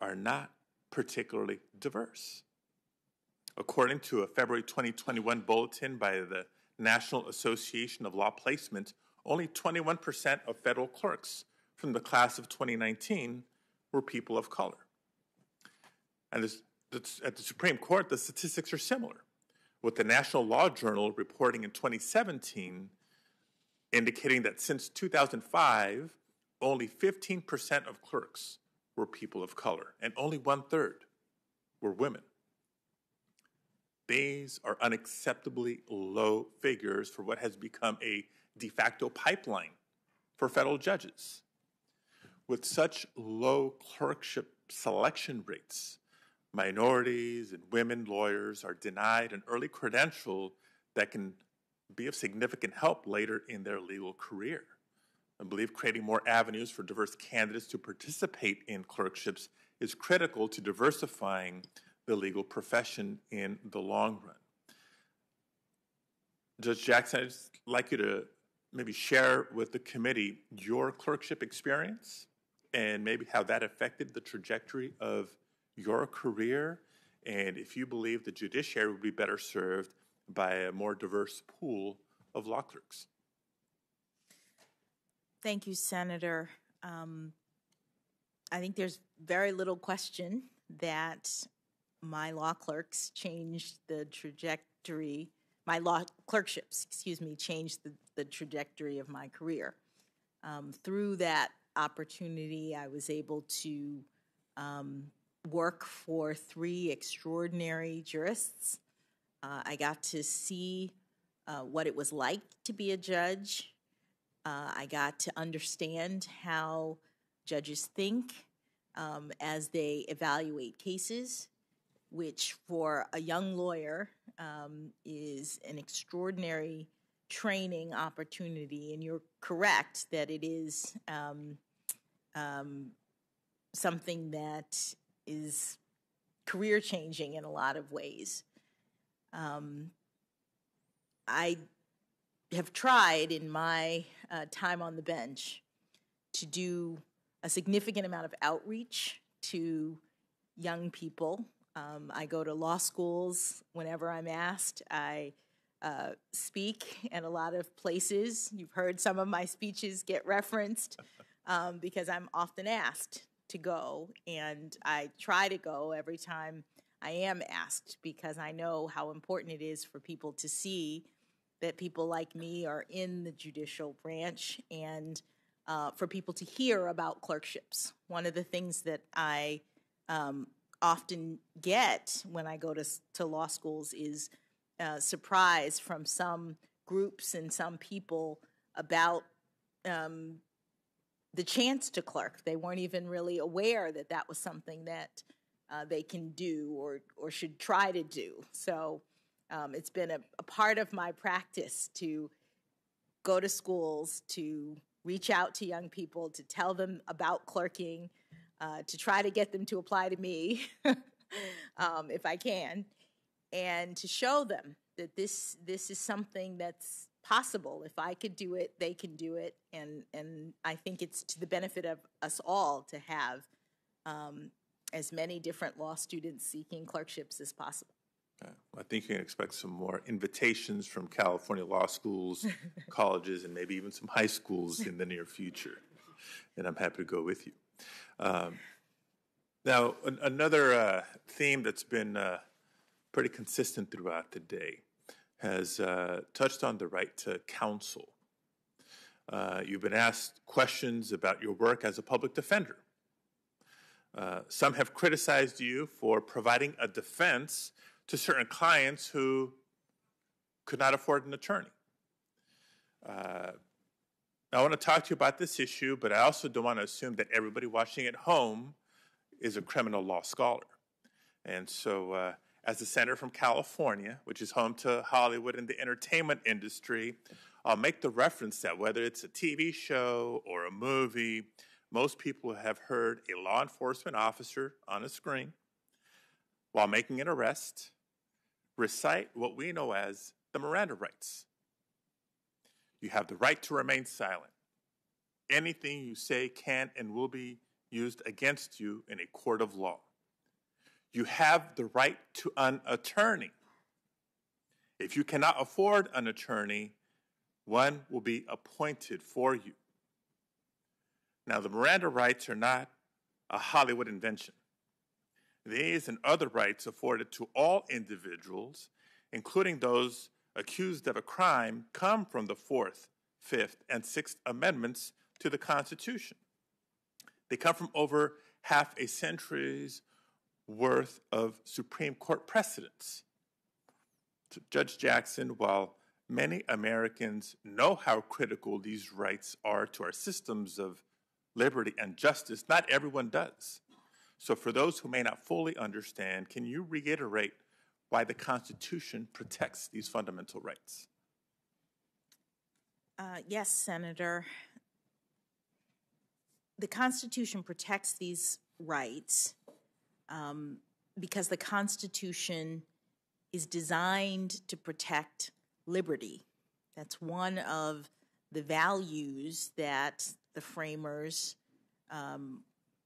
are not particularly diverse. According to a February 2021 bulletin by the National Association of Law Placement, only 21% of federal clerks from the class of 2019 were people of color. And at the Supreme Court, the statistics are similar, with the National Law Journal reporting in 2017 indicating that since 2005, only 15% of clerks were people of color, and only 1/3 were women. These are unacceptably low figures for what has become a de facto pipeline for federal judges. With such low clerkship selection rates, minorities and women lawyers are denied an early credential that can be of significant help later in their legal career. I believe creating more avenues for diverse candidates to participate in clerkships is critical to diversifying the legal profession in the long run. Judge Jackson, I'd just like you to maybe share with the committee your clerkship experience and maybe how that affected the trajectory of your career, and if you believe the judiciary would be better served by a more diverse pool of law clerks. Thank you, Senator. I think there's very little question that my law clerks changed the trajectory, my law clerkships, changed the trajectory of my career. Through that opportunity, I was able to work for 3 extraordinary jurists. I got to see what it was like to be a judge. I got to understand how judges think as they evaluate cases, which for a young lawyer is an extraordinary training opportunity. And you're correct that it is something that is career changing in a lot of ways. I have tried in my time on the bench to do a significant amount of outreach to young people. I go to law schools whenever I'm asked. I speak at a lot of places. You've heard some of my speeches get referenced because I'm often asked to go, and I try to go every time I am asked because I know how important it is for people to see that people like me are in the judicial branch and for people to hear about clerkships. One of the things that I often get when I go to law schools is surprise from some groups and some people about the chance to clerk. They weren't even really aware that that was something that they can do or should try to do. So it's been a part of my practice to go to schools, to reach out to young people, to tell them about clerking, to try to get them to apply to me if I can, and to show them that this is something that's possible. If I could do it, they can do it, and I think it's to the benefit of us all to have as many different law students seeking clerkships as possible. I think you can expect some more invitations from California law schools, colleges, and maybe even some high schools in the near future. And I'm happy to go with you. Now, another theme that's been pretty consistent throughout the day has touched on the right to counsel. You've been asked questions about your work as a public defender. Some have criticized you for providing a defense to certain clients who could not afford an attorney. I want to talk to you about this issue, but I also don't want to assume that everybody watching at home is a criminal law scholar. And so as a senator from California, which is home to Hollywood and the entertainment industry, I'll make the reference that whether it's a TV show or a movie, most people have heard a law enforcement officer on a screen while making an arrest recite what we know as the Miranda rights. You have the right to remain silent. Anything you say can and will be used against you in a court of law. You have the right to an attorney. If you cannot afford an attorney, one will be appointed for you. Now, the Miranda rights are not a Hollywood invention. These and other rights afforded to all individuals, including those accused of a crime, come from the 4th, 5th, and 6th Amendments to the Constitution. They come from over half a century's worth of Supreme Court precedents. Judge Jackson, while many Americans know how critical these rights are to our systems of liberty and justice, not everyone does. So for those who may not fully understand, can you reiterate why the Constitution protects these fundamental rights? Yes, Senator. The Constitution protects these rights because the Constitution is designed to protect liberty. That's one of the values that the framers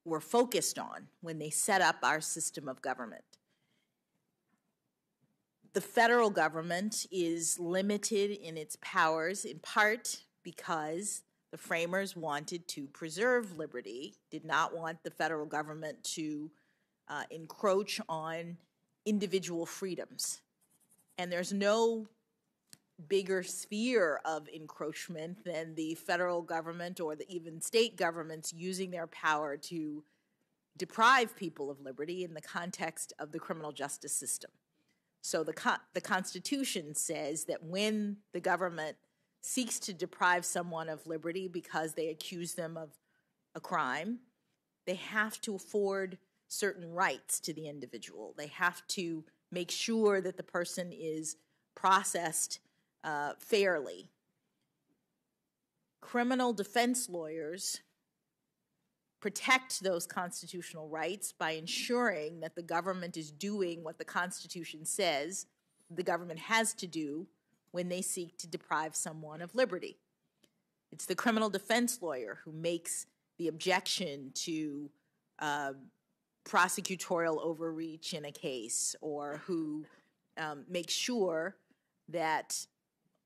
were focused on when they set up our system of government. The federal government is limited in its powers in part because the framers wanted to preserve liberty, did not want the federal government to encroach on individual freedoms. And there's no bigger sphere of encroachment than the federal government or even state governments using their power to deprive people of liberty in the context of the criminal justice system. So the Constitution says that when the government seeks to deprive someone of liberty because they accuse them of a crime, they have to afford certain rights to the individual. They have to make sure that the person is processed fairly. Criminal defense lawyers protect those constitutional rights by ensuring that the government is doing what the Constitution says the government has to do when they seek to deprive someone of liberty. It's the criminal defense lawyer who makes the objection to prosecutorial overreach in a case, or who makes sure that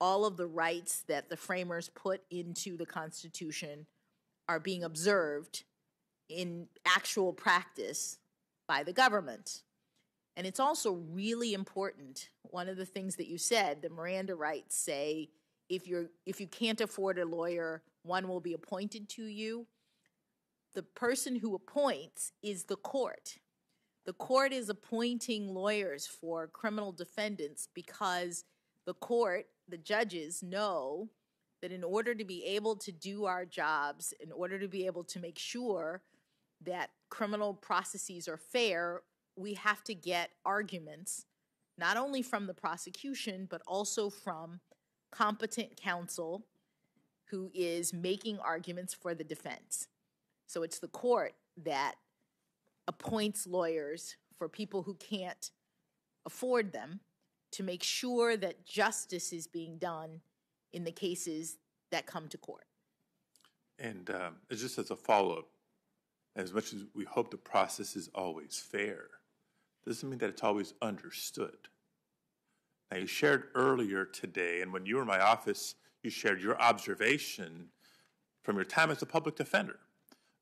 all of the rights that the framers put into the Constitution are being observed in actual practice by the government. And it's also really important. One of the things that you said, the Miranda rights say, if you can't afford a lawyer, one will be appointed to you. The person who appoints is the court. The court is appointing lawyers for criminal defendants because the court, the judges, know that in order to be able to do our jobs, in order to be able to make sure that criminal processes are fair, we have to get arguments, not only from the prosecution, but also from competent counsel who is making arguments for the defense. So it's the court that appoints lawyers for people who can't afford them to make sure that justice is being done in the cases that come to court. And just as a follow-up, as much as we hope the process is always fair, doesn't mean that it's always understood. Now, you shared earlier today, and when you were in my office, you shared your observation from your time as a public defender,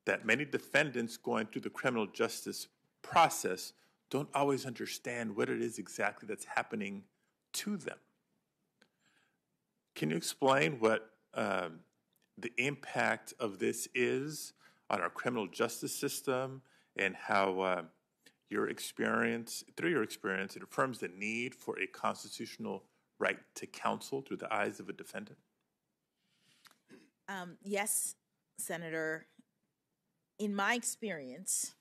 that many defendants going through the criminal justice process don't always understand what it is exactly that's happening to them. Can you explain what the impact of this is on our criminal justice system, and how your experience, through your experience, it affirms the need for a constitutional right to counsel through the eyes of a defendant? Yes, Senator. In my experience,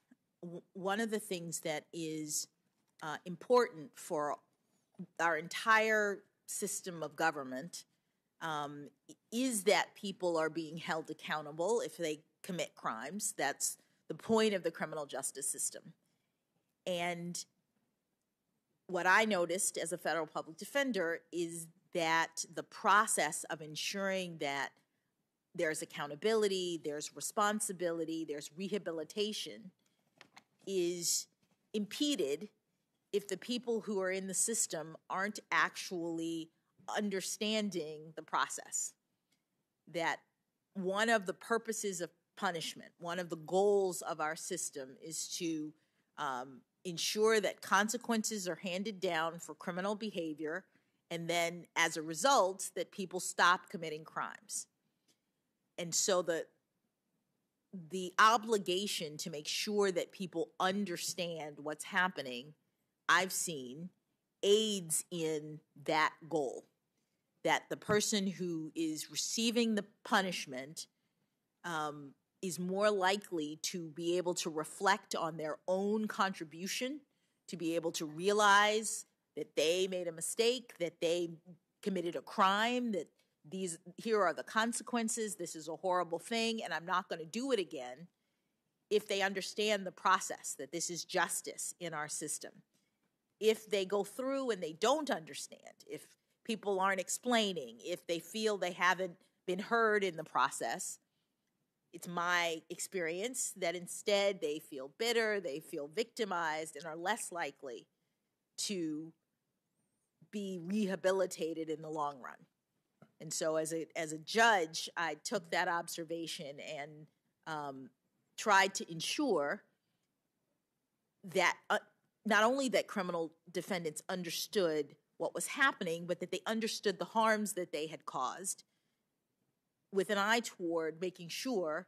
one of the things that is important for our entire system of government is that people are being held accountable if they commit crimes. That's the point of the criminal justice system. And what I noticed as a federal public defender is that the process of ensuring that there's accountability, there's responsibility, there's rehabilitation is impeded if the people who are in the system aren't actually understanding the process. That one of the purposes of punishment, one of the goals of our system is to ensure that consequences are handed down for criminal behavior, and then as a result, that people stop committing crimes. And so the obligation to make sure that people understand what's happening, I've seen, aids in that goal, that the person who is receiving the punishment is more likely to be able to reflect on their own contribution, to be able to realize that they made a mistake, that they committed a crime, that here are the consequences, this is a horrible thing, and I'm not going to do it again, if they understand the process, that this is justice in our system. If they go through and they don't understand, if people aren't explaining, if they feel they haven't been heard in the process, it's my experience that instead they feel bitter, they feel victimized, and are less likely to be rehabilitated in the long run. And so as a judge, I took that observation and tried to ensure that not only that criminal defendants understood what was happening, but that they understood the harms that they had caused, with an eye toward making sure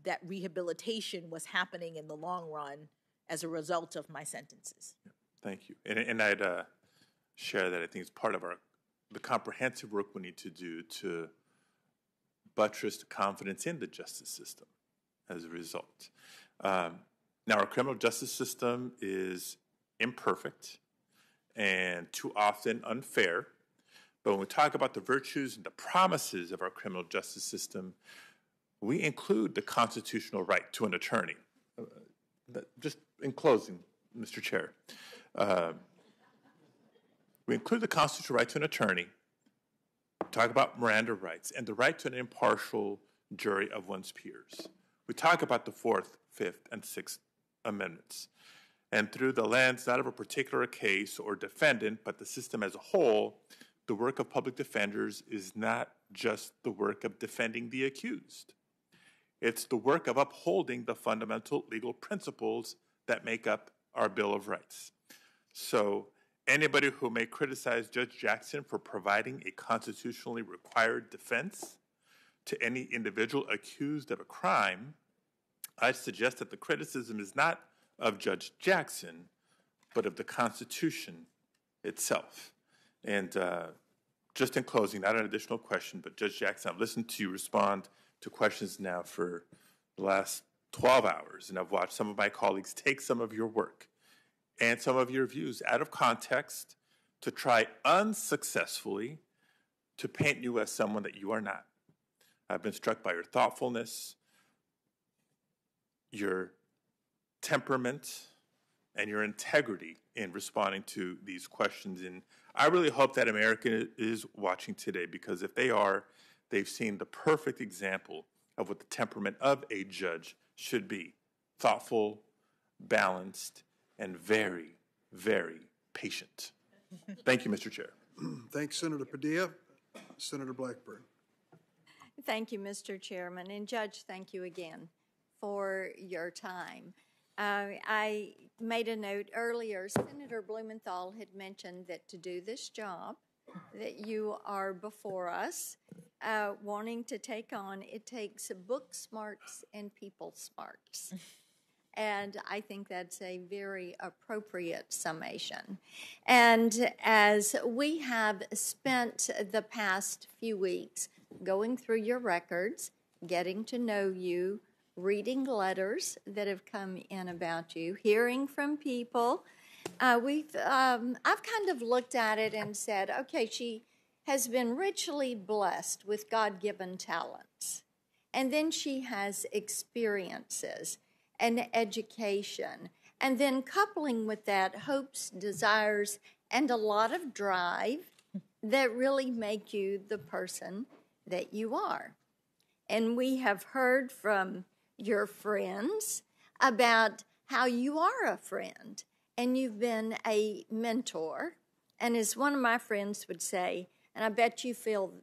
that rehabilitation was happening in the long run as a result of my sentences. Thank you. And I'd share that I think it's part of the comprehensive work we need to do to buttress the confidence in the justice system as a result. Now, our criminal justice system is imperfect and too often unfair. But when we talk about the virtues and the promises of our criminal justice system, we include the constitutional right to an attorney. Just in closing, Mr. Chair, we include the constitutional right to an attorney, talk about Miranda rights, and the right to an impartial jury of one's peers. We talk about the Fourth, Fifth, and Sixth Amendments. And through the lens not of a particular case or defendant, but the system as a whole, the work of public defenders is not just the work of defending the accused. It's the work of upholding the fundamental legal principles that make up our Bill of Rights. So anybody who may criticize Judge Jackson for providing a constitutionally required defense to any individual accused of a crime, I suggest that the criticism is not of Judge Jackson, but of the Constitution itself. And just in closing, not an additional question, but Judge Jackson, I've listened to you respond to questions now for the last 12 hours, and I've watched some of my colleagues take some of your work and some of your views out of context to try unsuccessfully to paint you as someone that you are not. I've been struck by your thoughtfulness, your temperament, and your integrity in responding to these questions. And I really hope that America is watching today, because if they are, they've seen the perfect example of what the temperament of a judge should be: thoughtful, balanced, and very, very patient. Thank you, Mr. Chair. Thanks, Senator Padilla. Senator Blackburn. Thank you, Mr. Chairman. And Judge, thank you again for your time. I made a note earlier. Senator Blumenthal had mentioned that to do this job that you are before us wanting to take on, it takes book smarts and people smarts. And I think that's a very appropriate summation. And as we have spent the past few weeks going through your records, getting to know you, reading letters that have come in about you, hearing from people, I've kind of looked at it and said, okay, she has been richly blessed with God-given talents. And then she has experiences and education. And then coupling with that, hopes, desires, and a lot of drive that really make you the person that you are. And we have heard from your friends about how you are a friend and you've been a mentor. And as one of my friends would say, and I bet you feel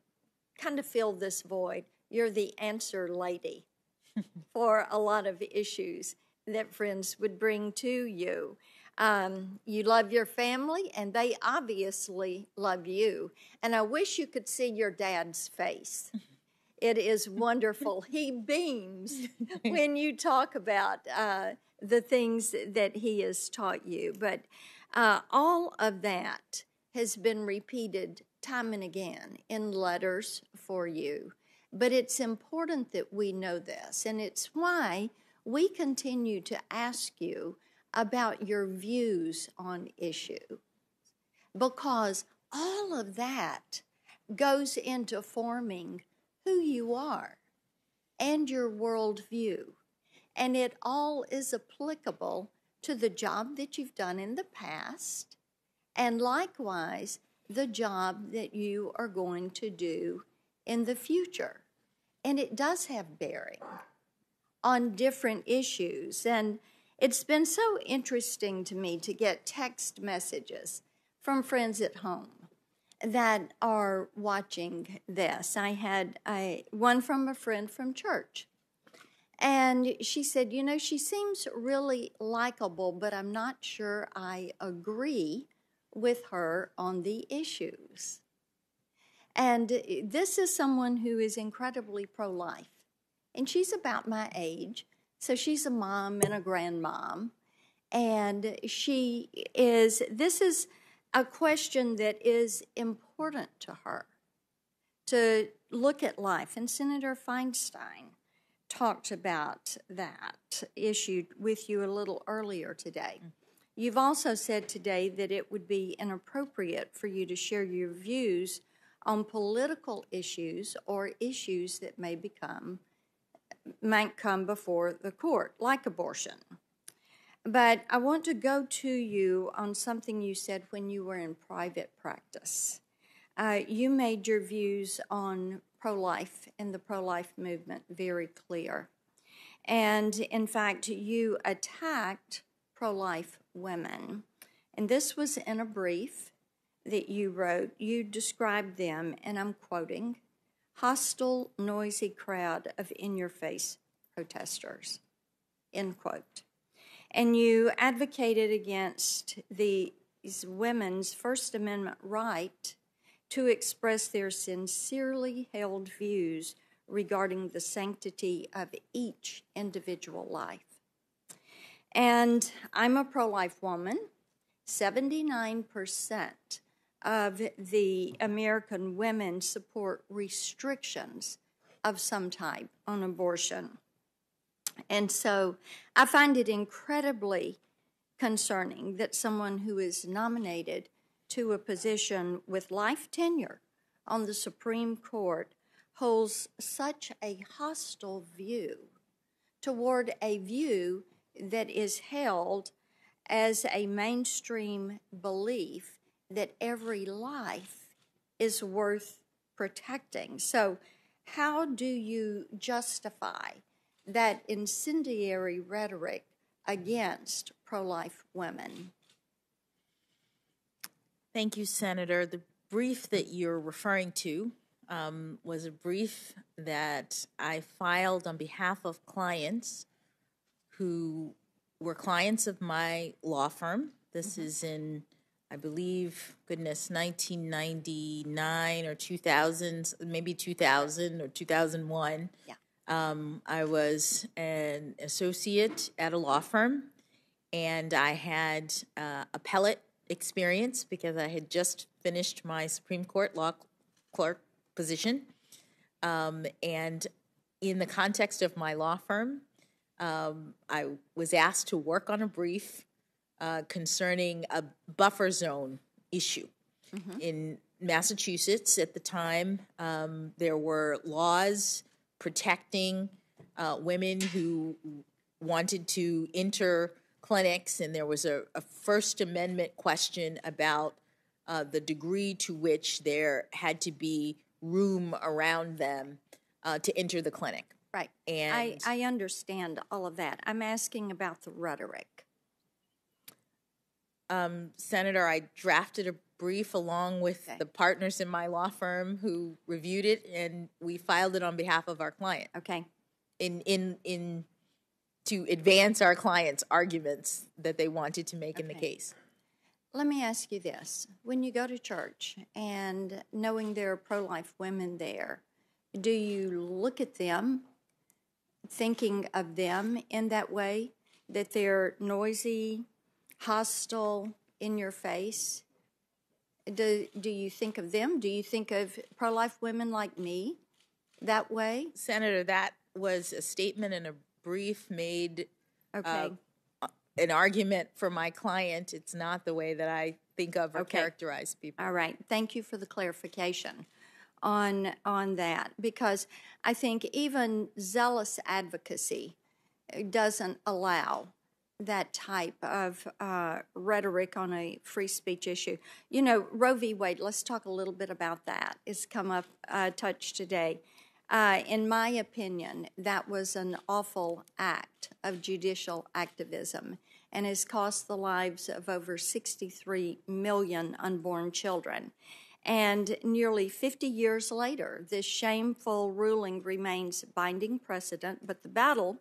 this void, you're the answer lady for a lot of issues that friends would bring to you. You love your family, and they obviously love you. And I wish you could see your dad's face. It is wonderful. He beams when you talk about the things that he has taught you. But All of that has been repeated time and again in letters for you. But it's important that we know this, and it's why we continue to ask you about your views on issue, because all of that goes into forming who you are and your worldview, and it all is applicable to the job that you've done in the past, and likewise the job that you are going to do in the future. And it does have bearing on different issues. And it's been so interesting to me to get text messages from friends at home that are watching this. I had one from a friend from church. And she said, you know, she seems really likable, but I'm not sure I agree with her on the issues. And this is someone who is incredibly pro-life. And she's about my age, so she's a mom and a grandmom. And this is a question that is important to her, to look at life. And Senator Feinstein talked about that issue with you a little earlier today. You've also said today that it would be inappropriate for you to share your views on political issues or issues that might come before the court, like abortion. But I want to go to you on something you said when you were in private practice. You made your views on pro-life and the pro-life movement very clear. And in fact, you attacked pro-life women. And this was in a brief that you wrote. You described them, and I'm quoting, hostile, noisy crowd of in-your-face protesters, end quote. And you advocated against these women's First Amendment right to express their sincerely held views regarding the sanctity of each individual life. And I'm a pro-life woman. 79% of the American women support restrictions of some type on abortion. And so I find it incredibly concerning that someone who is nominated to a position with life tenure on the Supreme Court holds such a hostile view toward a view that is held as a mainstream belief that every life is worth protecting. So how do you justify that incendiary rhetoric against pro-life women? Thank you, Senator. The brief that you're referring to was a brief that I filed on behalf of clients who were clients of my law firm. This is in, I believe, 1999 or 2000, maybe 2000 or 2001. Yeah. I was an associate at a law firm, and I had appellate experience because I had just finished my Supreme Court law clerk position. And in the context of my law firm, I was asked to work on a brief concerning a buffer zone issue. In Massachusetts at the time, there were laws protecting women who wanted to enter clinics, and there was a First Amendment question about the degree to which there had to be room around them to enter the clinic. Right. And I understand all of that. I'm asking about the rhetoric. Senator, I drafted a brief along with the partners in my law firm who reviewed it, and we filed it on behalf of our client. Okay. In to advance our clients' arguments that they wanted to make in the case. Let me ask you this. When you go to church and knowing there are pro-life women there, do you look at them, thinking of them in that way, that they're noisy, hostile, in your face? Do you think of them? Do you think of pro-life women like me that way? Senator, that was a statement and a brief made Okay. An argument for my client. It's not the way that I think of or characterize people. All right. Thank you for the clarification on that, because I think even zealous advocacy doesn't allow that type of rhetoric on a free speech issue. You know, Roe v. Wade, let's talk a little bit about that. It's come up touched today. In my opinion, that was an awful act of judicial activism and has cost the lives of over 63 million unborn children. And nearly 50 years later, this shameful ruling remains binding precedent, but the battle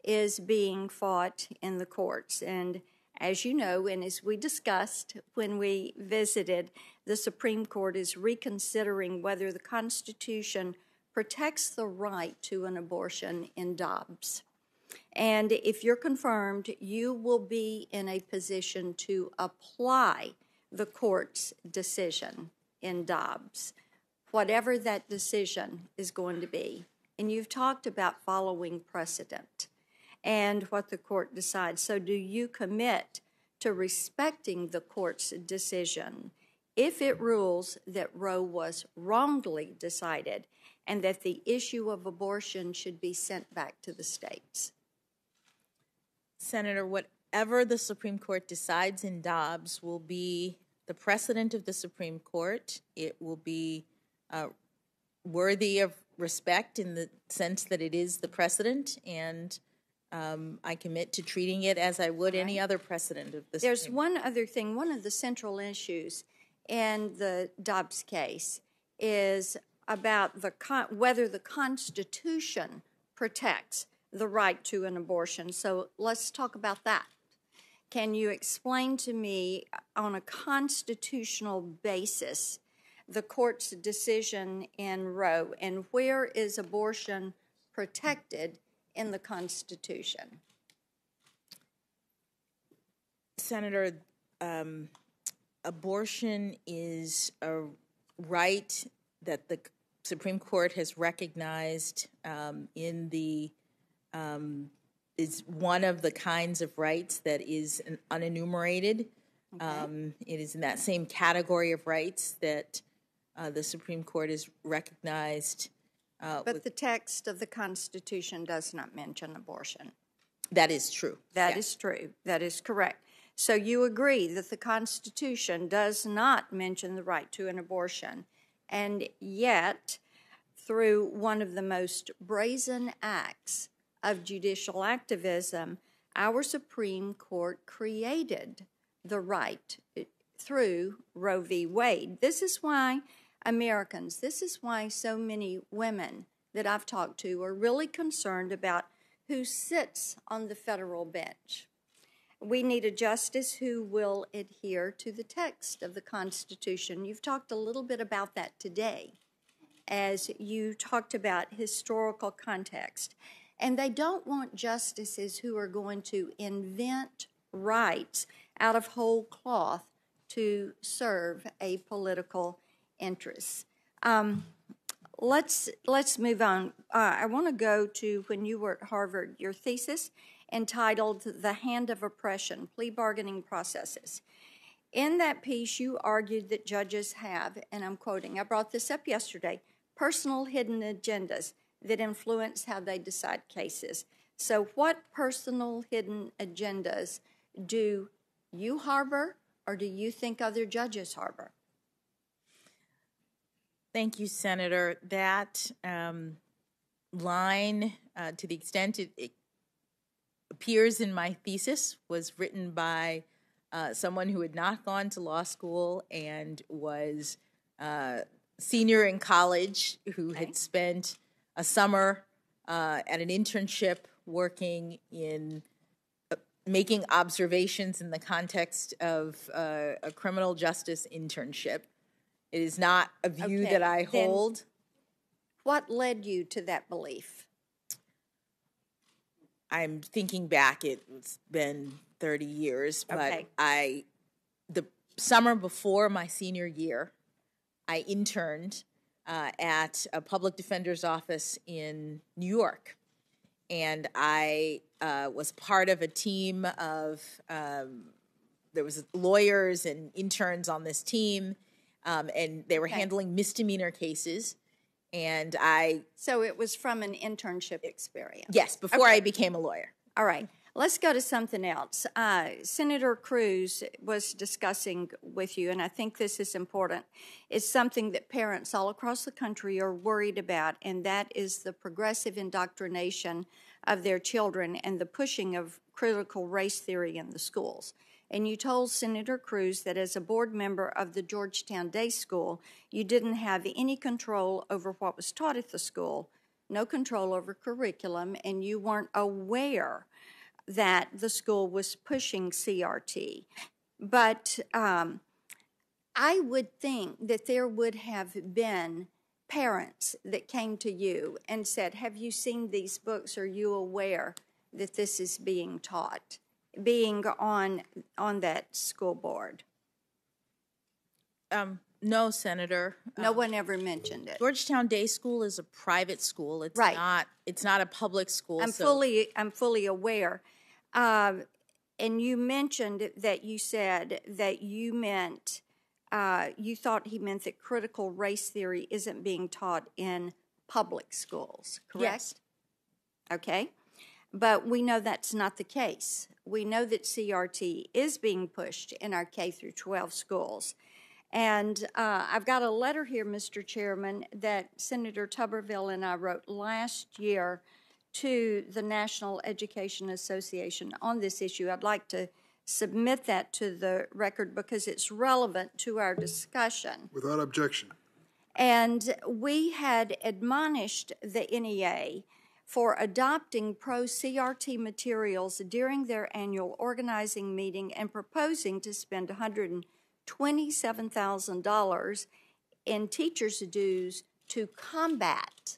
is being fought in the courts. And as you know, and as we discussed when we visited, the Supreme Court is reconsidering whether the Constitution protects the right to an abortion in Dobbs. And if you're confirmed, you will be in a position to apply the court's decision in Dobbs, whatever that decision is going to be. And you've talked about following precedent and what the court decides. So do you commit to respecting the court's decision if it rules that Roe was wrongly decided and that the issue of abortion should be sent back to the states? Senator, whatever the Supreme Court decides in Dobbs will be the precedent of the Supreme Court. It will be worthy of respect in the sense that it is the precedent, and I commit to treating it as I would any other precedent of the There's Supreme one other thing. One of the central issues in the Dobbs case is about whether the Constitution protects the right to an abortion. So let's talk about that. Can you explain to me on a constitutional basis the court's decision in Roe, and where is abortion protected in the Constitution? Senator, abortion is a right that the Supreme Court has recognized is one of the kinds of rights that is unenumerated. Okay. It is in that same category of rights that the Supreme Court has recognized. But the text of the Constitution does not mention abortion. That is true. That is true. That is correct. So you agree that the Constitution does not mention the right to an abortion, and yet, through one of the most brazen acts of judicial activism, our Supreme Court created the right through Roe v. Wade. This is why Americans, this is why so many women that I've talked to are really concerned about who sits on the federal bench. We need a justice who will adhere to the text of the Constitution. You've talked a little bit about that today as you talked about historical context. And they don't want justices who are going to invent rights out of whole cloth to serve a political interest. Let's move on. I want to go to when you were at Harvard, your thesis entitled "The Hand of Oppression: Plea Bargaining Processes." In that piece, you argued that judges have, and I'm quoting, I brought this up yesterday, personal hidden agendas that influence how they decide cases. So what personal hidden agendas do you harbor, or do you think other judges harbor? Thank you, Senator. That line, to the extent it appears in my thesis, was written by someone who had not gone to law school and was senior in college, who had spent a summer at an internship working in making observations in the context of a criminal justice internship. It is not a view that I hold. Then what led you to that belief? I'm thinking back, it's been 30 years, but the summer before my senior year, I interned at a public defender's office in New York. And I was part of a team of, there was lawyers and interns on this team, and they were handling misdemeanor cases. And So it was from an internship experience? Yes, before I became a lawyer. All right. Let's go to something else. Senator Cruz was discussing with you, and I think this is important. It's something that parents all across the country are worried about, and that is the progressive indoctrination of their children and the pushing of critical race theory in the schools. And you told Senator Cruz that as a board member of the Georgetown Day School, you didn't have any control over what was taught at the school, no control over curriculum, and you weren't aware that the school was pushing CRT. But I would think that there would have been parents that came to you and said, have you seen these books? Are you aware that this is being taught, being on that school board? No, Senator. No one ever mentioned it. Georgetown Day School is a private school. It's not. It's not a public school. I'm fully aware. And you mentioned that you said that you meant you thought he meant that critical race theory isn't being taught in public schools, correct? Yes. Okay. But we know that's not the case. We know that CRT is being pushed in our K through 12 schools. And I've got a letter here, Mr. Chairman, that Senator Tuberville and I wrote last year to the National Education Association on this issue. I'd like to submit that to the record because it's relevant to our discussion. Without objection. And we had admonished the NEA for adopting pro-CRT materials during their annual organizing meeting and proposing to spend $127,000 in teachers' dues to combat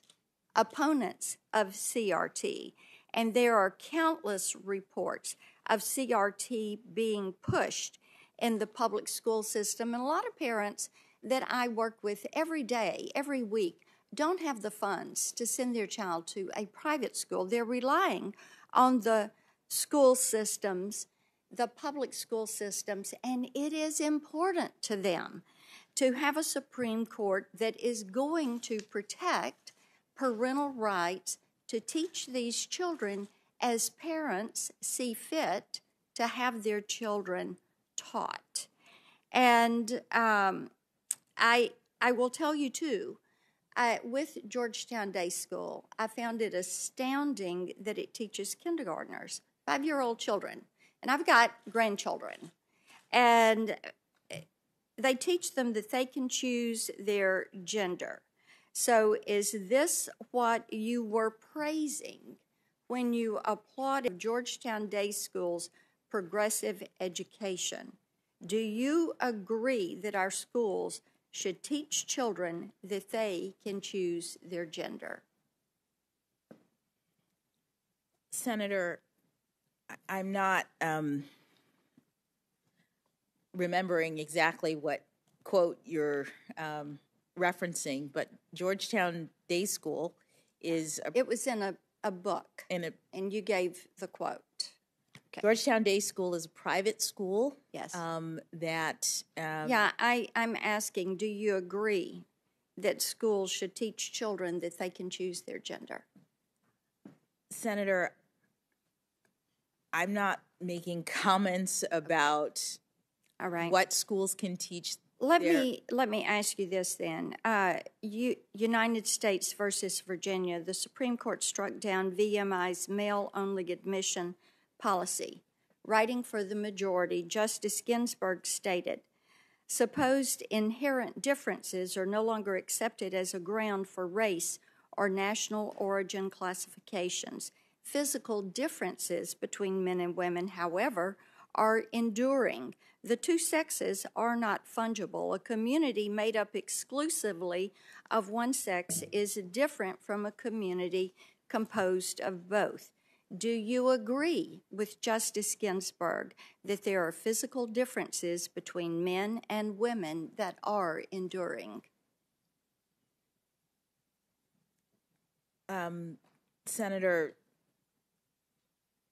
opponents of CRT. And there are countless reports of CRT being pushed in the public school system. And a lot of parents that I work with every day, every week, don't have the funds to send their child to a private school. They're relying on the school systems, the public school systems, and it is important to them to have a Supreme Court that is going to protect parental rights to teach these children as parents see fit to have their children taught. And I will tell you, too, with Georgetown Day School, I found it astounding that it teaches kindergartners, 5-year-old children. And I've got grandchildren. And they teach them that they can choose their gender. So is this what you were praising when you applauded Georgetown Day School's progressive education? Do you agree that our schools should teach children that they can choose their gender? Senator, I'm not remembering exactly what quote you're referencing, but Georgetown Day School is... It was in a book, and you gave the quote. Okay. Georgetown Day School is a private school. Yes. I'm asking, do you agree that schools should teach children that they can choose their gender? Senator, I'm not making comments about what schools can teach. Let me ask you this then. United States versus Virginia, the Supreme Court struck down VMI's male-only admission policy. Writing for the majority, Justice Ginsburg stated, supposed inherent differences are no longer accepted as a ground for race or national origin classifications. Physical differences between men and women, however, are enduring. The two sexes are not fungible. A community made up exclusively of one sex is different from a community composed of both. Do you agree with Justice Ginsburg that there are physical differences between men and women that are enduring? Senator,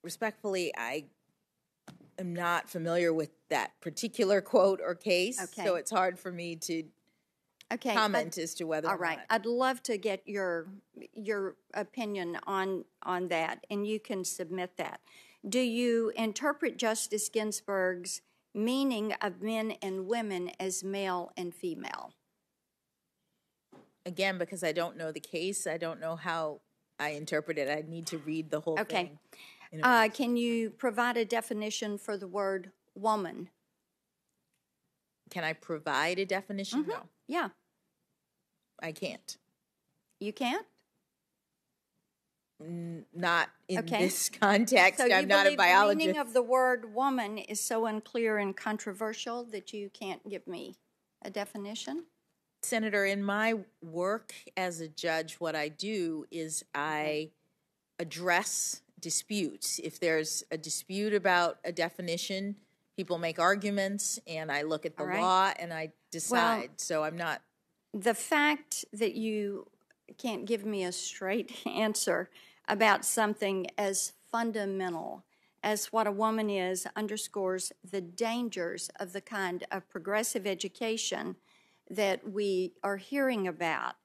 respectfully, I am not familiar with that particular quote or case, so it's hard for me to comment as to whether all right. I'd love to get your opinion on that, and you can submit that. Do you interpret Justice Ginsburg's meaning of men and women as male and female? Again, because I don't know the case, I don't know how I interpret it. I need to read the whole thing. Can you provide a definition for the word woman? Can I provide a definition? No. Yeah. I can't. You can't? Not in this context. So I'm not a biologist. The meaning of the word woman is so unclear and controversial that you can't give me a definition? Senator, in my work as a judge, what I do is I address disputes. If there's a dispute about a definition, people make arguments, and I look at the law and I decide. Well, so I'm not. The fact that you can't give me a straight answer about something as fundamental as what a woman is underscores the dangers of the kind of progressive education that we are hearing about.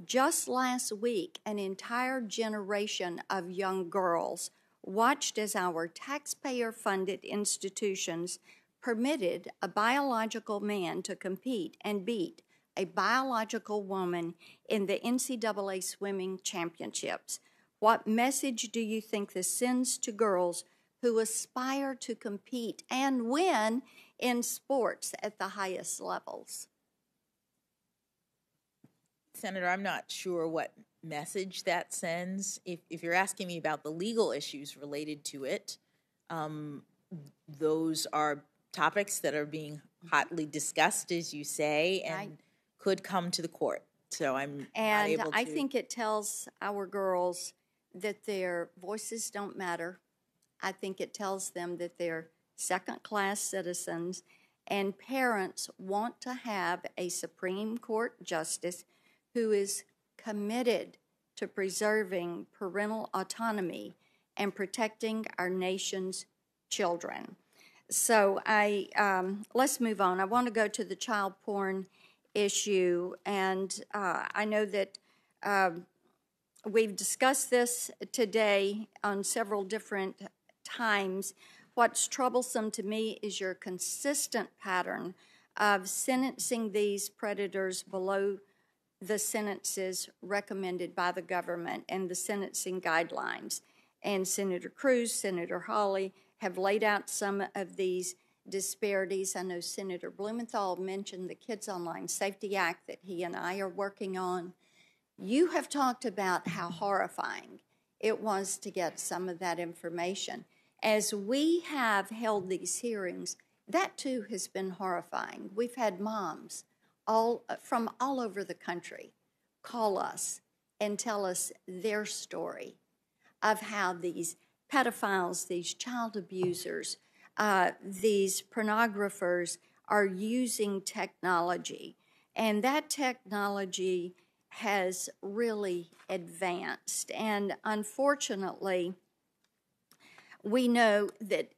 Just last week, an entire generation of young girls watched as our taxpayer-funded institutions permitted a biological man to compete and beat a biological woman in the NCAA swimming championships. What message do you think this sends to girls who aspire to compete and win in sports at the highest levels? Senator, I'm not sure what message that sends. If you're asking me about the legal issues related to it, those are topics that are being hotly discussed, as you say, and could come to the court. So I'm not able to. I think it tells our girls that their voices don't matter. I think it tells them that they're second-class citizens, and parents want to have a Supreme Court justice who is committed to preserving parental autonomy and protecting our nation's children. So let's move on. I want to go to the child porn issue, and I know that we've discussed this today on several different times. What's troublesome to me is your consistent pattern of sentencing these predators below the sentences recommended by the government and the sentencing guidelines. And Senator Cruz, Senator Hawley have laid out some of these disparities. I know Senator Blumenthal mentioned the Kids Online Safety Act that he and I are working on. You have talked about how horrifying it was to get some of that information. As we have held these hearings, that too has been horrifying. We've had moms from all over the country call us and tell us their story of how these pedophiles, these child abusers, these pornographers are using technology. And that technology has really advanced. And unfortunately, we know that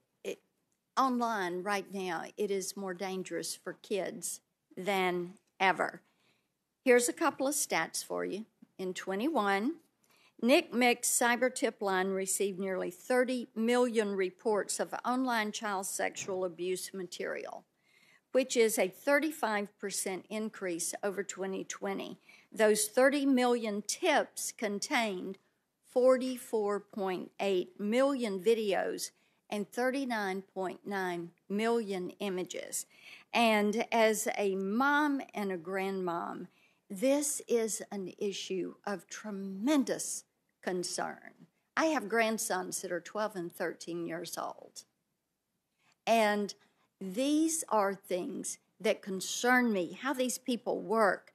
online right now, it is more dangerous for kids than ever. Here's a couple of stats for you. In 21, NCMEC's cyber tip line received nearly 30 million reports of online child sexual abuse material, which is a 35% increase over 2020. Those 30 million tips contained 44.8 million videos and 39.9 million images. And as a mom and a grandmom, this is an issue of tremendous concern. I have grandsons that are 12 and 13 years old. And these are things that concern me, how these people work.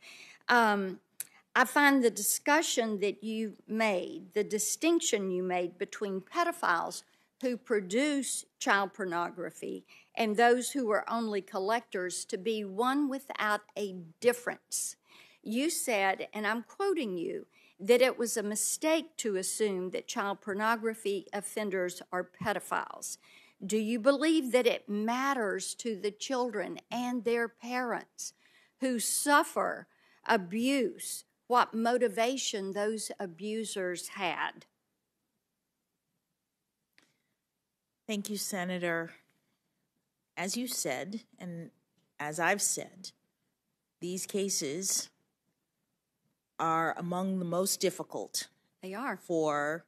I find the discussion that you made, the distinction you made between pedophiles who produce child pornography and those who are only collectors to be one without a difference. You said, and I'm quoting you, that it was a mistake to assume that child pornography offenders are pedophiles. Do you believe that it matters to the children and their parents who suffer abuse what motivation those abusers had? Thank you, Senator. As you said, and as I've said, these cases are among the most difficult. They are. For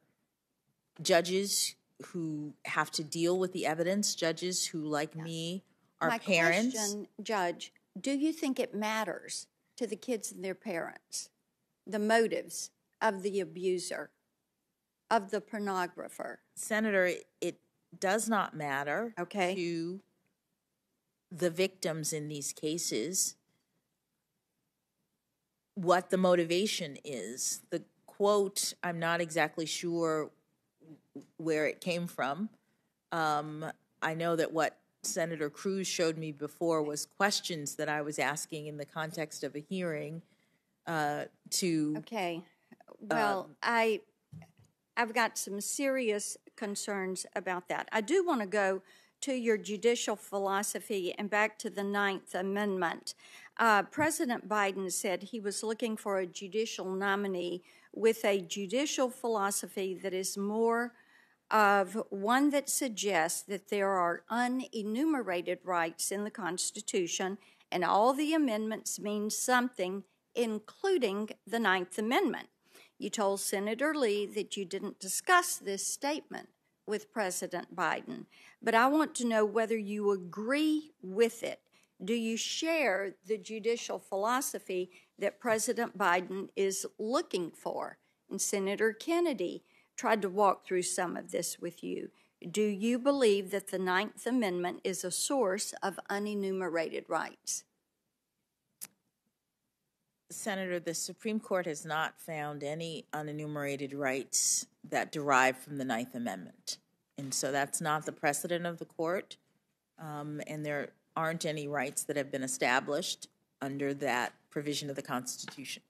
judges who have to deal with the evidence, judges who, like me, are parents. My question, Judge, do you think it matters to the kids and their parents, the motives of the abuser, of the pornographer? Senator, it does not matter to the victims in these cases what the motivation is. The quote, I'm not exactly sure where it came from. I know that what Senator Cruz showed me before was questions that I was asking in the context of a hearing to... Okay. Well, I've got some serious concerns about that. I do want to go to your judicial philosophy and back to the 9th Amendment. President Biden said he was looking for a judicial nominee with a judicial philosophy that is more of one that suggests that there are unenumerated rights in the Constitution and all the amendments mean something, including the 9th Amendment. You told Senator Lee that you didn't discuss this statement with President Biden, but I want to know whether you agree with it. Do you share the judicial philosophy that President Biden is looking for? And Senator Kennedy tried to walk through some of this with you. Do you believe that the 9th Amendment is a source of unenumerated rights? Senator, the Supreme Court has not found any unenumerated rights that derive from the 9th Amendment. And so that's not the precedent of the court, and there aren't any rights that have been established under that provision of the Constitution.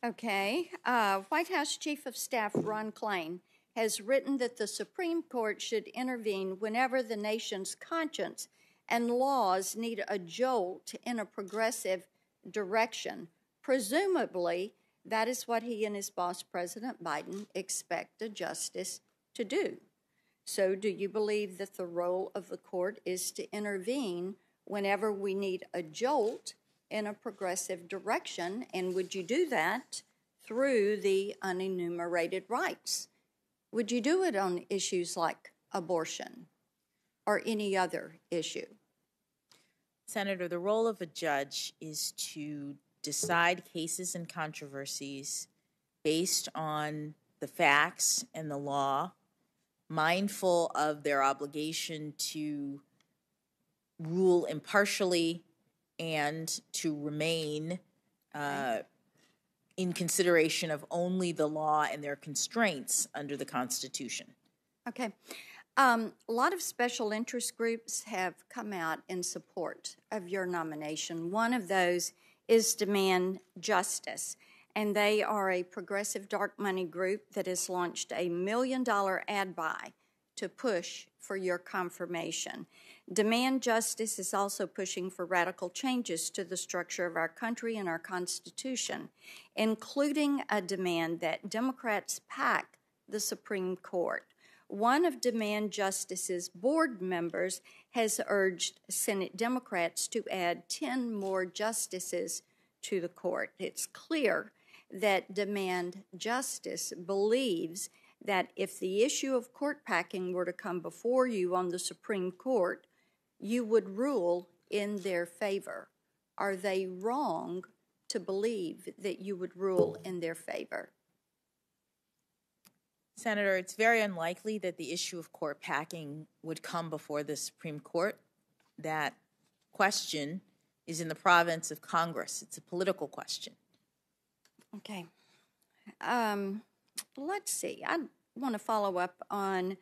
Okay. White House Chief of Staff Ron Klain has written that the Supreme Court should intervene whenever the nation's conscience and laws need a jolt in a progressive direction. Presumably, that is what he and his boss, President Biden, expect a justice to do. So do you believe that the role of the court is to intervene whenever we need a jolt in a progressive direction? And would you do that through the unenumerated rights? Would you do it on issues like abortion or any other issue? Senator, the role of a judge is to decide cases and controversies based on the facts and the law, mindful of their obligation to rule impartially and to remain in consideration of only the law and their constraints under the Constitution. Okay. A lot of special interest groups have come out in support of your nomination. One of those is Demand Justice, and they are a progressive dark money group that has launched a $1 million ad buy to push for your confirmation. Demand Justice is also pushing for radical changes to the structure of our country and our Constitution, including a demand that Democrats pack the Supreme Court. One of Demand Justice's board members has urged Senate Democrats to add 10 more justices to the court. It's clear that Demand Justice believes that if the issue of court packing were to come before you on the Supreme Court, you would rule in their favor. Are they wrong to believe that you would rule in their favor? Senator, it's very unlikely that the issue of court packing would come before the Supreme Court. That question is in the province of Congress. It's a political question. Okay. Let's see. I want to follow up on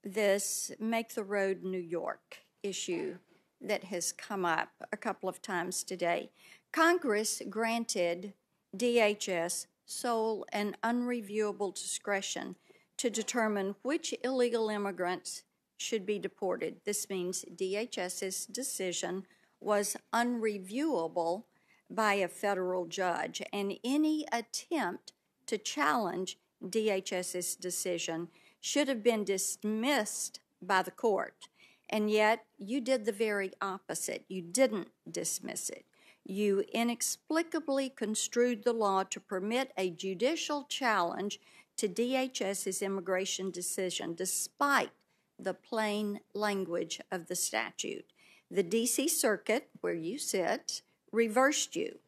this Make the Road New York issue that has come up a couple of times today. Congress granted DHS sole and unreviewable discretion to determine which illegal immigrants should be deported. This means DHS's decision was unreviewable by a federal judge, and any attempt to challenge DHS's decision should have been dismissed by the court. And yet, you did the very opposite. You didn't dismiss it. You inexplicably construed the law to permit a judicial challenge to DHS's immigration decision, despite the plain language of the statute. The D.C. Circuit, where you sit, reversed you.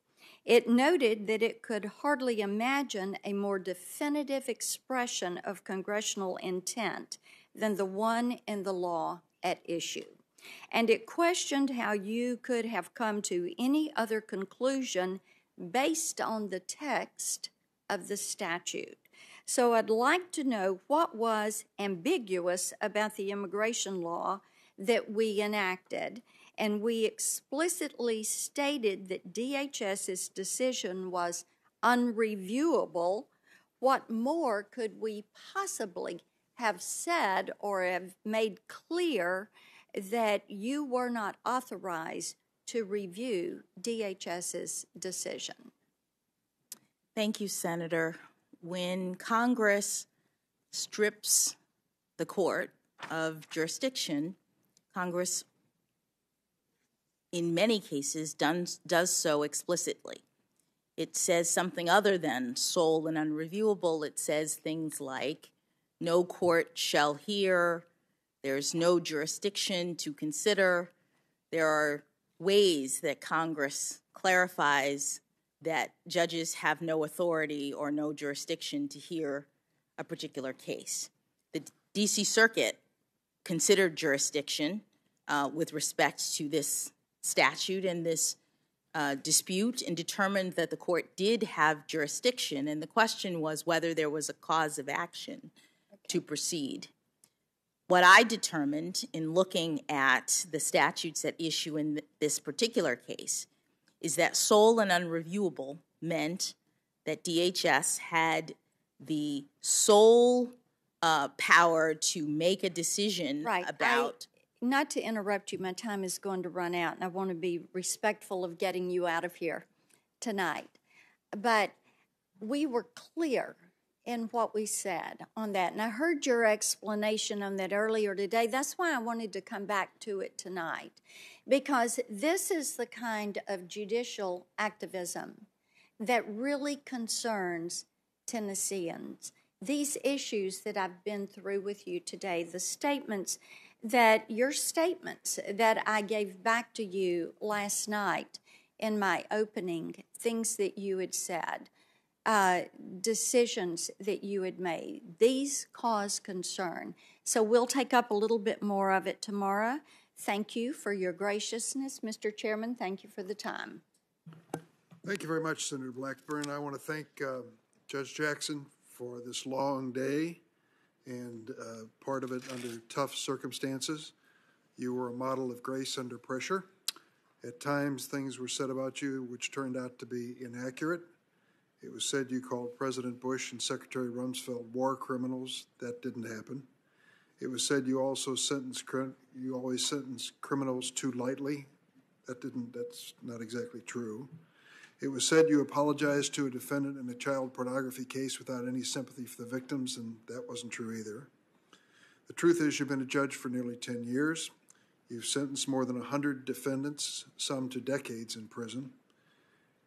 It noted that it could hardly imagine a more definitive expression of congressional intent than the one in the law at issue. And it questioned how you could have come to any other conclusion based on the text of the statute. So I'd like to know what was ambiguous about the immigration law that we enacted, and we explicitly stated that DHS's decision was unreviewable. What more could we possibly have said or have made clear that you were not authorized to review DHS's decision? Thank you, Senator. When Congress strips the court of jurisdiction, Congress, in many cases, does so explicitly. It says something other than sole and unreviewable. It says things like, no court shall hear, there's no jurisdiction to consider. There are ways that Congress clarifies that judges have no authority or no jurisdiction to hear a particular case. The D.C. Circuit considered jurisdiction with respect to this statute and this dispute and determined that the court did have jurisdiction, and the question was whether there was a cause of action to proceed. What I determined in looking at the statutes at issue in this particular case is that sole and unreviewable meant that DHS had the sole power to make a decision about... Not to interrupt you, my time is going to run out, and I want to be respectful of getting you out of here tonight. But we were clear in what we said on that, and I heard your explanation on that earlier today. That's why I wanted to come back to it tonight, because this is the kind of judicial activism that really concerns Tennesseans. These issues that I've been through with you today, the statements that I gave back to you last night in my opening, things that you had said, decisions that you had made, these cause concern. So we'll take up a little bit more of it tomorrow. Thank you for your graciousness, Mr. Chairman. Thank you for the time. Thank you very much, Senator Blackburn. I want to thank Judge Jackson for this long day and part of it under tough circumstances. You were a model of grace under pressure. At times, things were said about you which turned out to be inaccurate. It was said you called President Bush and Secretary Rumsfeld war criminals. That didn't happen. It was said you also always sentence criminals too lightly. That's not exactly true. It was said you apologized to a defendant in a child pornography case without any sympathy for the victims, and that wasn't true either. The truth is you've been a judge for nearly 10 years. You've sentenced more than 100 defendants, some to decades in prison.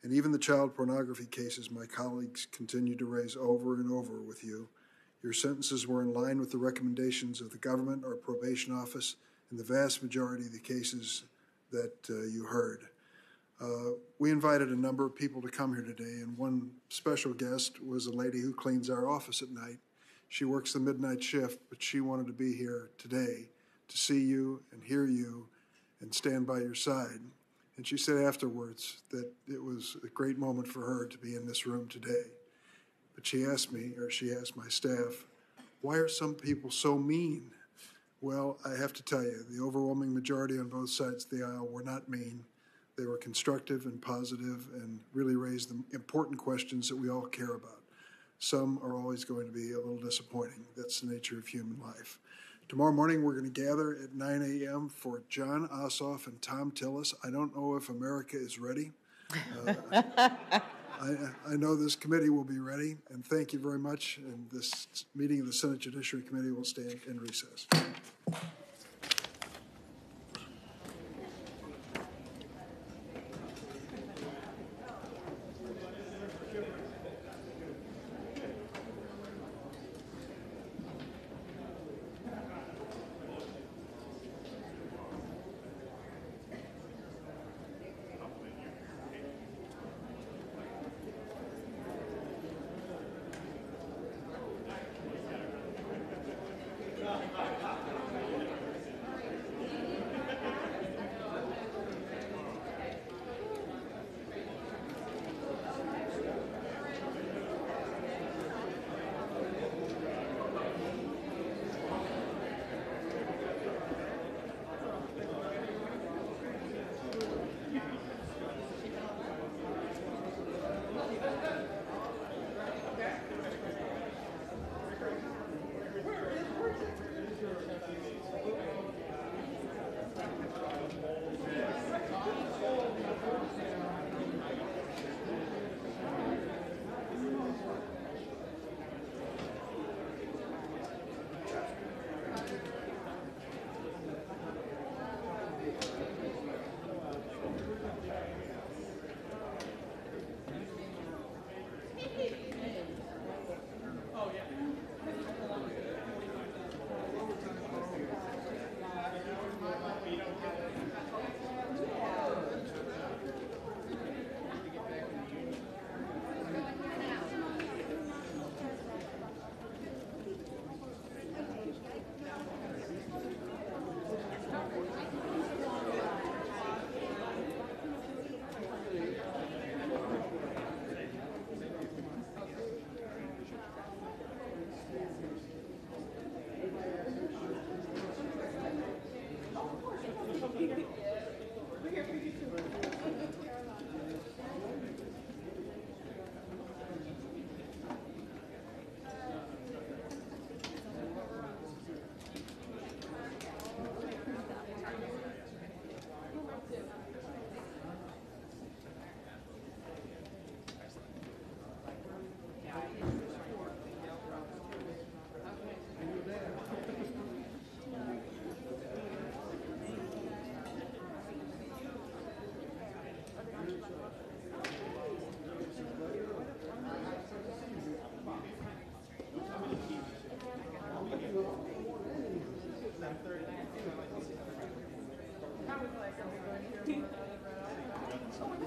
And even the child pornography cases my colleagues continue to raise over and over with you, your sentences were in line with the recommendations of the government or probation office in the vast majority of the cases that you heard. We invited a number of people to come here today, and one special guest was a lady who cleans our office at night. She works the midnight shift, but she wanted to be here today to see you and hear you and stand by your side. And she said afterwards that it was a great moment for her to be in this room today. But she asked me, or she asked my staff, why are some people so mean? Well, I have to tell you, the overwhelming majority on both sides of the aisle were not mean. They were constructive and positive and really raised the important questions that we all care about. Some are always going to be a little disappointing. That's the nature of human life. Tomorrow morning, we're going to gather at 9 a.m. for John Ossoff and Tom Tillis. I don't know if America is ready. I know this committee will be ready, and thank you very much. And this meeting of the Senate Judiciary Committee will stand in recess. Someone